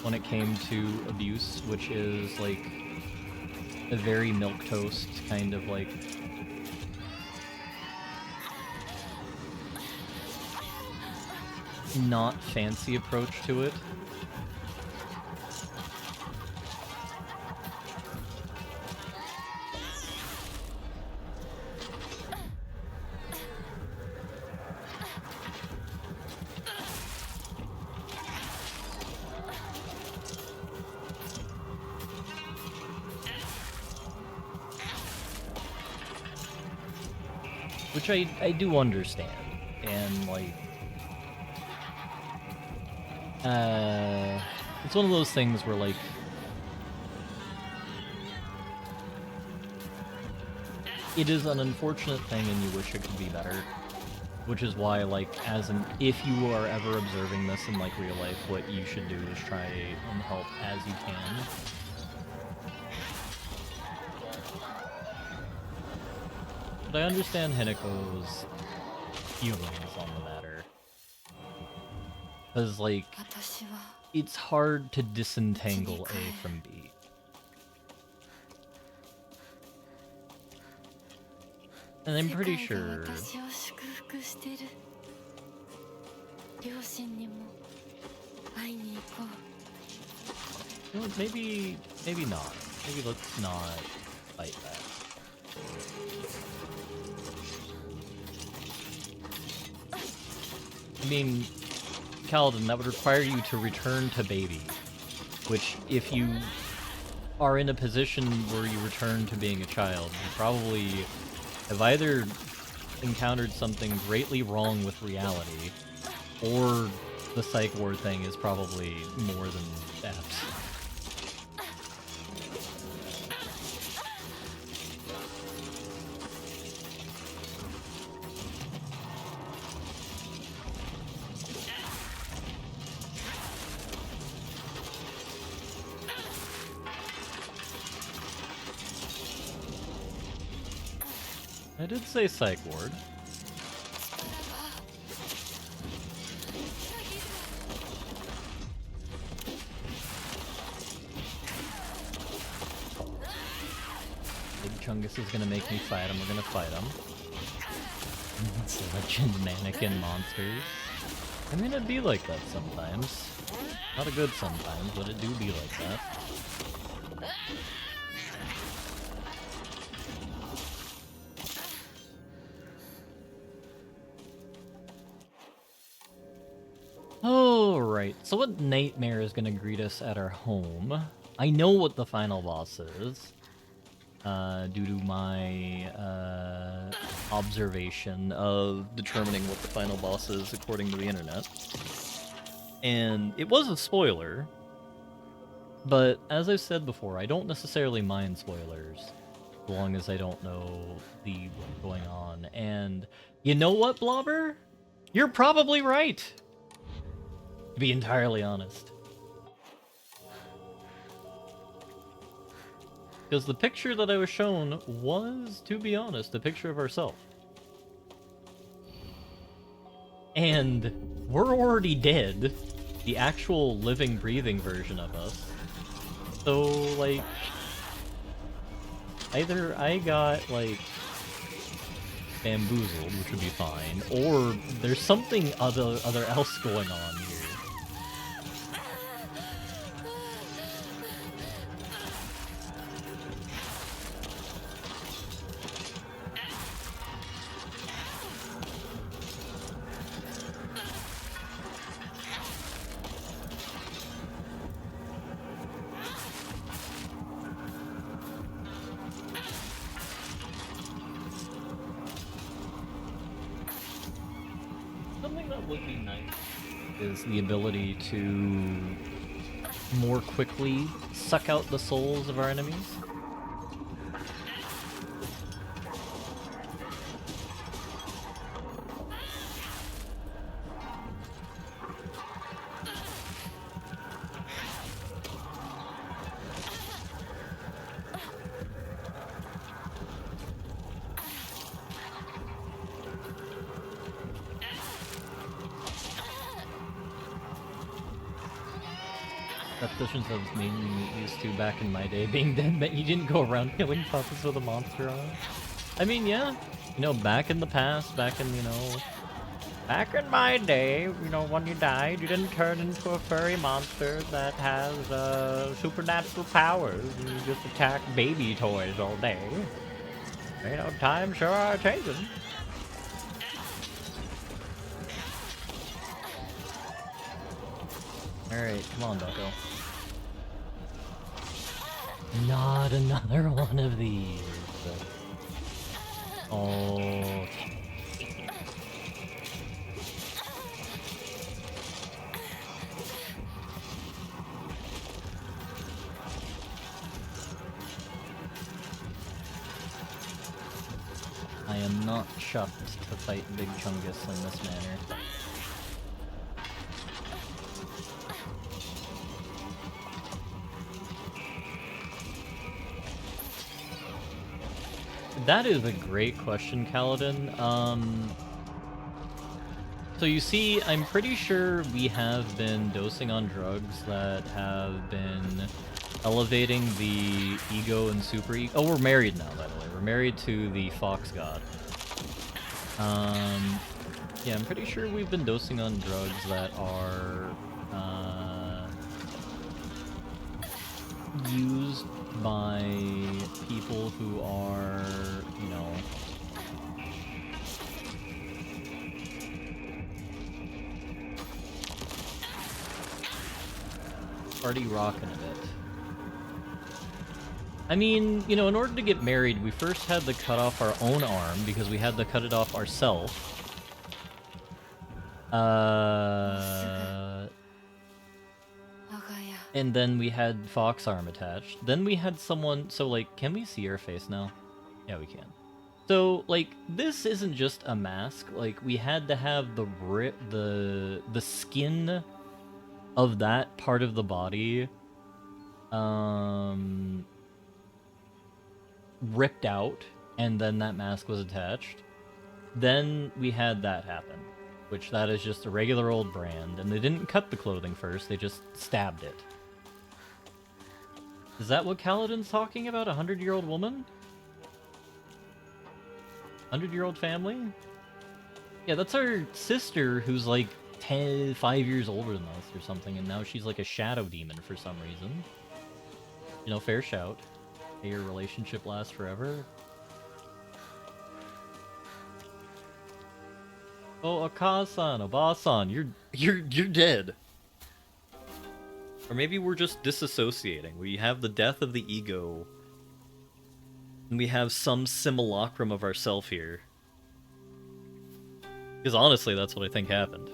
when it came to abuse, which is like a very milquetoast kind of like not fancy approach to it. Which I do understand, and like, it's one of those things where like, it is an unfortunate thing and you wish it could be better, which is why, like, if you are ever observing this in like real life, what you should do is try and help as you can. But I understand Hineko's feelings on the matter. Because, like, it's hard to disentangle A from B. And I'm pretty sure... You know, maybe not. Maybe let's not fight that. I mean, Kaladin, that would require you to return to baby, which, if you are in a position where you return to being a child, you probably have either encountered something greatly wrong with reality, or the psych ward thing is probably more than apt. I did say psych ward. Big Chungus is gonna make me fight him. We're gonna fight him. Legend mannequin monsters. I mean, it'd be like that sometimes. Not a good sometimes, but it do be like that. Alright, so what nightmare is going to greet us at our home? I know what the final boss is, due to my observation of determining what the final boss is according to the internet. And it was a spoiler, but as I've said before, I don't necessarily mind spoilers, as long as I don't know what's going on. And you know what, Blobber? You're probably right! To be entirely honest. Because the picture that I was shown was, to be honest, a picture of ourselves. And we're already dead. The actual living, breathing version of us. So, like, either I got, like, bamboozled, which would be fine, or there's something other else going on here. Something that would be nice is the ability to more quickly suck out the souls of our enemies. Repetitions I was mainly used to back in my day being dead meant you didn't go around killing puppets with a monster on. I mean, yeah, you know, back in the past, back in, you know, back in my day, you know, when you died, you didn't turn into a furry monster that has, supernatural powers, and you just attack baby toys all day. You know, times sure are changing. Alright, come on, Bucko. Not another one of these. Oh. I am not chuffed to fight Big Chungus in this manner. That is a great question, Kaladin. So you see, I'm pretty sure we have been dosing on drugs that have been elevating the ego and super ego. Oh, we're married now, by the way. We're married to the Fox God. Yeah, I'm pretty sure we've been dosing on drugs that are used by people who are, you know, already rocking a bit. I mean, you know, in order to get married, we first had to cut off our own arm because we had to cut it off ourselves. And then we had Fox arm attached. Then we had someone, so like, can we see her face now? Yeah, we can. So like, this isn't just a mask. Like, we had to have the skin of that part of the body ripped out, and then that mask was attached. Then we had that happen, which that is just a regular old brand, and they didn't cut the clothing first, they just stabbed it. Is that what Kaladin's talking about? 100-year-old woman? 100-year-old family? Yeah, that's our sister who's like 5 years older than us or something, and now she's like a shadow demon for some reason. You know, fair shout. May your relationship last forever. Oh, Akasan, Obasan, you're dead. Or maybe we're just disassociating. We have the death of the ego, and we have some simulacrum of ourself here. Because honestly, that's what I think happened.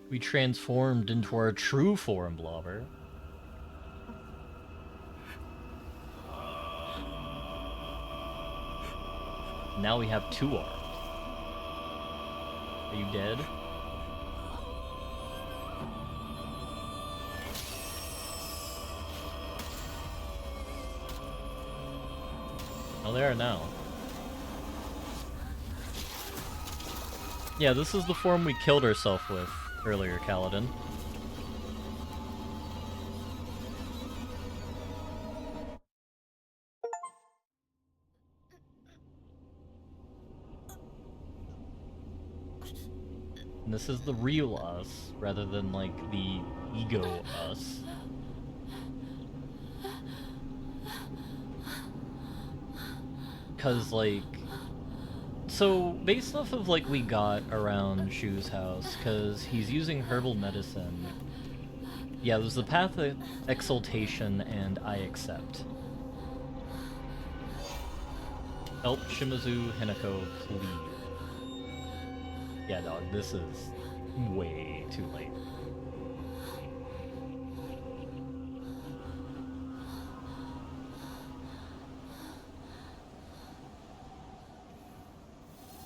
We transformed into our true form, Blobber. Now we have 2 arms. Are you dead? Oh, they are now. Yeah, this is the form we killed ourselves with earlier, Kaladin. And this is the real us, rather than, like, the ego us. Because, like... So, based off of, like, we got around Shu's house, because he's using herbal medicine. Yeah, there's the path of exaltation and I accept. Help Shimazu Hinako, please. Yeah, dog, this is way too late.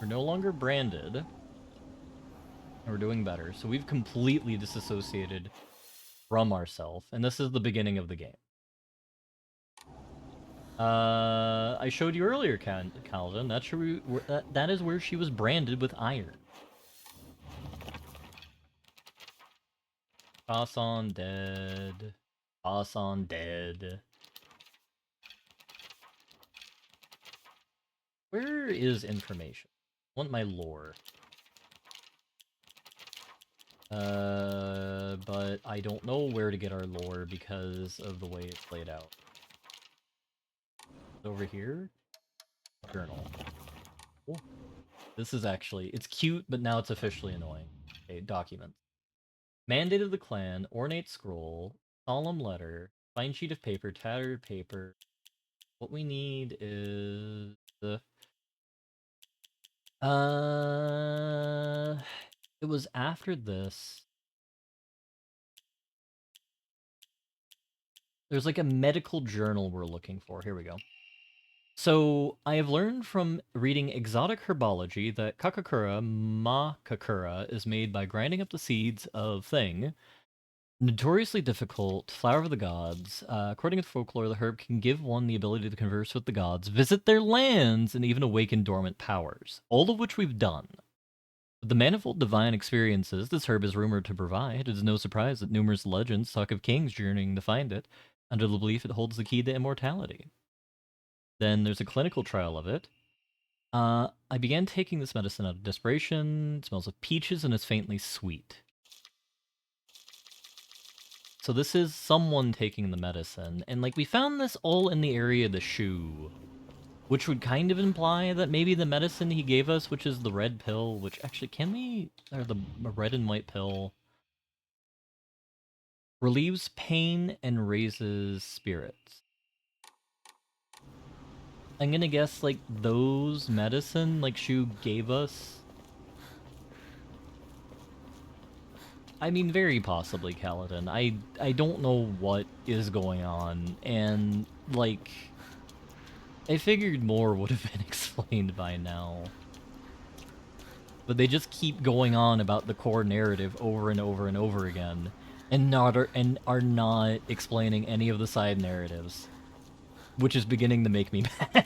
We're no longer branded. And we're doing better. So we've completely disassociated from ourselves, and this is the beginning of the game. I showed you earlier, Kaladin. That is where she was branded with iron. Toss on dead. Toss on dead. Where is information? I want my lore. But I don't know where to get our lore because of the way it's laid out. Over here? Journal. Oh. This is actually... It's cute, but now it's officially annoying. Okay, documents. Mandate of the clan, ornate scroll, solemn letter, fine sheet of paper, tattered paper. What we need is... It was after this. There's like a medical journal we're looking for. Here we go. So, I have learned from reading exotic herbology that kakakura is made by grinding up the seeds of thing. Notoriously difficult, flower of the gods. According to folklore, the herb can give one the ability to converse with the gods, visit their lands, and even awaken dormant powers. All of which we've done. With the manifold divine experiences this herb is rumored to provide, it is no surprise that numerous legends talk of kings journeying to find it, under the belief it holds the key to immortality. Then there's a clinical trial of it. I began taking this medicine out of desperation. It smells of peaches and is faintly sweet. So this is someone taking the medicine. And, like, we found this all in the area of the shoe. Which would kind of imply that maybe the medicine he gave us, which is the red pill, which actually, can we... Or the red and white pill... relieves pain and raises spirits. I'm gonna guess, like, those medicine, like, Shu gave us... I mean, very possibly, Kaladin. I don't know what is going on, and, like... I figured more would have been explained by now. But they just keep going on about the core narrative over and over and over again, and are not explaining any of the side narratives. Which is beginning to make me mad.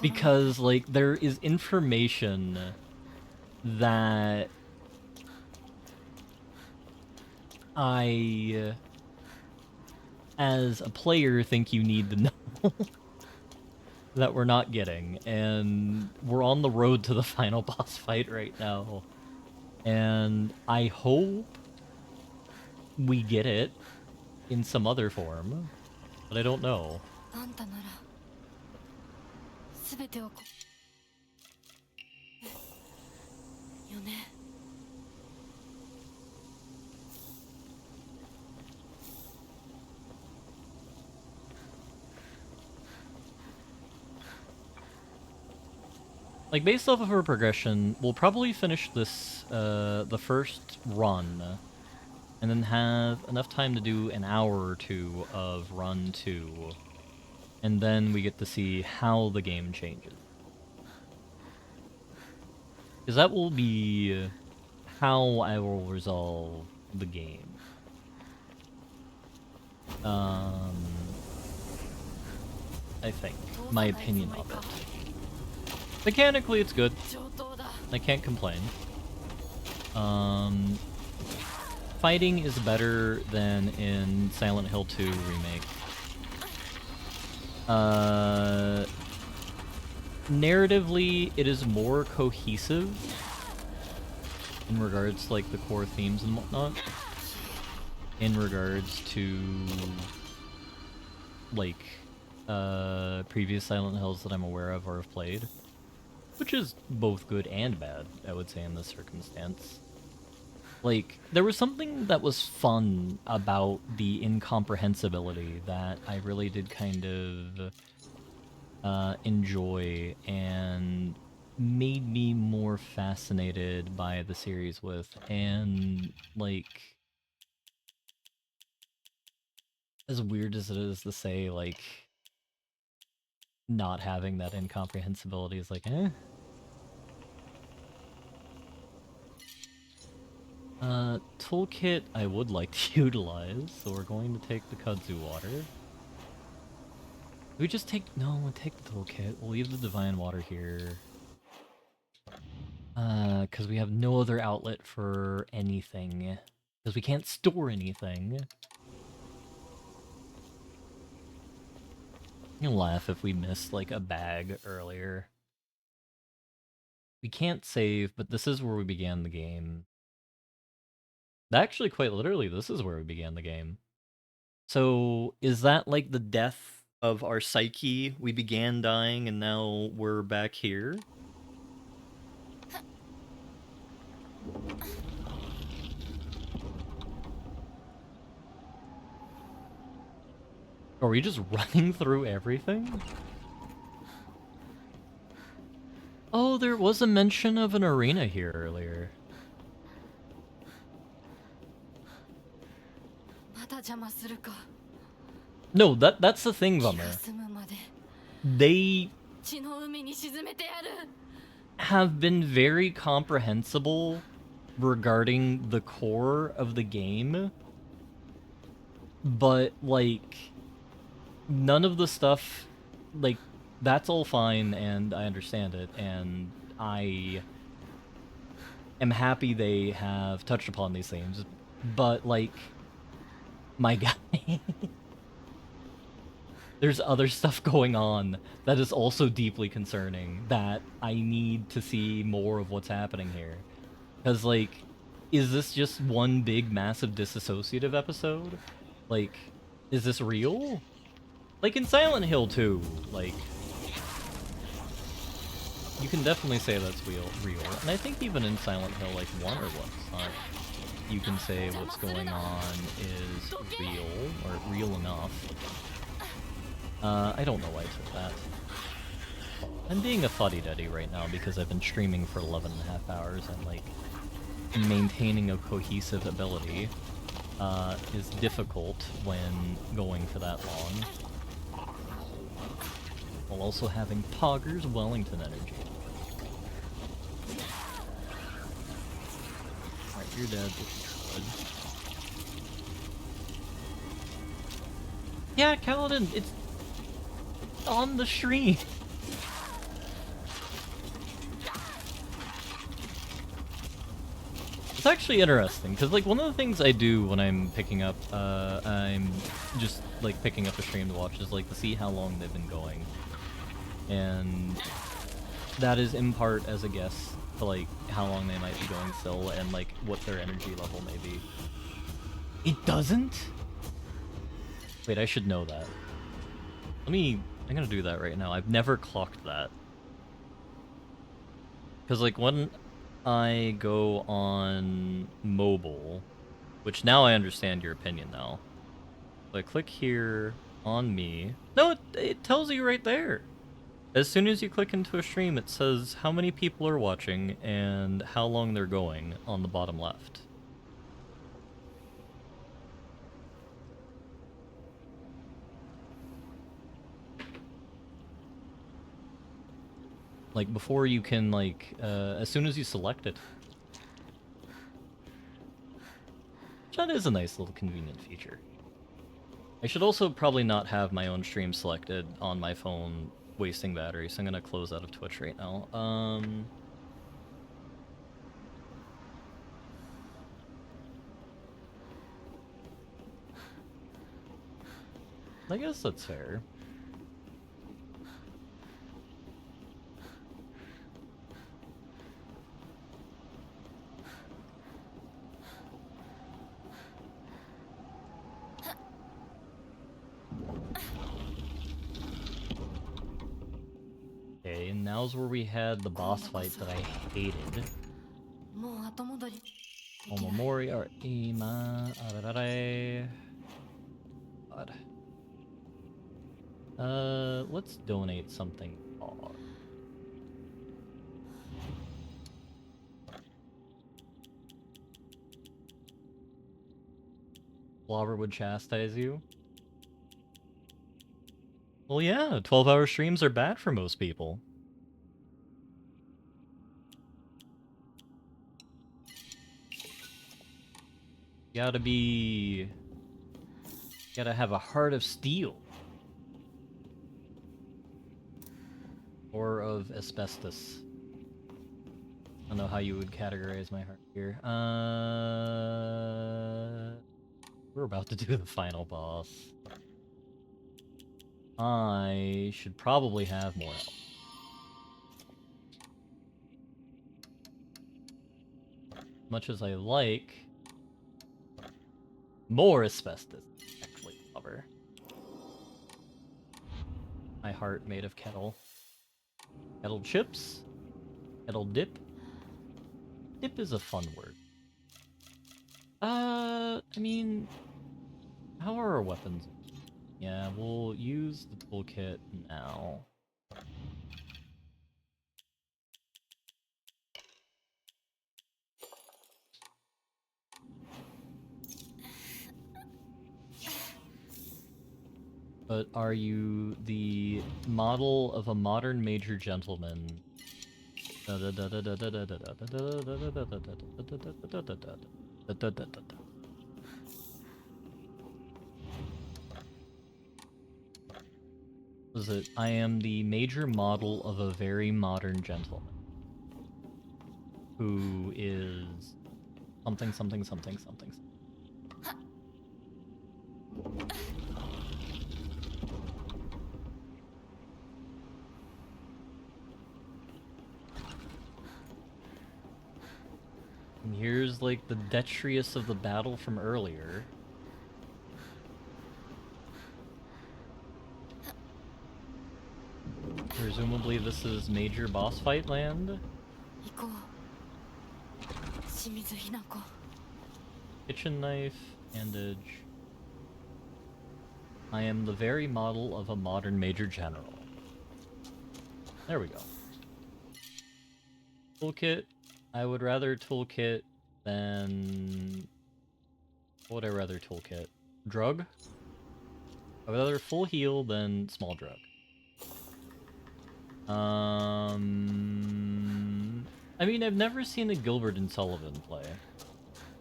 Because, like, there is information that I, as a player, think you need to know that we're not getting, and we're on the road to the final boss fight right now, and I hope we get it in some other form, but I don't know. Like, based off of her progression, we'll probably finish this, the first run, and then have enough time to do an hour or two of run 2, And then we get to see how the game changes. Because that will be how I will resolve the game. I think. My opinion of it. Mechanically, it's good. I can't complain. Fighting is better than in Silent Hill 2 Remake. Narratively, it is more cohesive in regards to, like, the core themes and whatnot. In regards to, like, previous Silent Hills that I'm aware of or have played. Which is both good and bad, I would say, in this circumstance. Like, there was something that was fun about the incomprehensibility that I really did kind of enjoy and made me more fascinated by the series with, and, like, as weird as it is to say, like, not having that incomprehensibility is like, eh. Toolkit I would like to utilize, so we're going to take the kudzu water. We just take... No, we'll take the toolkit. We'll leave the divine water here. Because we have no other outlet for anything. Because we can't store anything. You'll laugh if we missed, like, a bag earlier. We can't save, but this is where we began the game. Actually, quite literally, this is where we began the game. So, is that like the death of our psyche? We began dying and now we're back here? Are we just running through everything? Oh, there was a mention of an arena here earlier. No, that's the thing, Vummer. They have been very comprehensible regarding the core of the game, but, like, none of the stuff, like, that's all fine, and I understand it, and I am happy they have touched upon these themes, but, like, my guy... There's other stuff going on that is also deeply concerning that I need to see more of what's happening here. Because, like, is this just one big, massive disassociative episode? Like, is this real? Like, in Silent Hill 2, like, you can definitely say that's real. And I think even in Silent Hill, like, 1 or whatnot, you can say what's going on is real, or real enough. I don't know why I took that. I'm being a fuddy-duddy right now because I've been streaming for 11.5 hours and, like, maintaining a cohesive ability is difficult when going for that long. While also having Pogger's Wellington energy. Alright, you're dead, which is good. Yeah, Kaladin, it's on the stream. It's actually interesting, because, like, one of the things I do when I'm picking up, I'm just, like, picking up a stream to watch is, like, to see how long they've been going. And that is in part as a guess to, like, how long they might be going still and, like, what their energy level may be. It doesn't? Wait, I should know that. I'm gonna do that right now. I've never clocked that. Because, like, when I go on mobile, which now I understand your opinion now. So I click here on me. No, it tells you right there. As soon as you click into a stream, it says how many people are watching and how long they're going on the bottom left. Like, before you can, like, as soon as you select it. That is a nice little convenient feature. I should also probably not have my own stream selected on my phone, wasting battery, so I'm gonna close out of Twitch right now. I guess that's fair. Okay, and now's where we had the boss fight that I hated. Omomori or Ima Ararare. God. Let's donate something odd. Blobber would chastise you. Well, yeah, 12-hour streams are bad for most people. Gotta have a heart of steel. Or of asbestos. I don't know how you would categorize my heart here. We're about to do the final boss. I should probably have more health. Much as I like more asbestos, actually, cover. My heart made of kettle. Kettle chips? Kettle dip? Dip is a fun word. I mean, how are our weapons? Yeah, we'll use the toolkit now. But are you the model of a modern major gentleman? Was it? I am the major model of a very modern gentleman. Who is something, something, something, something. And here's like the detritus of the battle from earlier. Presumably this is major boss fight land. Kitchen knife, bandage. I am the very model of a modern major general. There we go. Toolkit. I would rather toolkit than... What would I rather toolkit? Drug? I would rather full heal than small drug. I mean, I've never seen a Gilbert and Sullivan play.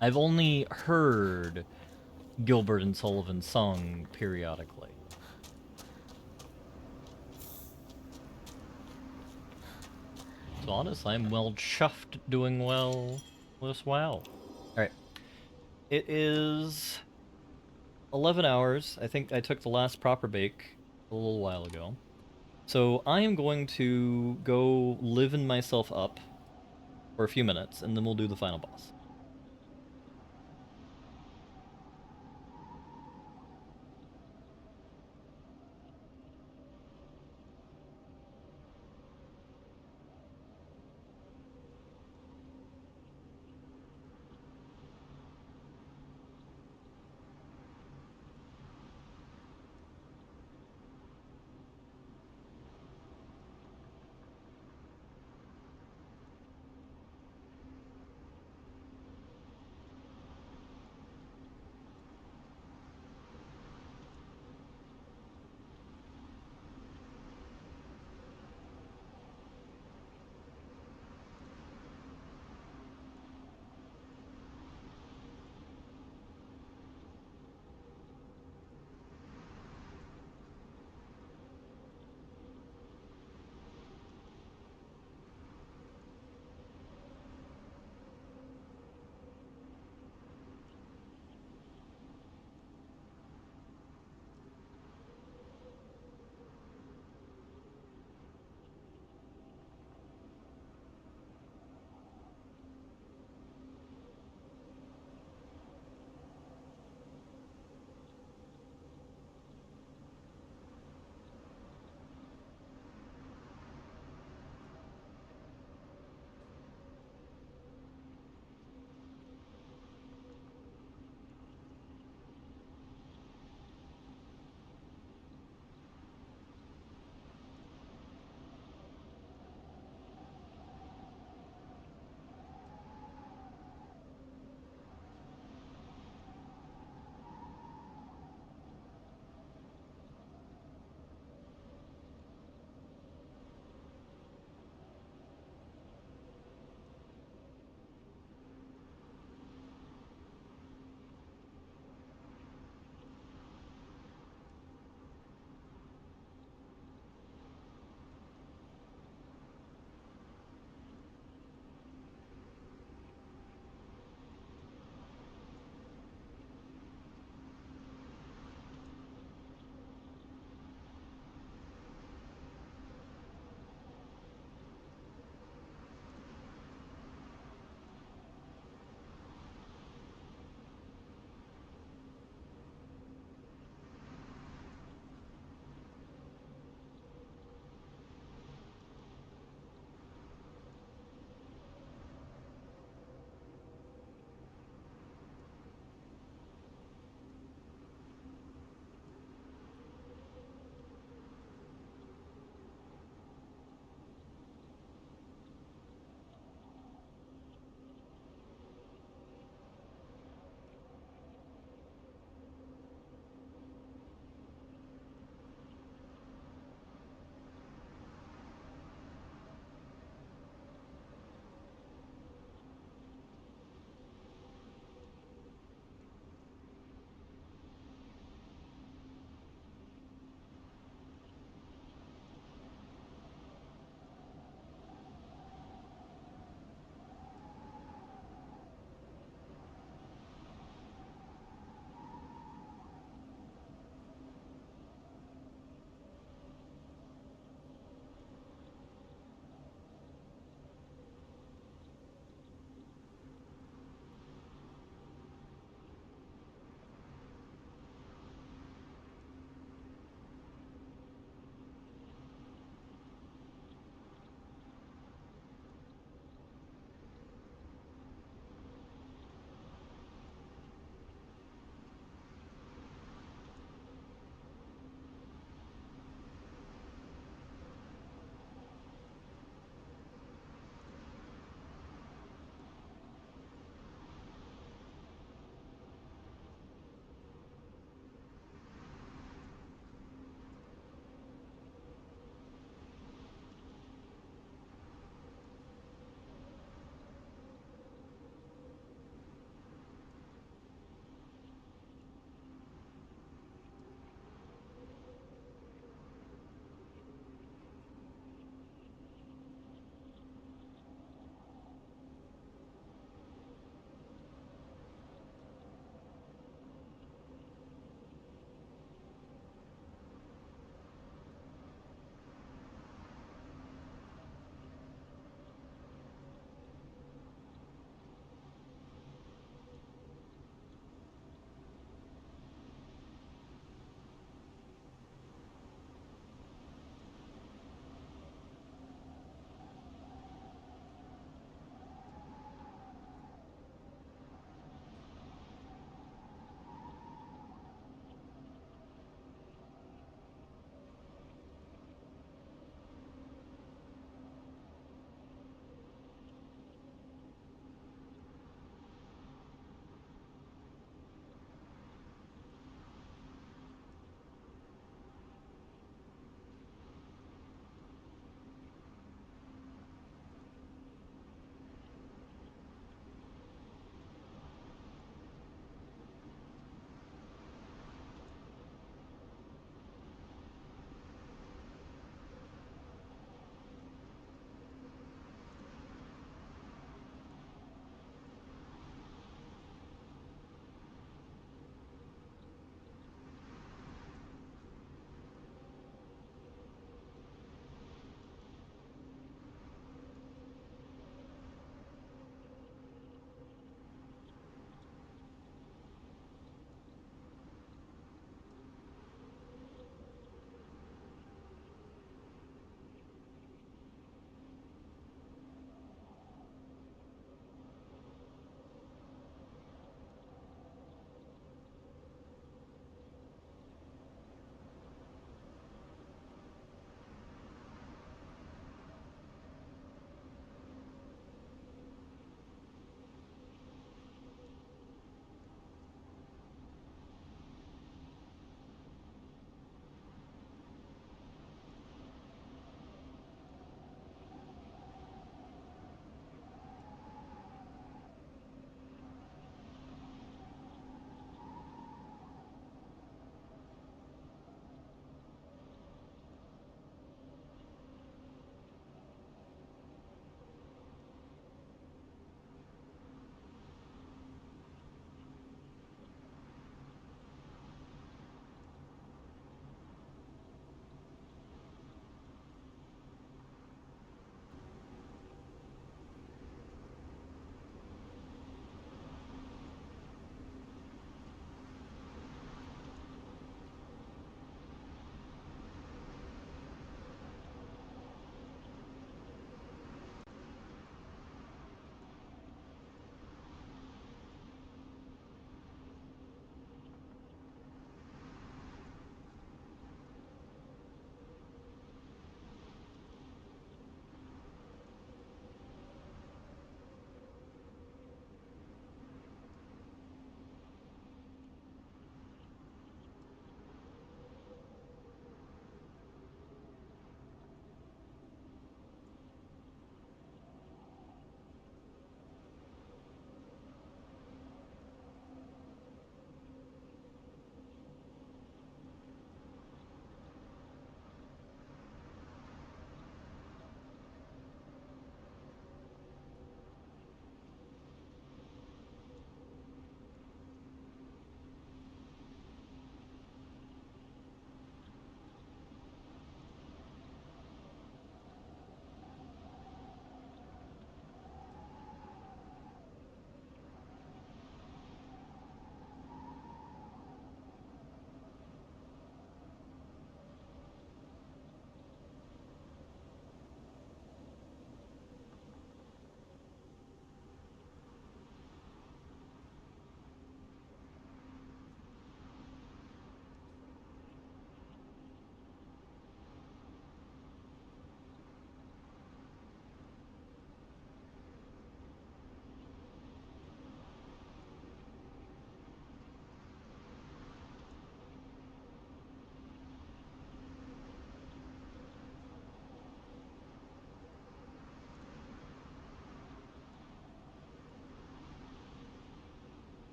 I've only heard Gilbert and Sullivan sung periodically. So honestly, I'm well chuffed doing well this WoW. Alright. It is 11 hours. I think I took the last proper bake a little while ago. So I am going to go liven myself up for a few minutes, and then we'll do the final boss.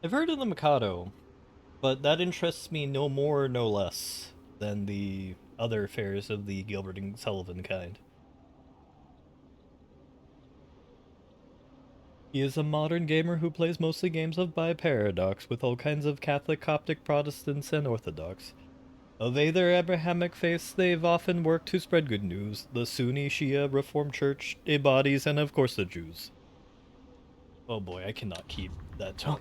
I've heard of the Mikado, but that interests me no more, no less than the other affairs of the Gilbert and Sullivan kind. He is a modern gamer who plays mostly games of by Paradox, with all kinds of Catholic, Coptic, Protestants, and Orthodox. Of either Abrahamic faiths, they've often worked to spread good news. The Sunni, Shia, Reformed Church, Ibadis, and of course the Jews. Oh boy, I cannot keep that tone.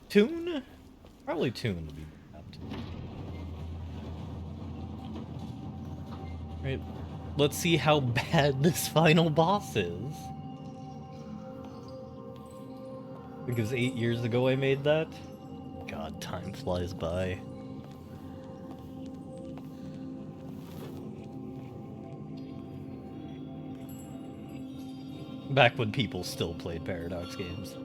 Tune? Probably tune would be more apt. Right, let's see how bad this final boss is. Because 8 years ago I made that? God, time flies by. Back when people still played Paradox games.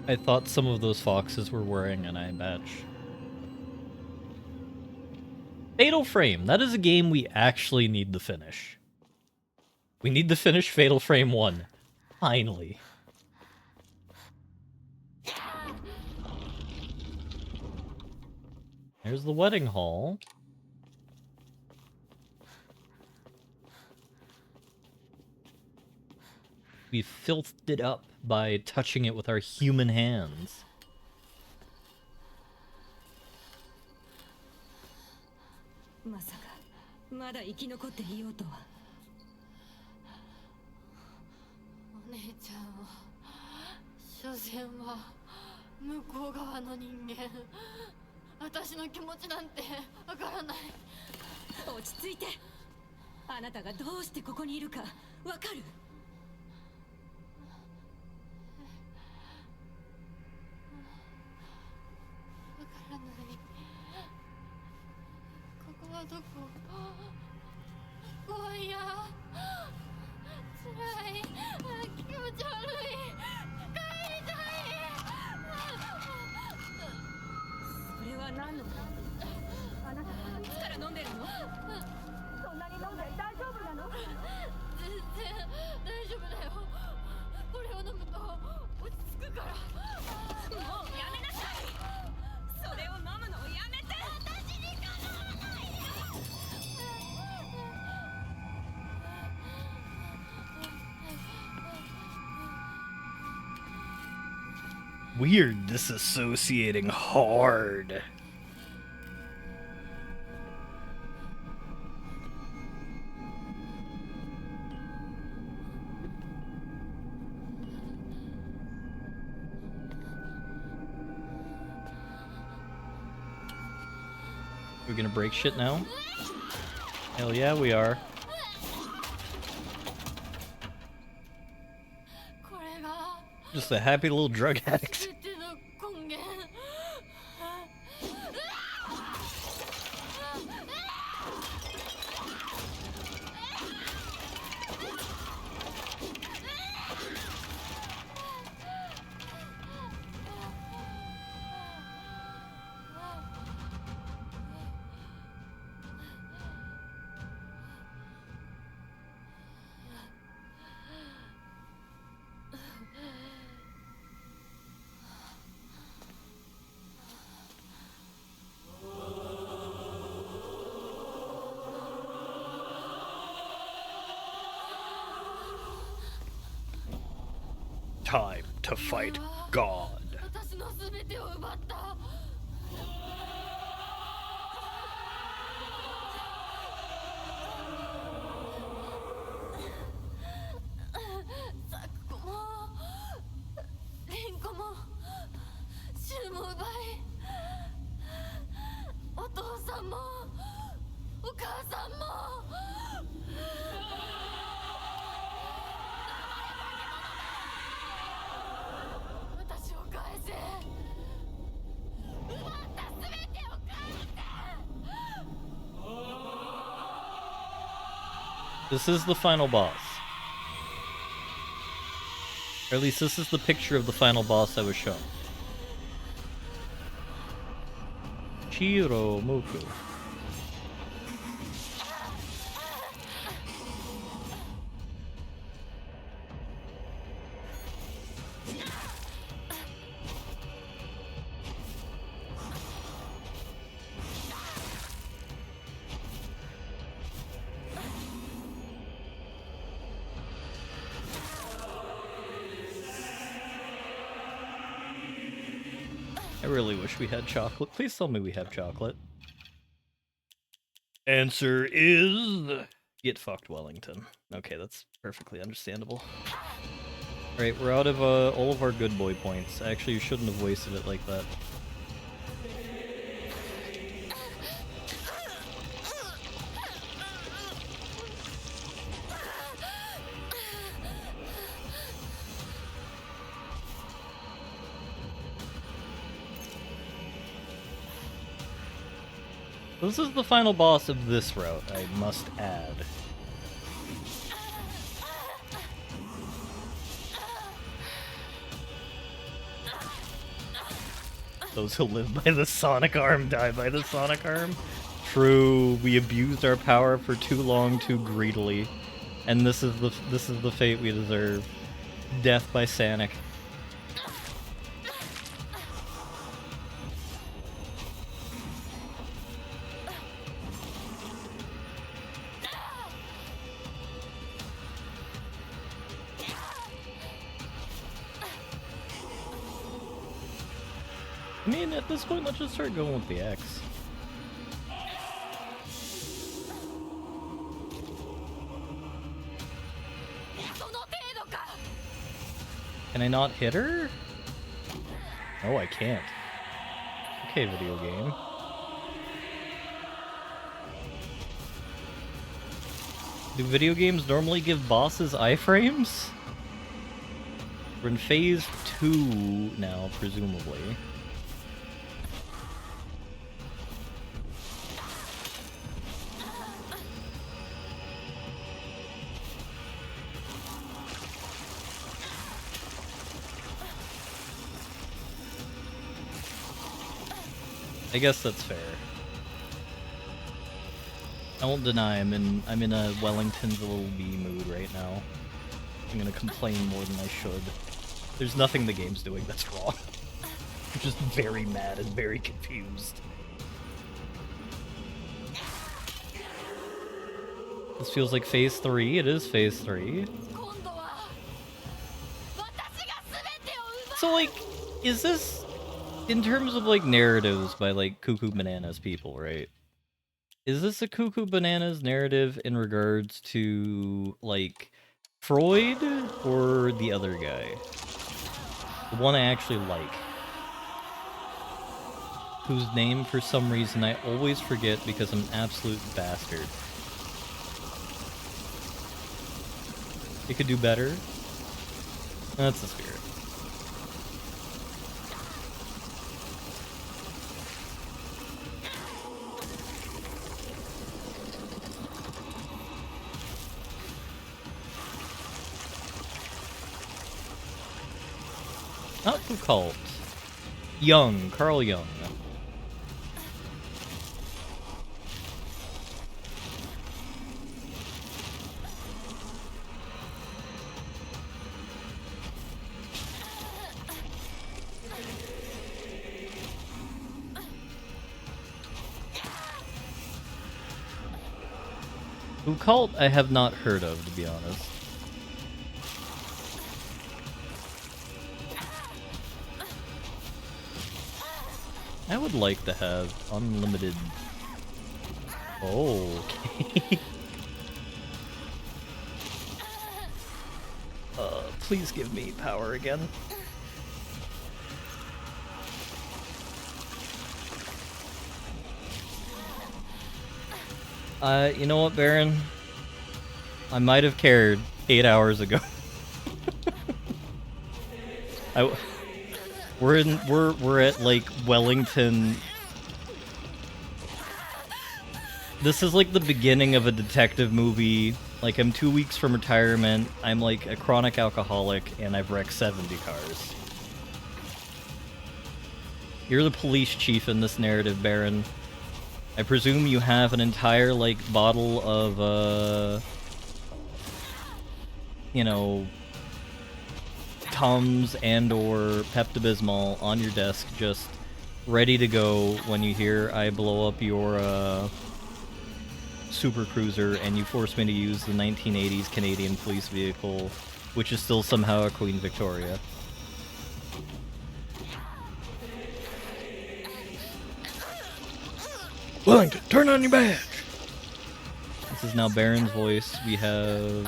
I thought some of those foxes were wearing an eye patch. Fatal Frame. That is a game we actually need to finish. We need to finish Fatal Frame 1. Finally. There's the wedding hall. We filthed it up by touching it with our human hands. We're disassociating hard. We're gonna break shit now? Hell yeah, we are. Just a happy little drug addict. Time to fight God. This is the final boss. Or at least this is the picture of the final boss that was shown. Shiro Moku. I really wish we had chocolate. Please tell me we have chocolate. Answer is... Get fucked, Wellington. Okay, that's perfectly understandable. Alright, we're out of all of our good boy points. Actually, you shouldn't have wasted it like that. This is the final boss of this route, I must add. Those who live by the Sonic Arm die by the Sonic Arm. True, we abused our power for too long, too greedily, and this is the fate we deserve. Death by Sonic. I mean, at this point, let's just start going with the X. Can I not hit her? No, I can't. Okay, video game. Do video games normally give bosses iframes? We're in phase 2 now, presumably. I guess that's fair. I won't deny I'm in a Wellington's a little bee mood right now. I'm gonna complain more than I should. There's nothing the game's doing that's wrong. I'm just very mad and very confused. This feels like phase 3. It is phase 3. So like, is this in terms of like narratives by like Cuckoo Bananas people, right? Is this a Cuckoo Bananas narrative in regards to like Freud or the other guy? The one I actually like. Whose name for some reason I always forget because I'm an absolute bastard. It could do better. That's the spirit. Not who called. Young, Carl Young. Who called I have not heard of, to be honest. I would like to have unlimited... Oh, okay. Please give me power again. You know what, Baron? I might have cared 8 hours ago. We're at like Wellington. This is like the beginning of a detective movie Like, I'm 2 weeks from retirement, I'm like a chronic alcoholic, and I've wrecked 70 cars. You're the police chief in this narrative, Baron. I presume you have an entire, like, bottle of, you know, Tums and or Pepto-Bismol on your desk, just ready to go when you hear I blow up your, super cruiser and you force me to use the 1980s Canadian police vehicle, which is still somehow a Queen Victoria. Wellington, turn on your badge! This is now Baron's voice. We have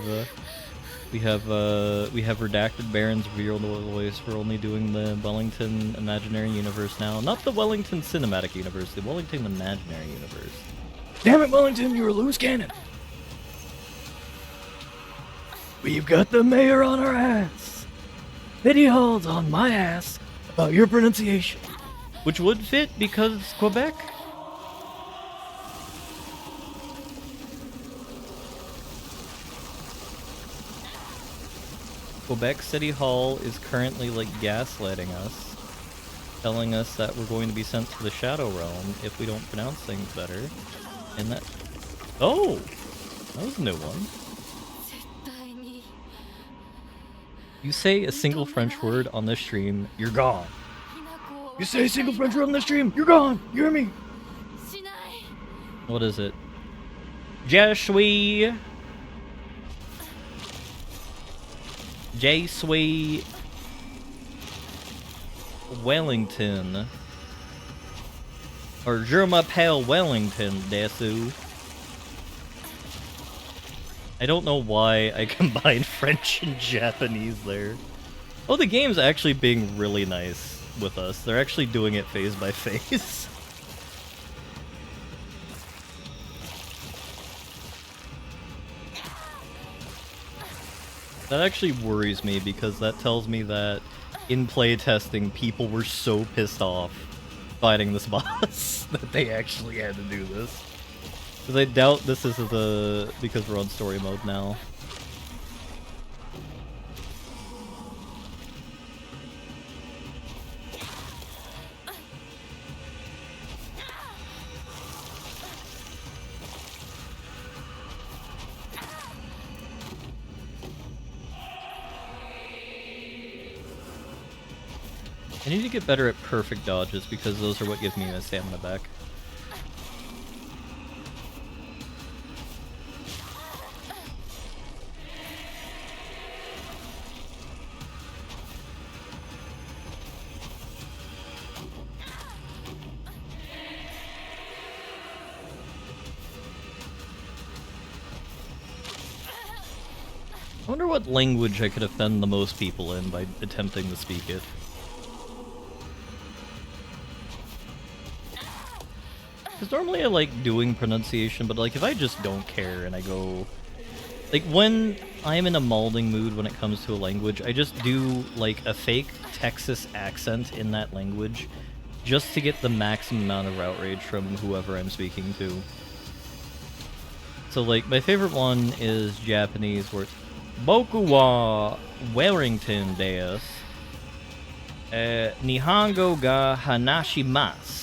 redacted Baron's real voice. We're only doing the Wellington Imaginary Universe now. Not the Wellington Cinematic Universe, the Wellington Imaginary Universe. Damn it, Wellington, you're a loose cannon! We've got the mayor on our ass! City Hall's on my ass about your pronunciation. Which would fit because Quebec. Quebec City Hall is currently like gaslighting us, telling us that we're going to be sent to the Shadow Realm if we don't pronounce things better. And that... Oh! That was a new one. You say a single French word on this stream, you're gone. You say a single French word on this stream, you're gone! You hear me? What is it? Je suis... Je suis... Wellington. Or Je m'appelle Wellington, Desu. I don't know why I combined French and Japanese there. Oh, the game's actually being really nice with us. They're actually doing it phase by phase. That actually worries me because that tells me that in playtesting people were so pissed off fighting this boss that they actually had to do this. Because I doubt this is because we're on story mode now. I need to get better at perfect dodges because those are what give me my stamina back. I wonder what language I could offend the most people in by attempting to speak it. Because normally I like doing pronunciation, but like if I just don't care and I go... Like when I'm in a malding mood when it comes to a language, I just do like a fake Texas accent in that language just to get the maximum amount of outrage from whoever I'm speaking to. So like my favorite one is Japanese where it's Boku wa Wellington desu. Nihongo ga hanashimasu.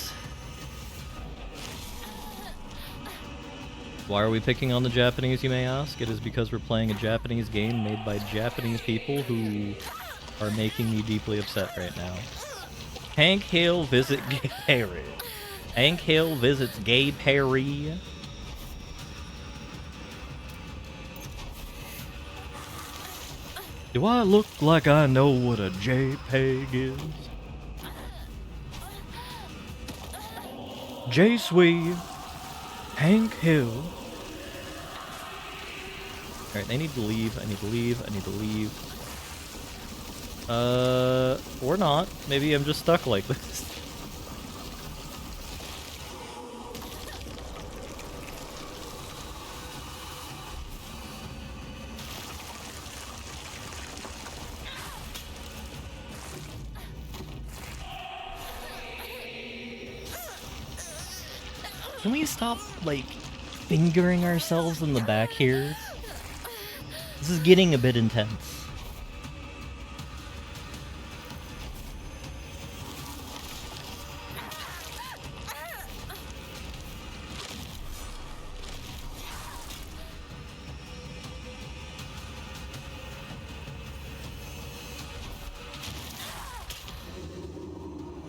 Why are we picking on the Japanese, you may ask? It is because we're playing a Japanese game made by Japanese people who are making me deeply upset right now. Hank Hill visit Gay Perry. Hank Hill visits Gay Perry. Do I look like I know what a JPEG is? Je suis Hank Hill. Alright, I need to leave, I need to leave, I need to leave. Or not. Maybe I'm just stuck like this. Can we stop, like, fingering ourselves in the back here? This is getting a bit intense.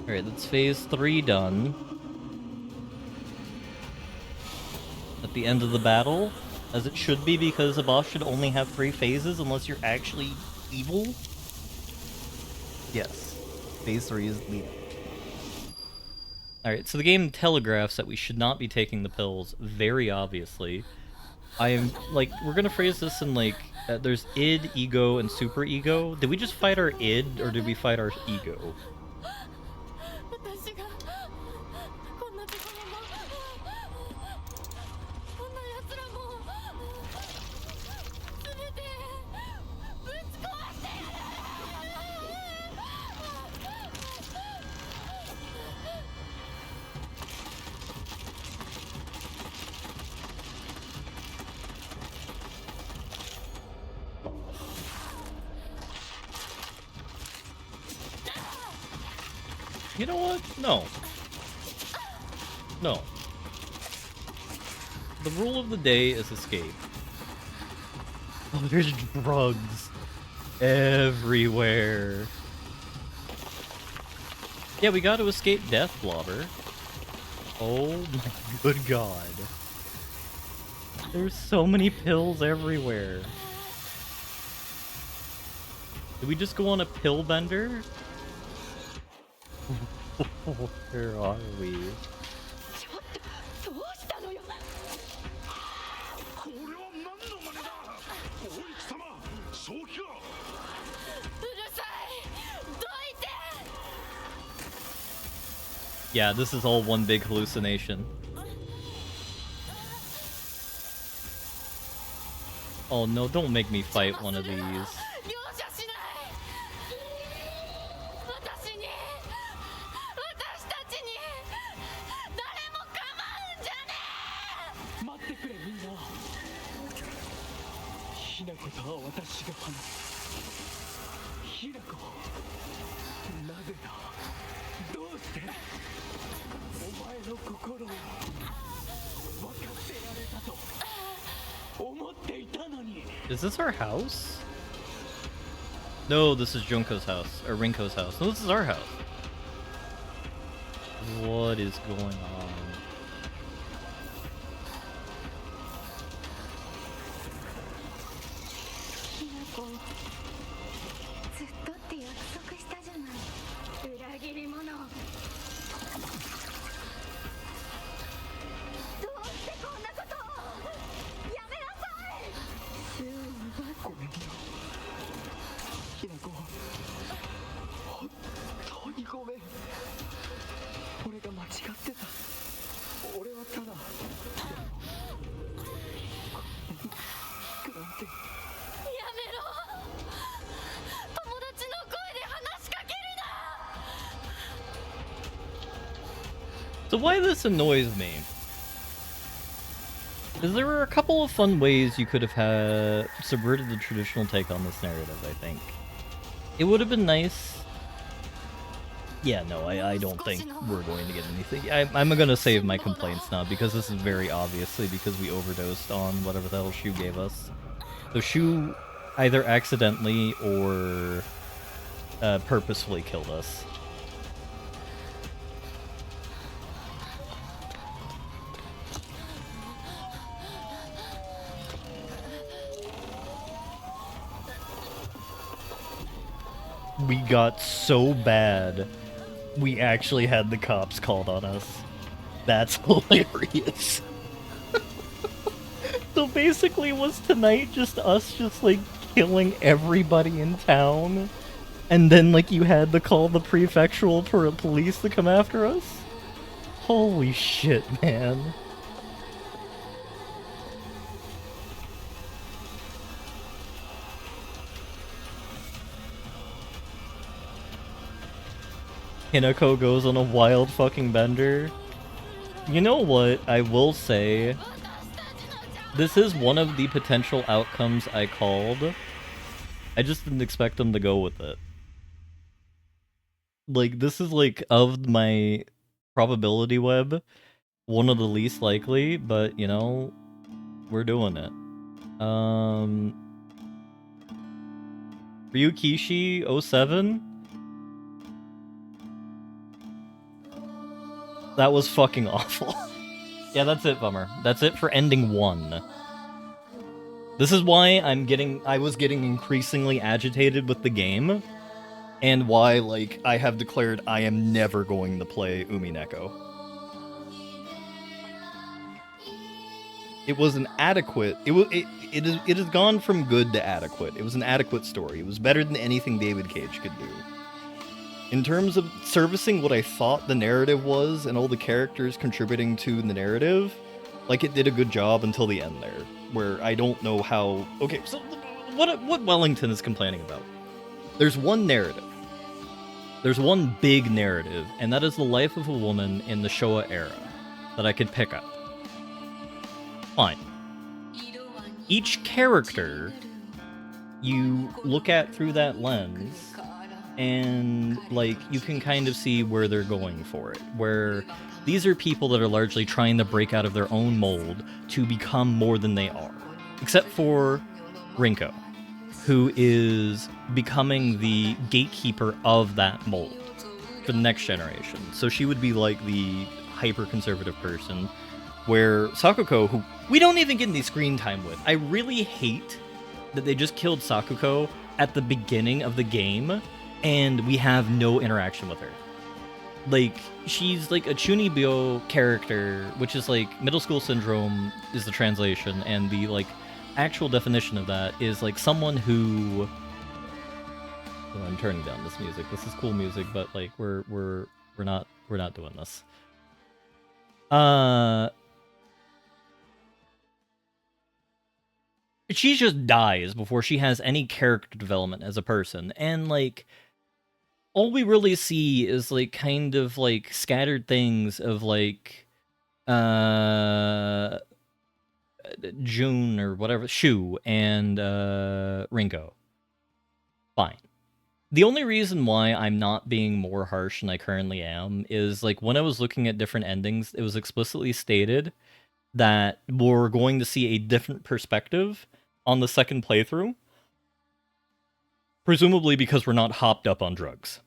Alright, that's phase 3 done. At the end of the battle, as it should be, because a boss should only have 3 phases unless you're actually evil. Yes, phase 3 is the end. Alright, so the game telegraphs that we should not be taking the pills, very obviously. I am, like, we're gonna phrase this in, like, there's id, ego, and super ego. Did we just fight our id, or did we fight our ego? 私がこんなところもこんな奴らも全てぶち壊してやる。You know what? No. No. The rule of the day is escape. Oh, there's drugs everywhere. Yeah, we got to escape death, Blobber. Oh my good god. There's so many pills everywhere. Did we just go on a pill bender? Where are we? どうしたのよ。これは何の真似だ。おい貴様、正気か。うるさい。どいて。 Yeah, this is all one big hallucination. Oh no, don't make me fight one of these. 容赦しない。私に、私たちに誰も構うんじゃねえ。待ってくれみんな。ひなことは私が話す。ひなこ、なぜだ。どうして。お前の心を分かってやれたと思っていたのに。 Is this our house? No, this is Junko's house, or Rinko's house. No, this is our house. What is going on? ひなこ、ずっとって約束したじゃない。裏切り者。どうしてこんなことを。やめなさい。ごめんよ。ひなこ、本当にごめん。俺が間違ってた。俺はただ。なんて。やめろ。友達の声で話しかけるな。 So why this annoys me is there were a couple of fun ways you could have subverted the traditional take on this narrative, I think. It would have been nice. Yeah, no, I don't think we're going to get anything. I'm gonna save my complaints now, because this is very obviously because we overdosed on whatever the hell Shu gave us. So Shu either accidentally or purposefully killed us. We got so bad, we actually had the cops called on us. That's hilarious. So basically, was tonight just us just like killing everybody in town? And then like you had to call the prefectural police to come after us? Holy shit, man. Hinako goes on a wild fucking bender. You know what? I will say, This is one of the potential outcomes I called. I just didn't expect them to go with it. Like, this is, like, of my probability web, one of the least likely, but, you know, we're doing it. Ryukishi 07? That was fucking awful. Yeah, that's it, Bummer. That's it for ending 1. This is why I was getting increasingly agitated with the game, and why, like, I have declared I am never going to play Umineko. It was an adequate. It has gone from good to adequate. It was an adequate story. It was better than anything David Cage could do. In terms of servicing what I thought the narrative was and all the characters contributing to the narrative, like, it did a good job until the end there, where I don't know how. Okay, so what Wellington is complaining about? There's one narrative. There's one big narrative, and that is the life of a woman in the Showa era that I could pick up. Fine. Each character you look at through that lens, and, like, you can kind of see where they're going for it. Where these are people that are largely trying to break out of their own mold to become more than they are. Except for Rinko, who is becoming the gatekeeper of that mold for the next generation. So she would be like the hyper-conservative person, where Sakuko, who we don't even get any screen time with. I really hate that they just killed Sakuko at the beginning of the game, and we have no interaction with her. Like, she's like a Chunibyo character, which is like middle school syndrome is the translation, and the, like, actual definition of that is like someone who. Oh, I'm turning down this music. This is cool music, but, like, we're not doing this. She just dies before she has any character development as a person, and, like, all we really see is, like, kind of, like, scattered things of, like, June or whatever, Shu and Ringo. Fine. The only reason why I'm not being more harsh than I currently am is, like, when I was looking at different endings, it was explicitly stated that we're going to see a different perspective on the second playthrough, presumably because we're not hopped up on drugs.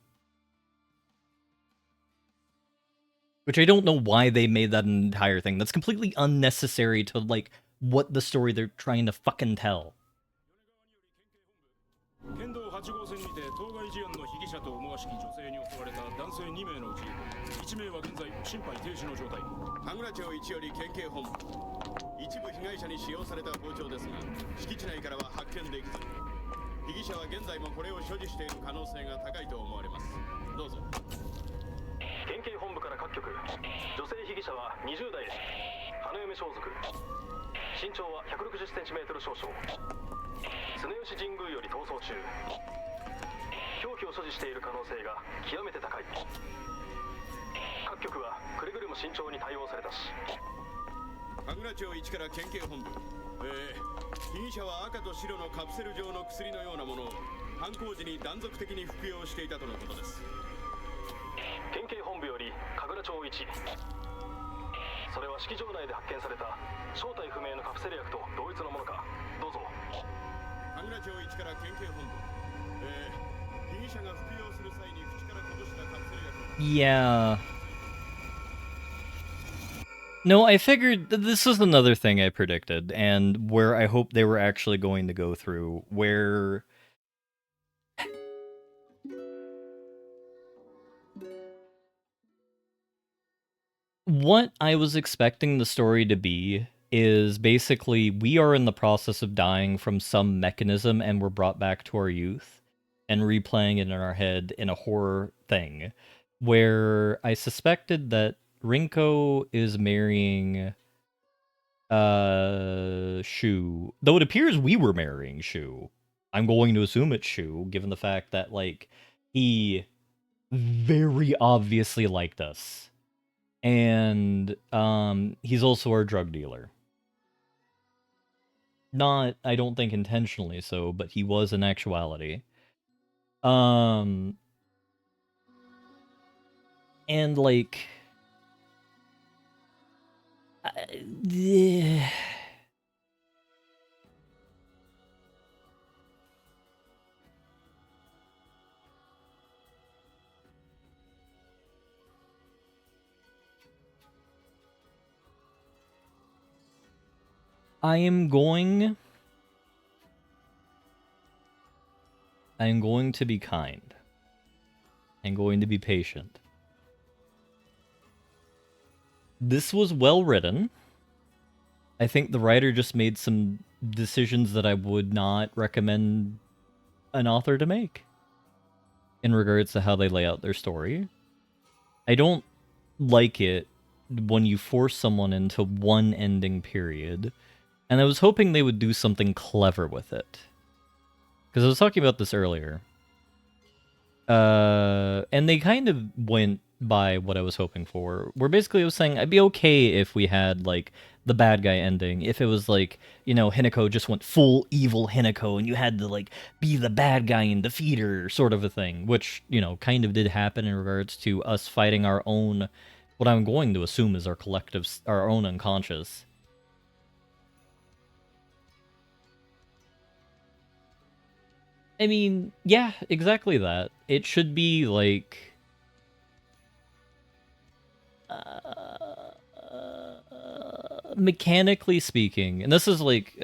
Which I don't know why they made that an entire thing. That's completely unnecessary to, like, what the story they're trying to fucking tell. 県道8号線にて当該事案の被疑者と思わしき女性に襲われた男性2名のうち1名は現在心肺停止の状態。羽倉町一より県警本部。一部被害者に使用された包丁ですが、敷地内からは発見できず、被疑者は現在もこれを所持している可能性が高いと思われます。どうぞ。県警本部から各局。女性被疑者は20代です。花嫁装束。身長は160センチメートル少々。常吉神宮より逃走中。凶器を所持している可能性が極めて高い。各局はくれぐれも慎重に対応されたし。羽倉町1から県警本部。被疑者は赤と白のカプセル状の薬のようなものを犯行時に断続的に服用していたとのことです。県警本部より神楽町1。それは式場内で発見された正体不明のカプセル薬と同一のものか。どうぞ。神楽町1から県警本部。被疑者が服用する際に口からこぼしたカプセル薬。Yeah. No, I figured this was another thing I predicted, and where I hope they were actually going to go through, where what I was expecting the story to be is basically we are in the process of dying from some mechanism and we're brought back to our youth and replaying it in our head in a horror thing, where I suspected that Rinko is marrying Shu. Though it appears we were marrying Shu. I'm going to assume it's Shu, given the fact that, like, he very obviously liked us. And he's also our drug dealer. Not, I don't think intentionally so, but he was in actuality. And like, yeah. I am going to be kind. I'm going to be patient. This was well written. I think the writer just made some decisions that I would not recommend an author to make in regards to how they lay out their story. I don't like it when you force someone into one ending period, and I was hoping they would do something clever with it. Because I was talking about this earlier. And they kind of went by what I was hoping for. Where basically I was saying I'd be okay if we had, like, the bad guy ending. If it was like, you know, Hinako just went full evil Hinako and you had to, like, be the bad guy and defeat her, sort of a thing. Which, you know, kind of did happen in regards to us fighting our own, what I'm going to assume is our collective, our own unconscious. I mean, yeah, exactly that. It should be like... mechanically speaking, and this is like,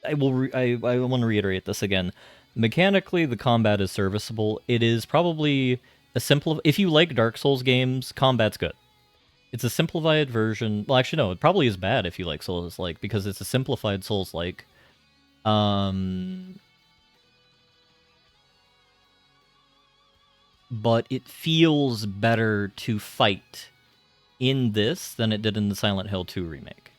I want to reiterate this again. Mechanically, the combat is serviceable. It is probably a simple... If you like Dark Souls games, combat's good. It's a simplified version. Well, actually, no, it probably is bad if you like Souls-like, because it's a simplified Souls-like. But it feels better to fight in this than it did in the Silent Hill 2 remake.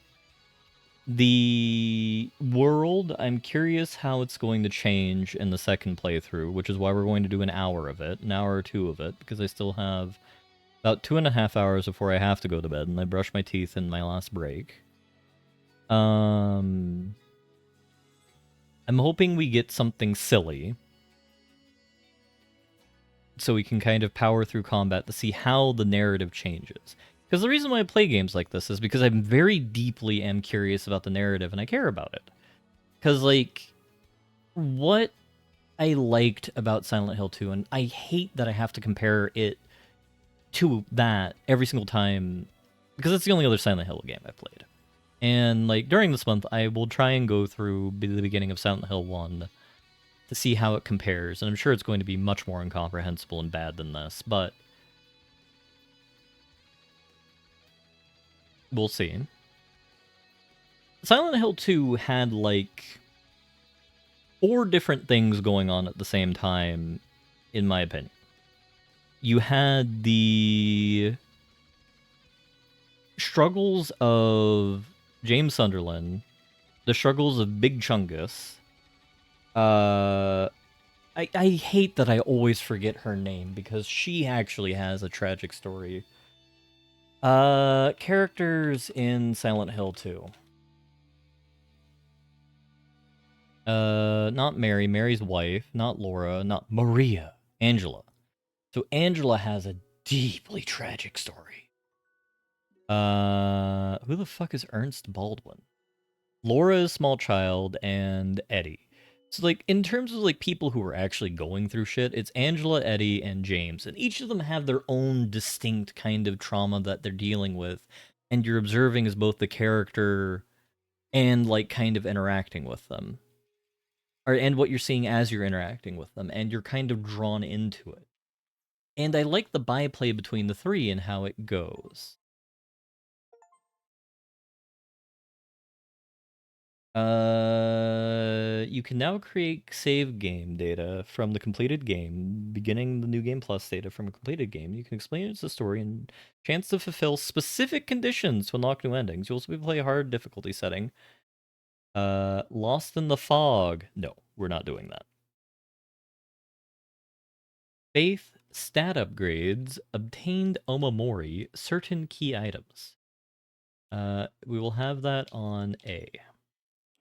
The world, I'm curious how it's going to change in the second playthrough, which is why we're going to do an hour of it, an hour or two of it, because I still have about 2.5 hours before I have to go to bed, and I brush my teeth in my last break. I'm hoping we get something silly, so we can kind of power through combat to see how the narrative changes. Because the reason why I play games like this is because I'm very deeply am curious about the narrative, and I care about it. Because, like, what I liked about Silent Hill 2, and I hate that I have to compare it to that every single time, because it's the only other Silent Hill game I've played. And, like, during this month, I will try and go through the beginning of Silent Hill 1 to see how it compares, and I'm sure it's going to be much more incomprehensible and bad than this, but we'll see. Silent Hill 2 had, like, 4 different things going on at the same time, in my opinion. You had the struggles of James Sunderland, the struggles of Big Chungus. I hate that I always forget her name, because she actually has a tragic story. Characters in Silent Hill 2. Not Mary, Mary's wife, not Laura, not Maria, Angela. So Angela has a deeply tragic story. Who the fuck is Ernst Baldwin? Laura is small child, and Eddie. So, like, in terms of, like, people who are actually going through shit, it's Angela, Eddie, and James. And each of them have their own distinct kind of trauma that they're dealing with. And you're observing as both the character and, like, kind of interacting with them. And what you're seeing as you're interacting with them. And you're kind of drawn into it. And I like the byplay between the three and how it goes. You can now create save game data from the completed game, beginning the new game plus data from a completed game. You can explain its story and chance to fulfill specific conditions to unlock new endings. You'll also play a hard difficulty setting. Lost in the Fog. No, we're not doing that. Faith stat upgrades obtained Omamori certain key items. We will have that on A.